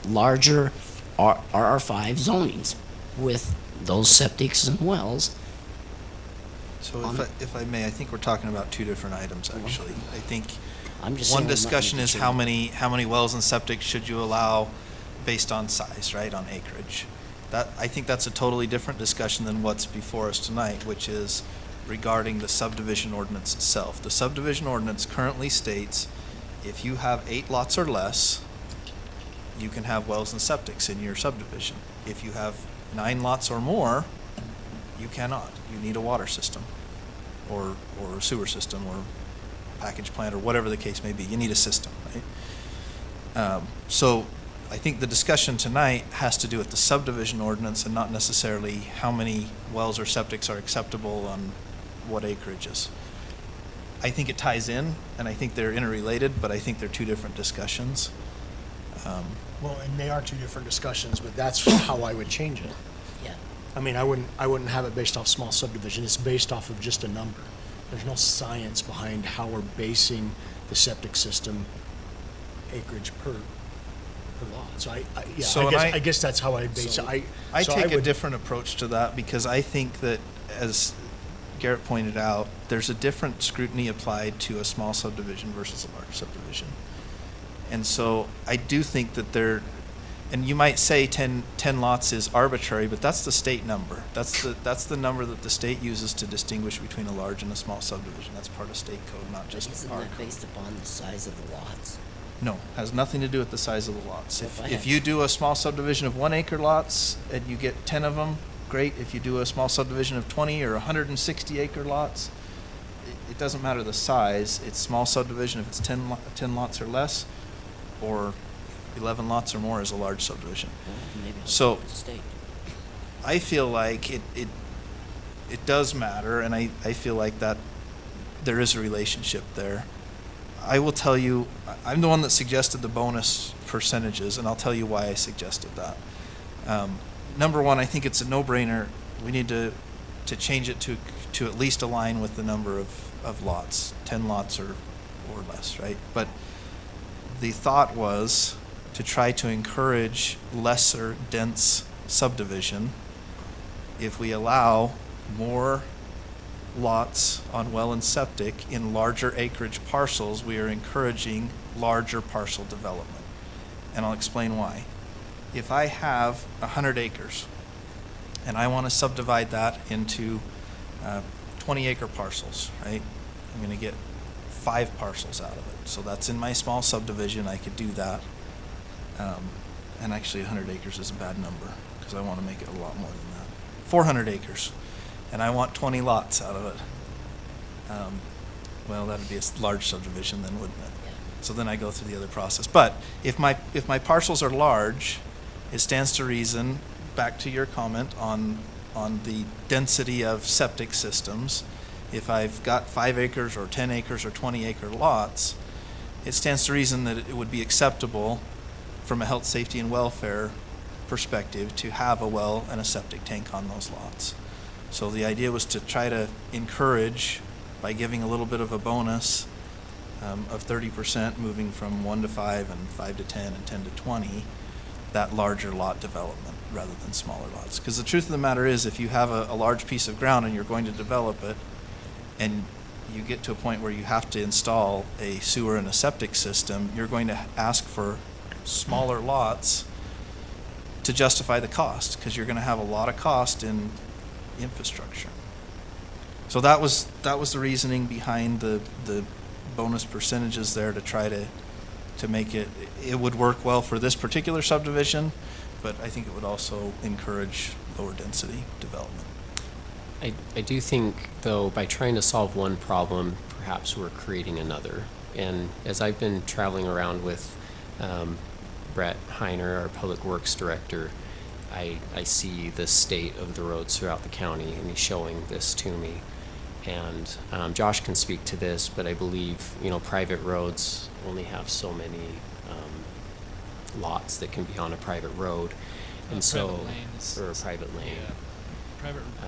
Speaker 1: larger RR5 zonings with those septics and wells.
Speaker 6: So if I may, I think we're talking about 2 different items, actually. I think
Speaker 1: I'm just
Speaker 6: one
Speaker 1: saying
Speaker 6: discussion
Speaker 1: nothing
Speaker 6: is
Speaker 1: to
Speaker 6: how
Speaker 1: change.
Speaker 6: many wells and septic should you allow based on size, right, on acreage. I think that's a totally different discussion than what's before us tonight, which is regarding the subdivision ordinance itself. The subdivision ordinance currently states if you have 8 lots or less, you can have wells and septics in your subdivision. If you have 9 lots or more, you cannot. You need a water system or a sewer system or package plant or whatever the case may be. You need a system, right? So I think the discussion tonight has to do with the subdivision ordinance and not necessarily how many wells or septics are acceptable on what acreages. I think it ties in, and I think they're interrelated, but I think they're 2 different discussions.
Speaker 4: Well, and they are 2 different discussions, but that's how I would change it.
Speaker 1: Yeah.
Speaker 4: I wouldn't have it based off small subdivision. It's based off of just a number. There's no science behind how we're basing the septic system acreage per lot. So yeah,
Speaker 6: So
Speaker 4: I guess that's how I base it.
Speaker 6: I
Speaker 4: so
Speaker 6: take a
Speaker 4: would-
Speaker 6: different approach to that because I think that, as Garrett pointed out, there's a different scrutiny applied to a small subdivision versus a large subdivision. And so I do think that and you might say 10 lots is arbitrary, but that's the state number. That's the number that the state uses to distinguish between a large and a small subdivision. That's part of state code, not just
Speaker 1: Isn't
Speaker 6: our
Speaker 1: that
Speaker 6: code.
Speaker 1: based upon the size of the lots?
Speaker 6: No, has nothing to do with the size of the lots.
Speaker 1: So if I
Speaker 6: If
Speaker 1: have-
Speaker 6: you do a small subdivision of 1 acre lots and you get 10 of them, great. If you do a small subdivision of 20 or 160 acre lots, it doesn't matter the size. It's small subdivision if it's 10 lots or less, or 11 lots or more is a large subdivision.
Speaker 1: Well, maybe I'll
Speaker 6: So-
Speaker 1: go with the state.
Speaker 6: I feel like it does matter, and I feel like that there is a relationship there. I will tell you, I'm the one that suggested the bonus percentages, and I'll tell you why I suggested that. Number one, I think it's a no-brainer. We need to change it to at least align with the number of lots, 10 lots or less, right? But the thought was to try to encourage lesser dense subdivision. If we allow more lots on well and septic in larger acreage parcels, we are encouraging larger parcel development. And I'll explain why. If I have 100 acres and I want to subdivide that into 20 acre parcels, right? I'm going to get 5 parcels out of it. So that's in my small subdivision. I could do that. And actually 100 acres is a bad number because I want to make it a lot more than that. 400 acres. And I want 20 lots out of it. Well, that would be a large subdivision then, wouldn't it? So then I go through the other process. But if my parcels are large, it stands to reason, back to your comment on the density of septic systems, if I've got 5 acres or 10 acres or 20 acre lots, it stands to reason that it would be acceptable from a health, safety, and welfare perspective to have a well and a septic tank on those lots. So the idea was to try to encourage, by giving a little bit of a bonus of 30%, moving from 1 to 5 and 5 to 10 and 10 to 20, that larger lot development rather than smaller lots. Because the truth of the matter is, if you have a large piece of ground and you're going to develop it, and you get to a point where you have to install a sewer and a septic system, you're going to ask for smaller lots to justify the cost, because you're going to have a lot of cost in infrastructure. So that was the reasoning behind the bonus percentages there, to try to make it would work well for this particular subdivision, but I think it would also encourage lower density development.
Speaker 5: I do think, though, by trying to solve one problem, perhaps we're creating another. And as I've been traveling around with Brett Heiner, our Public Works Director, I see the state of the roads throughout the county, and he's showing this to me. And Josh can speak to this, but I believe, private roads only have so many lots that can be on a private road. And so,
Speaker 19: Private lanes.
Speaker 5: or a private lane.
Speaker 19: Yeah.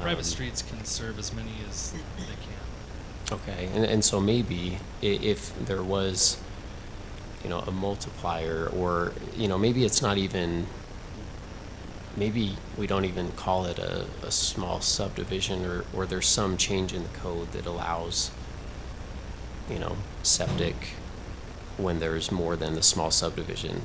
Speaker 19: Private streets can serve as many as they can.
Speaker 5: Okay, and so maybe if there was, a multiplier, or, maybe it's not even, maybe we don't even call it a small subdivision, or there's some change in the code that allows, septic when there's more than the small subdivision.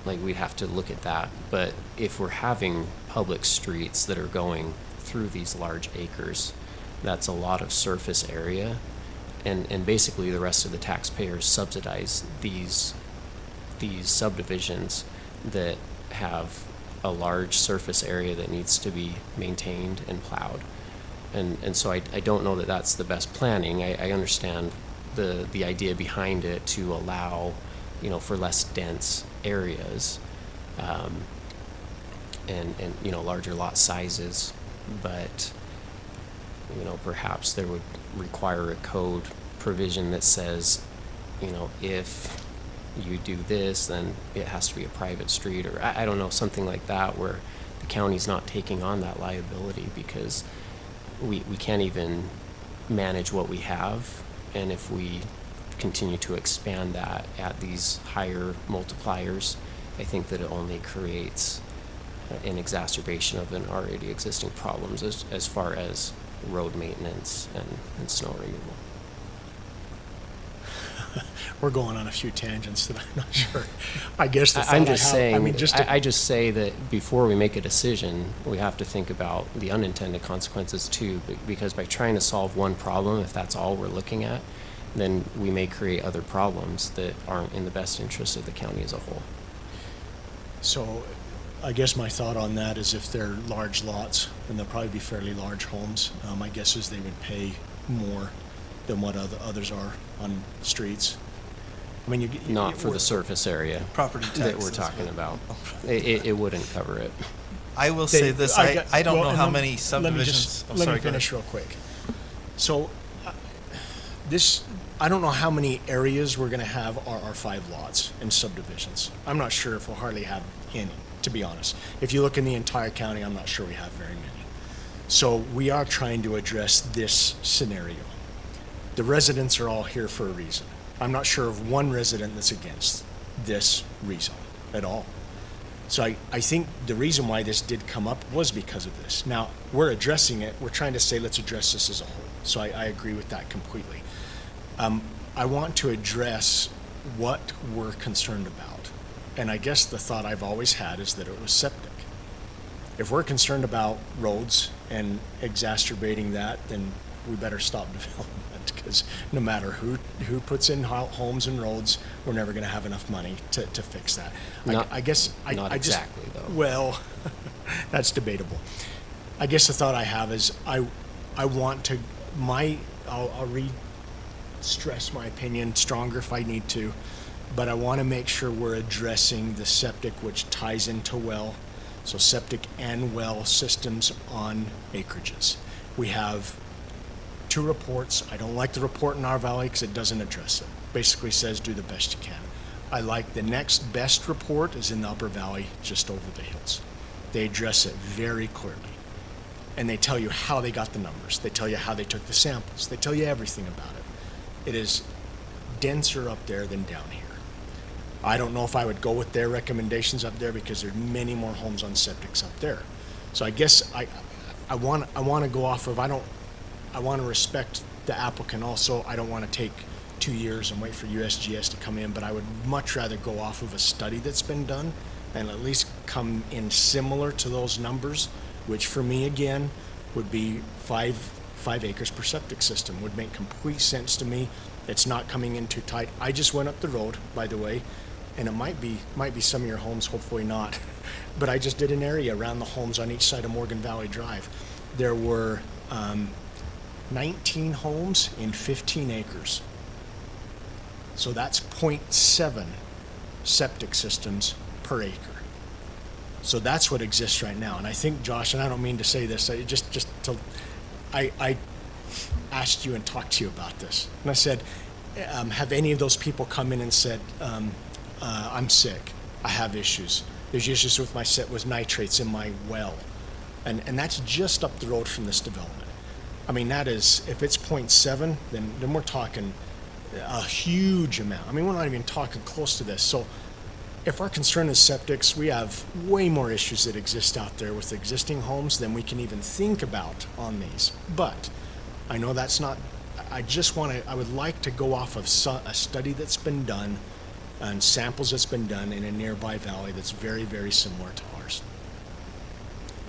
Speaker 5: Like, we'd have to look at that. But if we're having public streets that are going through these large acres, that's a lot of surface area, and basically the rest of the taxpayers subsidize these subdivisions that have a large surface area that needs to be maintained and plowed. And so I don't know that that's the best planning. I understand the idea behind it, to allow, for less dense areas, and larger lot sizes, but perhaps there would require a code provision that says, if you do this, then it has to be a private street, or I don't know, something like that, where the county's not taking on that liability, because we can't even manage what we have. And if we continue to expand that at these higher multipliers, I think that it only creates an exacerbation of an already existing problems as far as road maintenance and snow removal.
Speaker 4: We're going on a few tangents that I'm not sure. I guess the
Speaker 5: I'm
Speaker 4: thought
Speaker 5: just
Speaker 4: I have,
Speaker 5: saying.
Speaker 4: I mean, just to,
Speaker 5: I just say that before we make a decision, we have to think about the unintended consequences too. Because by trying to solve one problem, if that's all we're looking at, then we may create other problems that aren't in the best interest of the county as a whole.
Speaker 4: So, I guess my thought on that is if they're large lots, and they'll probably be fairly large homes, my guess is they would pay more than what others are on streets. I mean,
Speaker 5: Not for the surface area
Speaker 6: Property
Speaker 5: that we're
Speaker 6: taxes,
Speaker 5: talking
Speaker 6: but-
Speaker 5: about. It wouldn't cover it.
Speaker 6: I will say this, I don't know how many
Speaker 4: Let me
Speaker 6: subdivisions.
Speaker 4: just, let me finish real quick. So, I don't know how many areas we're gonna have are R5 lots and subdivisions. I'm not sure if we'll hardly have any, to be honest. If you look in the entire county, I'm not sure we have very many. So we are trying to address this scenario. The residents are all here for a reason. I'm not sure of one resident that's against this rezone at all. So I think the reason why this did come up was because of this. Now, we're addressing it. We're trying to say, let's address this as a whole. So I agree with that completely. I want to address what we're concerned about. And I guess the thought I've always had is that it was septic. If we're concerned about roads and exacerbating that, then we better stop development, because no matter who puts in homes and roads, we're never going to have enough money to fix that.
Speaker 5: Not
Speaker 4: Exactly,
Speaker 5: though.
Speaker 4: Well, that's debatable. I guess the thought I have is I want to, I'll re-stress my opinion stronger if I need to, but I want to make sure we're addressing the septic, which ties into well. So septic and well systems on acreages. We have 2 reports. I don't like the report in our valley because it doesn't address it. Basically says do the best you can. I like the next best report is in the upper valley, just over the hills. They address it very clearly. And they tell you how they got the numbers. They tell you how they took the samples. They tell you everything about it. It is denser up there than down here. I don't know if I would go with their recommendations up there because there are many more homes on septics up there. So I guess I want to go off of, I want to respect the applicant also. I don't want to take 2 years and wait for USGS to come in, but I would much rather go off of a study that's been done and at least come in similar to those numbers, which for me, again, would be 5 acres per septic system. Would make complete sense to me. It's not coming in too tight. I just went up the road, by the way, and it might be some of your homes, hopefully not, but I just did an area around the homes on each side of Morgan Valley Drive. There were 19 homes in 15 acres. So that's 0.7 septic systems per acre. So that's what exists right now. And I think, Josh, and I don't mean to say this, I asked you and talked to you about this. And I said, have any of those people come in and said, I'm sick, I have issues. There's issues with nitrates in my well. And that's just up the road from this development. I mean, that is, if it's 0.7, then we're talking a huge amount. I mean, we're not even talking close to this. So if our concern is septics, we have way more issues that exist out there with existing homes than we can even think about on these. But I know that's not, I would like to go off of a study that's been done and samples that's been done in a nearby valley that's very, very similar to ours.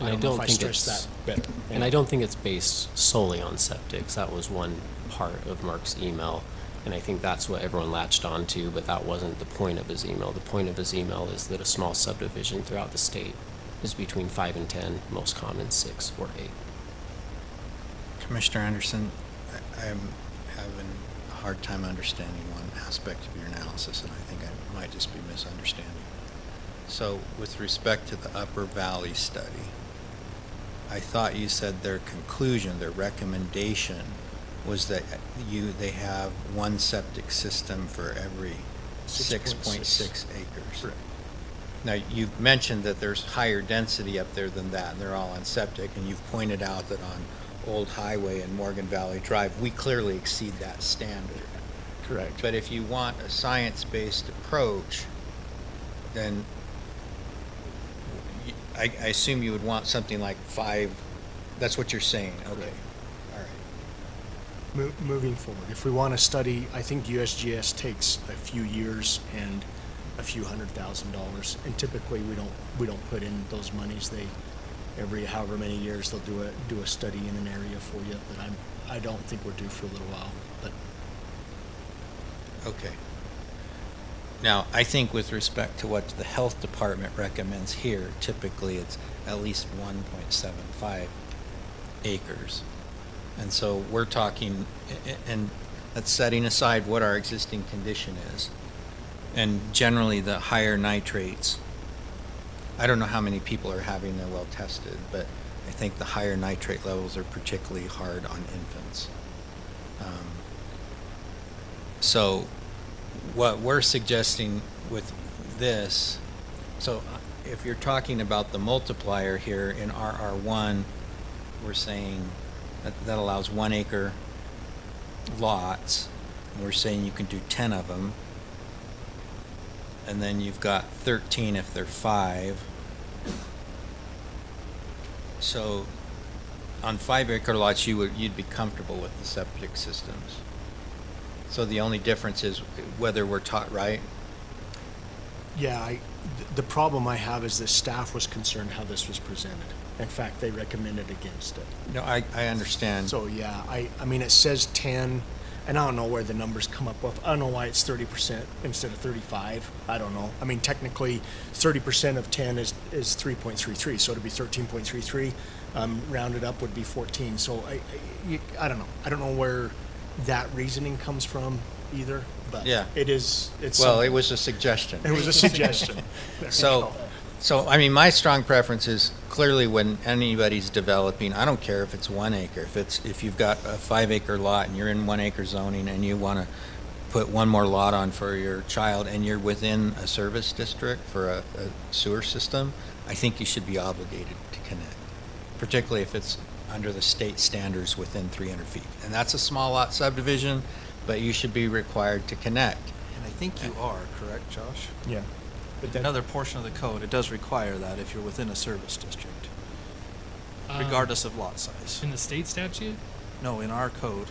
Speaker 5: And
Speaker 4: I don't know if I stressed that better.
Speaker 5: And I don't think it's based solely on septics. That was one part of Mark's email, and I think that's what everyone latched onto, but that wasn't the point of his email. The point of his email is that a small subdivision throughout the state is between 5 and 10, most common 6 or 8.
Speaker 7: Commissioner Anderson, I'm having a hard time understanding one aspect of your analysis, and I think I might just be misunderstanding. So with respect to the Upper Valley study, I thought you said their conclusion, their recommendation was that they have one septic system for every 6.6 acres.
Speaker 4: Correct.
Speaker 7: Now, you've mentioned that there's higher density up there than that, and they're all on septic, and you've pointed out that on Old Highway and Morgan Valley Drive, we clearly exceed that standard.
Speaker 4: Correct.
Speaker 7: But if you want a science-based approach, then I assume you would want something like 5, that's what you're saying, okay. All right.
Speaker 4: Moving forward, if we want to study, I think USGS takes a few years and a few $100,000, and typically we don't put in those monies. They every however many years they'll do a study in an area for you. But I don't think we're due for a little while. But
Speaker 7: Okay. Now, I think with respect to what the health department recommends here, typically it's at least 1.75 acres. And so we're talking, and that's setting aside what our existing condition is. And generally the higher nitrates, I don't know how many people are having their well tested, but I think the higher nitrate levels are particularly hard on infants. So what we're suggesting with this, so if you're talking about the multiplier here in RR1, we're saying that allows 1 acre lots. We're saying you can do 10 of them. And then you've got 13 if they're 5. So on 5 acre lots, you'd be comfortable with the septic systems. So the only difference is whether we're taught right.
Speaker 4: yeah, the problem I have is the staff was concerned how this was presented. In fact, they recommended against it.
Speaker 7: No, I understand.
Speaker 4: So yeah, I mean it says 10. And I don't know where the numbers come up with. I don't know why it's 30% instead of 35. I don't know. I mean, technically, 30% of 10 is 3.33, so it'd be 13.33. Rounded up would be 14. So I don't know. I don't know where that reasoning comes from either. But
Speaker 7: Yeah.
Speaker 4: it's
Speaker 7: Well,
Speaker 4: something.
Speaker 7: it was a suggestion.
Speaker 4: It was a suggestion. There you go.
Speaker 7: So, I mean, my strong preference is clearly when anybody's developing, I don't care if it's 1 acre. If you've got a 5 acre lot and you're in 1 acre zoning and you want to put one more lot on for your child and you're within a service district for a sewer system, I think you should be obligated to connect, particularly if it's under the state standards within 300 feet. And that's a small lot subdivision, but you should be required to connect.
Speaker 6: And I think you are, correct, Josh?
Speaker 4: Yeah.
Speaker 6: But another portion of the code, it does require that if you're within a service district, regardless of lot size.
Speaker 19: In the state statute?
Speaker 6: No, in our code,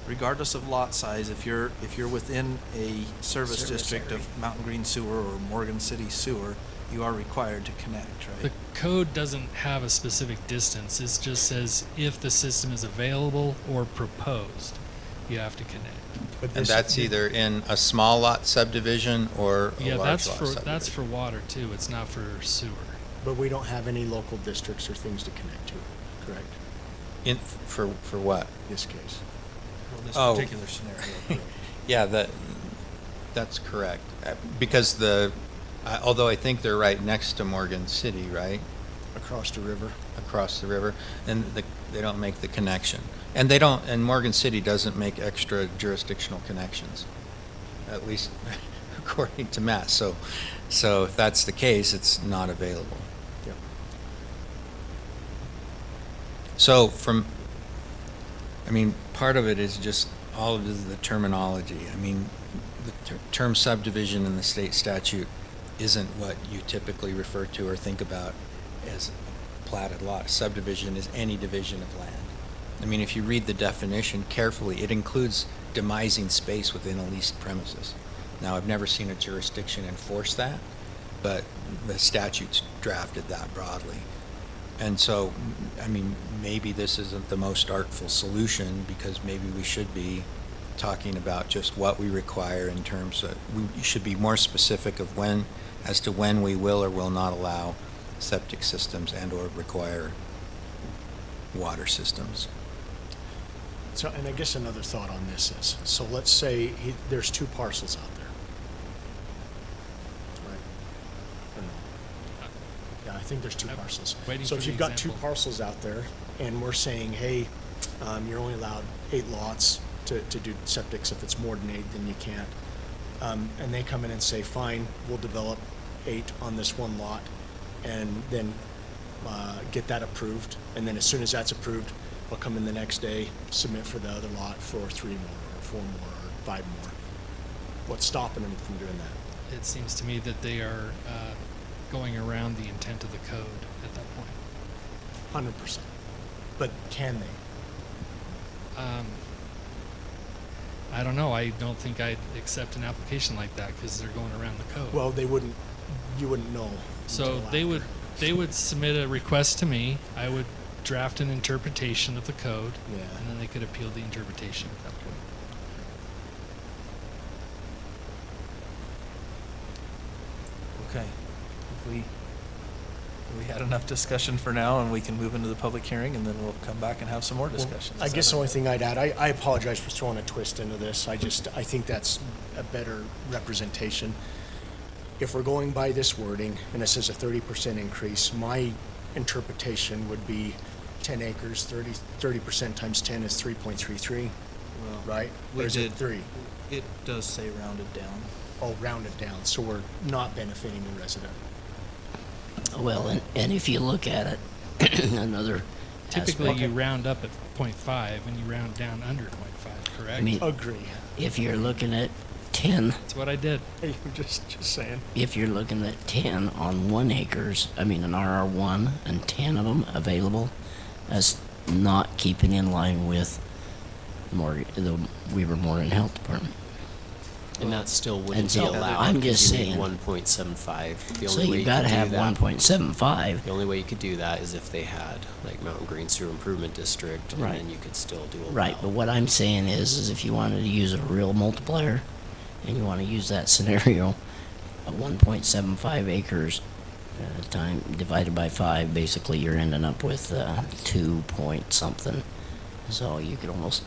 Speaker 6: regardless of lot size, if you're within a service district of Mountain Green Sewer or Morgan City Sewer, you are required to connect, right?
Speaker 19: The code doesn't have a specific distance. It just says if the system is available or proposed, you have to connect.
Speaker 7: And that's either in a small lot subdivision or a
Speaker 19: Yeah,
Speaker 7: large
Speaker 19: that's
Speaker 7: lot
Speaker 19: for
Speaker 7: subdivision.
Speaker 19: that's for water too. It's not for sewer.
Speaker 4: But we don't have any local districts or things to connect to, correct?
Speaker 7: For what?
Speaker 4: This case.
Speaker 6: Well, in this
Speaker 7: Oh.
Speaker 6: particular scenario. correct.
Speaker 7: Yeah, that's correct. Because although I think they're right next to Morgan City, right?
Speaker 4: Across the river.
Speaker 7: Across the river, and they don't make the connection. And they don't, and Morgan City doesn't make extra jurisdictional connections, at least according to Matt. So if that's the case, it's not available.
Speaker 4: Yep.
Speaker 7: So part of it is just all of the terminology. I mean, the term subdivision in the state statute isn't what you typically refer to or think about as a platted lot. Subdivision is any division of land. I mean, if you read the definition carefully, it includes demising space within a leased premises. Now, I've never seen a jurisdiction enforce that, but the statute's drafted that broadly. And so, I mean, maybe this isn't the most artful solution because maybe we should be talking about just what we require in terms of, we should be more specific of as to when we will or will not allow septic systems and or require water systems.
Speaker 4: So, and I guess another thought on this is, so let's say there's 2 parcels out there. Right? Or no? Yeah, I think there's 2 parcels.
Speaker 19: waiting
Speaker 4: So
Speaker 19: for
Speaker 4: if
Speaker 19: the
Speaker 4: you've got 2
Speaker 19: example.
Speaker 4: parcels out there, and we're saying, hey, you're only allowed 8 lots to do septics. If it's more than 8, then you can't. And they come in and say, fine, we'll develop 8 on this one lot, and then get that approved. And then as soon as that's approved, I'll come in the next day, submit for the other lot for 3 more, or 4 more, or 5 more. What's stopping them from doing that?
Speaker 19: It seems to me that they are going around the intent of the code at that point.
Speaker 4: 100%. But can they?
Speaker 19: I don't know. I don't think I'd accept an application like that because they're going around the code.
Speaker 4: Well, you wouldn't know.
Speaker 19: So they would submit a request to me. I would draft an interpretation of the code, and then they could appeal the interpretation at that point.
Speaker 6: Okay. If we had enough discussion for now, and we can move into the public hearing, and then we'll come back and have some more discussions.
Speaker 4: I guess the only thing I'd add, I apologize for throwing a twist into this. I think that's a better representation. If we're going by this wording, and it says a 30% increase, my interpretation would be 10 acres, 30% times 10 is 3.33, right? Or is it 3?
Speaker 6: It does say rounded down.
Speaker 4: Oh, rounded down, so we're not benefiting the resident.
Speaker 1: Well, and if you look at it, another
Speaker 19: Typically,
Speaker 1: aspect-
Speaker 19: you round up at 0.5 and you round down under 0.5, correct?
Speaker 1: I mean,
Speaker 4: Agree.
Speaker 1: if you're looking at 10,
Speaker 19: That's what I did.
Speaker 4: Hey, just saying.
Speaker 1: if you're looking at 10 on 1 acres, I mean an RR1 and 10 of them available, that's not keeping in line with the Weaver Morgan Health Department.
Speaker 5: And that still
Speaker 1: And
Speaker 5: wouldn't be
Speaker 1: so
Speaker 5: allowed.
Speaker 1: I'm
Speaker 5: because
Speaker 1: just
Speaker 5: you need
Speaker 1: saying.
Speaker 5: 1.75. The
Speaker 1: So
Speaker 5: only way
Speaker 1: you gotta
Speaker 5: could do
Speaker 1: have
Speaker 5: that-
Speaker 1: 1.75.
Speaker 5: The only way you could do that is if they had like Mountain Green Sewer Improvement District, and
Speaker 1: Right.
Speaker 5: then you could still do a
Speaker 1: Right, but what I'm saying is if you wanted to use a real multiplier, and you want to use that scenario, at 1.75 acres time divided by 5, basically you're ending up with 2 point something. So you could almost,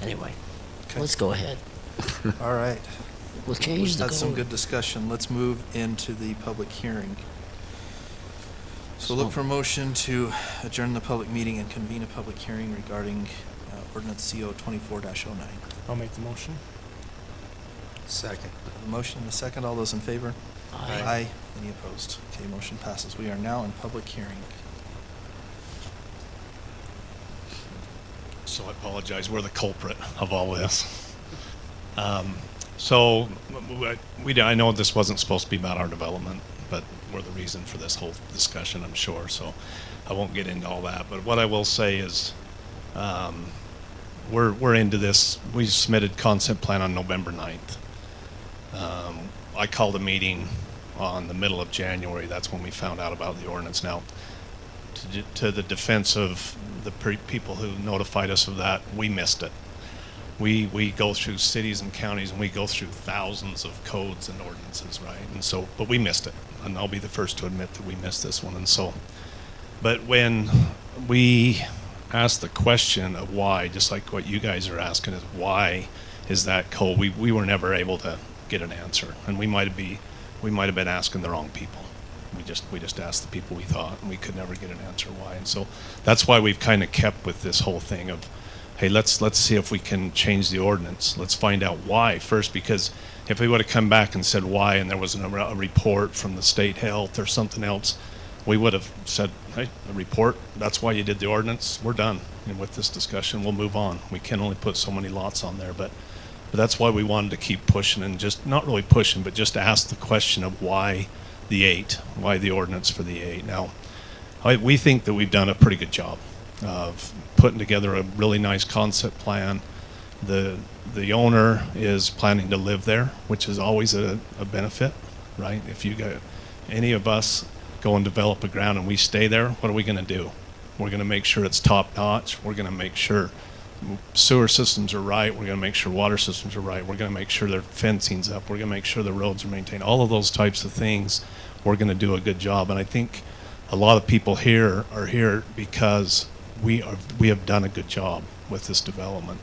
Speaker 1: anyway, let's go ahead.
Speaker 6: All right.
Speaker 1: We'll change
Speaker 6: We've
Speaker 1: the
Speaker 6: had some
Speaker 1: code.
Speaker 6: good discussion. Let's move into the public hearing. So look for a motion to adjourn the public meeting and convene a public hearing regarding ordinance CO 24-09.
Speaker 4: I'll make the motion.
Speaker 6: Second. A motion and a second. All those in favor?
Speaker 1: Aye.
Speaker 6: Any opposed? Okay, motion passes. We are now in public hearing.
Speaker 3: So I apologize, we're the culprit of all this. So I know this wasn't supposed to be about our development, but we're the reason for this whole discussion, I'm sure, so I won't get into all that. But what I will say is, we're into this. We submitted concept plan on November 9th. I called a meeting on the middle of January. That's when we found out about the ordinance. Now, to the defense of the people who notified us of that, we missed it. We go through cities and counties, and we go through thousands of codes and ordinances, right? And so, but we missed it, and I'll be the first to admit that we missed this one. And so, but when we asked the question of why, just like what you guys are asking, is why is that code? We were never able to get an answer, and we might have been asking the wrong people. We just asked the people we thought, and we could never get an answer why. And so that's why we've kind of kept with this whole thing of, hey, let's see if we can change the ordinance. Let's find out why first, because if we would have come back and said why, and there was a report from the state health or something else, we would have said, hey, a report, that's why you did the ordinance, we're done. And with this discussion, we'll move on. We can only put so many lots on there, but that's why we wanted to keep pushing, and just not really pushing, but just ask the question of why the 8, why the ordinance for the 8. Now, we think that we've done a pretty good job of putting together a really nice concept plan. The owner is planning to live there, which is always a benefit, right? If you got any of us go and develop a ground and we stay there, what are we going to do? We're going to make sure it's top notch. We're going to make sure sewer systems are right. We're going to make sure water systems are right. We're going to make sure their fencing's up. We're going to make sure the roads are maintained. All of those types of things, we're going to do a good job. And I think a lot of people here are here because we have done a good job with this development.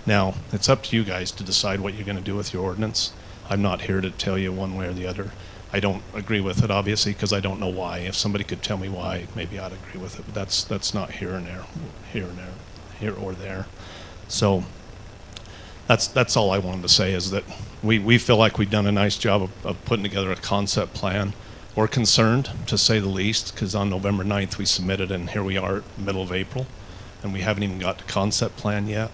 Speaker 3: Now, it's up to you guys to decide what you're going to do with your ordinance. I'm not here to tell you one way or the other. I don't agree with it, obviously, because I don't know why. If somebody could tell me why, maybe I'd agree with it. But that's not here or there. So that's all I wanted to say, is that we feel like we've done a nice job of putting together a concept plan. We're concerned, to say the least, because on November 9th we submitted, and here we are, middle of April, and we haven't even got the concept plan yet.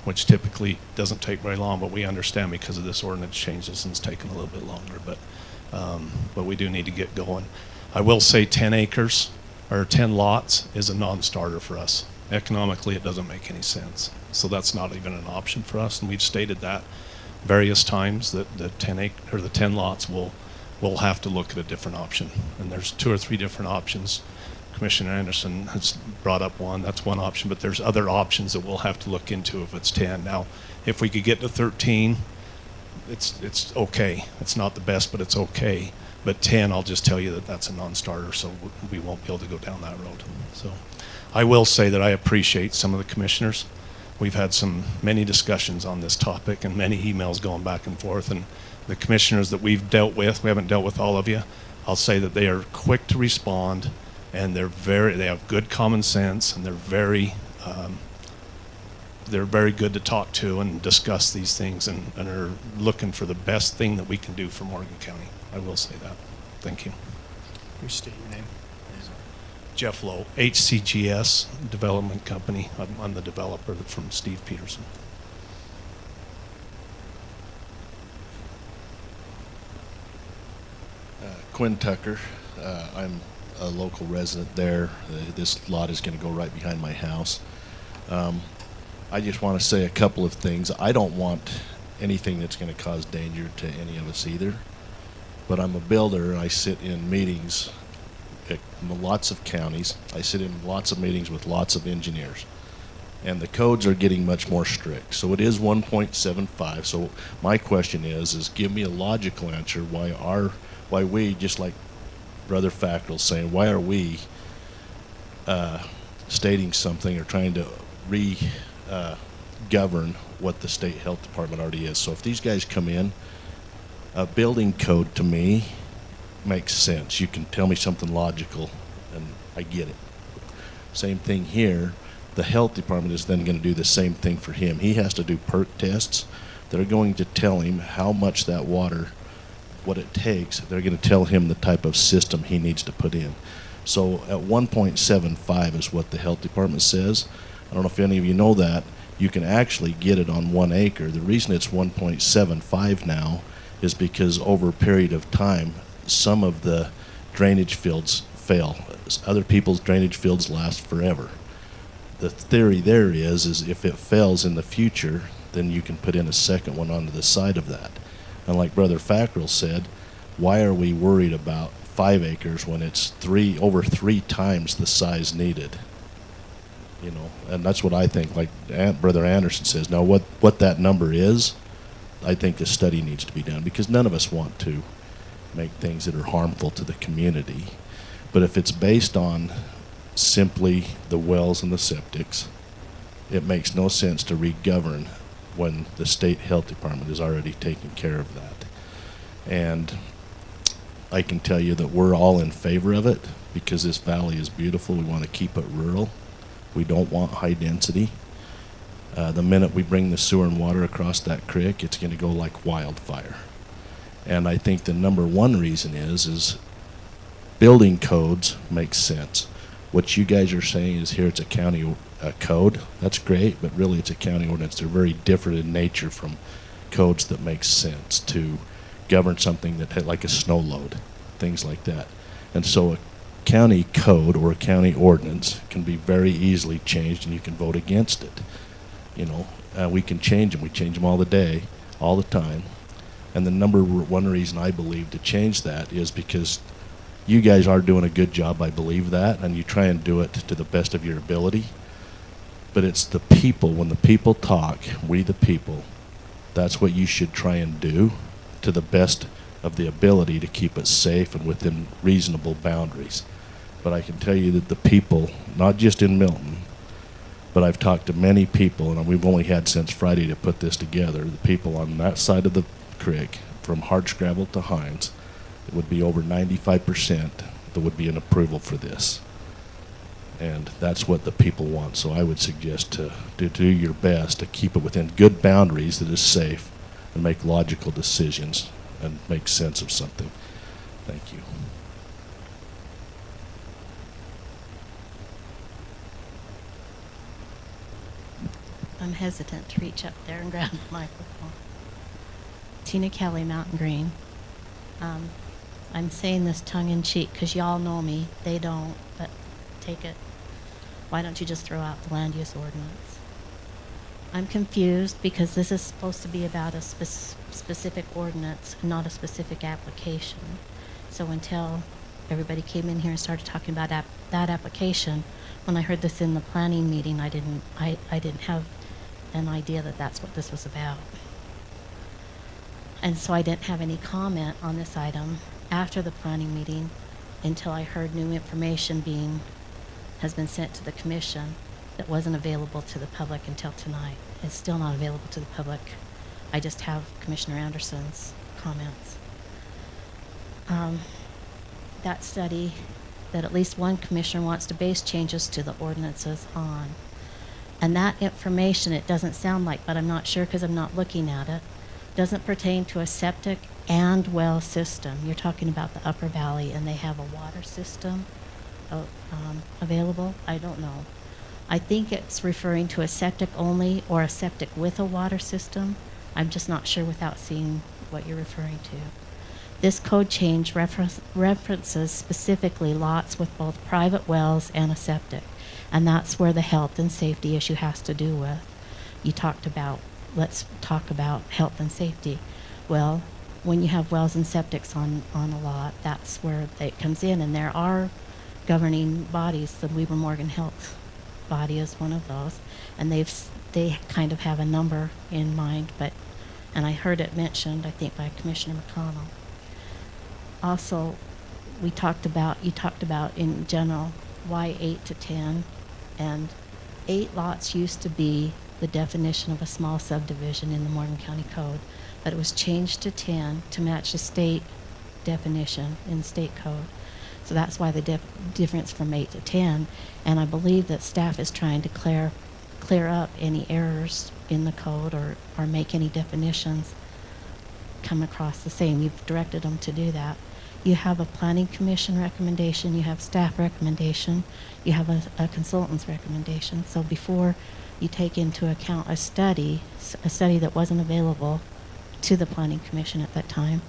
Speaker 3: which typically doesn't take very long, but we understand because of this ordinance changes and it's taken a little bit longer, but we do need to get going. I will say 10 acres or 10 lots is a non-starter for us. Economically, it doesn't make any sense. So that's not even an option for us, and we've stated that various times that the 10 lots we'll have to look at a different option. And there's 2 or 3 different options. Commissioner Anderson has brought up one. That's one option, but there's other options that we'll have to look into if it's 10. Now, if we could get to 13, it's okay. It's not the best, but it's okay. But 10, I'll just tell you that that's a non-starter, so we won't be able to go down that road. So I will say that I appreciate some of the commissioners. We've had many discussions on this topic and many emails going back and forth, and the commissioners that we've dealt with, we haven't dealt with all of you, I'll say that they are quick to respond, and they have good common sense, and they're very good to talk to and discuss these things, and are looking for the best thing that we can do for Morgan County. I will say that. Thank you.
Speaker 4: Can you state your name?
Speaker 3: Jeff Lowe, HCGS Development Company. I'm the developer from Steve Peterson.
Speaker 9: Quinn Tucker. I'm a local resident there. This lot is going to go right behind my house. I just want to say a couple of things. I don't want anything that's going to cause danger to any of us either. But I'm a builder, and I sit in meetings at lots of counties. I sit in lots of meetings with lots of engineers. And the codes are getting much more strict. So it is 1.75. So my question is give me a logical answer why we, just like Brother Fackrell's saying, why are we stating something or trying to govern what the state health department already is? So if these guys come in, a building code to me makes sense. You can tell me something logical, and I get it. Same thing here. The health department is then going to do the same thing for him. He has to do perk tests. They're going to tell him how much that water, what it takes. They're going to tell him the type of system he needs to put in. So at 1.75 is what the health department says. I don't know if any of you know that. You can actually get it on 1 acre. The reason it's 1.75 now is because over a period of time, some of the drainage fields fail. Other people's drainage fields last forever. The theory there is if it fails in the future, then you can put in a second one onto the side of that. And like Brother Fackrell said, why are we worried about 5 acres when it's over 3 times the size needed? You know, and that's what I think. Like Brother Anderson says, now what that number is, I think a study needs to be done, because none of us want to make things that are harmful to the community. But if it's based on simply the wells and the septics, it makes no sense to re-govern when the state health department is already taking care of that. And I can tell you that we're all in favor of it because this valley is beautiful. We want to keep it rural. We don't want high density. The minute we bring the sewer and water across that creek, it's going to go like wildfire. And I think the number one reason is building codes make sense. What you guys are saying is here it's a county code. That's great, but really it's a county ordinance. They're very different in nature from codes that make sense to govern something that like a snow load, things like that. And so a county code or a county ordinance can be very easily changed, and you can vote against it. You know, we can change them. We change them all the time. And the number one reason I believe to change that is because you guys are doing a good job, I believe that, and you try and do it to the best of your ability. But it's the people. When the people talk, we the people, that's what you should try and do to the best of the ability to keep it safe and within reasonable boundaries. But I can tell you that the people, not just in Milton, but I've talked to many people, and we've only had since Friday to put this together, the people on that side of the creek, from Hardscrabble to Hines, it would be over 95% that would be an approval for this. And that's what the people want. So I would suggest to do your best to keep it within good boundaries that is safe and make logical decisions and make sense of something. Thank you.
Speaker 10: I'm hesitant to reach up there and grab the microphone. Tina Kelly, Mountain Green. I'm saying this tongue-in-cheek because y'all know me. They don't, but take it. Why don't you just throw out the land use ordinance? I'm confused because this is supposed to be about a specific ordinance, not a specific application. So until everybody came in here and started talking about that application, when I heard this in the planning meeting, I didn't have an idea that that's what this was about. And so I didn't have any comment on this item after the planning meeting until I heard new information has been sent to the commission that wasn't available to the public until tonight. It's still not available to the public. I just have Commissioner Anderson's comments. That study that at least one commissioner wants to base changes to the ordinances on. And that information, it doesn't sound like, but I'm not sure because I'm not looking at it, doesn't pertain to a septic and well system. You're talking about the Upper Valley and they have a water system available. I don't know. I think it's referring to a septic only or a septic with a water system. I'm just not sure without seeing what you're referring to. This code change references specifically lots with both private wells and a septic, and that's where the health and safety issue has to do with. You talked about, let's talk about health and safety. Well, when you have wells and septics on a lot, that's where it comes in, and there are governing bodies. The Weber Morgan Health body is one of those, and they kind of have a number in mind, and I heard it mentioned, I think, by Commissioner McConnell. Also, you talked about in general why 8 to 10, and 8 lots used to be the definition of a small subdivision in the Morgan County Code, but it was changed to 10 to match the state definition in the state code. So that's why the difference from 8 to 10, and I believe that staff is trying to clear up any errors in the code or make any definitions come across the same. You've directed them to do that. You have a planning commission recommendation, you have staff recommendation, you have a consultant's recommendation. So before you take into account a study that wasn't available to the planning commission at that time,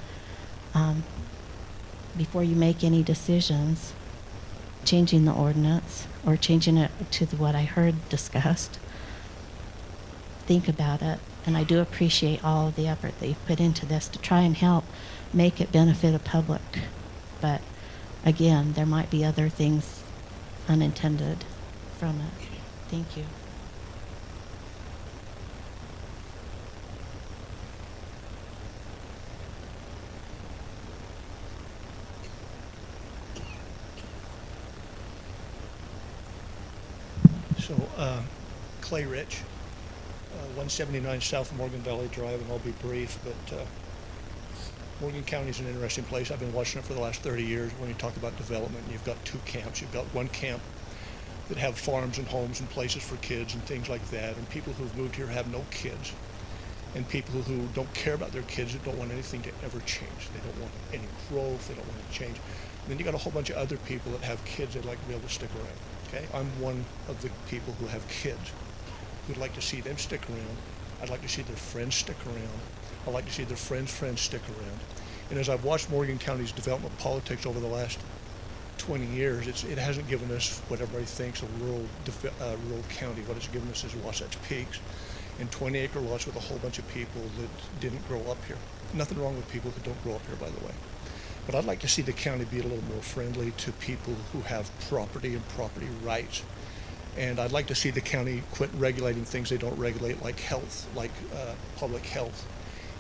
Speaker 10: before you make any decisions changing the ordinance or changing it to what I heard discussed, think about it. And I do appreciate all of the effort that you've put into this to try and help make it benefit the public. But again, there might be other things unintended from it. Thank you.
Speaker 22: So, Clay Rich, 179 South Morgan Valley Drive, and I'll be brief, but Morgan County is an interesting place. I've been watching it for the last 30 years. When you talk about development, you've got 2 camps. You've got one camp that have farms and homes and places for kids and things like that, and people who've moved here have no kids, and people who don't care about their kids, that don't want anything to ever change. They don't want any growth. They don't want to change. And then you got a whole bunch of other people that have kids they'd like to be able to stick around. Okay, I'm one of the people who have kids who'd like to see them stick around. I'd like to see their friends stick around. I'd like to see their friends' friends stick around. And as I've watched Morgan County's development politics over the last 20 years, it hasn't given us what everybody thinks a rural county. What it's given us is Wasatch Peaks and 20-acre lots with a whole bunch of people that didn't grow up here. Nothing wrong with people who don't grow up here, by the way. But I'd like to see the county be a little more friendly to people who have property and property rights. And I'd like to see the county quit regulating things they don't regulate, like health, like public health,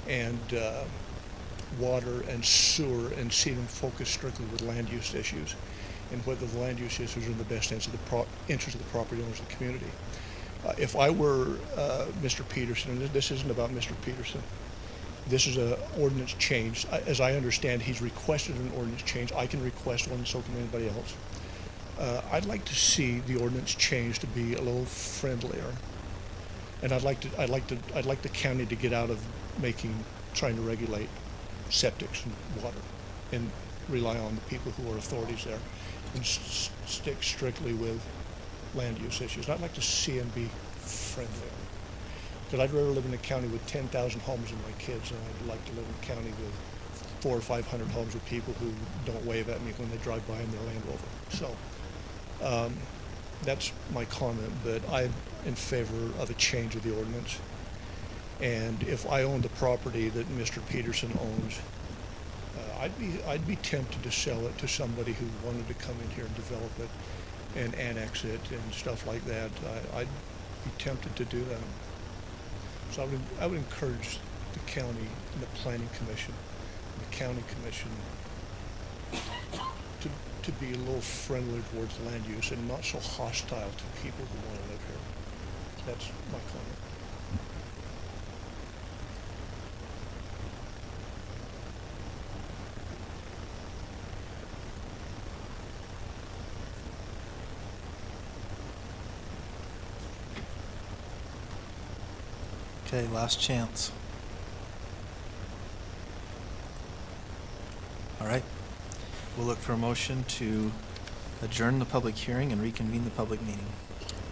Speaker 22: and water and sewer, and see them focus strictly with land use issues and whether the land use issues are in the best interest of the property owners of the community. If I were Mr. Peterson, and this isn't about Mr. Peterson, this is an ordinance change. As I understand, he's requested an ordinance change. I can request one, and so can anybody else. I'd like to see the ordinance change to be a little friendlier, and I'd like the county to get out of trying to regulate septics and water, and rely on the people who are authorities there, and stick strictly with land use issues. I'd like to see them be friendlier. Because I'd rather live in a county with 10,000 homes than my kids, and I'd like to live in a county with 400 or 500 homes with people who don't wave at me when they drive by in their Land Rover. So that's my comment, but I'm in favor of a change of the ordinance. And if I owned the property that Mr. Peterson owns, I'd be tempted to sell it to somebody who wanted to come in here and develop it and annex it and stuff like that. I'd be tempted to do that. So I would encourage the county and the planning commission, and the county commission to be a little friendlier towards land use and not so hostile to people who want to live here. That's my comment.
Speaker 6: Okay, last chance. All right. We'll look for a motion to adjourn the public hearing and reconvene the public meeting.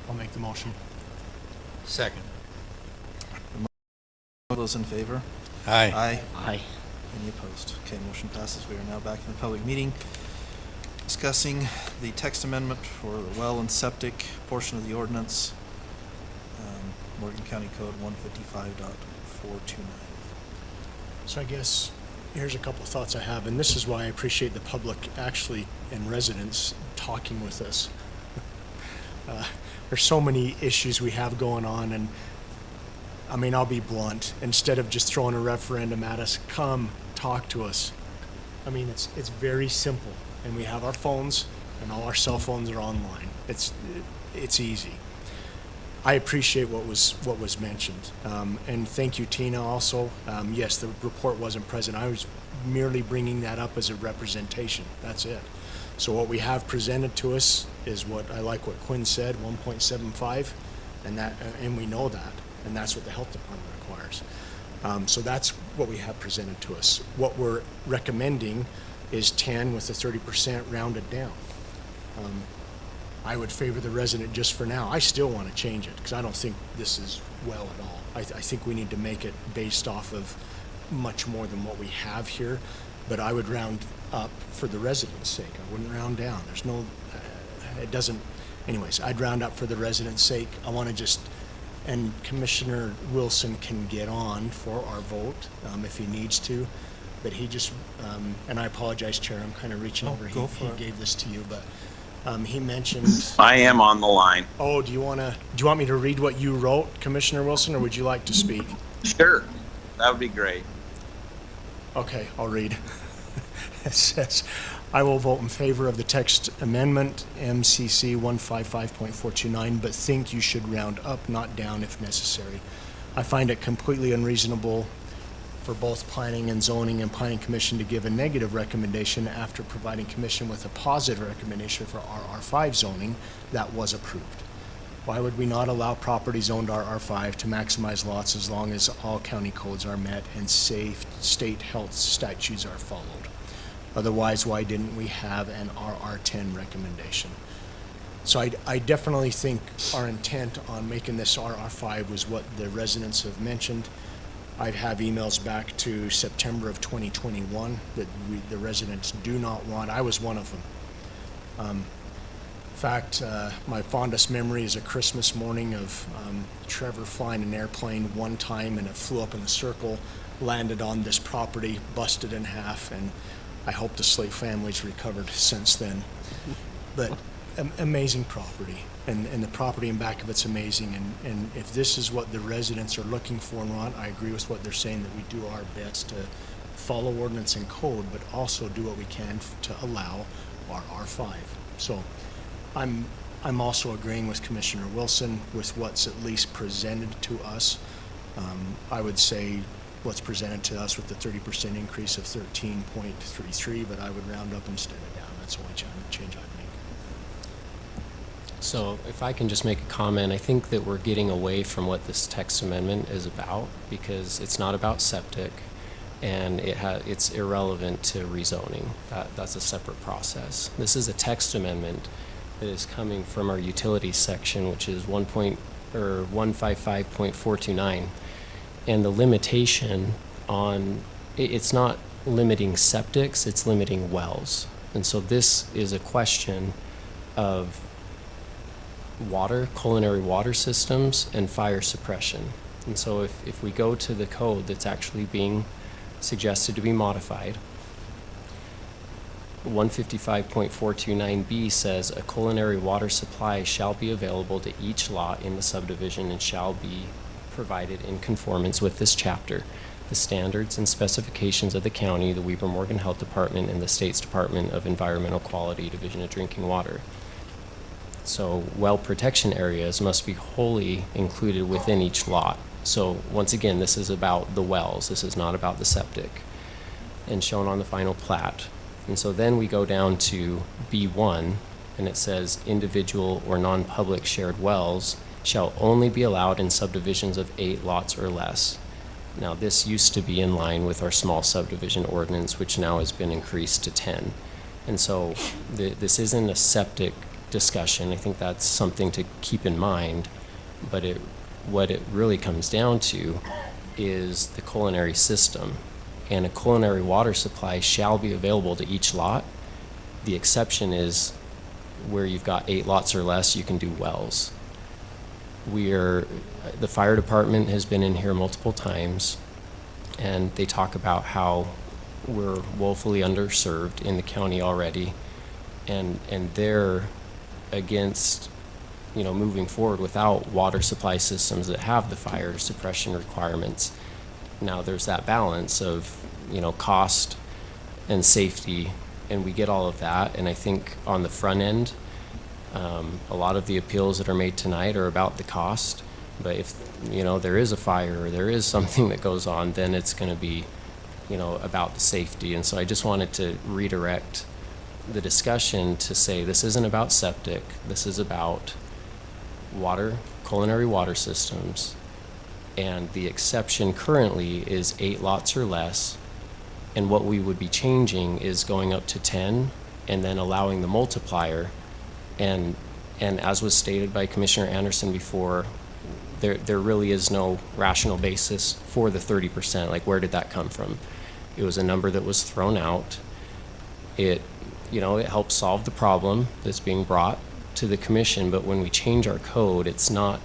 Speaker 4: I'll make the motion.
Speaker 7: Second.
Speaker 6: All those in favor?
Speaker 7: Aye.
Speaker 6: Aye.
Speaker 1: Aye.
Speaker 6: Any opposed? Okay, motion passes. We are now back in the public meeting discussing the text amendment for the well and septic portion of the ordinance, Morgan County Code 155.429.
Speaker 4: So I guess here's a couple of thoughts I have, and this is why I appreciate the public actually and residents talking with us. There's so many issues we have going on, and I mean, I'll be blunt. Instead of just throwing a referendum at us, come talk to us. I mean, it's very simple, and we have our phones, and all our cell phones are online. It's easy. I appreciate what was mentioned, and thank you, Tina. Also, yes, the report wasn't present. I was merely bringing that up as a representation. That's it. So what we have presented to us is what I like what Quinn said, 1.75, and we know that, and that's what the health department requires. So that's what we have presented to us. What we're recommending is 10 with the 30% rounded down. I would favor the resident just for now. I still want to change it because I don't think this is well at all. I think we need to make it based off of much more than what we have here, but I would round up for the residents' sake. I wouldn't round down. There's no, it doesn't, anyways, I'd round up for the residents' sake. I want to just, and Commissioner Wilson can get on for our vote if he needs to, but he just, and I apologize, Chair, I'm kind of reaching over.
Speaker 6: Go for it.
Speaker 4: He gave this to you, but he mentioned.
Speaker 11: I am on the line.
Speaker 4: Oh, do you want me to read what you wrote, Commissioner Wilson, or would you like to speak?
Speaker 11: Sure, that would be great.
Speaker 4: Okay, I'll read. It says, I will vote in favor of the text amendment, MCC 155.429, but think you should round up, not down if necessary. I find it completely unreasonable for both Planning and Zoning and Planning Commission to give a negative recommendation after providing Commission with a positive recommendation for RR5 zoning that was approved. Why would we not allow property zoned RR5 to maximize lots as long as all county codes are met and safe state health statutes are followed? Otherwise, why didn't we have an RR10 recommendation? So I definitely think our intent on making this RR5 was what the residents have mentioned. I have emails back to September of 2021 that the residents do not want. I was one of them. In fact, my fondest memory is a Christmas morning of Trevor flying an airplane one time, and it flew up in a circle, landed on this property, busted in half, and I hope the Slate family's recovered since then. But amazing property, and the property in back of it's amazing, and if this is what the residents are looking for and want, I agree with what they're saying, that we do our best to follow ordinance and code, but also do what we can to allow our R5. So I'm also agreeing with Commissioner Wilson with what's at least presented to us. I would say what's presented to us with the 30% increase of 13.33, but I would round up instead of down. That's the only change I'd make.
Speaker 5: So if I can just make a comment, I think that we're getting away from what this text amendment is about, because it's not about septic, and it's irrelevant to rezoning. That's a separate process. This is a text amendment that is coming from our utilities section, which is 1.0 or 155.429. And the limitation on, it's not limiting septics, it's limiting wells. And so this is a question of water, culinary water systems, and fire suppression. And so if we go to the code that's actually being suggested to be modified, 155.429B says a culinary water supply shall be available to each lot in the subdivision and shall be provided in conformance with this chapter, the standards and specifications of the county, the Weber Morgan Health Department, and the state's Department of Environmental Quality, Division of Drinking Water. So well protection areas must be wholly included within each lot. So once again, this is about the wells. This is not about the septic, and shown on the final plat. And so then we go down to B1, and it says individual or non-public shared wells shall only be allowed in subdivisions of 8 lots or less. Now this used to be in line with our small subdivision ordinance, which now has been increased to 10. And so this isn't a septic discussion. I think that's something to keep in mind, but what it really comes down to is the culinary system. And a culinary water supply shall be available to each lot. The exception is where you've got 8 lots or less, you can do wells. The fire department has been in here multiple times, and they talk about how we're woefully underserved in the county already, and they're against, moving forward without water supply systems that have the fire suppression requirements. Now there's that balance of, cost and safety, and we get all of that. And I think on the front end, a lot of the appeals that are made tonight are about the cost. But if, there is a fire or there is something that goes on, then it's going to be, about the safety. And so I just wanted to redirect the discussion to say this isn't about septic. This is about water, culinary water systems. And the exception currently is 8 lots or less. And what we would be changing is going up to 10 and then allowing the multiplier. And as was stated by Commissioner Anderson before, there really is no rational basis for the 30%. Like, where did that come from? It was a number that was thrown out. It helps solve the problem that's being brought to the commission, but when we change our code, it's not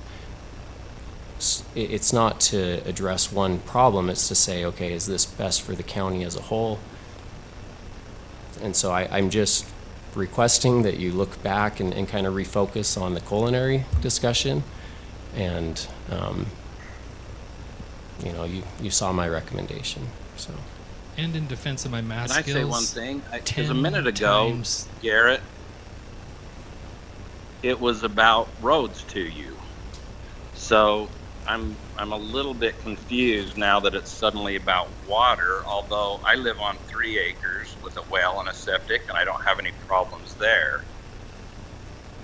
Speaker 5: to address one problem. It's to say, okay, is this best for the county as a whole? And so I'm just requesting that you look back and kind of refocus on the culinary discussion. And, you saw my recommendation, so.
Speaker 19: And in defense of my math
Speaker 11: Can I
Speaker 19: skills,
Speaker 11: say one thing? Because a minute ago, Garrett, it was about roads to you. So I'm a little bit confused now that it's suddenly about water, although I live on 3 acres with a well and a septic, and I don't have any problems there.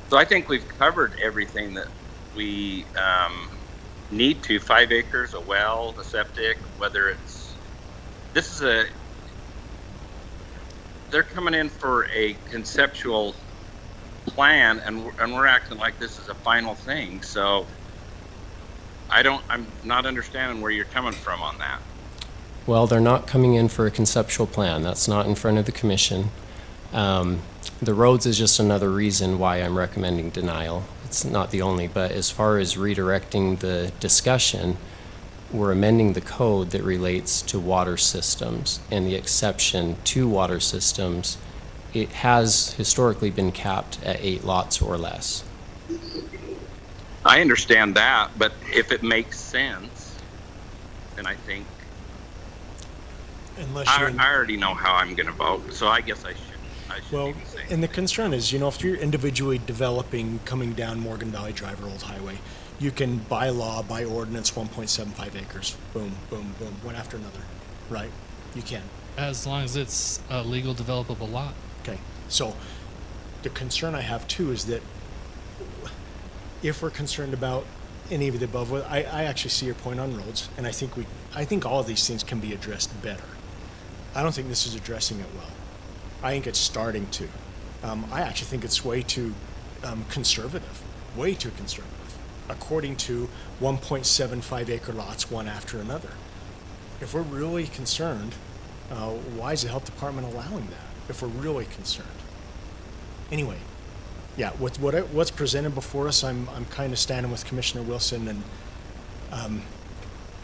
Speaker 11: So I think we've covered everything that we need to. 5 acres, a well, the septic, whether they're coming in for a conceptual plan, and we're acting like this is a final thing. So I'm not understanding where you're coming from on that.
Speaker 5: Well, they're not coming in for a conceptual plan. That's not in front of the commission. The roads is just another reason why I'm recommending denial. It's not the only, but as far as redirecting the discussion, we're amending the code that relates to water systems, and the exception to water systems, it has historically been capped at 8 lots or less.
Speaker 11: I understand that, but if it makes sense, then I think I already know how I'm going to vote, so I guess I shouldn't
Speaker 4: Well,
Speaker 11: even say
Speaker 4: and the concern is, if you're individually developing coming down Morgan Valley Drive or Old Highway, you can by law, by ordinance, 1.75 acres. Boom, boom, boom, one after another, right? You can.
Speaker 19: as long as it's a legal developable lot.
Speaker 4: Okay, so the concern I have too is that if we're concerned about any of the above, I actually see your point on roads, and I think all of these things can be addressed better. I don't think this is addressing it well. I think it's starting to. I actually think it's way too conservative, way too conservative. according to 1.75 acre lots, one after another. If we're really concerned, why is the health department allowing that? If we're really concerned. Anyway, yeah, with what's presented before us, I'm kind of standing with Commissioner Wilson, and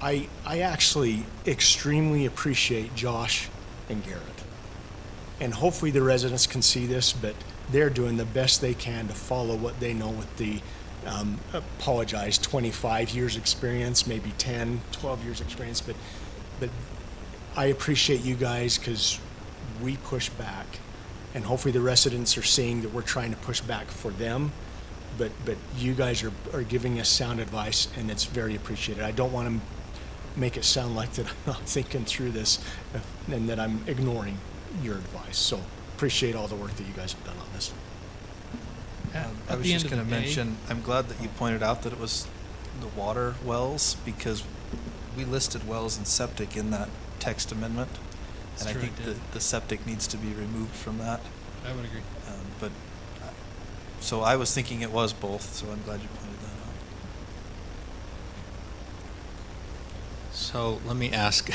Speaker 4: I actually extremely appreciate Josh and Garrett. And hopefully the residents can see this, but they're doing the best they can to follow what they know with the, apologize, 25 years experience, maybe 10, 12 years experience, but I appreciate you guys because we push back, and hopefully the residents are seeing that we're trying to push back for them, but you guys are giving us sound advice, and it's very appreciated. I don't want to make it sound like that I'm not thinking through this and that I'm ignoring your advice. So appreciate all the work that you guys have done on this.
Speaker 6: I was just going to mention, I'm glad that you pointed out that it was the water wells, because we listed wells and septic in that text amendment. And I think the septic needs to be removed from that.
Speaker 19: I would agree.
Speaker 6: So I was thinking it was both, so I'm glad you pointed that out.
Speaker 7: So let me ask,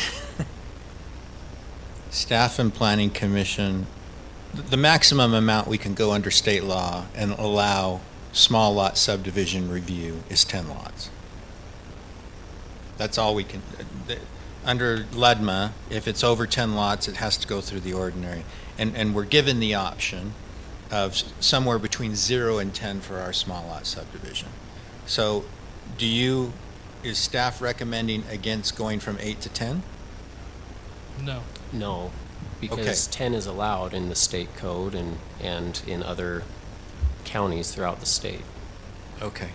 Speaker 7: Staff and Planning Commission, the maximum amount we can go under state law and allow small lot subdivision review is 10 lots. That's all we can. Under LEDMA, if it's over 10 lots, it has to go through the ordinary. And we're given the option of somewhere between 0 and 10 for our small lot subdivision. So is staff recommending against going from 8 to 10?
Speaker 19: No.
Speaker 5: No, because 10 is allowed in the state code and in other counties throughout the state.
Speaker 7: Okay.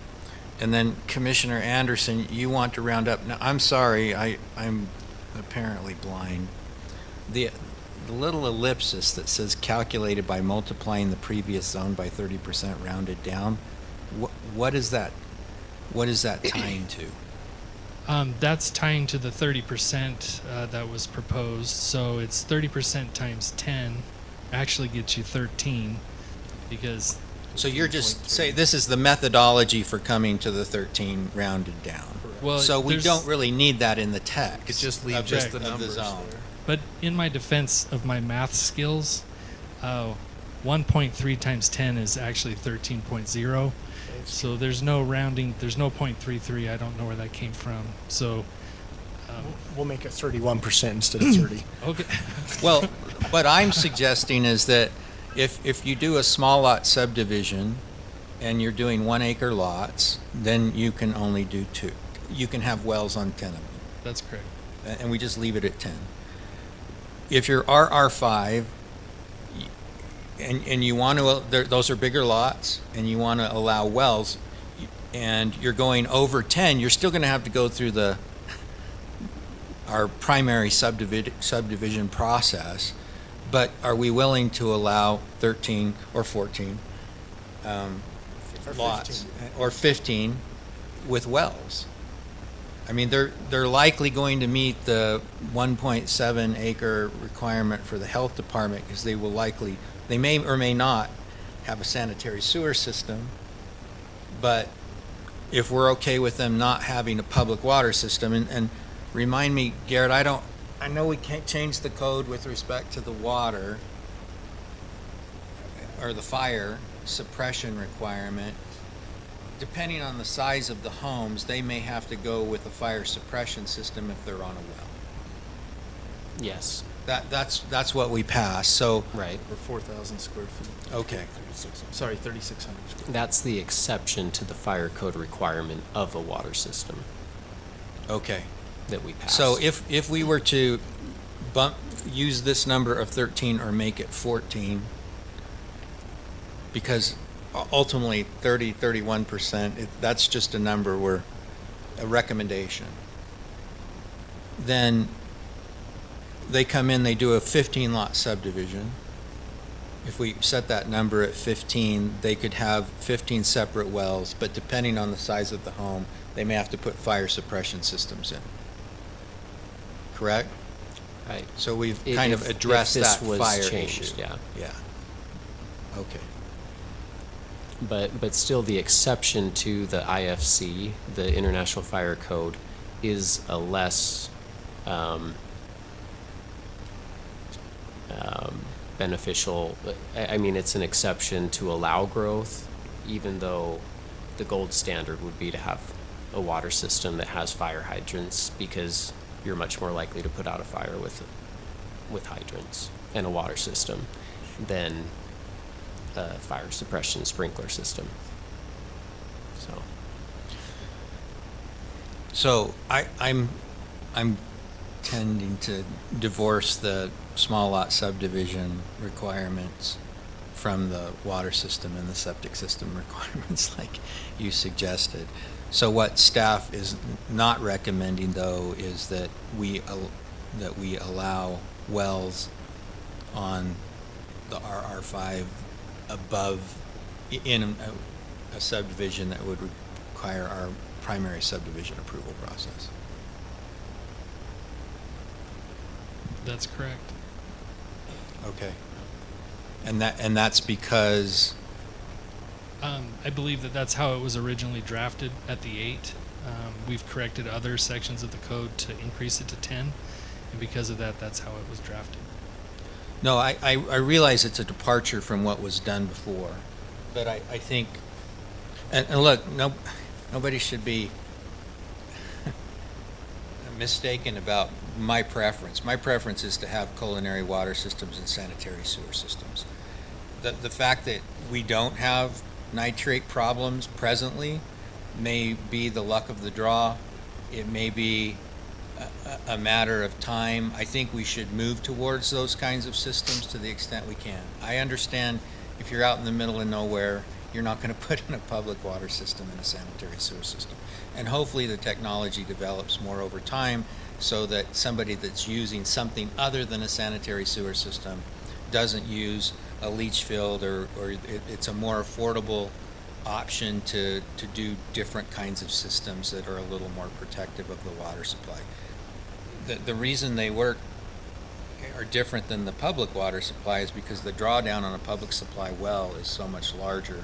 Speaker 7: And then Commissioner Anderson, you want to round up. Now, I'm sorry, I'm apparently blind. The little ellipsis that says calculated by multiplying the previous zone by 30% rounded down, what is that? What is that tying to?
Speaker 19: That's tying to the 30% that was proposed. So it's 30% times 10 actually gets you 13 because...
Speaker 7: So you're just say this is the methodology for coming to the 13 rounded down.
Speaker 19: Well,
Speaker 7: so we don't really need that in the text.
Speaker 6: You could just leave just the numbers
Speaker 7: zone.
Speaker 6: there.
Speaker 19: But in my defense of my math skills, 1.3 times 10 is actually 13.0. So there's no rounding, there's no 0.33. I don't know where that came from. So
Speaker 4: we'll make it 31% instead of 30.
Speaker 19: Okay.
Speaker 7: Well, what I'm suggesting is that if you do a small lot subdivision and you're doing 1 acre lots, then you can only do 2. You can have wells on 10 of them.
Speaker 19: That's correct.
Speaker 7: And we just leave it at 10. If you're RR5 and you want to, those are bigger lots, and you want to allow wells, and you're going over 10, you're still going to have to go through our primary subdivision process. But are we willing to allow 13 or 14 lots
Speaker 4: 15.
Speaker 7: or 15 with wells? I mean, they're likely going to meet the 1.7 acre requirement for the health department because they may or may not have a sanitary sewer system. But if we're okay with them not having a public water system, and remind me, Garrett, I know we can't change the code with respect to the water or the fire suppression requirement. Depending on the size of the homes, they may have to go with a fire suppression system if they're on a well.
Speaker 5: Yes.
Speaker 7: That's what we passed. So
Speaker 5: right.
Speaker 6: For 4,000 square feet.
Speaker 7: Okay.
Speaker 6: 3,600 square feet.
Speaker 5: That's the exception to the fire code requirement of a water system.
Speaker 7: Okay.
Speaker 5: That we passed.
Speaker 7: So if we were to use this number of 13 or make it 14, because ultimately 31%, that's just a number a recommendation. Then they come in, they do a 15 lot subdivision. If we set that number at 15, they could have 15 separate wells, but depending on the size of the home, they may have to put fire suppression systems in. Correct?
Speaker 5: Right.
Speaker 7: So we've kind of addressed
Speaker 5: if this
Speaker 7: that
Speaker 5: was
Speaker 7: fire
Speaker 5: changed,
Speaker 7: issue.
Speaker 5: Yeah.
Speaker 7: Yeah. Okay.
Speaker 5: But still, the exception to the IFC, the International Fire Code, is a less beneficial. I mean, it's an exception to allow growth, even though the gold standard would be to have a water system that has fire hydrants, because you're much more likely to put out a fire with hydrants and a water system than a fire suppression sprinkler system.
Speaker 7: So I'm tending to divorce the small lot subdivision requirements from the water system and the septic system requirements like you suggested. So what staff is not recommending, though, is that we allow wells on the RR5 above in a subdivision that would require our primary subdivision approval process.
Speaker 19: That's correct.
Speaker 7: Okay. And that's because
Speaker 19: I believe that's how it was originally drafted at the 8. We've corrected other sections of the code to increase it to 10, and because of that, that's how it was drafted.
Speaker 7: No, I realize it's a departure from what was done before, but I think, and look, nobody should be mistaken about my preference. My preference is to have culinary water systems and sanitary sewer systems. The fact that we don't have nitrate problems presently may be the luck of the draw. It may be a matter of time. I think we should move towards those kinds of systems to the extent we can. I understand if you're out in the middle of nowhere, you're not going to put in a public water system and a sanitary sewer system. And hopefully the technology develops more over time so that somebody that's using something other than a sanitary sewer system doesn't use a leach field, or it's a more affordable option to do different kinds of systems that are a little more protective of the water supply. The reason they are different than the public water supply is because the drawdown on a public supply well is so much larger.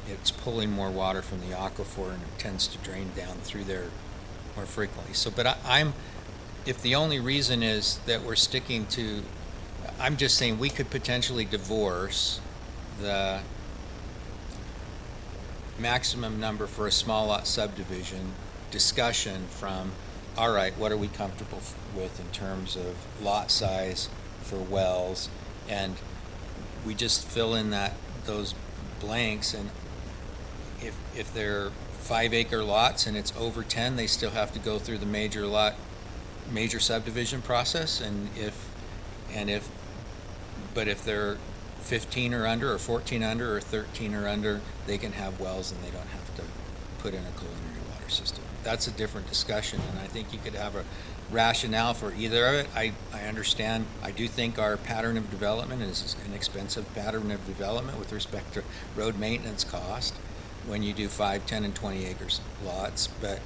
Speaker 7: It's pulling more water from the aquifer, and it tends to drain down through there more frequently. So, but if the only reason is that we're sticking to, I'm just saying we could potentially divorce the maximum number for a small lot subdivision discussion from, all right, what are we comfortable with in terms of lot size for wells, and we just fill in those blanks, and if they're 5-acre lots and it's over 10, they still have to go through the major subdivision process, but if they're 15 or under, or 14 under, or 13 or under, they can have wells and they don't have to put in a culinary water system. That's a different discussion, and I think you could have a rationale for either of it. I understand. I do think our pattern of development is an expensive pattern of development with respect to road maintenance cost when you do 5, 10, and 20 acres lots, but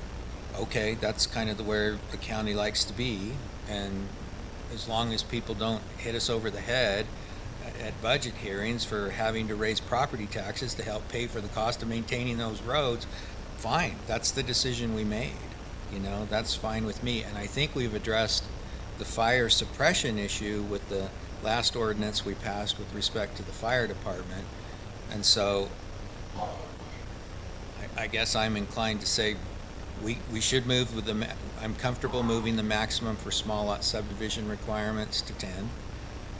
Speaker 7: okay, that's kind of where the county likes to be, and as long as people don't hit us over the head at budget hearings for having to raise property taxes to help pay for the cost of maintaining those roads, fine, that's the decision we made. That's fine with me. And I think we've addressed the fire suppression issue with the last ordinance we passed with respect to the fire department. And so I guess I'm inclined to say we should move with I'm comfortable moving the maximum for small lot subdivision requirements to 10.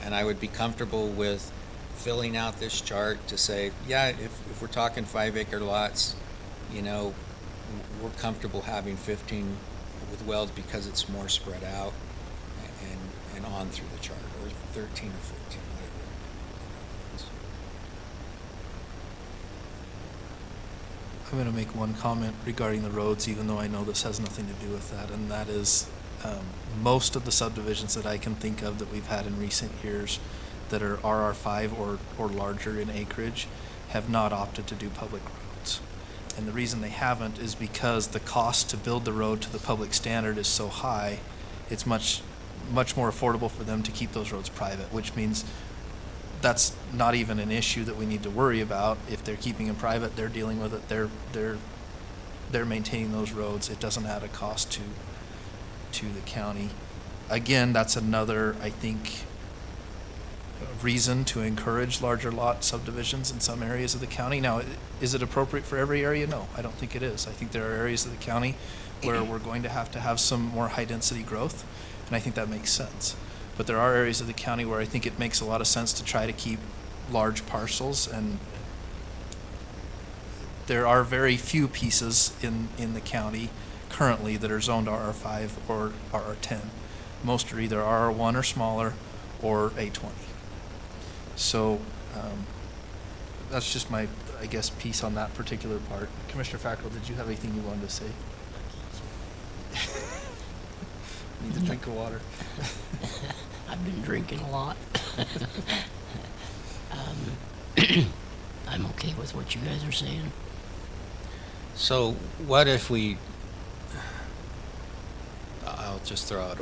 Speaker 7: And I would be comfortable with filling out this chart to say, yeah, if we're talking 5-acre lots, we're comfortable having 15 with wells because it's more spread out and on through the chart, or 13 or 14, whatever.
Speaker 6: I'm going to make one comment regarding the roads, even though I know this has nothing to do with that, and that is most of the subdivisions that I can think of that we've had in recent years that are RR5 or larger in acreage have not opted to do public roads. And the reason they haven't is because the cost to build the road to the public standard is so high, it's much more affordable for them to keep those roads private, which means that's not even an issue that we need to worry about. If they're keeping it private, they're dealing with it, they're maintaining those roads. It doesn't add a cost to the county. Again, that's another, I think, reason to encourage larger lot subdivisions in some areas of the county. Now, is it appropriate for every area? No, I don't think it is. I think there are areas of the county where we're going to have some more high-density growth, and I think that makes sense. But there are areas of the county where I think it makes a lot of sense to try to keep large parcels, and there are very few pieces in the county currently that are zoned RR5 or RR10. Most are either RR1 or smaller or A20. So that's just my, I guess, piece on that particular part. Commissioner Fackrell, did you have anything you wanted to say? Need a drink of water.
Speaker 1: I've been drinking a lot. I'm okay with what you guys are saying.
Speaker 7: So what if I'll just throw out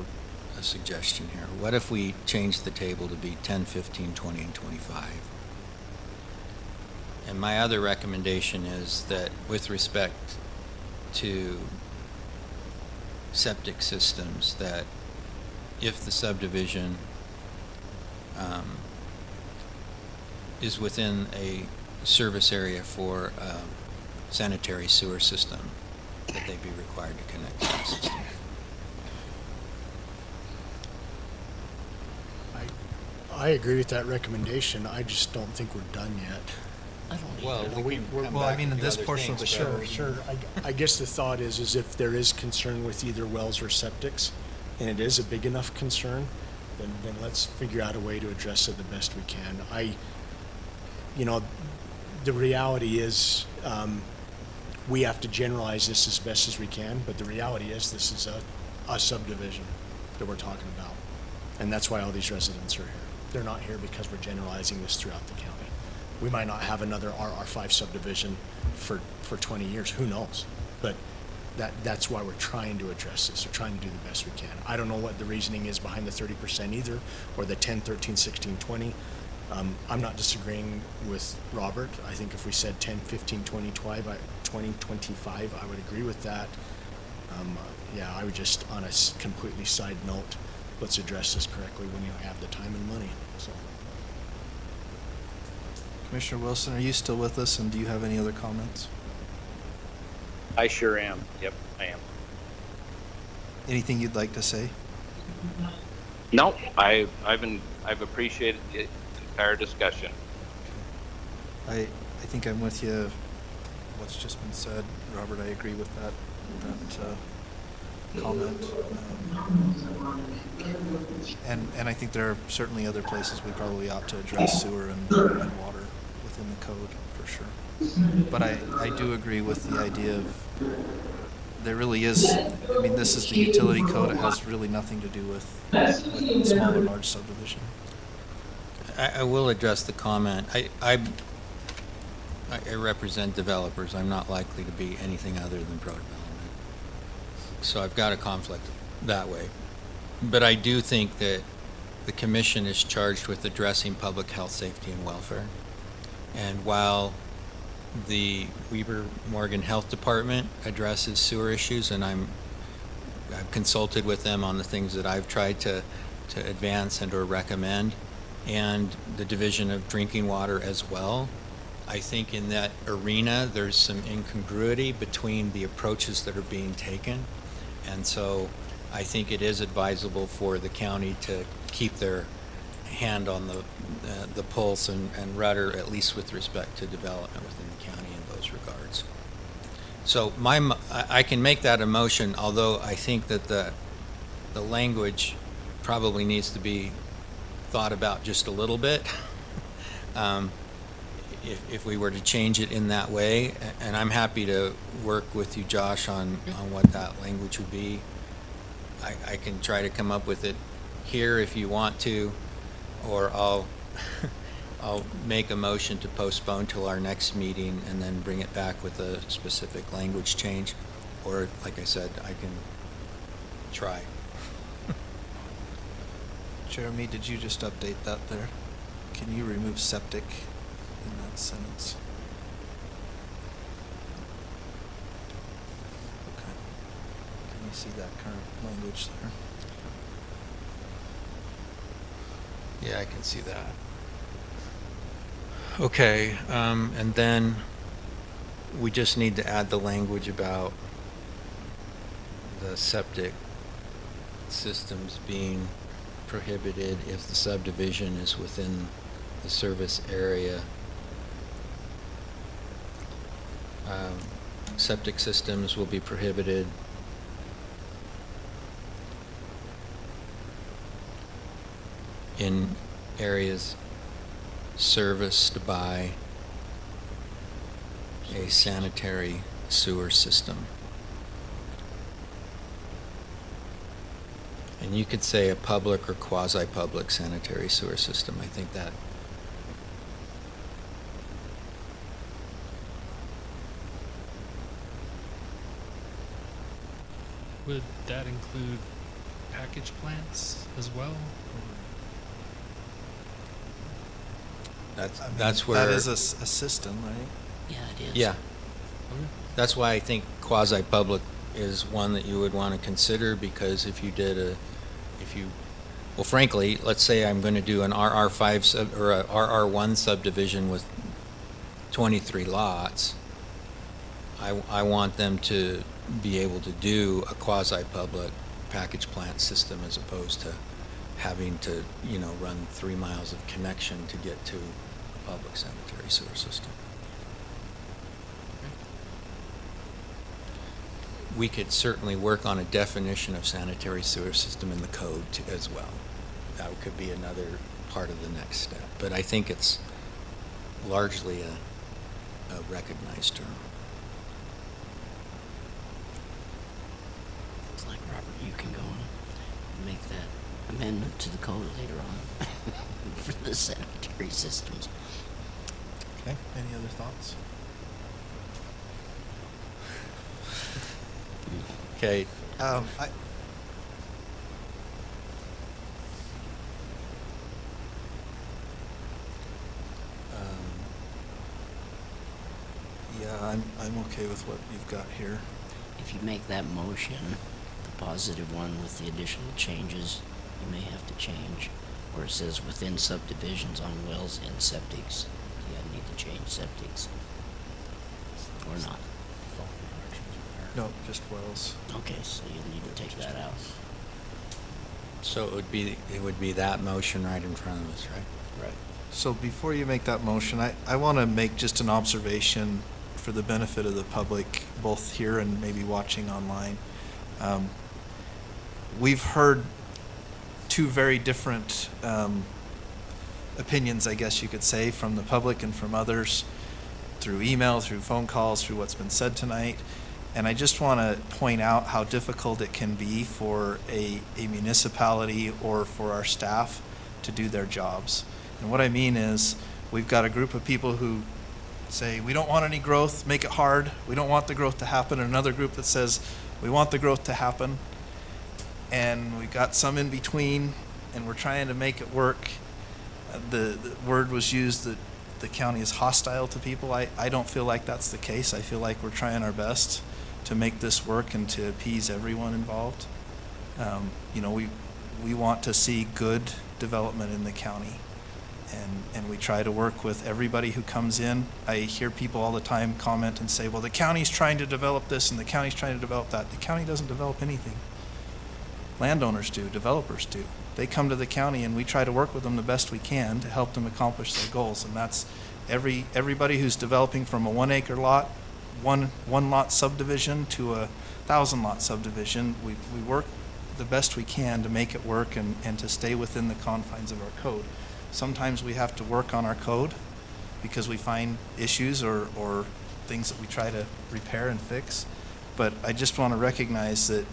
Speaker 7: a suggestion here. What if we change the table to be 10, 15, 20, and 25? And my other recommendation is that with respect to septic systems, that if the subdivision is within a service area for a sanitary sewer system, that they be required to connect to the system.
Speaker 4: I agree with that recommendation. I just don't think we're done yet.
Speaker 1: I don't
Speaker 7: Well,
Speaker 1: either.
Speaker 7: we can come
Speaker 6: well, I
Speaker 7: back
Speaker 6: mean,
Speaker 7: and
Speaker 6: in
Speaker 7: do
Speaker 6: this
Speaker 7: other
Speaker 6: portion of
Speaker 7: things,
Speaker 6: the
Speaker 7: but-
Speaker 4: Sure. I guess the thought is if there is concern with either wells or septics, and it is a big enough concern, then let's figure out a way to address it the best we can. The reality is, we have to generalize this as best as we can, but the reality is this is a subdivision that we're talking about. And that's why all these residents are here. They're not here because we're generalizing this throughout the county. We might not have another RR5 subdivision for 20 years, who knows? But that's why we're trying to address this. We're trying to do the best we can. I don't know what the reasoning is behind the 30% either, or the 10, 13, 16, 20. I'm not disagreeing with Robert. I think if we said 10, 15, 20, 25, I would agree with that. Yeah, I would just, on a completely side note, let's address this correctly when you have the time and money. So.
Speaker 6: Commissioner Wilson, are you still with us, and do you have any other comments?
Speaker 11: I sure am. Yep, I am.
Speaker 6: Anything you'd like to say?
Speaker 11: No, I've appreciated the entire discussion.
Speaker 6: I think I'm with you. What's just been said, Robert, I agree with that comment. And I think there are certainly other places we probably ought to address sewer and water within the code for sure. But I do agree with the idea of there really is, I mean, this is the utility code. It has really nothing to do with small or large subdivision.
Speaker 7: I will address the comment. I represent developers. I'm not likely to be anything other than pro-development. So I've got a conflict that way. But I do think that the commission is charged with addressing public health, safety, and welfare. And while the Weber Morgan Health Department addresses sewer issues, and I've consulted with them on the things that I've tried to advance and or recommend, and the Division of Drinking Water as well. I think in that arena, there's some incongruity between the approaches that are being taken. And so I think it is advisable for the county to keep their hand on the pulse and rudder, at least with respect to development within the county in those regards. So I can make that a motion, although I think that the language probably needs to be thought about just a little bit. If we were to change it in that way, and I'm happy to work with you, Josh, on what that language would be. I can try to come up with it here if you want to, or I'll make a motion to postpone till our next meeting and then bring it back with a specific language change. Or, like I said, I can try.
Speaker 6: Jeremy, did you just update that there? Can you remove septic in that sentence? Okay. Can you see that current language there?
Speaker 7: Yeah, I can see that. Okay, and then we just need to add the language about the septic systems being prohibited if the subdivision is within the service area. Septic systems will be prohibited in areas serviced by a sanitary sewer system. And you could say a public or quasi-public sanitary sewer system. I think that
Speaker 19: Would that include package plants as well?
Speaker 7: that's where
Speaker 6: That is a system, right?
Speaker 1: Yeah, it is.
Speaker 7: Yeah.
Speaker 19: Okay.
Speaker 7: That's why I think quasi-public is one that you would want to consider, because if you well, frankly, let's say I'm going to do an RR5 or a RR1 subdivision with 23 lots, I want them to be able to do a quasi-public package plant system as opposed to having to, run 3 miles of connection to get to a public sanitary sewer system. We could certainly work on a definition of sanitary sewer system in the code as well. That could be another part of the next step. But I think it's largely a recognized term.
Speaker 1: Looks like, Robert, you can go and make that amendment to the code later on for the sanitary systems.
Speaker 6: Okay, any other thoughts?
Speaker 7: Okay.
Speaker 6: Yeah, I'm okay with what you've got here.
Speaker 1: If you make that motion, the positive one with the additional changes, you may have to change, where it says within subdivisions on wells and septics. You need to change septics. Or not.
Speaker 6: No, just wells.
Speaker 1: Okay, so you need to take that out.
Speaker 7: So it would be that motion right in front of us, right?
Speaker 1: Right.
Speaker 6: So before you make that motion, I want to make just an observation for the benefit of the public, both here and maybe watching online. We've heard two very different opinions, I guess you could say, from the public and from others, through email, through phone calls, through what's been said tonight. And I just want to point out how difficult it can be for a municipality or for our staff to do their jobs. And what I mean is, we've got a group of people who say, we don't want any growth, make it hard, we don't want the growth to happen, and another group that says, we want the growth to happen. And we've got some in between, and we're trying to make it work. The word was used that the county is hostile to people. I don't feel like that's the case. I feel like we're trying our best to make this work and to appease everyone involved. We want to see good development in the county, and we try to work with everybody who comes in. I hear people all the time comment and say, well, the county's trying to develop this and the county's trying to develop that. The county doesn't develop anything. Landowners do, developers do. They come to the county and we try to work with them the best we can to help them accomplish their goals. And that's everybody who's developing from a 1 acre lot, one lot subdivision to a 1,000 lot subdivision. We work the best we can to make it work and to stay within the confines of our code. Sometimes we have to work on our code because we find issues or things that we try to repair and fix. But I just want to recognize that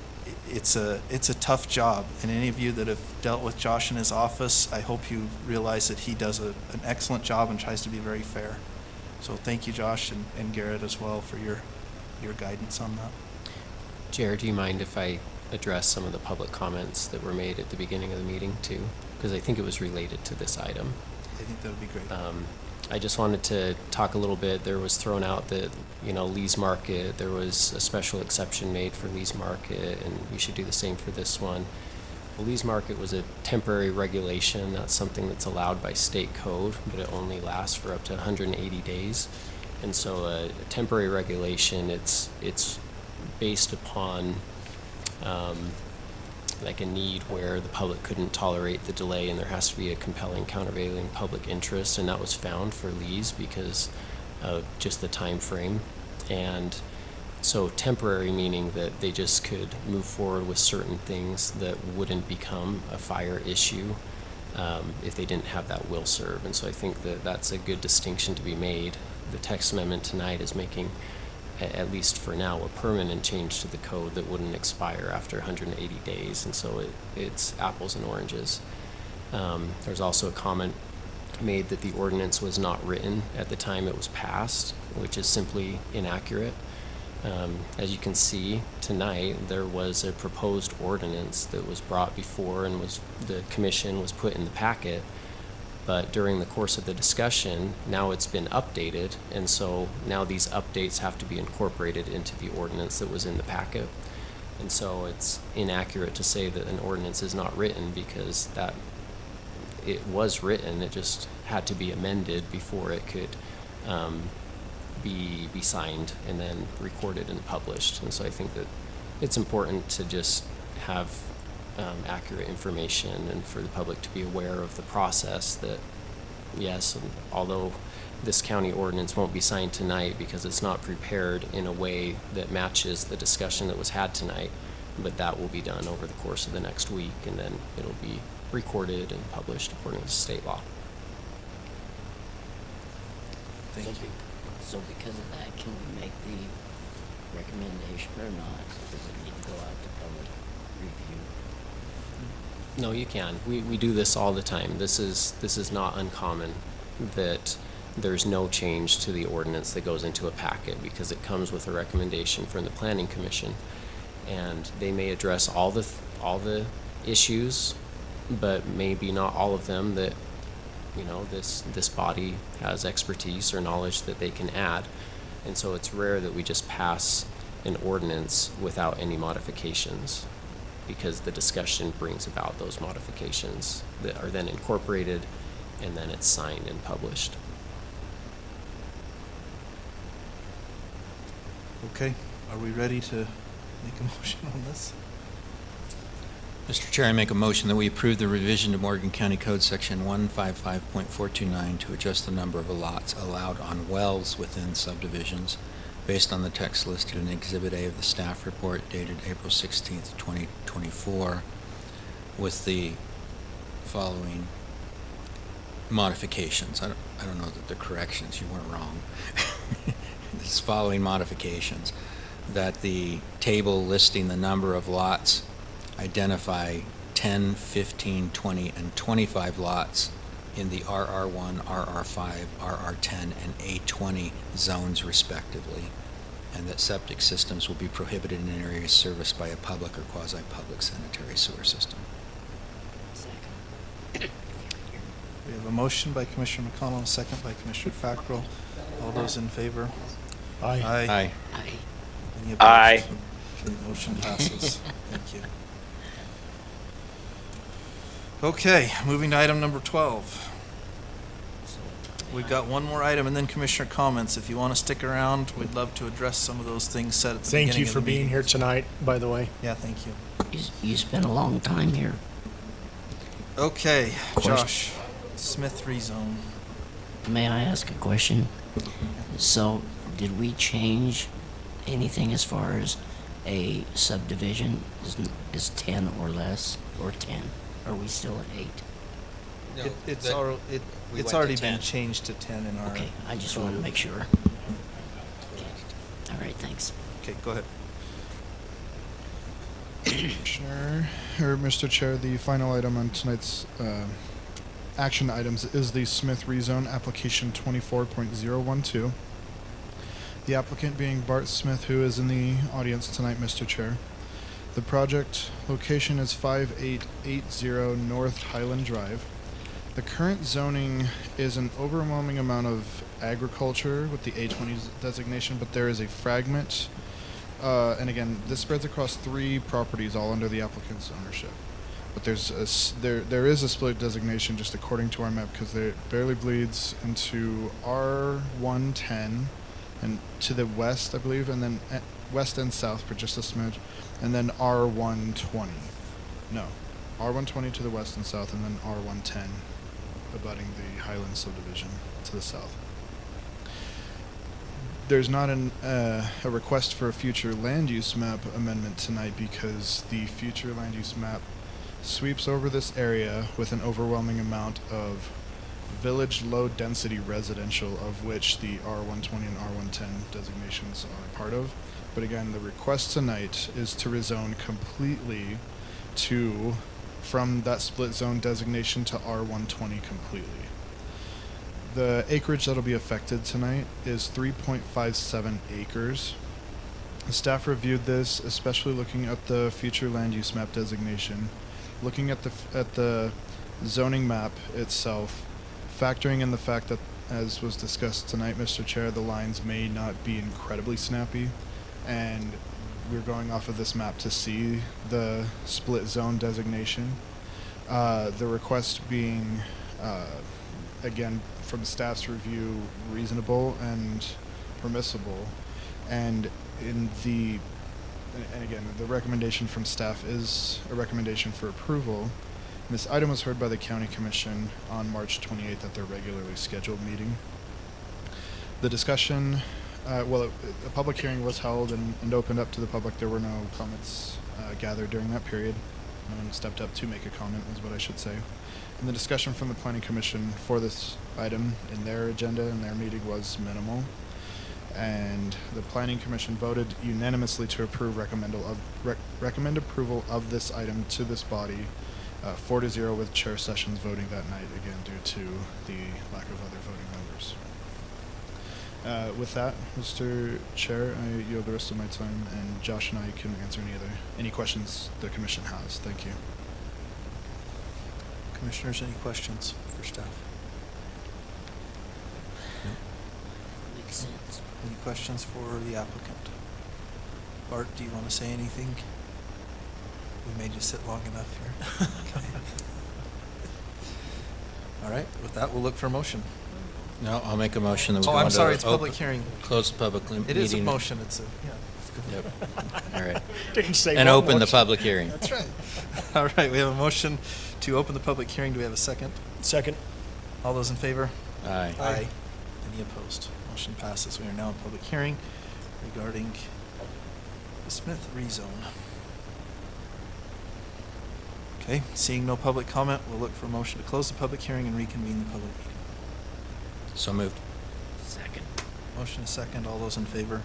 Speaker 6: it's a tough job, and any of you that have dealt with Josh in his office, I hope you realize that he does an excellent job and tries to be very fair. So thank you, Josh, and Garrett as well for your guidance on that.
Speaker 5: Jared, do you mind if I address some of the public comments that were made at the beginning of the meeting too? Because I think it was related to this item.
Speaker 6: think that would be great.
Speaker 5: I just wanted to talk a little bit. There was thrown out that, Lee's Market, there was a special exception made for Lee's Market, and we should do the same for this one. Well, Lee's Market was a temporary regulation. That's something that's allowed by state code, but it only lasts for up to 180 days. And so a temporary regulation, it's based upon like a need where the public couldn't tolerate the delay and there has to be a compelling countervailing public interest, and that was found for Lee's because of just the time frame. And so temporary meaning that they just could move forward with certain things that wouldn't become a fire issue if they didn't have that will serve. And so I think that that's a good distinction to be made. The text amendment tonight is making, at least for now, a permanent change to the code that wouldn't expire after 180 days, and so it's apples and oranges. There's also a comment made that the ordinance was not written at the time it was passed, which is simply inaccurate. As you can see tonight, there was a proposed ordinance that was brought before and the commission was put in the packet. But during the course of the discussion, now it's been updated, and so now these updates have to be incorporated into the ordinance that was in the packet. And so it's inaccurate to say that an ordinance is not written because that it was written, it just had to be amended before it could be signed and then recorded and published. And so I think that it's important to just have accurate information and for the public to be aware of the process that, yes, and although this county ordinance won't be signed tonight because it's not prepared in a way that matches the discussion that was had tonight, but that will be done over the course of the next week, and then it'll be recorded and published according to state law.
Speaker 6: Thank you.
Speaker 1: So because of that, can we make the recommendation or not? Does it need to go out to public review?
Speaker 5: No, you can. We do this all the time. This is not uncommon that there's no change to the ordinance that goes into a packet because it comes with a recommendation from the Planning Commission, and they may address all the issues, but maybe not all of them that this body has expertise or knowledge that they can add. And so it's rare that we just pass an ordinance without any modifications, because the discussion brings about those modifications that are then incorporated and then it's signed and published.
Speaker 6: Okay, are we ready to make a motion on this?
Speaker 7: Mr. Chair, I make a motion that we approve the revision to Morgan County Code Section 155.429 to adjust the number of lots allowed on wells within subdivisions based on the text listed in Exhibit A of the staff report dated April 16th, 2024, with the following modifications. I don't know that they're corrections. You weren't wrong. This following modifications: that the table listing the number of lots identify 10, 15, 20, and 25 lots in the RR1, RR5, RR10, and A20 zones respectively, and that septic systems will be prohibited in areas serviced by a public or quasi-public sanitary sewer system.
Speaker 6: We have a motion by Commissioner McConnell, a second by Commissioner Fackrell. All those in favor?
Speaker 4: Aye.
Speaker 6: Aye.
Speaker 1: Aye.
Speaker 6: Any opposed?
Speaker 11: Aye.
Speaker 6: Okay, motion passes. Thank you. Okay, moving to item number 12. We've got one more item and then commissioner comments. If you want to stick around, we'd love to address some of those things said at the beginning of the
Speaker 4: Thank you for being
Speaker 6: meeting.
Speaker 4: here tonight, by the way.
Speaker 6: Yeah, thank you.
Speaker 1: You spent a long time here.
Speaker 6: Okay,
Speaker 1: Question.
Speaker 6: Josh, Smith rezone.
Speaker 1: May I ask a question? So, did we change anything as far as a subdivision is 10 or less, or 10? Are we still at 8?
Speaker 7: No,
Speaker 6: It's
Speaker 7: that-
Speaker 6: already,
Speaker 7: we went
Speaker 6: it's
Speaker 7: to
Speaker 6: already
Speaker 7: 10.
Speaker 6: been changed to 10 in our.
Speaker 1: Okay, I just wanted to make sure. Okay. All right, thanks.
Speaker 6: Okay, go ahead.
Speaker 21: Commissioner, or Mr. Chair, the final item on tonight's action items is the Smith rezone application 24.012. The applicant being Bart Smith, who is in the audience tonight, Mr. Chair. The project location is 5880 North Highland Drive. The current zoning is an overwhelming amount of agriculture with the A20 designation, but there is a fragment, and again, this spreads across 3 properties, all under the applicant's ownership. But there is a split designation just according to our map, because it barely bleeds into R110 and to the west, I believe, and then west and south for just a smidge, and then R120. No, R120 to the west and south, and then R110 abutting the Highland subdivision to the south. There's not a request for a future land use map amendment tonight because the future land use map sweeps over this area with an overwhelming amount of village low density residential, of which the R120 and R110 designations are part of. But again, the request tonight is to rezone completely from that split zone designation to R120 completely. The acreage that'll be affected tonight is 3.57 acres. The staff reviewed this, especially looking at the future land use map designation, looking at the zoning map itself, factoring in the fact that, as was discussed tonight, Mr. Chair, the lines may not be incredibly snappy, and we're going off of this map to see the split zone designation. The request being, again, from staff's review, reasonable and permissible, and again, the recommendation from staff is a recommendation for approval. This item was heard by the County Commission on March 28th at their regularly scheduled meeting. The discussion, a public hearing was held and opened up to the public. There were no comments gathered during that period. No one stepped up to make a comment, is what I should say. And the discussion from the Planning Commission for this item in their agenda and their meeting was minimal. And the Planning Commission voted unanimously to recommend approval of this item to this body, 4-0, with Chair Sessions voting that night, again due to the lack of other voting members. With that, Mr. Chair, I yield the rest of my time, and Josh and I can answer any questions the Commission has. Thank you.
Speaker 6: Commissioners, any questions for staff? No?
Speaker 1: Makes sense.
Speaker 6: Any questions for the applicant? Bart, do you want to say anything? We made you sit long enough here. Okay. All right, with that, we'll look for a motion.
Speaker 7: No, I'll make a motion that we go
Speaker 6: Oh, I'm
Speaker 7: into
Speaker 6: sorry, it's public hearing.
Speaker 7: Close the public meeting.
Speaker 6: It is a motion, it's a, yeah.
Speaker 7: Yep. All right.
Speaker 4: Didn't say
Speaker 7: And
Speaker 4: one
Speaker 7: open the
Speaker 4: motion.
Speaker 7: public hearing.
Speaker 6: That's right. All right, we have a motion to open the public hearing. Do we have a second?
Speaker 4: Second.
Speaker 6: All those in favor?
Speaker 7: Aye.
Speaker 6: Aye. Any opposed? Motion passes. We are now in public hearing regarding the Smith rezone. Okay, seeing no public comment, we'll look for a motion to close the public hearing and reconvene the public meeting.
Speaker 7: So moved.
Speaker 1: Second.
Speaker 6: Motion is second. All those in favor?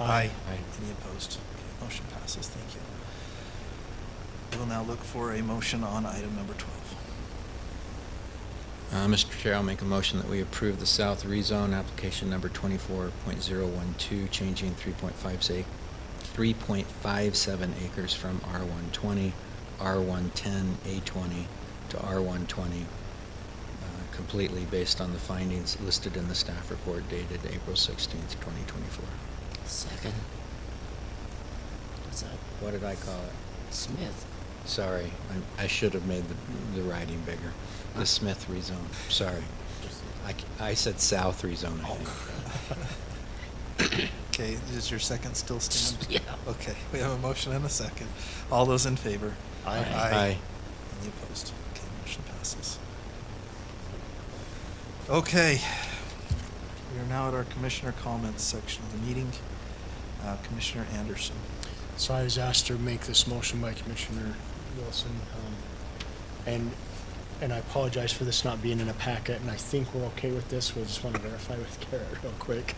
Speaker 7: Aye.
Speaker 6: Any opposed? Okay, motion passes. Thank you. We'll now look for a motion on item number 12.
Speaker 7: Mr. Chair, I'll make a motion that we approve the South Rezone application number 24.012, changing 3.57 acres from R120, R110, A20 to R120, completely based on the findings listed in the staff report dated April 16th, 2024.
Speaker 1: Second. What's that?
Speaker 7: What did I call it?
Speaker 1: Smith.
Speaker 7: Sorry, I should have made the writing bigger. The Smith rezone. Sorry. I said South rezone, I think.
Speaker 6: Okay, does your second still stand?
Speaker 1: Yeah.
Speaker 6: Okay, we have a motion and a second. All those in favor?
Speaker 1: Aye.
Speaker 7: Aye.
Speaker 6: Any opposed? Okay, motion passes. Okay, we are now at our commissioner comments section of the meeting. Commissioner Anderson.
Speaker 4: So I was asked to make this motion by Commissioner Wilson, and I apologize for this not being in a packet, and I think we're okay with this. We'll just want to verify with Garrett real quick.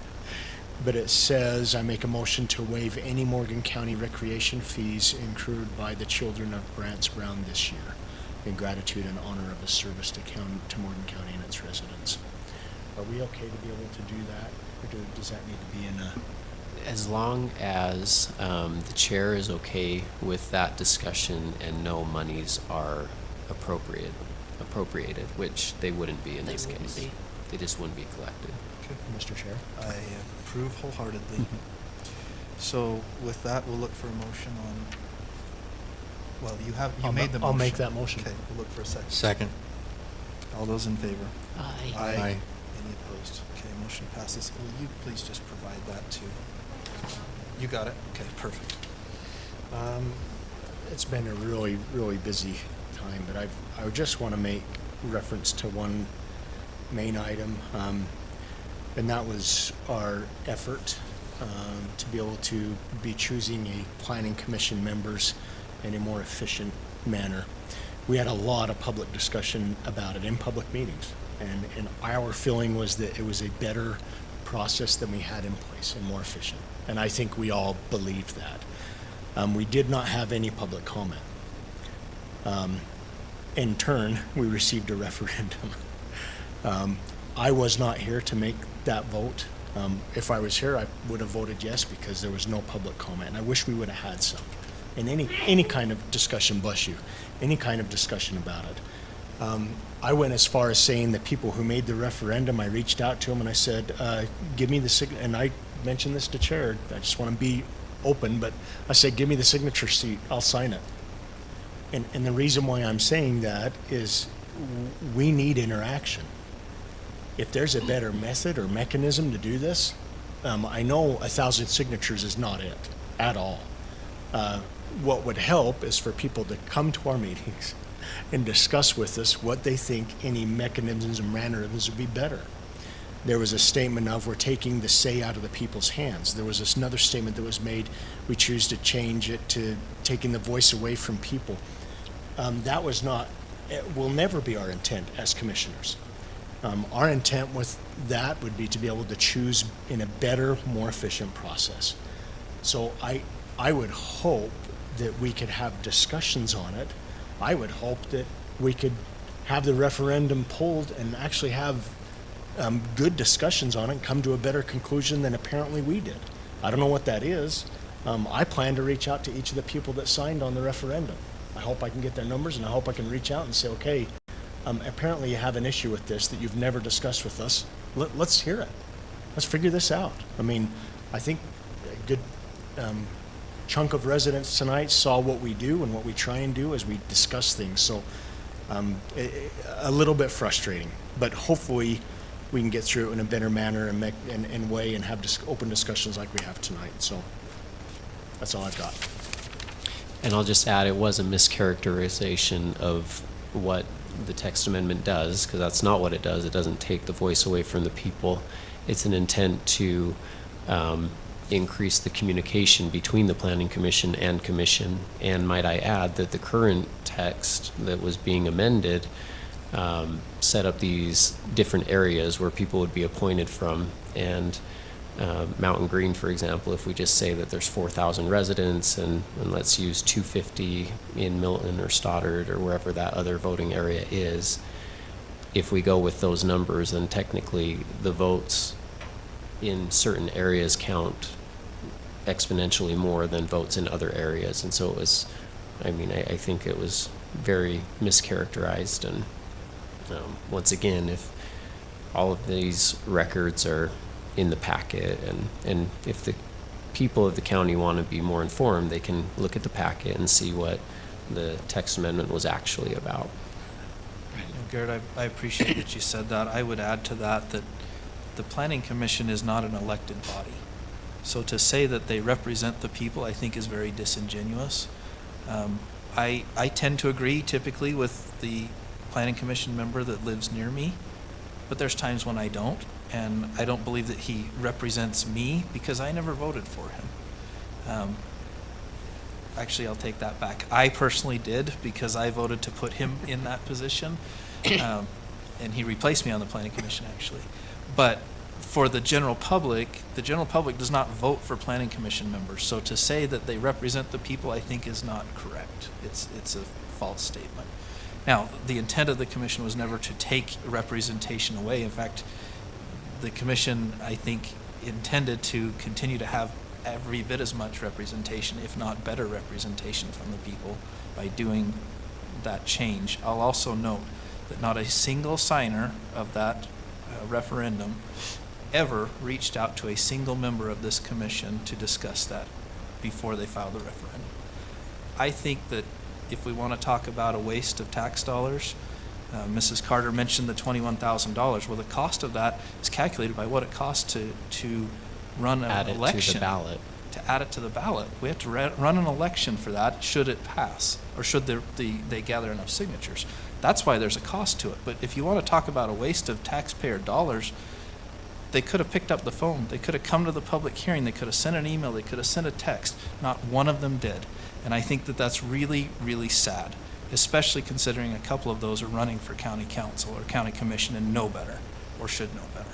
Speaker 4: But it says, I make a motion to waive any Morgan County recreation fees incurred by the children of Brants Brown this year in gratitude and honor of the service to Morgan County and its residents. Are we okay to be able to do that, or does that need to be in a...
Speaker 5: As long as the chair is okay with that discussion and no monies are appropriated, which they wouldn't be in
Speaker 1: They
Speaker 5: this
Speaker 1: wouldn't
Speaker 5: case.
Speaker 1: be.
Speaker 5: They just wouldn't be collected.
Speaker 6: Okay.
Speaker 4: Mr. Chair.
Speaker 6: I approve wholeheartedly. So with that, we'll look for a motion on, well, you made the motion.
Speaker 4: I'll make that motion.
Speaker 6: Okay, we'll look for a second.
Speaker 7: Second.
Speaker 6: All those in favor?
Speaker 1: Aye.
Speaker 7: Aye.
Speaker 6: Any opposed? Okay, motion passes. Will you please just provide that to, you got it? Okay, perfect.
Speaker 4: It's been a really, really busy time, but I just want to make reference to one main item, and that was our effort to be able to be choosing a planning commission members in a more efficient manner. We had a lot of public discussion about it in public meetings, and our feeling was that it was a better process than we had in place and more efficient. And I think we all believe that. We did not have any public comment. In turn, we received a referendum. I was not here to make that vote. If I was here, I would have voted yes because there was no public comment. And I wish we would have had some. And any kind of discussion, bless you, any kind of discussion about it. I went as far as saying that people who made the referendum, I reached out to them and I said, give me the signature, and I mentioned this to Chair, I just want to be open, but I said, give me the signature sheet, I'll sign it. And the reason why I'm saying that is we need interaction. If there's a better method or mechanism to do this, I know 1,000 signatures is not it at all. What would help is for people to come to our meetings and discuss with us what they think any mechanisms and mannerisms would be better. There was a statement of we're taking the say out of the people's hands. There was another statement that was made, we choose to change it to taking the voice away from people. That was not, it will never be our intent as commissioners. Our intent with that would be to be able to choose in a better, more efficient process. So I would hope that we could have discussions on it. I would hope that we could have the referendum pulled and actually have good discussions on it and come to a better conclusion than apparently we did. I don't know what that is. I plan to reach out to each of the people that signed on the referendum. I hope I can get their numbers, and I hope I can reach out and say, okay, apparently you have an issue with this that you've never discussed with us. Let's hear it. Let's figure this out. I mean, I think a good chunk of residents tonight saw what we do and what we try and do as we discuss things. So a little bit frustrating, but hopefully we can get through it in a better manner and way and have open discussions like we have tonight. So that's all I've got.
Speaker 5: And I'll just add, it was a mischaracterization of what the text amendment does, because that's not what it does. It doesn't take the voice away from the people. It's an intent to increase the communication between the Planning Commission and Commission. And might I add that the current text that was being amended set up these different areas where people would be appointed from. And Mountain Green, for example, if we just say that there's 4,000 residents and let's use 250 in Milton or Stoddard or wherever that other voting area is, if we go with those numbers, then technically the votes in certain areas count exponentially more than votes in other areas. And so it was, I mean, I think it was very mischaracterized. And once again, if all of these records are in the packet, and if the people of the county want to be more informed, they can look at the packet and see what the text amendment was actually about.
Speaker 6: Garrett, I appreciate that you said that. I would add to that the Planning Commission is not an elected body. So to say that they represent the people, I think is very disingenuous. I tend to agree typically with the Planning Commission member that lives near me, but there's times when I don't. And I don't believe that he represents me because I never voted for him. Actually, I'll take that back. I personally did because I voted to put him in that position. And he replaced me on the Planning Commission, actually. But for the general public does not vote for Planning Commission members. So to say that they represent the people, I think is not correct. It's a false statement. Now, the intent of the commission was never to take representation away. In fact, the commission, I think, intended to continue to have every bit as much representation, if not better representation from the people by doing that change. I'll also note that not a single signer of that referendum ever reached out to a single member of this commission to discuss that before they filed the referendum. I think that if we want to talk about a waste of tax dollars, Mrs. Carter mentioned the $21,000. Well, the cost of that is calculated by what it costs to run an election.
Speaker 5: Add it to the ballot.
Speaker 6: To add it to the ballot. We have to run an election for that should it pass, or should they gather enough signatures. That's why there's a cost to it. But if you want to talk about a waste of taxpayer dollars, they could have picked up the phone. They could have come to the public hearing. They could have sent an email. They could have sent a text. Not one of them did. And I think that that's really, really sad, especially considering a couple of those are running for county council or county commission and know better, or should know better.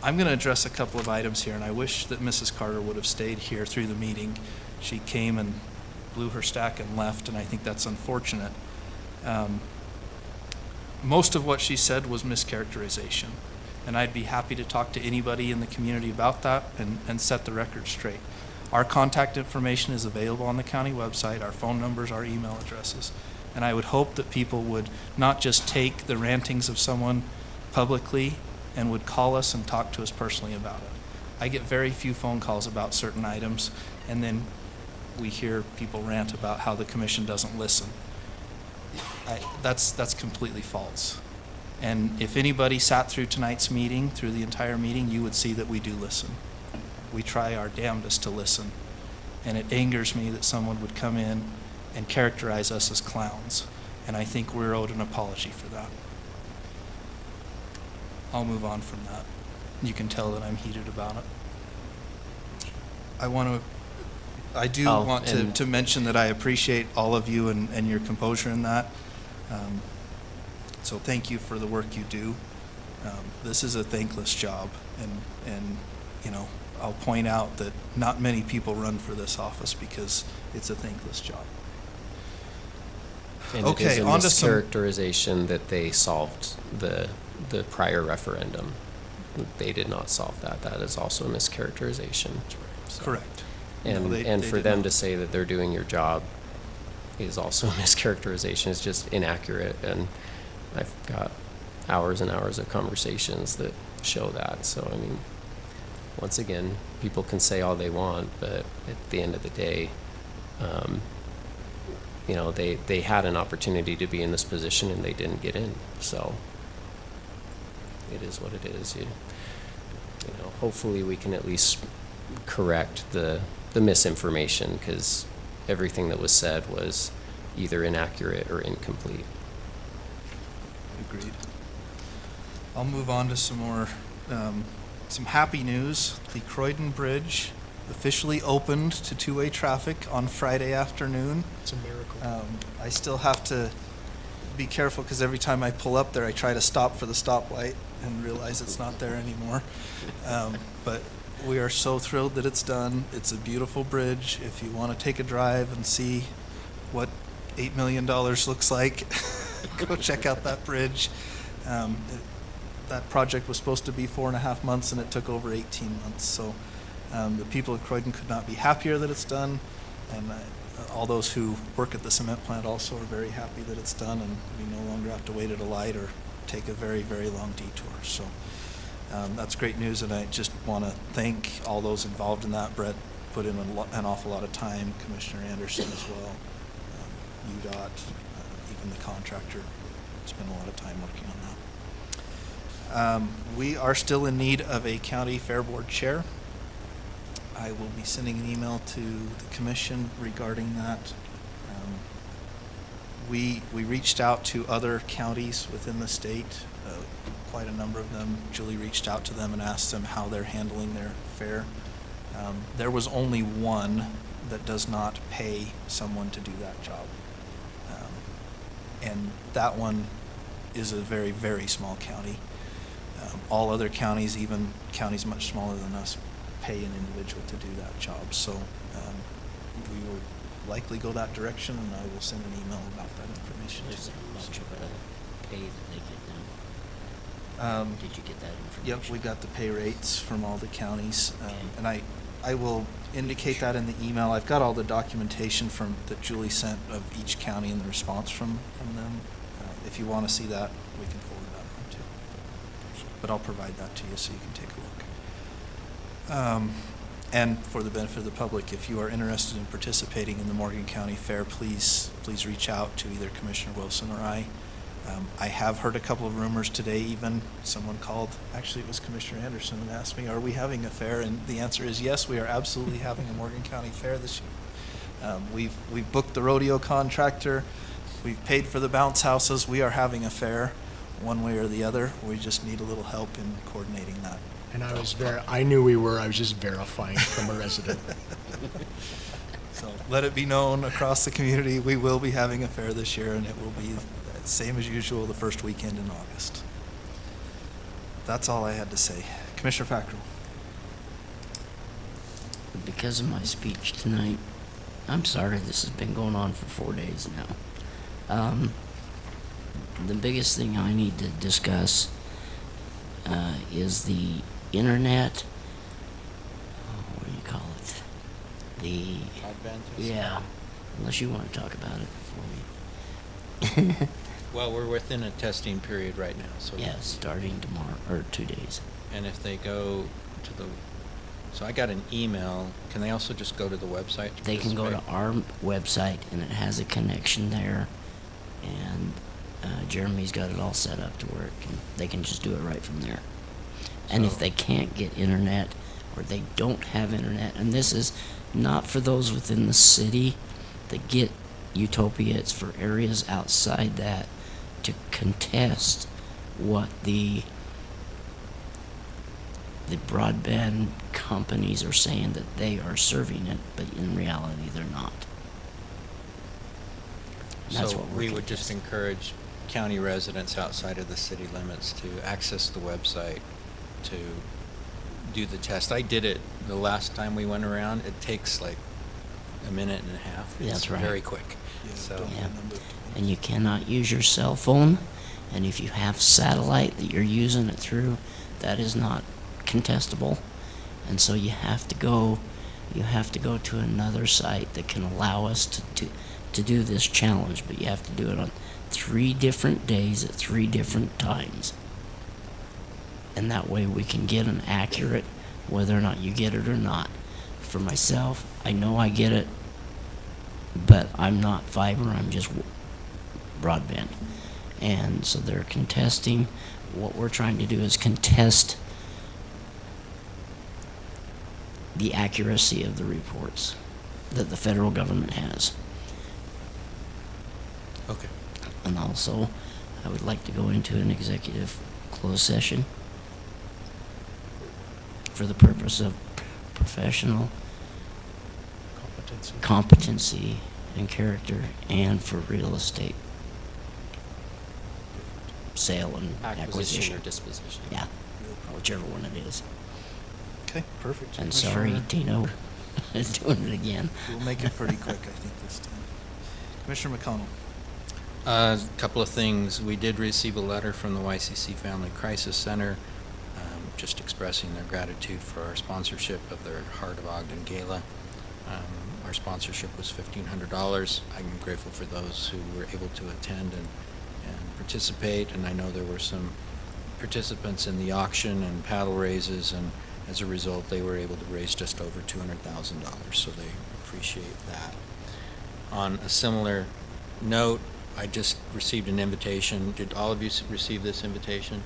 Speaker 6: I'm going to address a couple of items here, and I wish that Mrs. Carter would have stayed here through the meeting. She came and blew her stack and left, and I think that's unfortunate. Most of what she said was mischaracterization, and I'd be happy to talk to anybody in the community about that and set the record straight. Our contact information is available on the county website, our phone numbers, our email addresses, and I would hope that people would not just take the rantings of someone publicly and would call us and talk to us personally about it. I get very few phone calls about certain items, and then we hear people rant about how the commission doesn't listen. That's completely false. And if anybody sat through tonight's meeting, through the entire meeting, you would see that we do listen. We try our damnedest to listen. And it angers me that someone would come in and characterize us as clowns. And I think we're owed an apology for that. I'll move on from that. You can tell that I'm heated about it. I do want to mention that I appreciate all of you and your composure in that. So thank you for the work you do. This is a thankless job, and you know, I'll point out that not many people run for this office because it's a thankless job.
Speaker 5: And it is a mischaracterization that they solved the prior referendum. They did not solve that. That is also a mischaracterization. So.
Speaker 6: Correct.
Speaker 5: And,
Speaker 6: no,
Speaker 5: and for them to say that they're doing your job is also a mischaracterization. It's just inaccurate. And I've got hours and hours of conversations that show that. So, I mean, once again, people can say all they want, but at the end of the day, you know, they had an opportunity to be in this position and they didn't get in. So it is what it is. You know, hopefully we can at least correct the misinformation, because everything that was said was either inaccurate or incomplete.
Speaker 6: Agreed. I'll move on to some more, some happy news. The Croydon Bridge officially opened to two-way traffic on Friday afternoon.
Speaker 4: It's a miracle.
Speaker 6: I still have to be careful because every time I pull up there, I try to stop for the stoplight and realize it's not there anymore. But we are so thrilled that it's done. It's a beautiful bridge. If you want to take a drive and see what $8 million looks like, go check out that bridge. That project was supposed to be 4.5 months, and it took over 18 months. So the people of Croydon could not be happier that it's done, and all those who work at the cement plant also are very happy that it's done, and we no longer have to wait at a light or take a very, very long detour. So that's great news, and I just want to thank all those involved in that. Brett put in an awful lot of time, Commissioner Anderson as well, UDOT, even the contractor spent a lot of time working on that. We are still in need of a county fair board chair. I will be sending an email to the commission regarding that. We reached out to other counties within the state, quite a number of them. Julie reached out to them and asked them how they're handling their fair. There was only one that does not pay someone to do that job. And that one is a very, very small county. All other counties, even counties much smaller than us, pay an individual to do that job. So we will likely go that direction, and I will send an email about that information.
Speaker 1: Is there much of a pay that they get now? Did you get that information?
Speaker 6: Yep, we got the pay rates from all the counties.
Speaker 1: Okay.
Speaker 6: And I will indicate that in the email. I've got all the documentation that Julie sent of each county and the response from them. If you want to see that, we can forward that on too. But I'll provide that to you so you can take a look. And for the benefit of the public, if you are interested in participating in the Morgan County Fair, please reach out to either Commissioner Wilson or I. I have heard a couple of rumors today even. Someone called, actually it was Commissioner Anderson, and asked me, are we having a fair? And the answer is yes, we are absolutely having a Morgan County Fair this year. We've booked the rodeo contractor. We've paid for the bounce houses. We are having a fair one way or the other. We just need a little help in coordinating that.
Speaker 4: And I knew we were, I was just verifying from a resident.
Speaker 6: So let it be known across the community, we will be having a fair this year, and it will be same as usual the first weekend in August. That's all I had to say. Commissioner Fackrell.
Speaker 1: Because of my speech tonight, I'm sorry this has been going on for 4 days now. The biggest thing I need to discuss is the internet. What do you call it? Yeah. Unless you want to talk about it for me.
Speaker 7: Well, we're within a testing period right now, so.
Speaker 1: Yeah, starting tomorrow, or 2 days.
Speaker 7: And if they go to so I got an email, can they also just go to the website?
Speaker 1: They can go to our website, and it has a connection there, and Jeremy's got it all set up to where they can just do it right from there. And if they can't get internet, or they don't have internet, and this is not for those within the city that get Utopia, it's for areas outside that to contest what the broadband companies are saying that they are serving it, but in reality they're not. That's
Speaker 7: So
Speaker 1: what we're
Speaker 7: we would
Speaker 1: contesting.
Speaker 7: just encourage county residents outside of the city limits to access the website to do the test. I did it the last time we went around. It takes like a minute and a half.
Speaker 1: That's
Speaker 7: It's
Speaker 1: right.
Speaker 7: very quick. So
Speaker 1: Yeah. And you cannot use your cell phone, and if you have satellite that you're using it through, that is not contestable. And so you have to go to another site that can allow us to do this challenge, but you have to do it on 3 different days at 3 different times. And that way we can get an accurate whether or not you get it or not. For myself, I know I get it, but I'm not fiber, I'm just broadband. And so they're contesting. What we're trying to do is contest the accuracy of the reports that the federal government has.
Speaker 7: Okay.
Speaker 1: And also, I would like to go into an executive closed session for the purpose of professional competency and character, and for real estate sale and acquisition
Speaker 5: or disposition.
Speaker 1: Yeah, whichever one it is.
Speaker 6: Okay, perfect.
Speaker 1: And sorry, Tino is doing it again.
Speaker 6: We'll make it pretty quick, I think, this time. Commissioner McConnell.
Speaker 7: A couple of things. We did receive a letter from the YCC Family Crisis Center just expressing their gratitude for our sponsorship of their Heart of Ogden Gala. Our sponsorship was $1,500. I'm grateful for those who were able to attend and participate, and I know there were some participants in the auction and paddle raises, and as a result they were able to raise just over $200,000, so they appreciate that. On a similar note, I just received an invitation. Did all of you receive this invitation?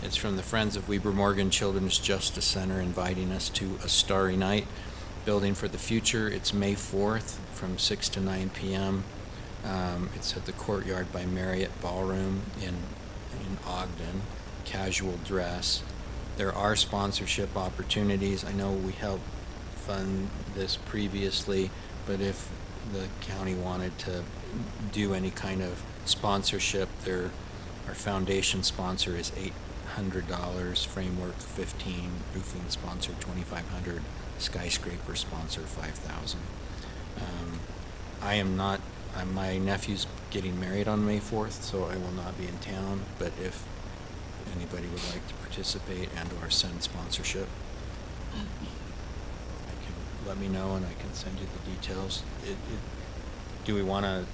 Speaker 7: It's from the Friends of Weber Morgan Children's Justice Center inviting us to a Starry Night, Building for the Future. It's May 4th from 6 to 9 p.m. It's at the Courtyard by Marriott Ballroom in Ogden. Casual dress. There are sponsorship opportunities. I know we helped fund this previously, but if the county wanted to do any kind of sponsorship, our foundation sponsor is $800, framework $15, roofing sponsor $2,500, skyscraper sponsor $5,000. I am not. My nephew's getting married on May 4th, so I will not be in town. But if anybody would like to participate and/or send sponsorship, I let me know and I can send you the details. Do we want to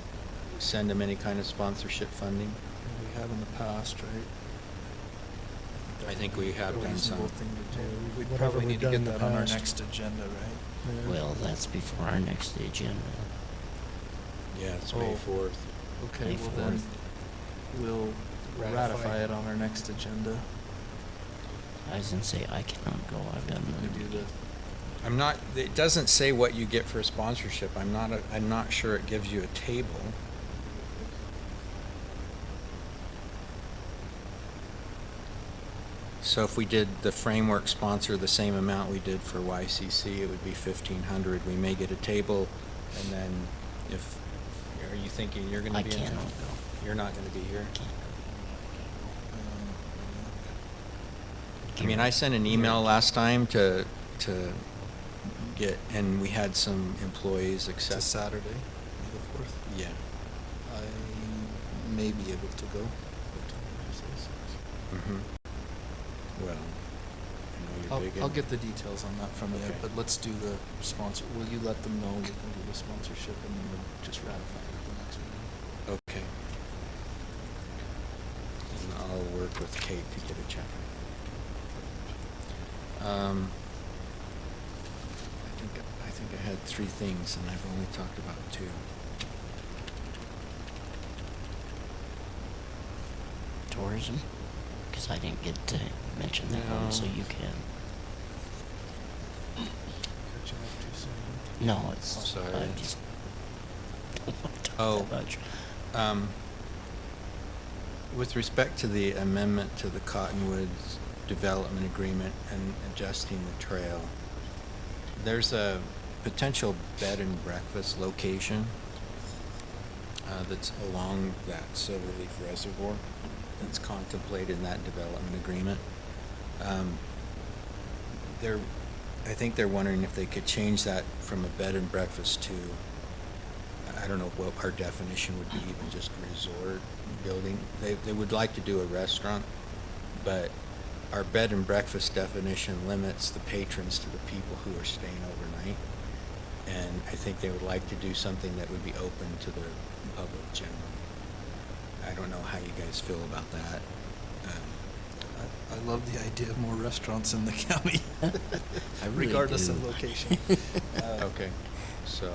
Speaker 7: send them any kind of sponsorship funding?
Speaker 6: We have in the past, right?
Speaker 7: I think we have
Speaker 6: A
Speaker 7: done
Speaker 6: reasonable
Speaker 7: some.
Speaker 6: thing to do. We
Speaker 4: Whatever
Speaker 6: probably
Speaker 4: we've
Speaker 6: need to
Speaker 4: done
Speaker 6: get
Speaker 4: in the
Speaker 6: that on our
Speaker 4: past.
Speaker 6: next agenda, right?
Speaker 1: Well, that's before our next agenda.
Speaker 7: Yeah, it's
Speaker 6: Oh.
Speaker 7: May 4th.
Speaker 6: Okay,
Speaker 1: May
Speaker 6: well then,
Speaker 1: 4th.
Speaker 6: we'll ratify it on our next agenda.
Speaker 1: I was gonna say I cannot go. I've got
Speaker 6: We
Speaker 1: another
Speaker 6: do the,
Speaker 7: I'm not, it doesn't say what you get for a sponsorship. I'm not sure it gives you a table. So if we did the framework sponsor the same amount we did for YCC, it would be 1,500. We may get a table, and then if, are you thinking you're gonna
Speaker 1: I
Speaker 7: be in
Speaker 1: cannot
Speaker 7: town?
Speaker 1: go.
Speaker 7: You're not gonna be here?
Speaker 1: Can't
Speaker 7: I mean, I sent an email last time to get, and we had some employees
Speaker 6: it's
Speaker 7: accept.
Speaker 6: a Saturday, May the 4th.
Speaker 7: Yeah.
Speaker 6: I may be able to go.
Speaker 7: Mm-hmm. Well, I know
Speaker 6: I'll,
Speaker 7: you're big
Speaker 6: I'll
Speaker 7: in-
Speaker 6: get the details on that from you,
Speaker 7: Okay.
Speaker 6: but let's do the sponsor. Will you let them know you can do the sponsorship and then we'll just ratify it at the next meeting?
Speaker 7: Okay. And I'll work with Kate to get a check. I think I had 3 things and I've only talked about 2.
Speaker 1: tourism, because I didn't get to mention that one, so
Speaker 7: No.
Speaker 1: you can.
Speaker 6: Cut you off too soon.
Speaker 1: No, it's.
Speaker 7: Sorry.
Speaker 1: I just don't want to talk
Speaker 7: Oh.
Speaker 1: that much.
Speaker 7: With respect to the amendment to the Cottonwoods Development Agreement and adjusting the trail, there's a potential bed and breakfast location that's along that Silverleaf Reservoir that's contemplated in that development agreement. I think they're wondering if they could change that from a bed and breakfast to, I don't know what our definition would be, even just resort building. They would like to do a restaurant, but our bed and breakfast definition limits the patrons to the people who are staying overnight. And I think they would like to do something that would be open to the public generally. I don't know how you guys feel about that.
Speaker 6: I love the idea of more restaurants in the county,
Speaker 1: I really
Speaker 6: regardless
Speaker 1: do.
Speaker 6: of location.
Speaker 7: Okay, so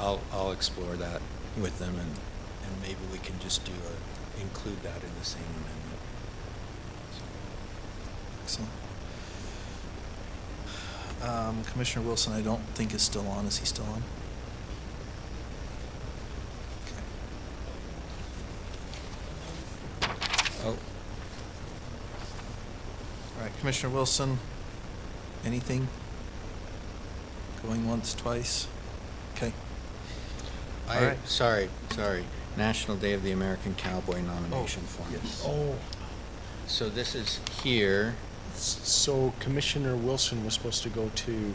Speaker 7: I'll explore that with them and maybe we can just include that in the same amendment.
Speaker 6: Excellent. Commissioner Wilson, I don't think is still on. Is he still on?
Speaker 7: Oh,
Speaker 6: All right, Commissioner Wilson, anything? Going once, twice? Okay. All right.
Speaker 7: Sorry. National Day of the American Cowboy nomination form.
Speaker 6: Yes.
Speaker 4: Oh,
Speaker 7: So this is here.
Speaker 4: so Commissioner Wilson was supposed to go to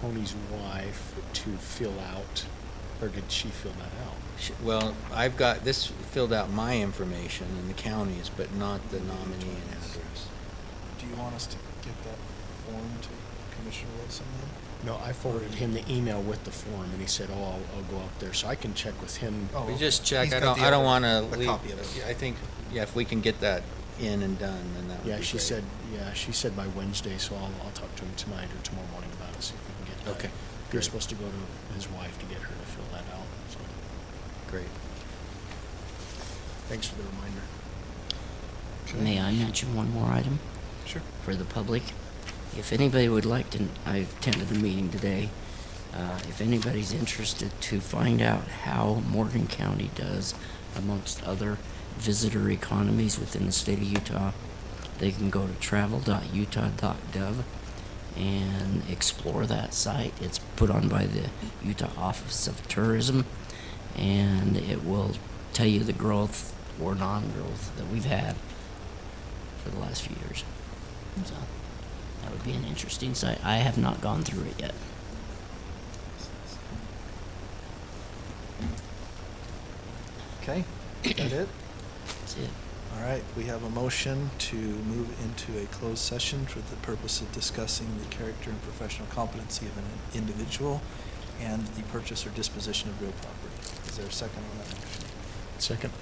Speaker 4: Tony's wife to fill out, or did she fill that out?
Speaker 7: Well, I've got this filled out my information in the counties, but not the nominee and address.
Speaker 6: Do you want us to get that form to Commissioner Wilson then?
Speaker 4: No, I forwarded him the email with the form, and he said, "Oh, I'll go up there," so I can check with him.
Speaker 6: Oh,
Speaker 7: We
Speaker 6: okay.
Speaker 7: just check.
Speaker 6: He's
Speaker 7: I
Speaker 6: got
Speaker 7: don't.
Speaker 6: the
Speaker 7: I don't
Speaker 6: other-
Speaker 7: want
Speaker 6: a
Speaker 7: to leave.
Speaker 6: copy of it.
Speaker 7: I think. Yeah, if we can get that in and done, then that would
Speaker 4: Yeah,
Speaker 7: be
Speaker 4: she
Speaker 7: great.
Speaker 4: said. Yeah, she said by Wednesday, so I'll talk to him tonight or tomorrow morning about it. See if we can get that.
Speaker 7: Okay,
Speaker 4: You're
Speaker 7: great.
Speaker 4: supposed to go to his wife to get her to fill that out. So
Speaker 7: Great.
Speaker 4: thanks for the reminder.
Speaker 1: May I mention one more item?
Speaker 6: Sure.
Speaker 1: For the public? If anybody would like to, I attended the meeting today. If anybody's interested to find out how Morgan County does amongst other visitor economies within the state of Utah, they can go to travel.utah.gov and explore that site. It's put on by the Utah Office of Tourism, and it will tell you the growth or non-growth that we've had for the last few years. So that would be an interesting site. I have not gone through it yet.
Speaker 6: Okay, is that it?
Speaker 1: That's it.
Speaker 6: All right, we have a motion to move into a closed session for the purpose of discussing the character and professional competency of an individual and the purchase or disposition of real property. Is there a second on that motion?
Speaker 4: Second.